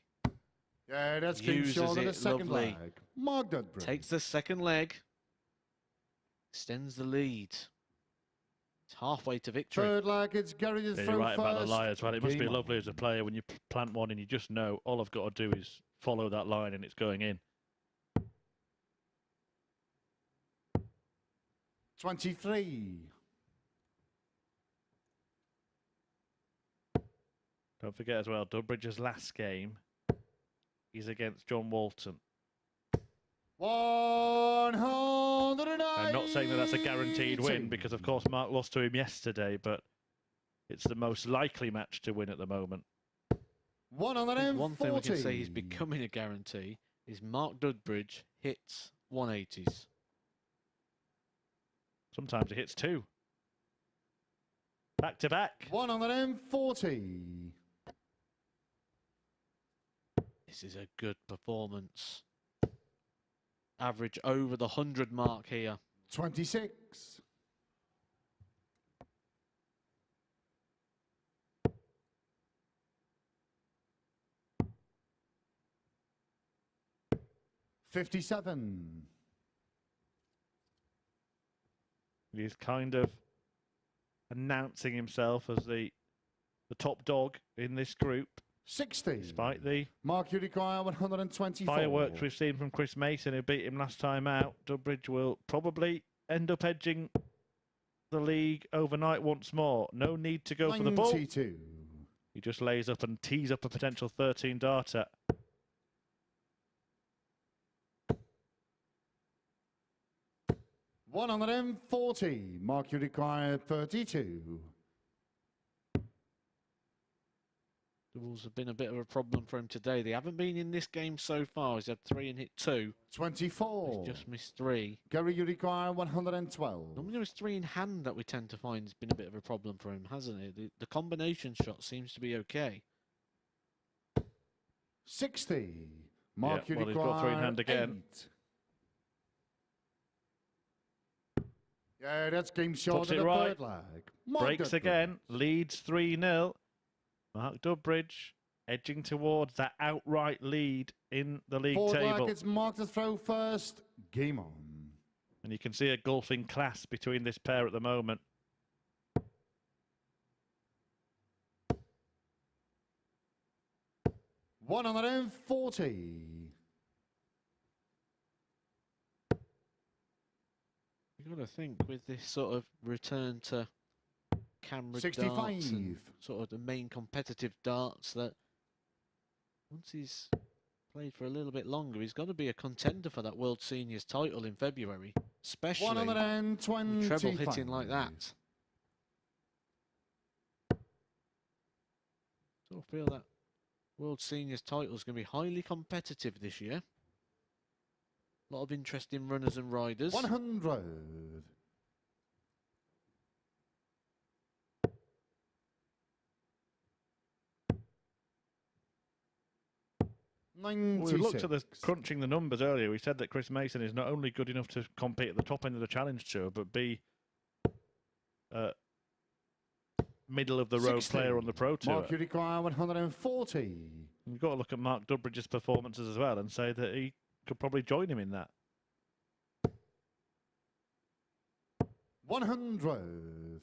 S5: Yeah, that's game
S3: Uses
S5: short of the
S3: it,
S5: second
S3: lovely.
S5: leg. Mark Dudbridge.
S3: Takes the second leg. Extends the lead. It's halfway to victory.
S5: Third leg, it's Gary to
S2: Yeah,
S5: throw
S2: you're right
S5: first.
S2: about the lie as well. It must be
S5: Game
S2: lovely
S5: on.
S2: as a player when you plant one and you just know all I've got to do is follow that line and it's going in.
S5: 23.
S2: Don't forget as well, Dudbridge's last game is against John Walton.
S5: 109.
S2: I'm not saying that that's a guaranteed win because, of course, Mark lost to him yesterday, but it's the most likely match to win at the moment.
S5: 140.
S3: One thing we can say is becoming a guarantee is Mark Dudbridge hits 180s.
S2: Sometimes he hits 2. Back to back.
S5: 140.
S3: This is a good performance. Average over the 100 mark here.
S5: 26. 57.
S2: He's kind of announcing himself as the top dog in this group,
S5: 60.
S2: despite the
S5: Mark, you require 124.
S2: fireworks we've seen from Chris Mason, who beat him last time out. Dudbridge will probably end up edging the league overnight once more. No need to go for the ball.
S5: 92.
S2: He just lays up and tees up a potential 13 darter.
S5: 140. Mark, you require 32.
S3: The rules have been a bit of a problem for him today. They haven't been in this game so far. He's had 3 and hit 2.
S5: 24.
S3: He's just missed 3.
S5: Gary, you require 112.
S3: Normally it's 3 in hand that we tend to find has been a bit of a problem for him, hasn't it? The combination shot seems to be okay.
S5: 60. Mark, you
S2: well, he's
S5: require
S2: got 3 in hand again.
S5: 8. Yeah, that's game short
S2: Puts
S5: of
S2: it
S5: the
S2: right.
S5: third leg. Mark
S2: Breaks
S5: Dudbridge.
S2: again, leads 3-0. Mark Dudbridge edging towards that outright lead in the league
S5: Fourth
S2: table.
S5: leg, it's Mark to throw first. Game on.
S2: And you can see a golfing class between this pair at the moment.
S5: $140.
S3: You've got to think with this sort of return to camera
S5: 65.
S3: darts and sort of the main competitive darts, that once he's played for a little bit longer, he's got to be a contender for that World Seniors title in February, especially with
S5: 125.
S3: treble hitting like that. So I feel that World Seniors title is going to be highly competitive this year. A lot of interesting runners and riders.
S5: 100. 96.
S2: We looked at the crunching the numbers earlier. We said that Chris Mason is not only good enough to compete at the top end of the Challenge Tour, but be middle of the road
S5: 60.
S2: player on the Pro Tour.
S5: Mark, you require 140.
S2: You've got to look at Mark Dudbridge's performances as well and say that he could probably join him in that.
S5: 100.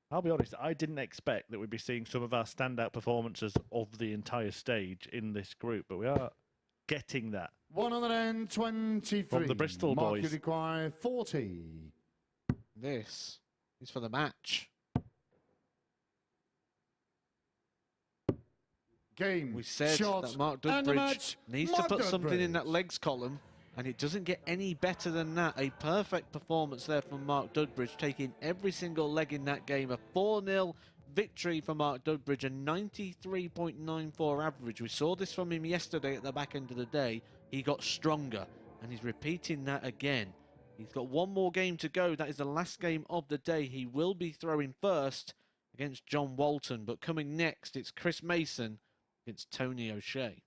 S2: I'll be honest, I didn't expect that we'd be seeing some of our standout performances of the entire stage in this group, but we are getting that.
S5: 123.
S2: From the Bristol
S5: Mark,
S2: boys.
S5: you require 40.
S3: This is for the match.
S5: Game.
S3: We said
S5: shot,
S3: that Mark
S5: and the
S3: Dudbridge
S5: match.
S3: needs
S5: Mark
S3: to put something in that
S5: Dudbridge.
S3: legs column, and it doesn't get any better than that. A perfect performance there from Mark Dudbridge, taking every single leg in that game. A 4-0 victory for Mark Dudbridge, a 93.94 average. We saw this from him yesterday at the back end of the day. He got stronger, and he's repeating that again. He's got one more game to go. That is the last game of the day. He will be throwing first against John Walton, but coming next, it's Chris Mason against Tony O'Shea.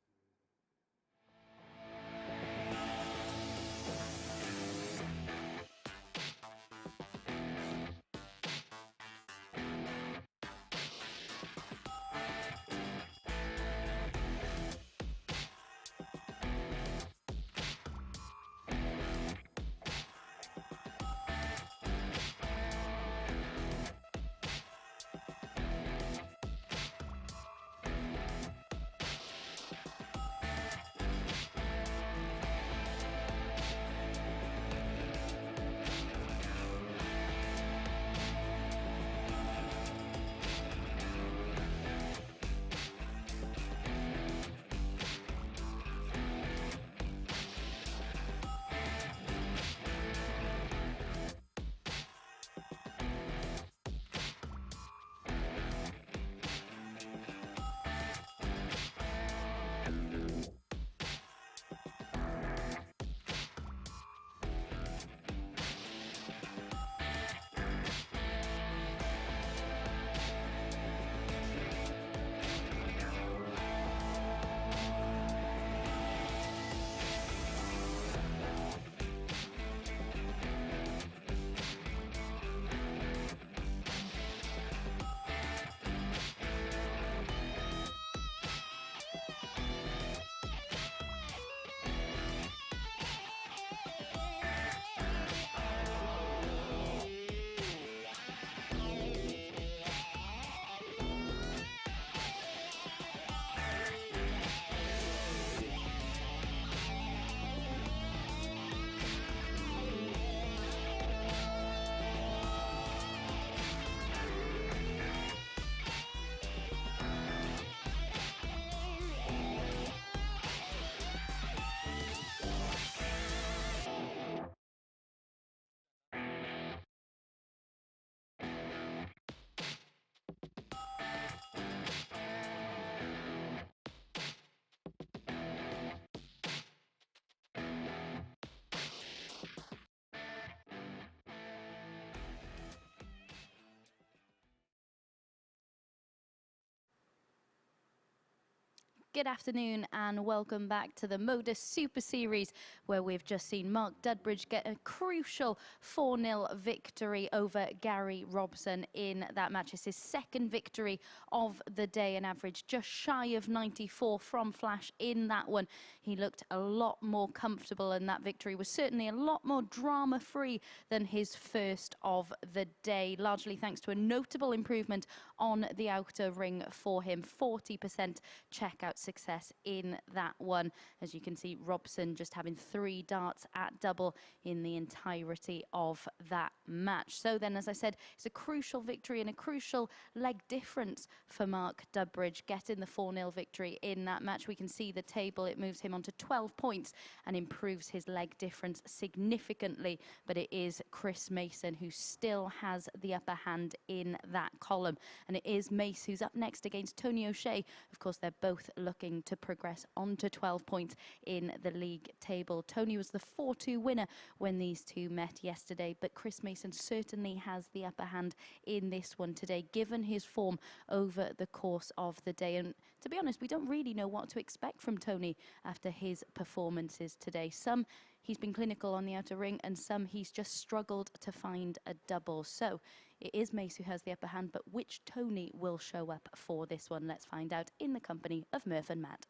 S1: Good afternoon and welcome back to the MODUS Super Series, where we've just seen Mark Dudbridge get a crucial 4-0 victory over Gary Robson in that match. It's his second victory of the day, an average just shy of 94 from Flash in that one. He looked a lot more comfortable, and that victory was certainly a lot more drama-free than his first of the day, largely thanks to a notable improvement on the outer ring for him. 40% checkout success in that one. As you can see, Robson just having 3 darts at double in the entirety of that match. So then, as I said, it's a crucial victory and a crucial leg difference for Mark Dudbridge, getting the 4-0 victory in that match. We can see the table, it moves him on to 12 points and improves his leg difference significantly. But it is Chris Mason who still has the upper hand in that column. And it is Mace who's up next against Tony O'Shea. Of course, they're both looking to progress on to 12 points in the league table. Tony was the 4-2 winner when these two met yesterday, but Chris Mason certainly has the upper hand in this one today, given his form over the course of the day. And to be honest, we don't really know what to expect from Tony after his performances today. Some he's been clinical on the outer ring, and some he's just struggled to find a double. So it is Mace who has the upper hand, but which Tony will show up for this one? Let's find out in the company of Murph and Matt.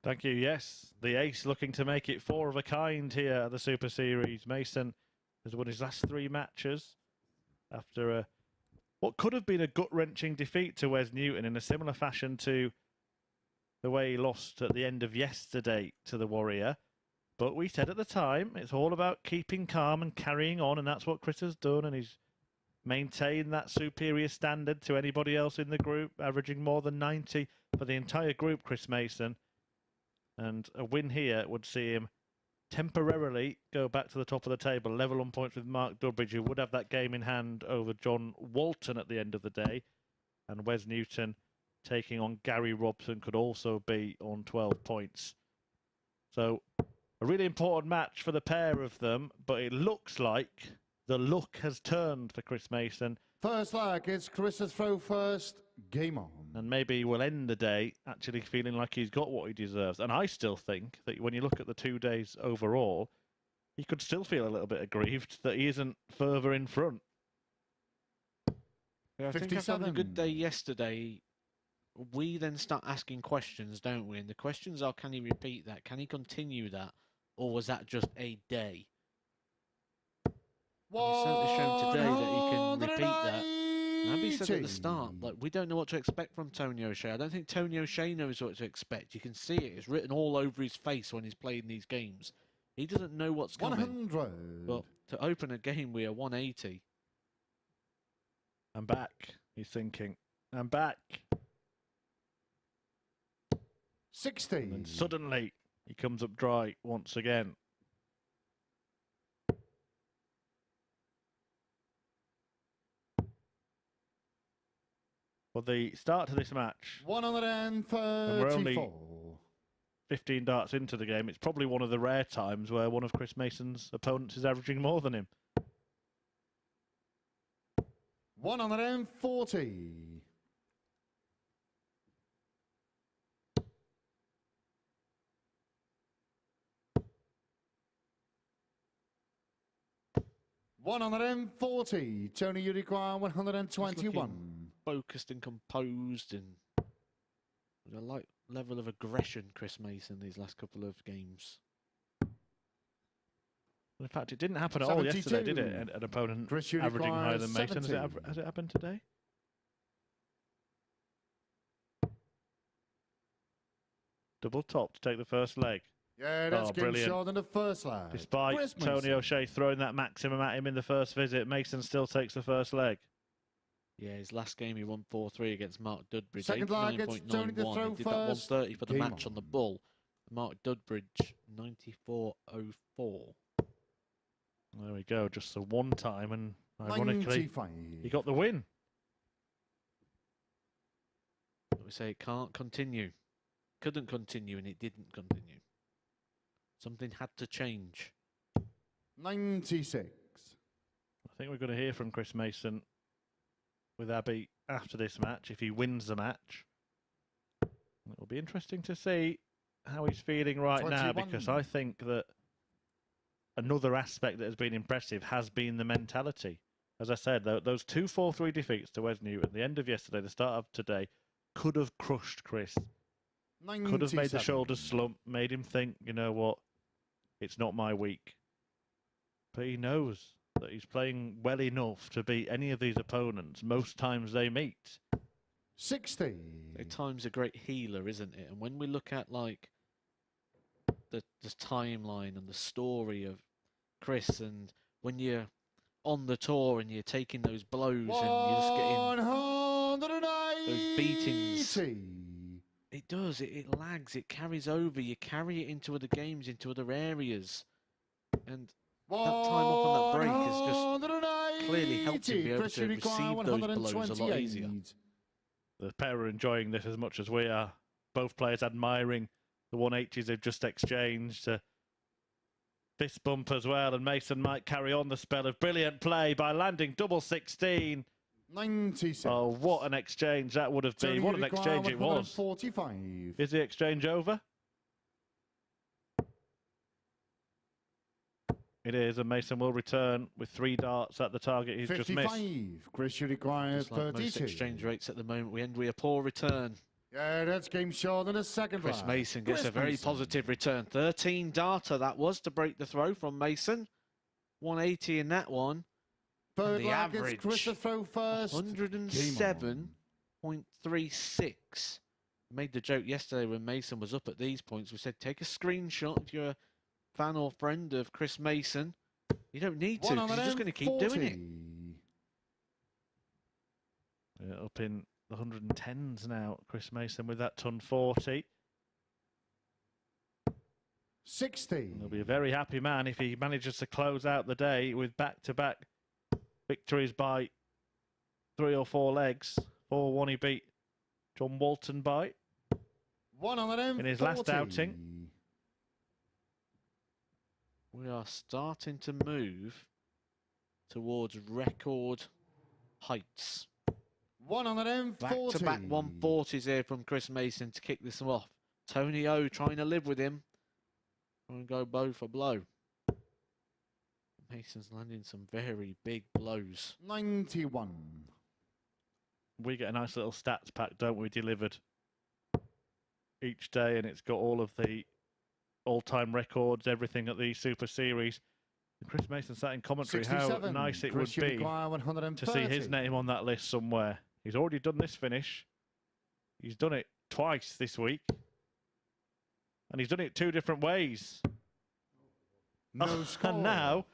S2: Thank you. Yes, the ace looking to make it 4 of a kind here at the Super Series. Mason has won his last 3 matches after what could have been a gut-wrenching defeat to Wes Newton in a similar fashion to the way he lost at the end of yesterday to the Warrior. But we said at the time, it's all about keeping calm and carrying on, and that's what Chris has done, and he's maintained that superior standard to anybody else in the group, averaging more than 90 for the entire group, Chris Mason. And a win here would see him temporarily go back to the top of the table, level on points with Mark Dudbridge, who would have that game in hand over John Walton at the end of the day. And Wes Newton taking on Gary Robson could also be on 12 points. So a really important match for the pair of them, but it looks like the luck has turned for Chris Mason.
S5: First leg, it's Chris's throw first. Game on.
S2: And maybe we'll end the day actually feeling like he's got what he deserves. And I still think that when you look at the 2 days overall, he could still feel a little bit aggrieved that he isn't further in front.
S3: Yeah, I think after having a good day yesterday, we then start asking questions, don't we? And the questions are, can he repeat that? Can he continue that? Or was that just a day? He's certainly shown today that he can repeat that. Abby said at the start, like, we don't know what to expect from Tony O'Shea. I don't think Tony O'Shea knows what to expect. You can see it. It's written all over his face when he's playing these games. He doesn't know what's coming.
S5: 100.
S3: But to open a game, we are 180.
S2: I'm back, he's thinking. I'm back.
S5: 60.
S2: And suddenly, he comes up dry once again. Well, the start to this match,
S5: 134.
S2: and we're only 15 darts into the game. It's probably one of the rare times where one of Chris Mason's opponents is averaging more than him.
S5: 140. 140. Tony, you require 121.
S3: Focused and composed, and with a light level of aggression, Chris Mason, these last couple of games.
S2: In fact, it didn't happen at all yesterday, did it? An opponent averaging higher than Mason. Has it happened today? Double top to take the first leg.
S5: Yeah, that's getting short in the first leg.
S2: Despite Tony O'Shea throwing that maximum at him in the first visit, Mason still takes the first leg.
S3: Yeah, his last game he won 4-3 against Mark Dudbridge.
S5: Second leg, it's Tony to throw
S3: he did
S5: first.
S3: that 130 for the match on the bull. Mark Dudbridge, 94.04.
S2: There we go, just the one time, and ironically,
S5: 95.
S2: he got the win.
S3: We say it can't continue. Couldn't continue, and it didn't continue. Something had to change.
S5: 96.
S2: I think we're going to hear from Chris Mason with Abby after this match, if he wins the match. It will be interesting to see how he's feeling right
S5: 21.
S2: now, because I think that another aspect that has been impressive has been the mentality. As I said, those 2 4-3 defeats to Wes Newton at the end of yesterday, the start of today, could have crushed Chris.
S5: 97.
S2: Could have made the shoulders slump, made him think, you know what, it's not my week. But he knows that he's playing well enough to beat any of these opponents most times they meet.
S5: 60.
S3: Time's a great healer, isn't it? And when we look at like the timeline and the story of Chris, and when you're on the tour and you're taking those blows and you're just getting those beatings, it does. It lags. It carries over. You carry it into other games, into other areas, and that time off on that break has just clearly helped him be able to receive those blows a lot easier.
S2: The pair are enjoying this as much as we are. Both players admiring the 180s they've just exchanged. Fist bump as well, and Mason might carry on the spell of brilliant play by landing double 16.
S5: 96.
S2: Oh, what an exchange that would have been. What an exchange it was.
S5: 45.
S2: Is the exchange over? It is, and Mason will return with 3 darts at the target he's
S5: 55.
S2: just missed.
S5: Chris requires
S3: Like
S5: 32.
S3: most exchange rates at the moment, we end with a poor return.
S5: Yeah, that's game short in the second
S3: Chris
S5: round.
S3: Mason gets a very positive return. 13 darter that was to break the throw from Mason. 180 in that one.
S5: Third
S3: the
S5: lag is
S3: average,
S5: Chris to throw first.
S3: 107.36. Made the joke yesterday when Mason was up at these points. We said, take a screenshot if you're a fan or friend of Chris Mason. You don't need to, because he's just going to keep doing it.
S2: Yeah, up in the 110s now, Chris Mason with that ton 40.
S5: 60.
S2: He'll be a very happy man if he manages to close out the day with back-to-back victories by 3 or 4 legs. 4-1 he beat John Walton by
S5: 140.
S2: in his last outing.
S3: We are starting to move towards record heights.
S5: 140.
S3: Back-to-back 140s here from Chris Mason to kick this off. Tony O trying to live with him. Trying to go blow for blow. Mason's landing some very big blows.
S5: 91.
S2: We get a nice little stats pack, don't we, delivered each day, and it's got all of the all-time records, everything at the Super Series. And Chris Mason sat in commentary
S5: 67.
S2: how nice it
S5: Chris
S2: would be to see his
S5: 130.
S2: name on that list somewhere. He's already done this finish. He's done it twice this week. And he's done it 2 different ways.
S5: No score.
S2: And now,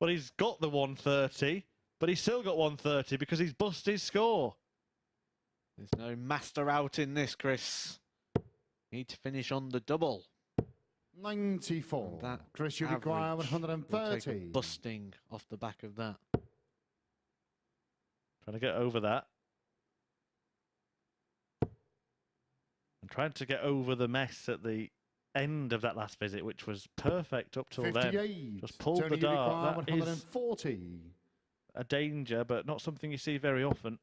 S2: well, he's got the 130, but he's still got 130 because he's busted his score.
S3: There's no master out in this, Chris. Need to finish on the double.
S5: 94.
S3: That
S5: Chris require
S3: average will take a
S5: 130.
S3: busting off the back of that.
S2: Trying to get over that. And trying to get over the mess at the end of that last visit, which was perfect up till
S5: 58.
S2: then. Just pulled
S5: Tony
S2: the dart.
S5: require
S2: That is
S5: 140.
S2: a danger, but not something you see very often.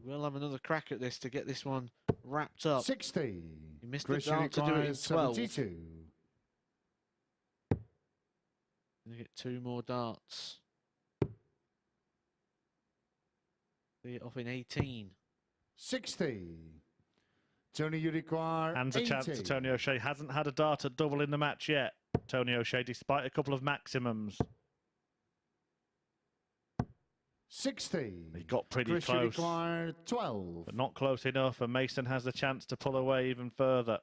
S3: We'll have another crack at this to get this one wrapped up.
S5: 60.
S3: He missed
S5: Chris
S3: the dart to do it in
S5: requires
S3: 12.
S5: 72.
S3: Gonna get 2 more darts. See it off in 18.
S5: 60. Tony, you require
S2: Hands a
S5: 80.
S2: chance to Tony O'Shea. Hasn't had a dart at double in the match yet. Tony O'Shea, despite a couple of maximums.
S5: 60.
S2: He got pretty
S5: Chris
S2: close,
S5: require 12.
S2: but not close enough, and Mason has the chance to pull away even further.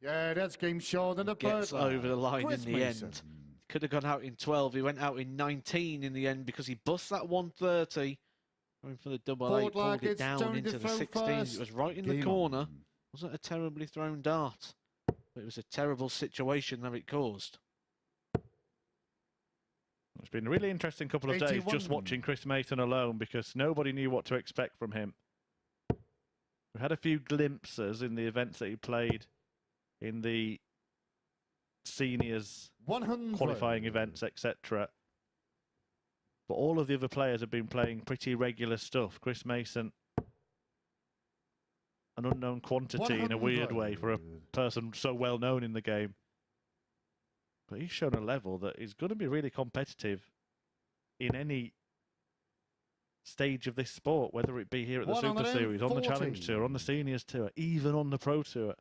S5: Yeah, that's game short and the
S3: Gets
S5: third
S3: over the line
S5: Chris
S3: in the
S5: Mason.
S3: end. Could have gone out in 12. He went out in 19 in the end because he bust that 130. Going for the double
S5: Forward
S3: 8, pulled
S5: lag,
S3: it
S5: it's
S3: down
S5: Tony
S3: into
S5: to
S3: the
S5: throw
S3: 16s.
S5: first.
S3: It was right in the
S5: Game
S3: corner.
S5: on.
S3: Wasn't a terribly thrown dart, but it was a terrible situation that it caused.
S2: It's been a really interesting couple of days
S5: 81.
S2: just watching Chris Mason alone because nobody knew what to expect from him. We had a few glimpses in the events that he played in the seniors
S5: 100.
S2: qualifying events, etc. But all of the other players have been playing pretty regular stuff. Chris Mason, an unknown quantity in a weird way for a
S5: 100.
S2: person so well known in the game. But he's shown a level that is going to be really competitive in any stage of this sport, whether it be here at the Super Series, on the Challenge
S5: 140.
S2: Tour, on the Seniors Tour, even on the Pro Tour.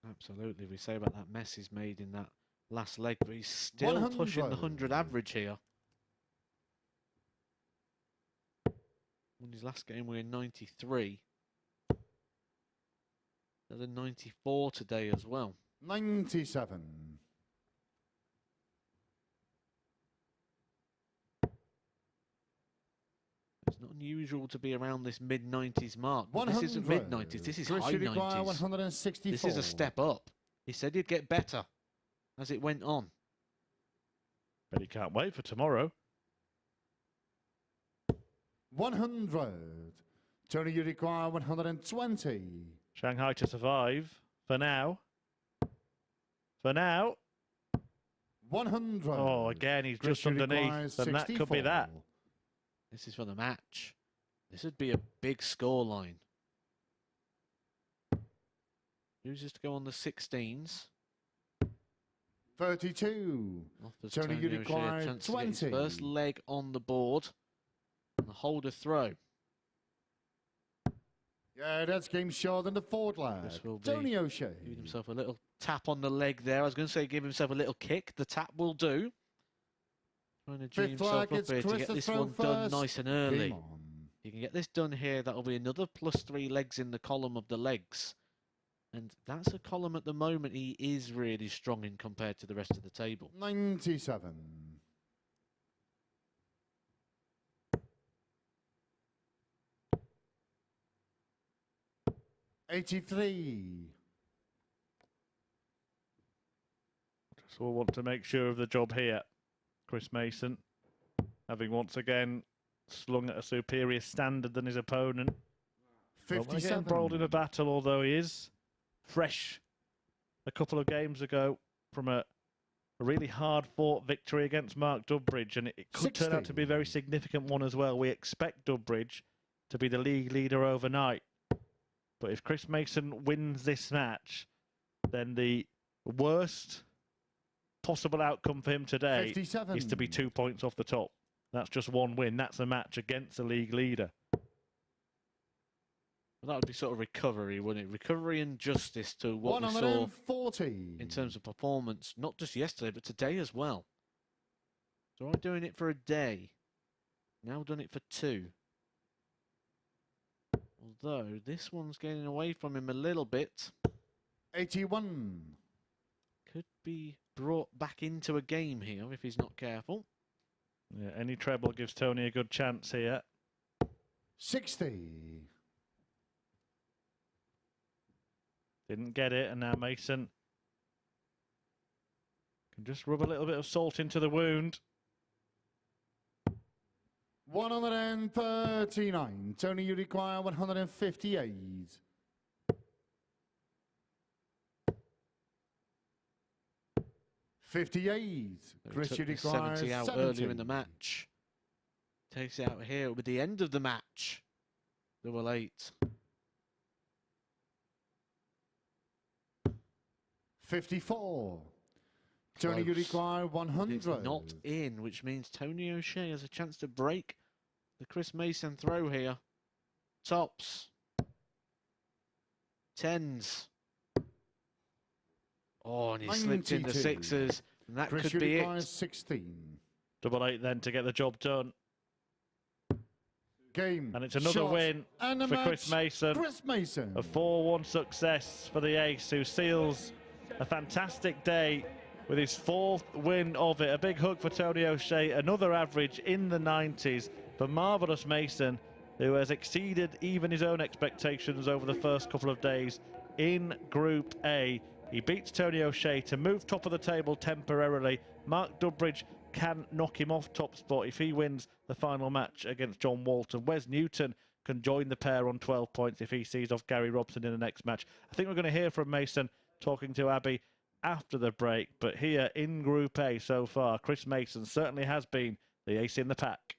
S3: Absolutely. We say about that mess he's made in that last leg, but he's still pushing the 100 average here. In his last game, we were 93. Another 94 today as well.
S5: 97.
S3: It's not unusual to be around this mid-90s mark. But this isn't
S5: 100.
S3: mid-90s, this is
S5: Chris,
S3: high
S5: you require
S3: 90s.
S5: 164.
S3: This is a step up. He said he'd get better as it went on.
S2: But he can't wait for tomorrow.
S5: 100. Tony, you require 120.
S2: Shanghai to survive for now. For now.
S5: 100.
S2: Oh, again, he's
S5: Chris,
S2: just
S5: you
S2: underneath.
S5: requires
S2: And that could be that.
S5: 64.
S3: This is for the match. This would be a big scoreline. Chooses to go on the 16s.
S5: 32.
S3: Offers
S5: Tony, you
S3: Tony O'Shea a
S5: require
S3: chance to get his
S5: 20.
S3: first leg on the board. And the holder throw.
S5: Yeah, that's game short in the fourth leg.
S3: This will be
S5: Tony O'Shea.
S3: giving himself a little tap on the leg there. I was going to say give himself a little kick. The tap will do. Trying to G
S5: Fifth
S3: himself
S5: flag,
S3: up
S5: it's
S3: here to
S5: Chris
S3: get
S5: to
S3: this
S5: throw
S3: one done
S5: first.
S3: nice and early.
S5: Game on.
S3: You can get this done here. That'll be another +3 legs in the column of the legs. And that's a column at the moment he is really strong in compared to the rest of the table.
S5: 97. 83.
S2: So we'll want to make sure of the job here. Chris Mason, having once again slung at a superior standard than his opponent. Well, again,
S5: 57.
S2: embroiled in a battle, although he is fresh a couple of games ago from a really hard-fought victory against Mark Dudbridge, and it could turn out to be a very significant one as well. We expect Dudbridge to be the league leader overnight. But if Chris Mason wins this match, then the worst possible outcome for him today
S5: 57.
S2: is to be 2 points off the top. That's just one win. That's a match against the league leader.
S3: Well, that would be sort of recovery, wouldn't it? Recovery and justice to what we saw
S5: 140.
S3: in terms of performance, not just yesterday, but today as well. So I'm doing it for a day. Now done it for 2. Although this one's getting away from him a little bit.
S5: 81.
S3: Could be brought back into a game here if he's not careful.
S2: Yeah, any treble gives Tony a good chance here.
S5: 60.
S2: Didn't get it, and now Mason can just rub a little bit of salt into the wound.
S5: 139. Tony, you require 158. 58. Chris,
S3: Took
S5: you
S3: the
S5: require
S3: 70 out
S5: 70.
S3: earlier in the match. Takes it out here with the end of the match. Double 8.
S5: 54. Tony, you
S3: Close.
S5: require
S3: It's
S5: 100.
S3: not in, which means Tony O'Shea has a chance to break the Chris Mason throw here. Tops. 10s. Oh, and he slipped in the
S5: 92.
S3: 6s. And that
S5: Chris,
S3: could
S5: you
S3: be
S5: require
S3: it.
S5: 16.
S2: Double 8 then to get the job done.
S5: Game.
S2: And it's another
S5: shot,
S2: win
S5: and a
S2: for
S5: match.
S2: Chris Mason.
S5: Chris Mason.
S2: A 4-1 success for the ace, who seals a fantastic day with his 4th win of it. A big hug for Tony O'Shea. Another average in the 90s for Marvellous Mason, who has exceeded even his own expectations over the first couple of days in Group A. He beats Tony O'Shea to move top of the table temporarily. Mark Dudbridge can knock him off top spot if he wins the final match against John Walton. Wes Newton can join the pair on 12 points if he sees off Gary Robson in the next match. I think we're going to hear from Mason talking to Abby after the break, but here in Group A so far, Chris Mason certainly has been the ace in the pack.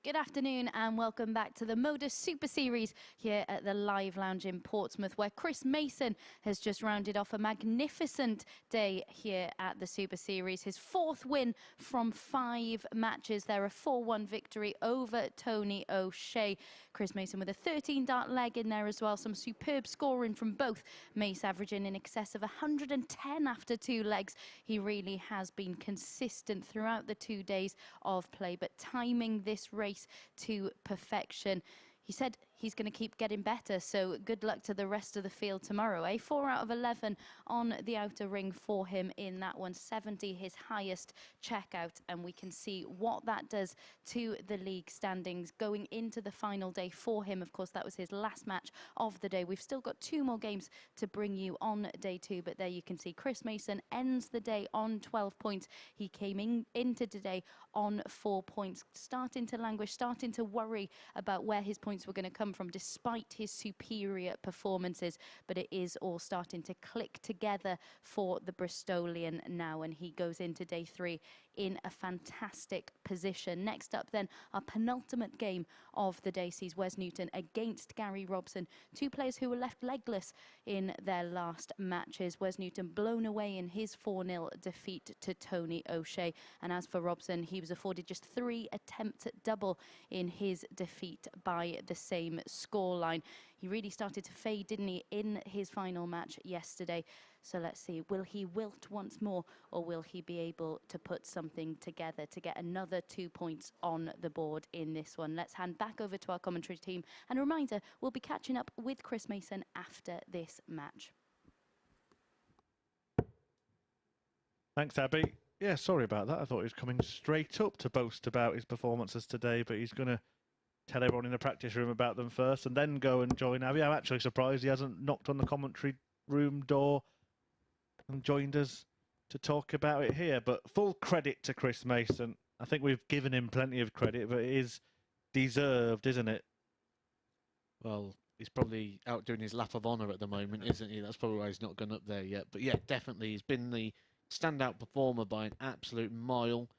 S1: Good afternoon and welcome back to the MODUS Super Series here at the Live Lounge in Portsmouth, where Chris Mason has just rounded off a magnificent day here at the Super Series. His 4th win from 5 matches. There, a 4-1 victory over Tony O'Shea. Chris Mason with a 13-dart leg in there as well. Some superb scoring from both. Mace averaging in excess of 110 after 2 legs. He really has been consistent throughout the 2 days of play, but timing this race to perfection. He said he's going to keep getting better, so good luck to the rest of the field tomorrow. 4 out of 11 on the outer ring for him in that one. 70, his highest checkout, and we can see what that does to the league standings going into the final day for him. Of course, that was his last match of the day. We've still got 2 more games to bring you on day 2, but there you can see Chris Mason ends the day on 12 points. He came into today on 4 points, starting to languish, starting to worry about where his points were going to come from despite his superior performances, but it is all starting to click together for the Bristolian now, and he goes into day 3 in a fantastic position. Next up then, our penultimate game of the day sees Wes Newton against Gary Robson, 2 players who were left legless in their last matches. Wes Newton blown away in his 4-0 defeat to Tony O'Shea, and as for Robson, he was afforded just 3 attempts at double in his defeat by the same scoreline. He really started to fade, didn't he, in his final match yesterday. So let's see, will he wilt once more, or will he be able to put something together to get another 2 points on the board in this one? Let's hand back over to our commentary team. And a reminder, we'll be catching up with Chris Mason after this match.
S2: Thanks, Abby. Yeah, sorry about that. I thought he was coming straight up to boast about his performances today, but he's going to tell everyone in the practice room about them first and then go and join Abby. I'm actually surprised he hasn't knocked on the commentary room door and joined us to talk about it here. But full credit to Chris Mason. I think we've given him plenty of credit, but it is deserved, isn't it?
S3: Well, he's probably out doing his lap of honour at the moment, isn't he? That's probably why he's not gone up there yet. But yeah, definitely, he's been the standout performer by an absolute mile.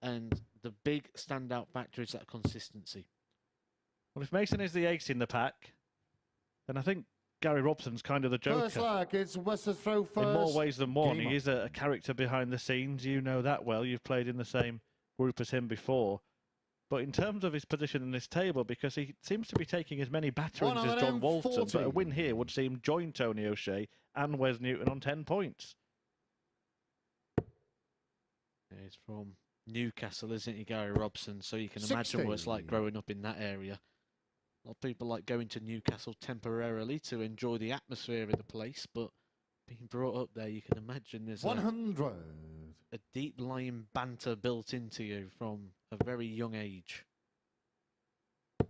S3: And the big standout factor is that consistency.
S2: Well, if Mason is the ace in the pack, then I think Gary Robson's kind of the joker.
S5: First leg, it's West's throw first.
S2: In more ways than one.
S5: Game
S2: He is a character behind the scenes. You know that well. You've played in the same group as him before. But in terms of his position in this table, because he seems to be taking as many batterings as John Walton, but a win here would see him join Tony O'Shea and Wes Newton on 10 points.
S3: Yeah, he's from Newcastle, isn't he, Gary Robson? So you can imagine what it's like growing up in that area. A lot of people like going to Newcastle temporarily to enjoy the atmosphere of the place, but being brought up there, you can imagine there's
S5: 100.
S3: A deep-lying banter built into you from a very young age.
S2: Well,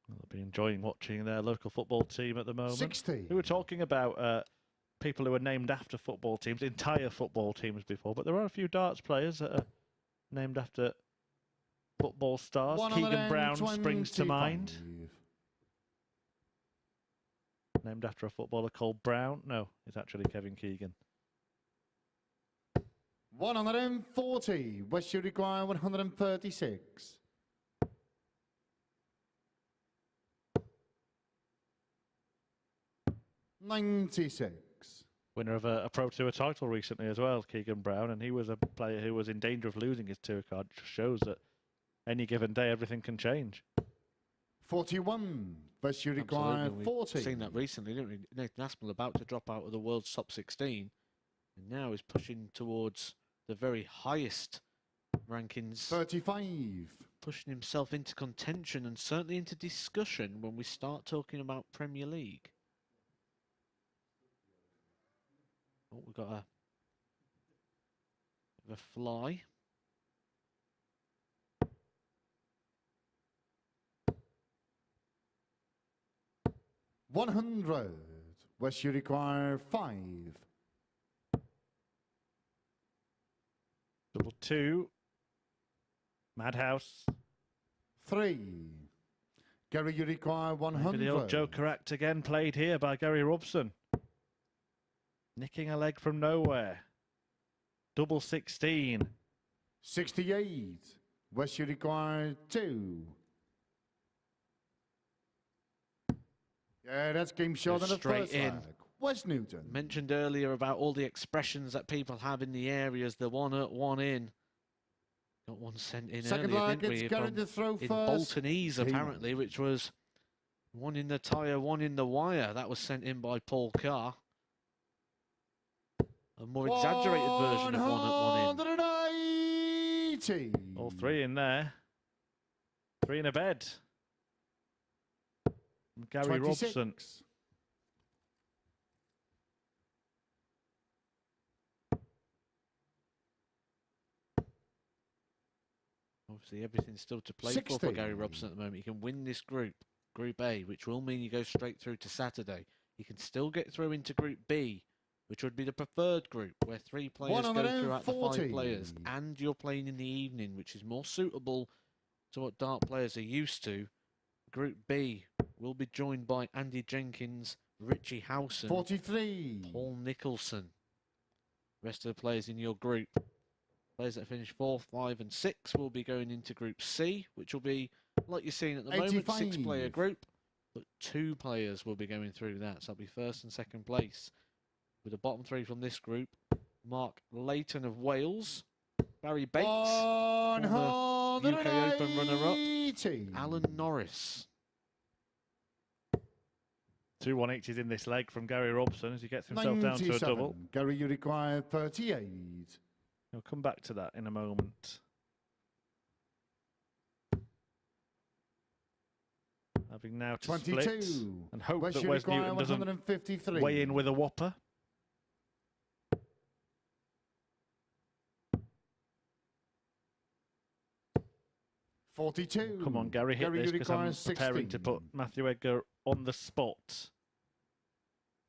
S2: they'll be enjoying watching their local football team at the moment.
S5: 60.
S2: We were talking about people who are named after football teams, entire football teams before, but there are a few darts players that are named after football stars. Keegan Brown springs to mind. Named after a footballer called Brown. No, it's actually Kevin Keegan.
S5: 140. West should require 136. 96.
S2: Winner of a Pro Tour title recently as well, Keegan Brown, and he was a player who was in danger of losing his tour card. It just shows that any given day everything can change.
S5: 41. West should require 40.
S3: We've seen that recently, didn't we? Nathan Aspinall about to drop out of the world's top 16, and now is pushing towards the very highest rankings.
S5: 35.
S3: Pushing himself into contention and certainly into discussion when we start talking about Premier League. Oh, we've got a fly.
S5: $100. West you require 5.
S2: Double 2. Madhouse.
S5: 3. Gary, you require 100.
S2: Maybe the old Joker act again played here by Gary Robson. Nicking a leg from nowhere. Double 16.
S5: 68. West, you require 2. Yeah, that's game short on the
S3: Straight
S5: first
S3: in.
S5: leg. Wes Newton.
S3: Mentioned earlier about all the expressions that people have in the areas. The one out, one in. Got one sent in
S5: Second
S3: earlier,
S5: leg,
S3: didn't
S5: it's
S3: we?
S5: going to throw
S3: In
S5: first.
S3: Boltonese,
S5: Game
S3: apparently,
S5: on.
S3: which was one in the tyre, one in the wire. That was sent in by Paul Carr. A more exaggerated version of one at one in.
S5: 180.
S2: All 3 in there. 3 in a bed. Gary
S5: 26.
S2: Robson.
S3: Obviously, everything's still to play
S5: 60.
S3: for Gary Robson at the moment. He can win this group, Group A, which will mean you go straight through to Saturday. He can still get through into Group B, which would be the preferred group, where 3 players go throughout the 5 players, and you're playing in the evening, which is more suitable to what dart players are used to. Group B will be joined by Andy Jenkins, Richie Howson,
S5: 43.
S3: Paul Nicholson. Rest of the players in your group. Players that finish 4th, 5 and 6 will be going into Group C, which will be, like you're seeing at the moment, 6-player group, but 2 players will be going through that. So that'll be 1st and 2nd place. With the bottom 3 from this group, Mark Leighton of Wales, Barry Bates, former UK Open runner-up, Alan Norris.
S2: 2 180s in this leg from Gary Robson as he gets himself down to a double.
S5: Gary, you require 38.
S2: He'll come back to that in a moment. Having now to
S5: 22.
S2: split and hope
S5: West,
S2: that
S5: you
S2: Wes
S5: require
S2: Newton doesn't
S5: 153.
S2: weigh in with a whopper.
S5: $42.
S2: Come on, Gary, hit
S5: Gary,
S2: this
S5: you
S2: because I'm
S5: require
S2: preparing to put
S5: 16.
S2: Matthew Edgar on the spot.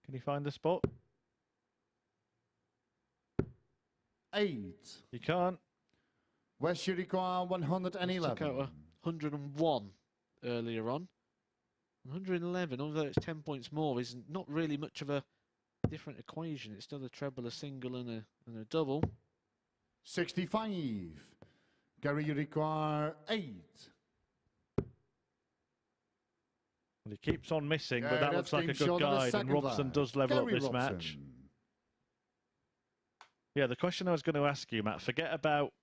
S2: Can you find the spot?
S5: 8.
S2: You can't.
S5: West, you require 111.
S3: Took out 101 earlier on. 111, although it's 10 points more, is not really much of a different equation. It's still a treble, a single, and a double.
S5: 65. Gary, you require 8.
S2: Well, he keeps on missing,
S5: Yeah,
S2: but that
S5: that's
S2: looks like a
S5: game
S2: good
S5: short of the
S2: guide, and
S5: second
S2: Robson
S5: leg.
S2: does level
S5: Gary
S2: up this
S5: Robson.
S2: match. Yeah, the question I was going to ask you, Matt, forget about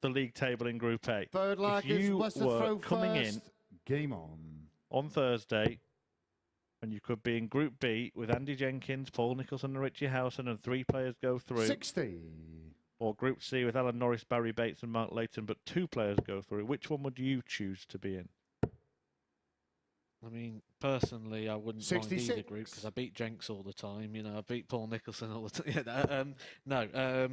S2: the league table in Group A.
S5: Third leg
S2: If you
S5: is West to
S2: were
S5: throw
S2: coming
S5: first. Game on.
S2: Thursday, and you could be in Group B with Andy Jenkins, Paul Nicholson and Richie Howson, and 3 players go through.
S5: 60.
S2: Or Group C with Alan Norris, Barry Bates and Mark Leighton, but 2 players go through. Which one would you choose to be in?
S3: I mean, personally, I wouldn't mind
S5: 66.
S3: either group because I beat Jenks all the time. You know, I beat Paul Nicholson all the time. Yeah,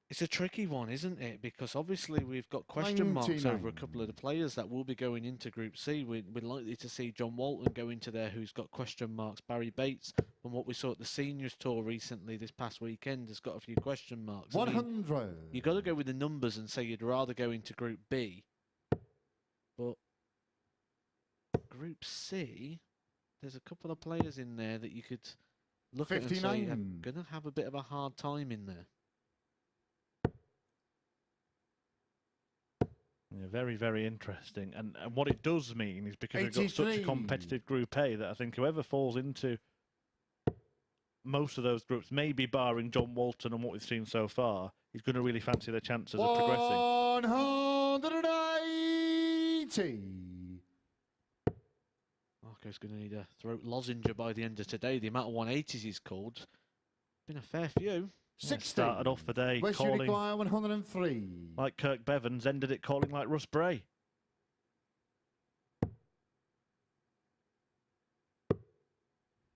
S3: it's a tricky one, isn't it? Because obviously we've got question marks
S5: 99.
S3: over a couple of the players that will be going into Group C. We're likely to see John Walton go into there, who's got question marks. Barry Bates, from what we saw at the Seniors Tour recently this past weekend, has got a few question marks.
S5: 100.
S3: You've got to go with the numbers and say you'd rather go into Group B. But Group C, there's a couple of players in there that you could look at and say, I'm
S5: 59.
S3: going to have a bit of a hard time in there.
S2: Yeah, very, very interesting. And what it does mean is because we've got such a
S5: 83.
S2: competitive Group A that I think whoever falls into most of those groups, maybe barring John Walton and what we've seen so far, he's going to really fancy their chances of progressing.
S5: 180.
S3: Marco's going to need a throat lozenge by the end of today. The amount of 180s he's called, been a fair few.
S2: Yeah,
S5: 60.
S2: started off the day
S5: West
S2: calling
S5: require 103.
S2: like Kirk Bevans, ended it calling like Russ Bray.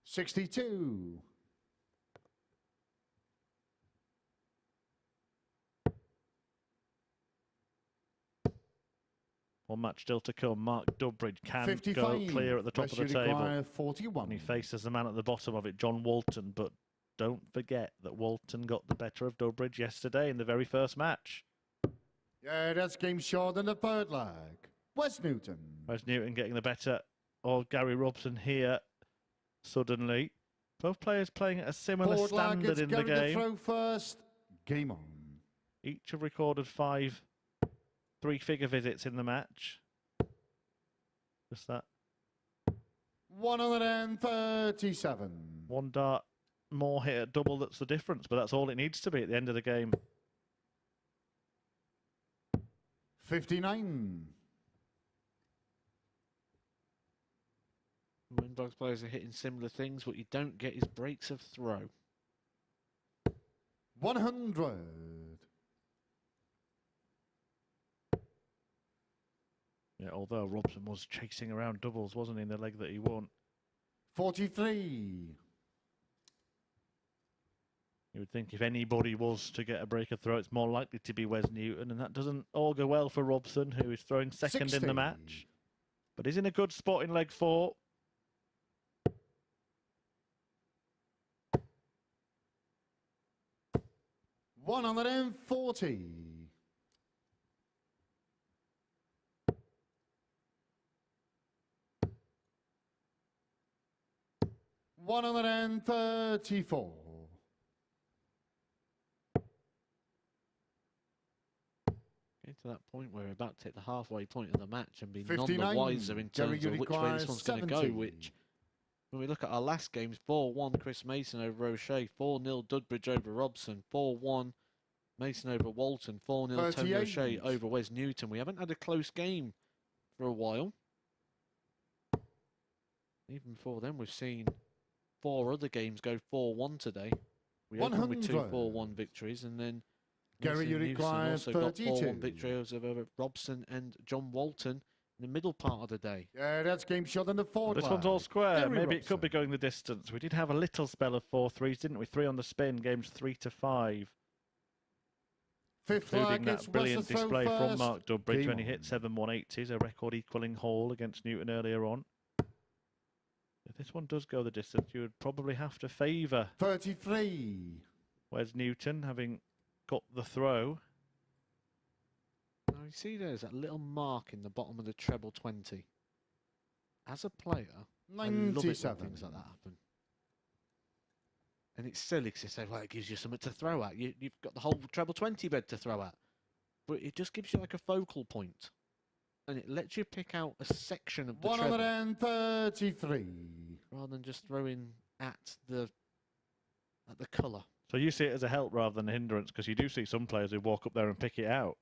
S5: $62.
S2: One match still to come. Mark Dudbridge can
S5: 55.
S2: go clear at the top
S5: West
S2: of the table.
S5: require 41.
S2: And he faces the man at the bottom of it, John Walton. But don't forget that Walton got the better of Dudbridge yesterday in the very first match.
S5: Yeah, that's game short in the third leg. Wes Newton.
S2: Wes Newton getting the better of Gary Robson here suddenly. Both players playing at a similar
S5: Forward leg,
S2: standard
S5: it's
S2: in the
S5: going to
S2: game.
S5: throw first. Game on.
S2: Each have recorded 5 three-figure visits in the match. Just that.
S5: 137.
S2: One dart more hit at double, that's the difference, but that's all it needs to be at the end of the game.
S5: 59.
S3: Windbog's players are hitting similar things. What you don't get is breaks of throw.
S5: 100.
S2: Yeah, although Robson was chasing around doubles, wasn't he, in the leg that he won.
S5: 43.
S2: You would think if anybody was to get a break of throw, it's more likely to be Wes Newton, and that doesn't all go well for Robson, who is throwing second
S5: 60.
S2: in the match. But he's in a good spot in leg 4.
S5: $140. 134.
S3: Getting to that point where we're about to hit the halfway point of the match and be none
S5: 59.
S3: the wiser in terms of which way this one's going to go.
S5: 70.
S3: Which, when we look at our last games, 4-1 Chris Mason over O'Shea, 4-0 Dudbridge over Robson, 4-1 Mason over Walton, 4-0 Tony
S5: 38.
S3: O'Shea over Wes Newton. We haven't had a close game for a while. Even before then, we've seen 4 other games go 4-1 today. We opened with 2
S5: 100.
S3: 4-1 victories, and then
S5: Gary, you
S3: Mason Newton
S5: require
S3: also got
S5: 32.
S3: 4-1 victories over Robson and John Walton in the middle part of the day.
S5: Yeah, that's game shot in the fourth.
S2: This one's all square.
S5: Gary
S2: Maybe it could be
S5: Robson.
S2: going the distance. We did have a little spell of 4-3s, didn't we? 3 on the spin, games 3 to 5.
S5: Fifth flag,
S2: Including
S5: it's
S2: that brilliant
S5: Western
S2: display
S5: throw
S2: from
S5: first.
S2: Mark Dudbridge
S5: Game
S2: when he
S5: on.
S2: hit 7 180s, a record equalling haul against Newton earlier on. If this one does go the distance, you would probably have to favour
S5: 33.
S2: Wes Newton, having got the throw.
S3: Now you see there's that little mark in the bottom of the treble 20. As a player, I love it when
S5: 97.
S3: things like that happen. And it's silly because they say, well, it gives you something to throw at. You've got the whole treble 20 bed to throw at. But it just gives you like a focal point. And it lets you pick out a section of the treble
S5: 133.
S3: rather than just throwing at the colour.
S2: So you see it as a help rather than a hindrance, because you do see some players who walk up there and pick it out.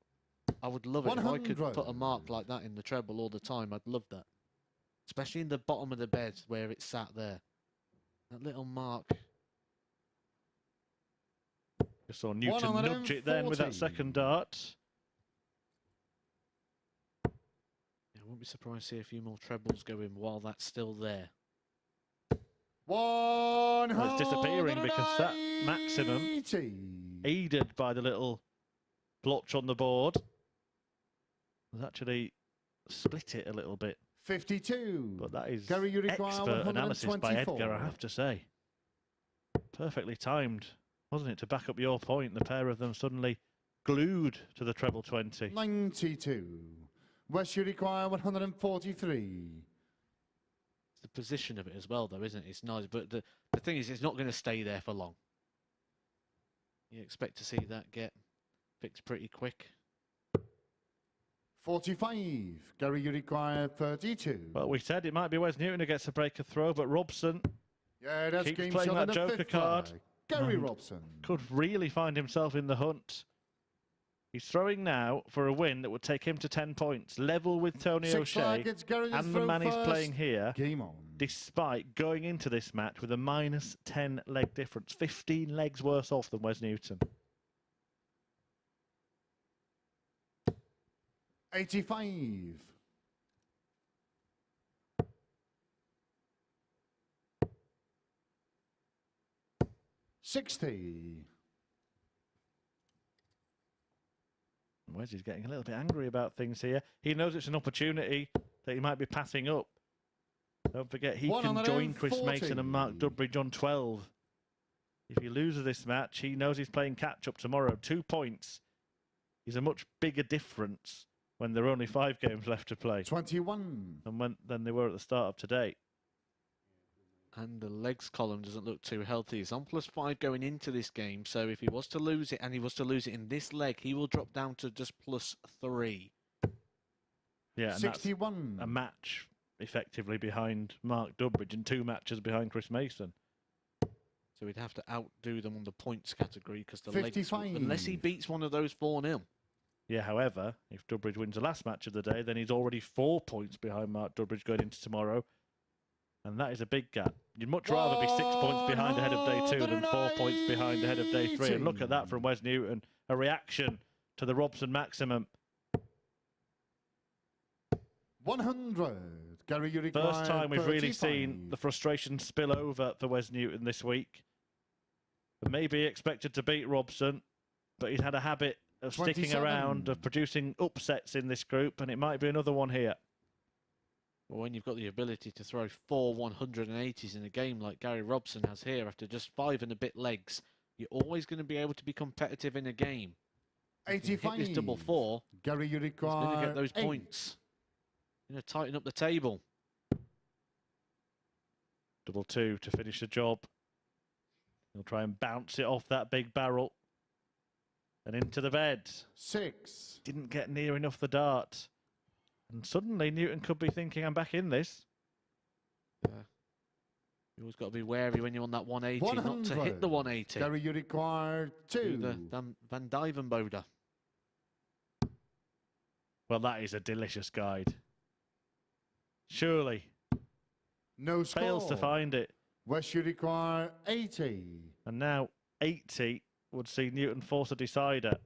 S3: I would love it. If I could
S5: 100.
S3: put a mark like that in the treble all the time, I'd love that. Especially in the bottom of the bed where it's sat there. That little mark.
S2: Just saw Newton nudge it then with that
S5: 140.
S2: second dart.
S3: Yeah, I won't be surprised to see a few more trebles go in while that's still there.
S2: Well, it's disappearing because that maximum,
S5: 180.
S2: aided by the little blotch on the board, has actually split it a little bit.
S5: 52.
S2: But that is
S5: Gary, you require
S2: expert analysis by
S5: 124.
S2: Edgar, I have to say. Perfectly timed, wasn't it, to back up your point? The pair of them suddenly glued to the treble 20.
S5: 92. West, you require 143.
S3: It's the position of it as well, though, isn't it? It's nice, but the thing is, it's not going to stay there for long. You expect to see that get fixed pretty quick.
S5: 45. Gary, you require 32.
S2: Well, we said it might be Wes Newton who gets a break of throw, but Robson
S5: Yeah, that's
S2: keeps
S5: game
S2: playing
S5: shot
S2: that
S5: in the
S2: joker
S5: fifth
S2: card.
S5: flag. Gary
S2: And
S5: Robson.
S2: could really find himself in the hunt. He's throwing now for a win that would take him to 10 points, level with Tony
S5: Sixth flag,
S2: O'Shea
S5: it's Gary's
S2: and the
S5: throw
S2: man he's
S5: first.
S2: playing here,
S5: Game on.
S2: despite going into this match with a minus 10 leg difference, 15 legs worse off than Wes Newton.
S5: 85. 60.
S2: Wes is getting a little bit angry about things here. He knows it's an opportunity that he might be passing up. Don't forget, he can join Chris
S5: 140.
S2: Mason and Mark Dudbridge on 12. If he loses this match, he knows he's playing catch-up tomorrow. 2 points is a much bigger difference when there are only 5 games left to play
S5: 21.
S2: than they were at the start of today.
S3: And the legs column doesn't look too healthy. He's on +5 going into this game, so if he was to lose it, and he was to lose it in this leg, he will drop down to just +3.
S2: Yeah, and
S5: 61.
S2: that's a match effectively behind Mark Dudbridge and 2 matches behind Chris Mason.
S3: So he'd have to outdo them on the points category because the
S5: 55.
S3: legs, unless he beats one of those 4-0.
S2: Yeah, however, if Dudbridge wins the last match of the day, then he's already 4 points behind Mark Dudbridge going into tomorrow. And that is a big gap. You'd much rather be 6 points behind ahead of day 2 than 4 points behind ahead of day 3. And look at that from Wes Newton. A reaction to the Robson maximum.
S5: 100. Gary, you require
S2: First time we've really
S5: 35.
S2: seen the frustration spill over for Wes Newton this week. And maybe he expected to beat Robson, but he's had a habit of sticking
S5: 27.
S2: around, of producing upsets in this group, and it might be another one here.
S3: Well, when you've got the ability to throw 4 180s in a game like Gary Robson has here after just 5 and a bit legs, you're always going to be able to be competitive in a game. If you
S5: 85.
S3: hit this double 4,
S5: Gary, you
S3: he's going to
S5: require
S3: get those
S5: 8.
S3: points. Going to tighten up the table.
S2: Double 2 to finish the job. He'll try and bounce it off that big barrel. And into the bed.
S5: 6.
S2: Didn't get near enough the dart. And suddenly Newton could be thinking, I'm back in this.
S3: You always got to be wary when you're on that 180, not to hit the 180.
S5: Gary, you require
S3: Do
S5: 2.
S3: the Van Dyvenboder.
S2: Well, that is a delicious guide. Surely.
S5: No score.
S2: Fails to find it.
S5: West, you require 80.
S2: And now 80 would see Newton force a decider.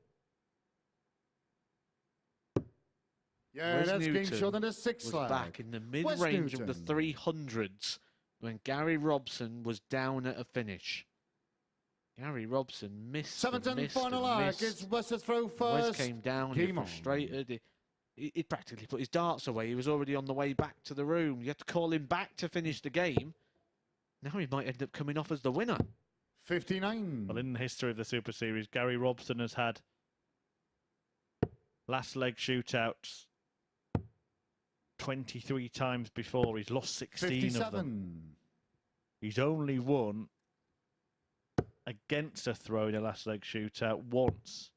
S5: Yeah,
S3: Wes
S5: that's
S3: Newton
S5: game shot in the 6th
S3: was
S5: leg.
S3: back in the
S5: Wes
S3: mid-range of the
S5: Newton.
S3: 300s when Gary Robson was down at a finish. Gary Robson missed
S5: 7th
S3: and
S5: and
S3: missed
S5: final
S3: and
S5: lag.
S3: missed.
S5: It's West to throw
S3: Wes
S5: first.
S3: came down, he
S5: Game on.
S3: frustrated. He practically put his darts away. He was already on the way back to the room. You had to call him back to finish the game. Now he might end up coming off as the winner.
S5: 59.
S2: Well, in the history of the Super Series, Gary Robson has had last leg shootouts 23 times before. He's lost 16 of them.
S5: 57.
S2: He's only won against a throw in a last leg shootout once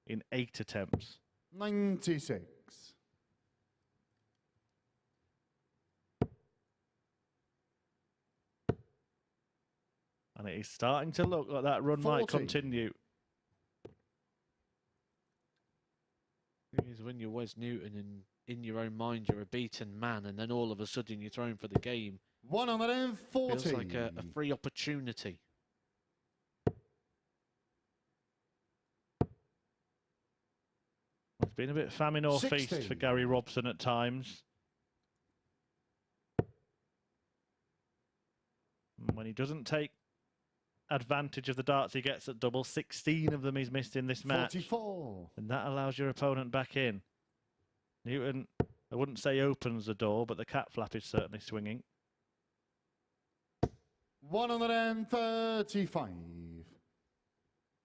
S2: in 8 attempts.
S5: 96.
S2: And it is starting to look like that run might
S5: 40.
S2: continue.
S3: Thing is, when you're Wes Newton and in your own mind you're a beaten man, and then all of a sudden you're thrown for the game,
S5: 140.
S3: feels like a free opportunity.
S2: It's been a bit famine or
S5: 60.
S2: feast for Gary Robson at times. When he doesn't take advantage of the darts he gets at double, 16 of them he's missed in this match.
S5: 44.
S2: And that allows your opponent back in. Newton, I wouldn't say opens the door, but the cat flap is certainly swinging.
S5: 135.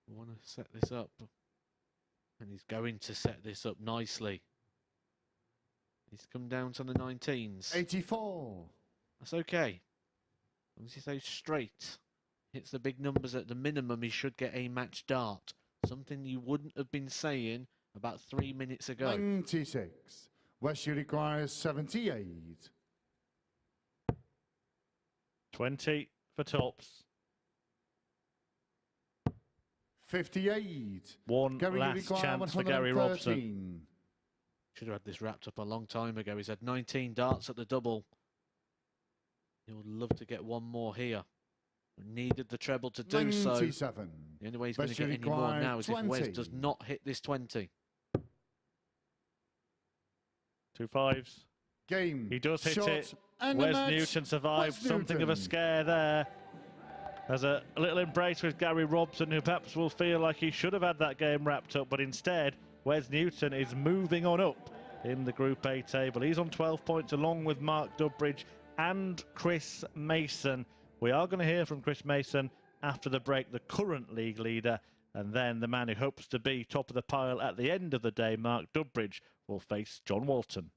S3: I want to set this up. And he's going to set this up nicely. He's come down to the 19s.
S5: 84.
S3: That's okay. As long as he stays straight, hits the big numbers at the minimum, he should get a match dart. Something you wouldn't have been saying about 3 minutes ago.
S5: 96. West, you require 78.
S2: 20 for tops.
S5: 58.
S2: One
S5: Gary, you
S2: last
S5: require
S2: chance for Gary Robson.
S5: 113.
S3: Should have had this wrapped up a long time ago. He's had 19 darts at the double. He would love to get one more here. Needed the treble to do so.
S5: 97.
S3: The only way he's going to
S5: West,
S3: get
S5: you
S3: any more
S5: require
S3: now is if Wes
S5: 20.
S3: does not hit this 20.
S2: 2 5s.
S5: Game.
S2: He does hit
S5: shot,
S2: it.
S5: and the
S2: Wes
S5: match.
S2: Newton survives.
S5: Wes
S2: Something of a
S5: Newton.
S2: scare there. There's a little embrace with Gary Robson, who perhaps will feel like he should have had that game wrapped up, but instead, Wes Newton is moving on up in the Group A table. He's on 12 points along with Mark Dudbridge and Chris Mason. We are going to hear from Chris Mason after the break, the current league leader, and then the man who hopes to be top of the pile at the end of the day, Mark Dudbridge, will face John Walton.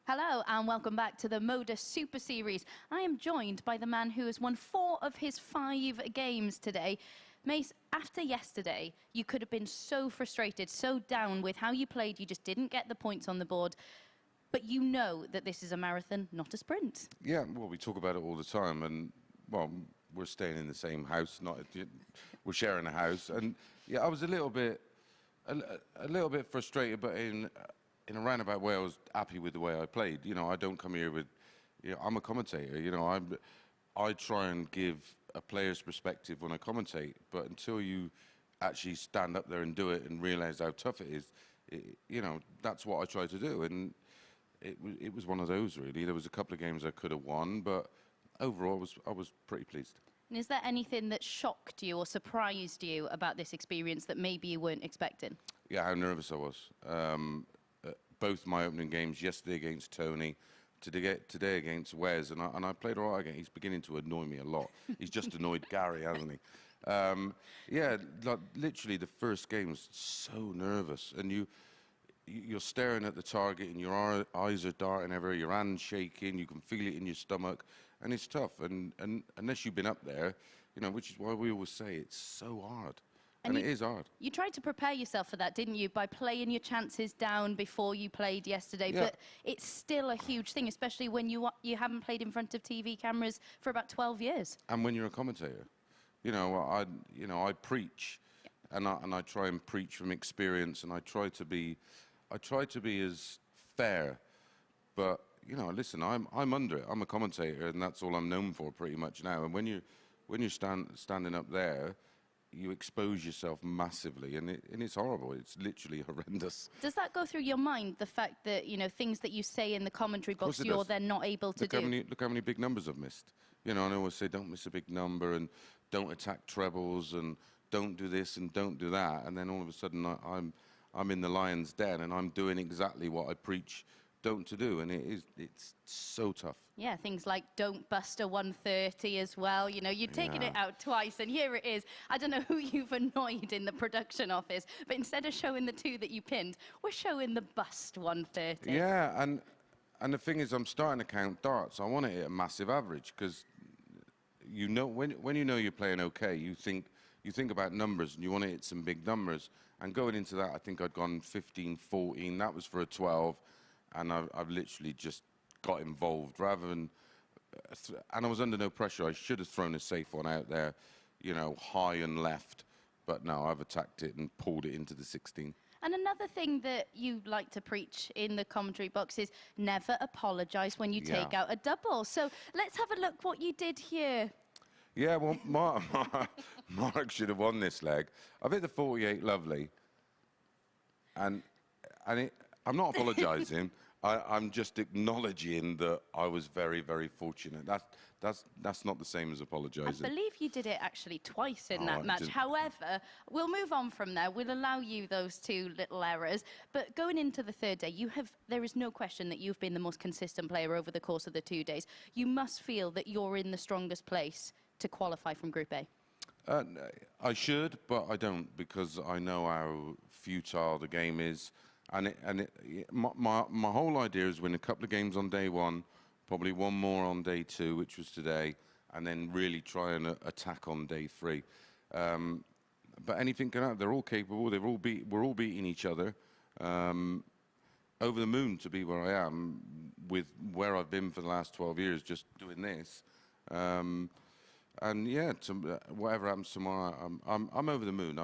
S1: Hello and welcome back to the MODUS Super Series. I am joined by the man who has won 4 of his 5 games today. Mace, after yesterday, you could have been so frustrated, so down with how you played, you just didn't get the points on the board. But you know that this is a marathon, not a sprint.
S6: Yeah, well, we talk about it all the time, and, well, we're staying in the same house, we're sharing a house, and, yeah, I was a little bit frustrated, but in a roundabout way, I was happy with the way I played. You know, I don't come here with, you know, I'm a commentator. You know, I try and give a player's perspective when I commentate, but until you actually stand up there and do it and realise how tough it is, you know, that's what I try to do. And it was one of those, really. There was a couple of games I could have won, but overall, I was pretty pleased.
S1: And is there anything that shocked you or surprised you about this experience that maybe you weren't expecting?
S6: Yeah, how nervous I was. Both my opening games, yesterday against Tony, today against Wes, and I played all right again. He's beginning to annoy me a lot. He's just annoyed Gary, hasn't he? Yeah, like, literally the first game was so nervous, and you're staring at the target, and your eyes are darting everywhere, your hand's shaking, you can feel it in your stomach, and it's tough. And unless you've been up there, you know, which is why we always say it's so hard. And it is hard. You
S1: tried to prepare yourself for that, didn't you, by playing your chances down before you played yesterday.
S6: Yeah.
S1: But it's still a huge thing, especially when you haven't played in front of TV cameras for about 12 years.
S6: And when you're a commentator, you know, I preach, yeah. and I try and preach from experience, and I try to be as fair. But you know, listen, I'm under it. I'm a commentator, and that's all I'm known for pretty much now. And when you're standing up there, you expose yourself massively, and it's horrible. It's literally horrendous.
S1: Does that go through your mind, the fact that, you know, things that you say in the commentary box you're then not able to do?
S6: Look how many big numbers I've missed. You know, and I always say, don't miss a big number, and don't attack trebles, and don't do this, and don't do that. And then all of a sudden, I'm in the lion's den, and I'm doing exactly what I preach don't to do, and it's so tough.
S1: Yeah, things like don't bust a 130 as well. You know, you're taking it out twice, and here it is. I don't know who you've annoyed in the production office, but instead of showing the 2 that you pinned, we're showing the bust 130.
S6: Yeah, and the thing is, I'm starting to count darts. I want to hit a massive average, because you know, when you know you're playing okay, you think about numbers, and you want to hit some big numbers. And going into that, I think I'd gone 15, 14. That was for a 12. And I've literally just got involved rather than, and I was under no pressure. I should have thrown a safe one out there, you know, high and left, but no, I've attacked it and pulled it into the 16.
S1: And another thing that you like to preach in the commentary box is never apologise when you take out a double. So let's have a look what you did here.
S6: Yeah, well, Mark should have won this leg. I've hit the 48 lovely, and I'm not apologising. I'm just acknowledging that I was very, very fortunate. That's not the same as apologising.
S1: I believe you did it actually twice in that match. However, we'll move on from there. We'll allow you those 2 little errors. But going into the 3rd day, there is no question that you've been the most consistent player over the course of the 2 days. You must feel that you're in the strongest place to qualify from Group A.
S6: I should, but I don't, because I know how futile the game is. My whole idea is win a couple of games on day 1, probably one more on day 2, which was today, and then really try and attack on day 3. But anything can happen. They're all capable. We're all beating each other. Over the moon to be where I am, with where I've been for the last 12 years, just doing this. And yeah, whatever happens tomorrow, I'm over the moon.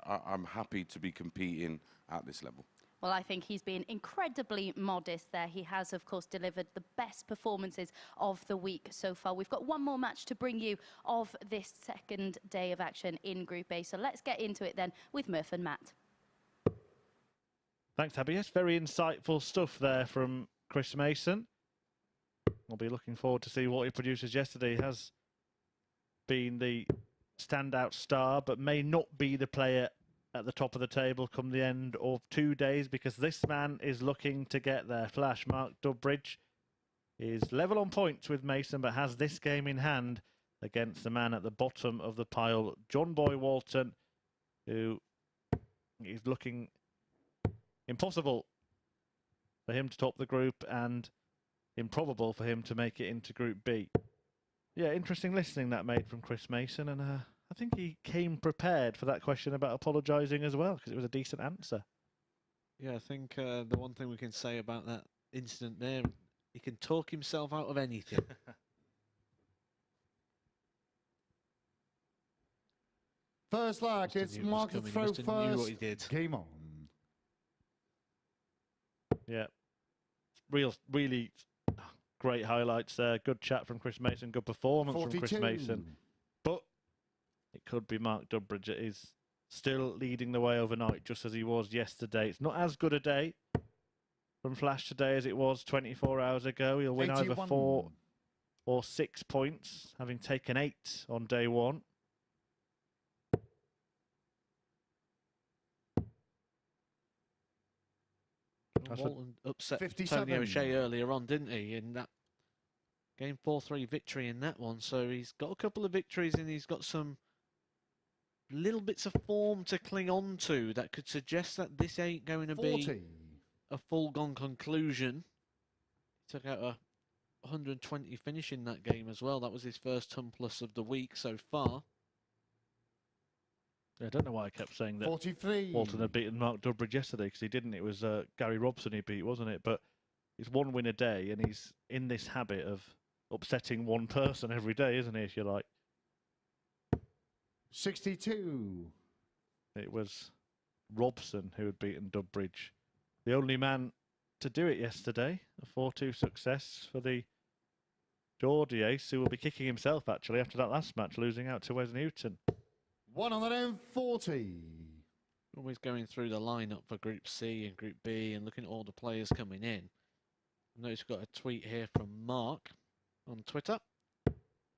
S6: I'm happy to be competing at this level.
S1: Well, I think he's been incredibly modest there. He has, of course, delivered the best performances of the week so far. We've got one more match to bring you of this 2nd day of action in Group A. So let's get into it then with Murph and Matt.
S2: Thanks, Abby. Yes, very insightful stuff there from Chris Mason. We'll be looking forward to see what he produces. Yesterday has been the standout star, but may not be the player at the top of the table come the end of 2 days, because this man is looking to get there. Flash, Mark Dudbridge is level on points with Mason, but has this game in hand against the man at the bottom of the pile, John Boy Walton, who is looking impossible for him to top the group and improbable for him to make it into Group B. Yeah, interesting listening that made from Chris Mason, and I think he came prepared for that question about apologising as well, because it was a decent answer.
S3: Yeah, I think the one thing we can say about that incident there, he can talk himself out of anything.
S5: First lag, it's marked to throw
S3: Knew what he
S5: first.
S3: did.
S5: Game on.
S2: Yeah, really great highlights there. Good chat from Chris Mason, good performance from Chris
S5: 42.
S2: Mason. But it could be Mark Dudbridge that is still leading the way overnight, just as he was yesterday. It's not as good a day from Flash today as it was 24 hours ago. He'll win either
S5: 81.
S2: 4 or 6 points, having taken 8 on day one.
S3: Walton upset
S5: 57.
S3: Tony O'Shea earlier on, didn't he? In that game 4-3 victory in that one. So he's got a couple of victories and he's got some little bits of form to cling on to that could suggest that this ain't going to
S5: 40.
S3: be a full-gone conclusion. He took out a 120 finish in that game as well. That was his first ton plus of the week so far.
S2: I don't know why I kept saying that
S5: 43.
S2: Walton had beaten Mark Dudbridge yesterday, because he didn't. It was Gary Robson he beat, wasn't it? But it's one win a day, and he's in this habit of upsetting one person every day, isn't he, if you like?
S5: 62.
S2: It was Robson who had beaten Dudbridge. The only man to do it yesterday. A 4-2 success for the Geordie ace, who will be kicking himself, actually, after that last match, losing out to Wes Newton.
S5: 140.
S3: Always going through the lineup for Group C and Group B and looking at all the players coming in. I noticed we've got a tweet here from Mark on Twitter.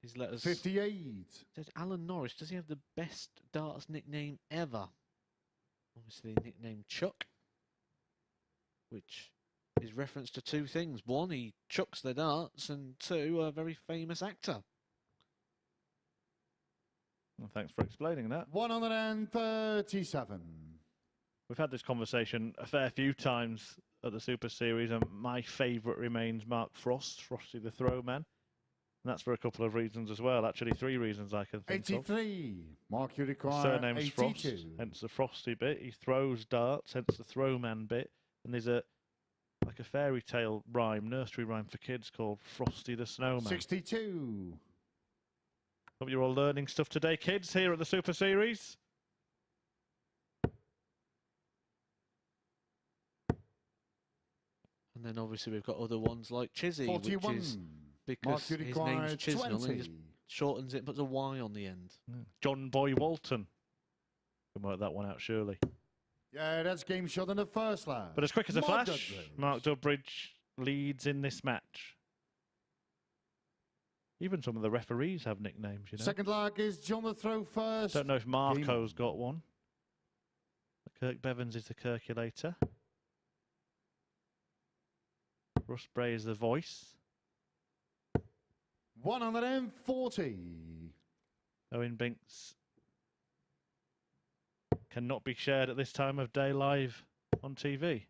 S3: He's let us
S5: 58.
S3: says Alan Norris, does he have the best darts nickname ever? Obviously nicknamed Chuck, which is reference to 2 things. 1, he chucks the darts, and 2, a very famous actor.
S2: Well, thanks for explaining that.
S5: 137.
S2: We've had this conversation a fair few times at the Super Series, and my favourite remains Mark Frost, Frosty the Throwman. And that's for a couple of reasons as well. Actually, 3 reasons I can think
S5: 83. Mark, you
S2: of.
S5: require
S2: Surname's
S5: 82.
S2: Frost, hence the Frosty bit. He throws darts, hence the Throwman bit. And there's like a fairy tale rhyme, nursery rhyme for kids called Frosty the Snowman.
S5: 62.
S2: Hope you're all learning stuff today, kids, here at the Super Series.
S3: And then obviously we've got other ones like Chizzy,
S5: 41.
S3: which is because
S5: Mark, you
S3: his
S5: require
S3: name's Chisnell, and he
S5: 20.
S3: just shortens it, puts a Y on the end.
S2: John Boy Walton. Can work that one out, surely.
S5: Yeah, that's game shot in the first lap.
S2: But as quick as a
S5: Mark
S2: flash,
S5: Dudbridge.
S2: Mark Dudbridge leads in this match. Even some of the referees have nicknames, you know.
S5: Second lag is John the throw first.
S2: Don't know if Marco's
S5: Game.
S2: got one. Kirk Bevans is the Kirkulator. Russ Bray is the voice.
S5: 140.
S2: Owen Binks cannot be shared at this time of day live on TV.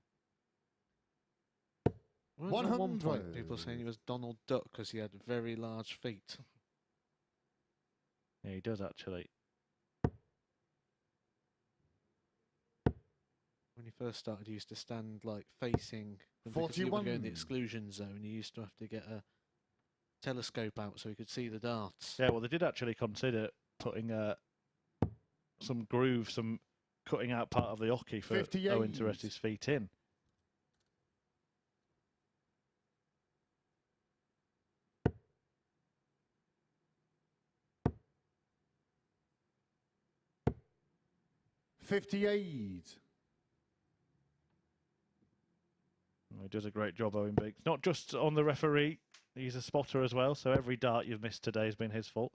S3: Well, at one point,
S5: 100.
S3: people saying he was Donald Duck because he had very large feet.
S2: Yeah, he does actually.
S3: When he first started, he used to stand like facing, because he would go in
S5: 41.
S3: the exclusion zone. He used to have to get a telescope out so he could see the darts.
S2: Yeah, well, they did actually consider putting some groove, some cutting out part of the hockey for
S5: 58.
S2: Owen to rest his feet in.
S5: $58.
S2: He does a great job, Owen Binks. Not just on the referee, he's a spotter as well, so every dart you've missed today has been his fault.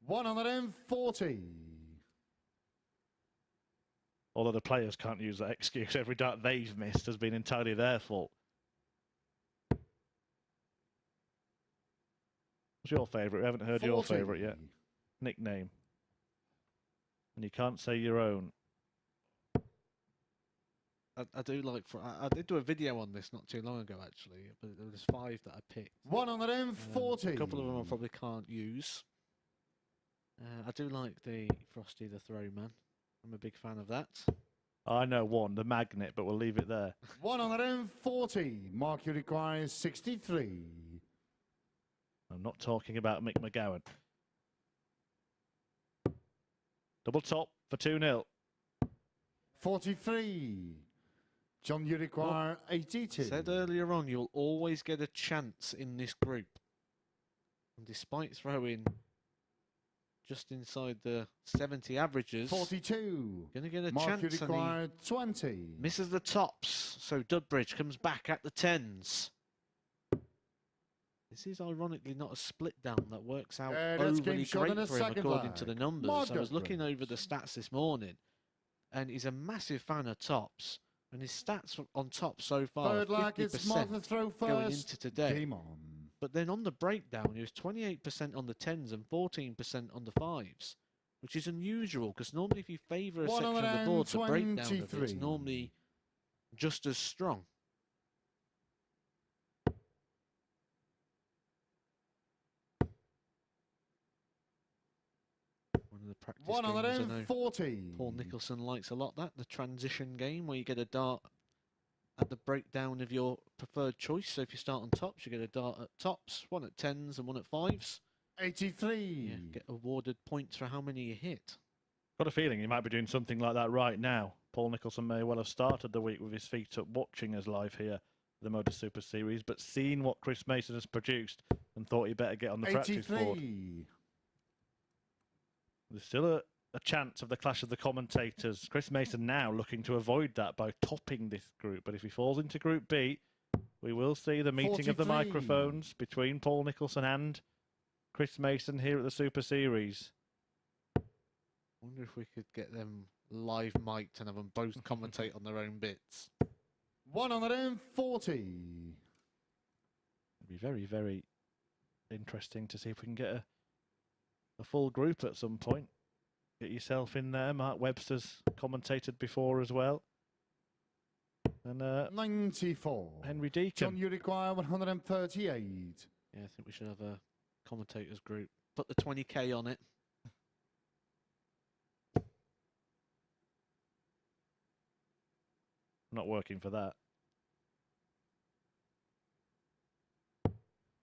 S5: 140.
S2: Although the players can't use that excuse. Every dart they've missed has been entirely their fault. What's your favourite? We haven't heard your
S5: 40.
S2: favourite yet. Nickname. And you can't say your own.
S3: I do like. I did do a video on this not too long ago, actually. But there was 5 that I picked.
S5: 140.
S3: A couple of them I probably can't use. I do like the Frosty the Throwman. I'm a big fan of that.
S2: I know one, the magnet, but we'll leave it there.
S5: 140. Mark, you require 63.
S2: I'm not talking about Mick McGowan. Double top for 2-0.
S5: 43. John, you require 82.
S3: Said earlier on, you'll always get a chance in this group. And despite throwing just inside the 70 averages,
S5: 42.
S3: going to get a
S5: Mark, you
S3: chance. And
S5: require 20.
S3: he misses the tops, so Dudbridge comes back at the 10s. This is ironically not a split down that works out
S5: that's game
S3: overly
S5: shot in
S3: great
S5: the
S3: for him
S5: second
S3: according to the
S5: leg.
S3: numbers.
S5: Mark
S3: I was looking
S5: Dudbridge.
S3: over the stats this morning, and he's a massive fan of tops. And his stats on top so far
S5: Third
S3: are
S5: leg, it's Mark the
S3: 50%
S5: throw
S3: going
S5: first.
S3: into today.
S5: Game on.
S3: But then on the breakdown, he was 28% on the 10s and 14% on the 5s, which is unusual because normally if you favour a section of the board, the breakdown of it's
S5: 123.
S3: normally just as strong. One of the practice games I know
S5: 140.
S3: Paul Nicholson likes a lot, that the transition game where you get a dart at the breakdown of your preferred choice. So if you start on tops, you get a dart at tops, one at 10s and one at 5s.
S5: 83.
S3: Yeah, get awarded points for how many you hit.
S2: Got a feeling he might be doing something like that right now. Paul Nicholson may well have started the week with his feet up watching us live here, the MODUS Super Series, but seen what Chris Mason has produced and thought he better get on the practice board.
S5: 83.
S2: There's still a chance of the clash of the commentators. Chris Mason now looking to avoid that by topping this group. But if he falls into Group B, we will see the meeting of the
S5: 43.
S2: microphones between Paul Nicholson and Chris Mason here at the Super Series.
S3: Wonder if we could get them live mic'd and have them both commentate on their own bits.
S5: 140.
S2: It'd be very, very interesting to see if we can get a full group at some point. Get yourself in there. Mark Webster's commentated before as well. And
S5: 94.
S2: Henry Deacon.
S5: John, you require 138.
S3: Yeah, I think we should have a commentators group. Put the 20k on it.
S2: Not working for that.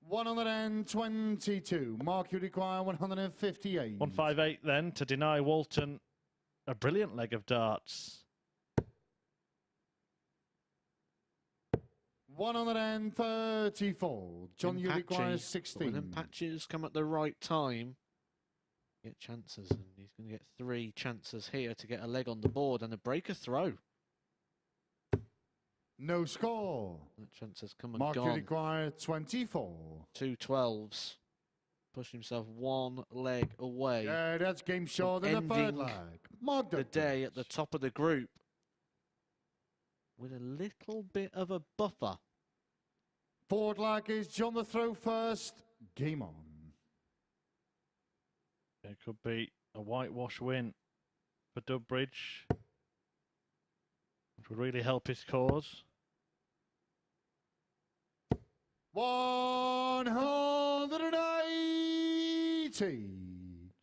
S5: 122. Mark, you require 158.
S2: 158 then to deny Walton a brilliant leg of darts.
S5: 134. John, you require
S3: When
S5: 16.
S3: them patches come at the right time, get chances, and he's going to get 3 chances here to get a leg on the board and a breaker throw.
S5: No score.
S3: That chance has come and
S5: Mark, you
S3: gone.
S5: require 24.
S3: 2 12s. Push himself 1 leg away.
S5: Yeah, that's game short in the third
S3: ending
S5: leg. Mark
S3: The
S5: Dudbridge.
S3: day at the top of the group with a little bit of a buffer.
S5: Fourth leg is John the throw first. Game on.
S2: It could be a whitewash win for Dudbridge, which would really help his cause.
S5: 180.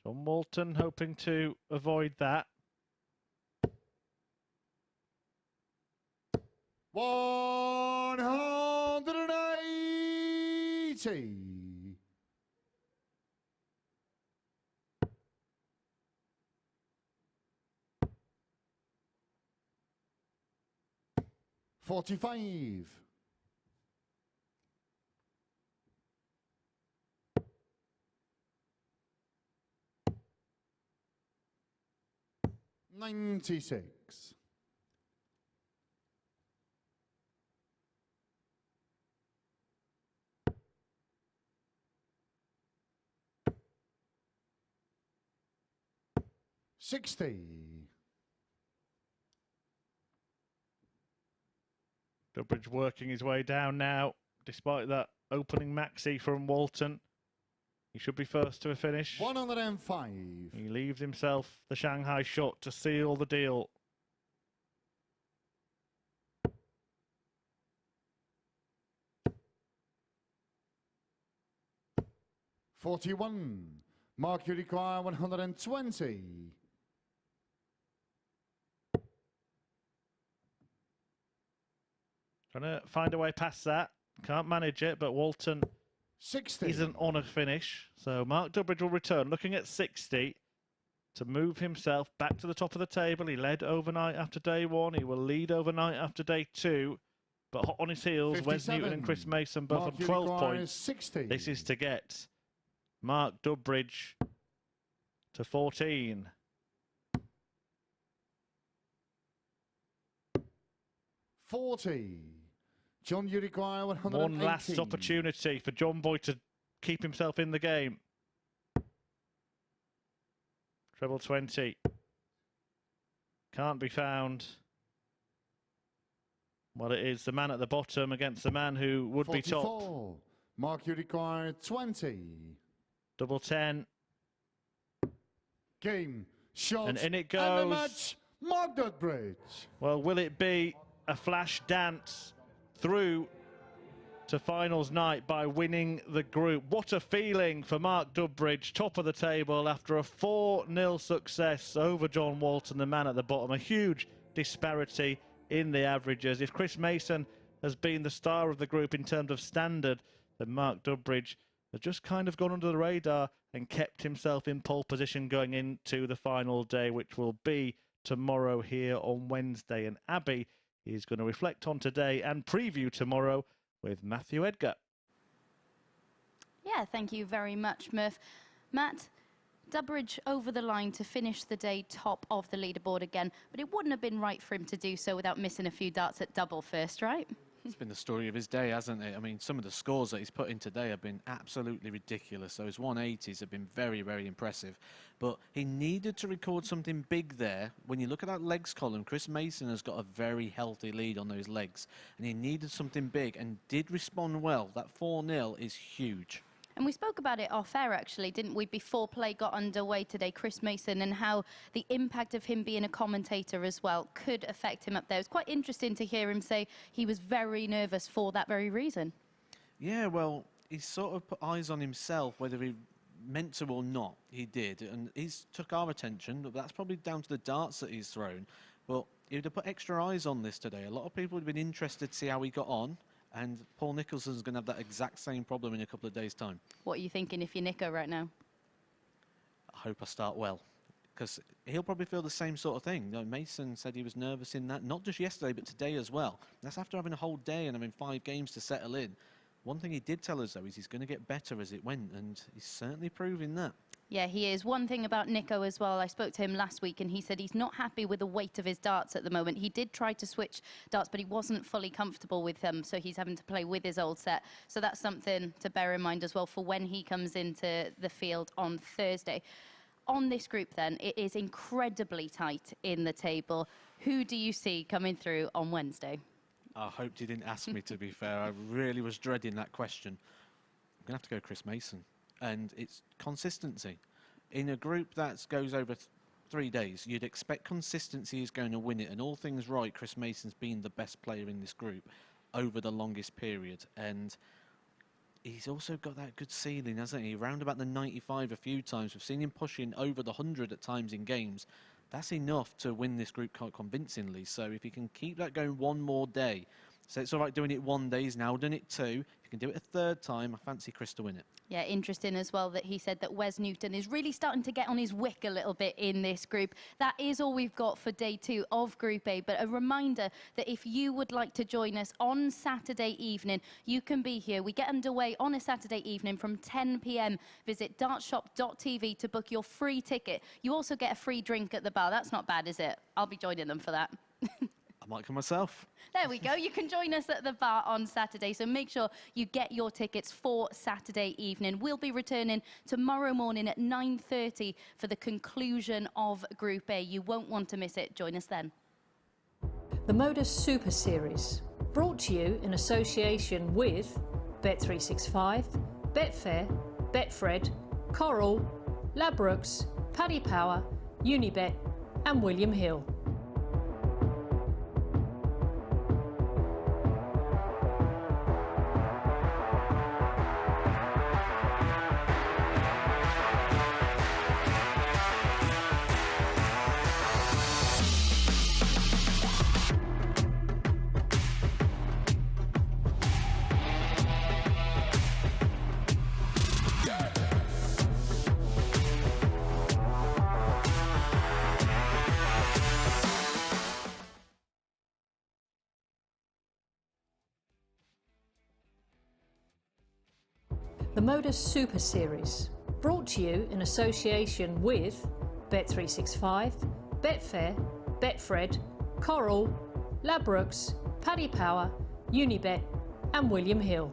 S2: John Walton hoping to avoid that.
S5: 180. 45. 96. 60.
S2: Dudbridge working his way down now, despite that opening maxi from Walton. He should be first to a finish.
S5: 105.
S2: He leaves himself the Shanghai shot to seal the deal.
S5: 41. Mark, you require 120.
S2: Trying to find a way past that. Can't manage it, but Walton
S5: 60.
S2: isn't on a finish. So Mark Dudbridge will return, looking at 60 to move himself back to the top of the table. He led overnight after day 1. He will lead overnight after day 2. But hot on his heels,
S5: 57.
S2: Wes Newton and Chris Mason both
S5: Mark,
S2: on
S5: you
S2: 12
S5: require
S2: points.
S5: 60.
S2: This is to get Mark Dudbridge to 14.
S5: 40. John, you require 180.
S2: One last opportunity for John Boy to keep himself in the game. Treble 20. Can't be found. Well, it is the man at the bottom against the man who would
S5: 44.
S2: be top.
S5: Mark, you require 20.
S2: Double 10.
S5: Game, shot,
S2: And in it
S5: and the
S2: goes.
S5: match, Mark Dudbridge.
S2: Well, will it be a flash dance through to finals night by winning the group? What a feeling for Mark Dudbridge, top of the table after a 4-0 success over John Walton, the man at the bottom. A huge disparity in the averages. If Chris Mason has been the star of the group in terms of standard, then Mark Dudbridge has just kind of gone under the radar and kept himself in pole position going into the final day, which will be tomorrow here on Wednesday. And Abby is going to reflect on today and preview tomorrow with Matthew Edgar.
S1: Yeah, thank you very much, Murph. Matt, Dudbridge over the line to finish the day top of the leaderboard again, but it wouldn't have been right for him to do so without missing a few darts at double first, right?
S3: It's been the story of his day, hasn't it? I mean, some of the scores that he's put in today have been absolutely ridiculous. Those 180s have been very, very impressive. But he needed to record something big there. When you look at that legs column, Chris Mason has got a very healthy lead on those legs. And he needed something big and did respond well. That 4-0 is huge.
S1: And we spoke about it off air, actually, didn't we, before play got underway today, Chris Mason, and how the impact of him being a commentator as well could affect him up there. It was quite interesting to hear him say he was very nervous for that very reason.
S3: Yeah, well, he sort of put eyes on himself, whether he meant to or not, he did. And he's took our attention, but that's probably down to the darts that he's thrown. But he would have put extra eyes on this today. A lot of people would have been interested to see how he got on. And Paul Nicholson's going to have that exact same problem in a couple of days' time.
S1: What are you thinking if you're Nico right now?
S3: I hope I start well, because he'll probably feel the same sort of thing. You know, Mason said he was nervous in that, not just yesterday, but today as well. That's after having a whole day and having 5 games to settle in. One thing he did tell us, though, is he's going to get better as it went, and he's certainly proving that.
S1: Yeah, he is. One thing about Nico as well, I spoke to him last week and he said he's not happy with the weight of his darts at the moment. He did try to switch darts, but he wasn't fully comfortable with them, so he's having to play with his old set. So that's something to bear in mind as well for when he comes into the field on Thursday. On this group then, it is incredibly tight in the table. Who do you see coming through on Wednesday?
S3: I hoped you didn't ask me, to be fair. I really was dreading that question. I'm going to have to go Chris Mason. And it's consistency. In a group that goes over 3 days, you'd expect consistency is going to win it. And all things right, Chris Mason's been the best player in this group over the longest period. And he's also got that good ceiling, hasn't he? Round about the 95 a few times. We've seen him pushing over the 100 at times in games. That's enough to win this group quite convincingly. So if he can keep that going one more day, so it's all right doing it 1 day, he's now done it 2. If you can do it a 3rd time, I fancy Chris to win it.
S1: Yeah, interesting as well that he said that Wes Newton is really starting to get on his wick a little bit in this group. That is all we've got for day 2 of Group A, but a reminder that if you would like to join us on Saturday evening, you can be here. We get underway on a Saturday evening from 10 p.m. Visit dartshop.tv to book your free ticket. You also get a free drink at the bar. That's not bad, is it? I'll be joining them for that.
S3: I might come myself.
S1: There we go. You can join us at the bar on Saturday, so make sure you get your tickets for Saturday evening. We'll be returning tomorrow morning at 9:30 for the conclusion of Group A. You won't want to miss it. Join us then.
S4: The MODUS Super Series, brought to you in association with Bet365, Betfair, Betfred, Coral, Ladbrokes, Paddy Power, Unibet and William Hill. The MODUS Super Series, brought to you in association with Bet365, Betfair, Betfred, Coral, Ladbrokes, Paddy Power, Unibet and William Hill.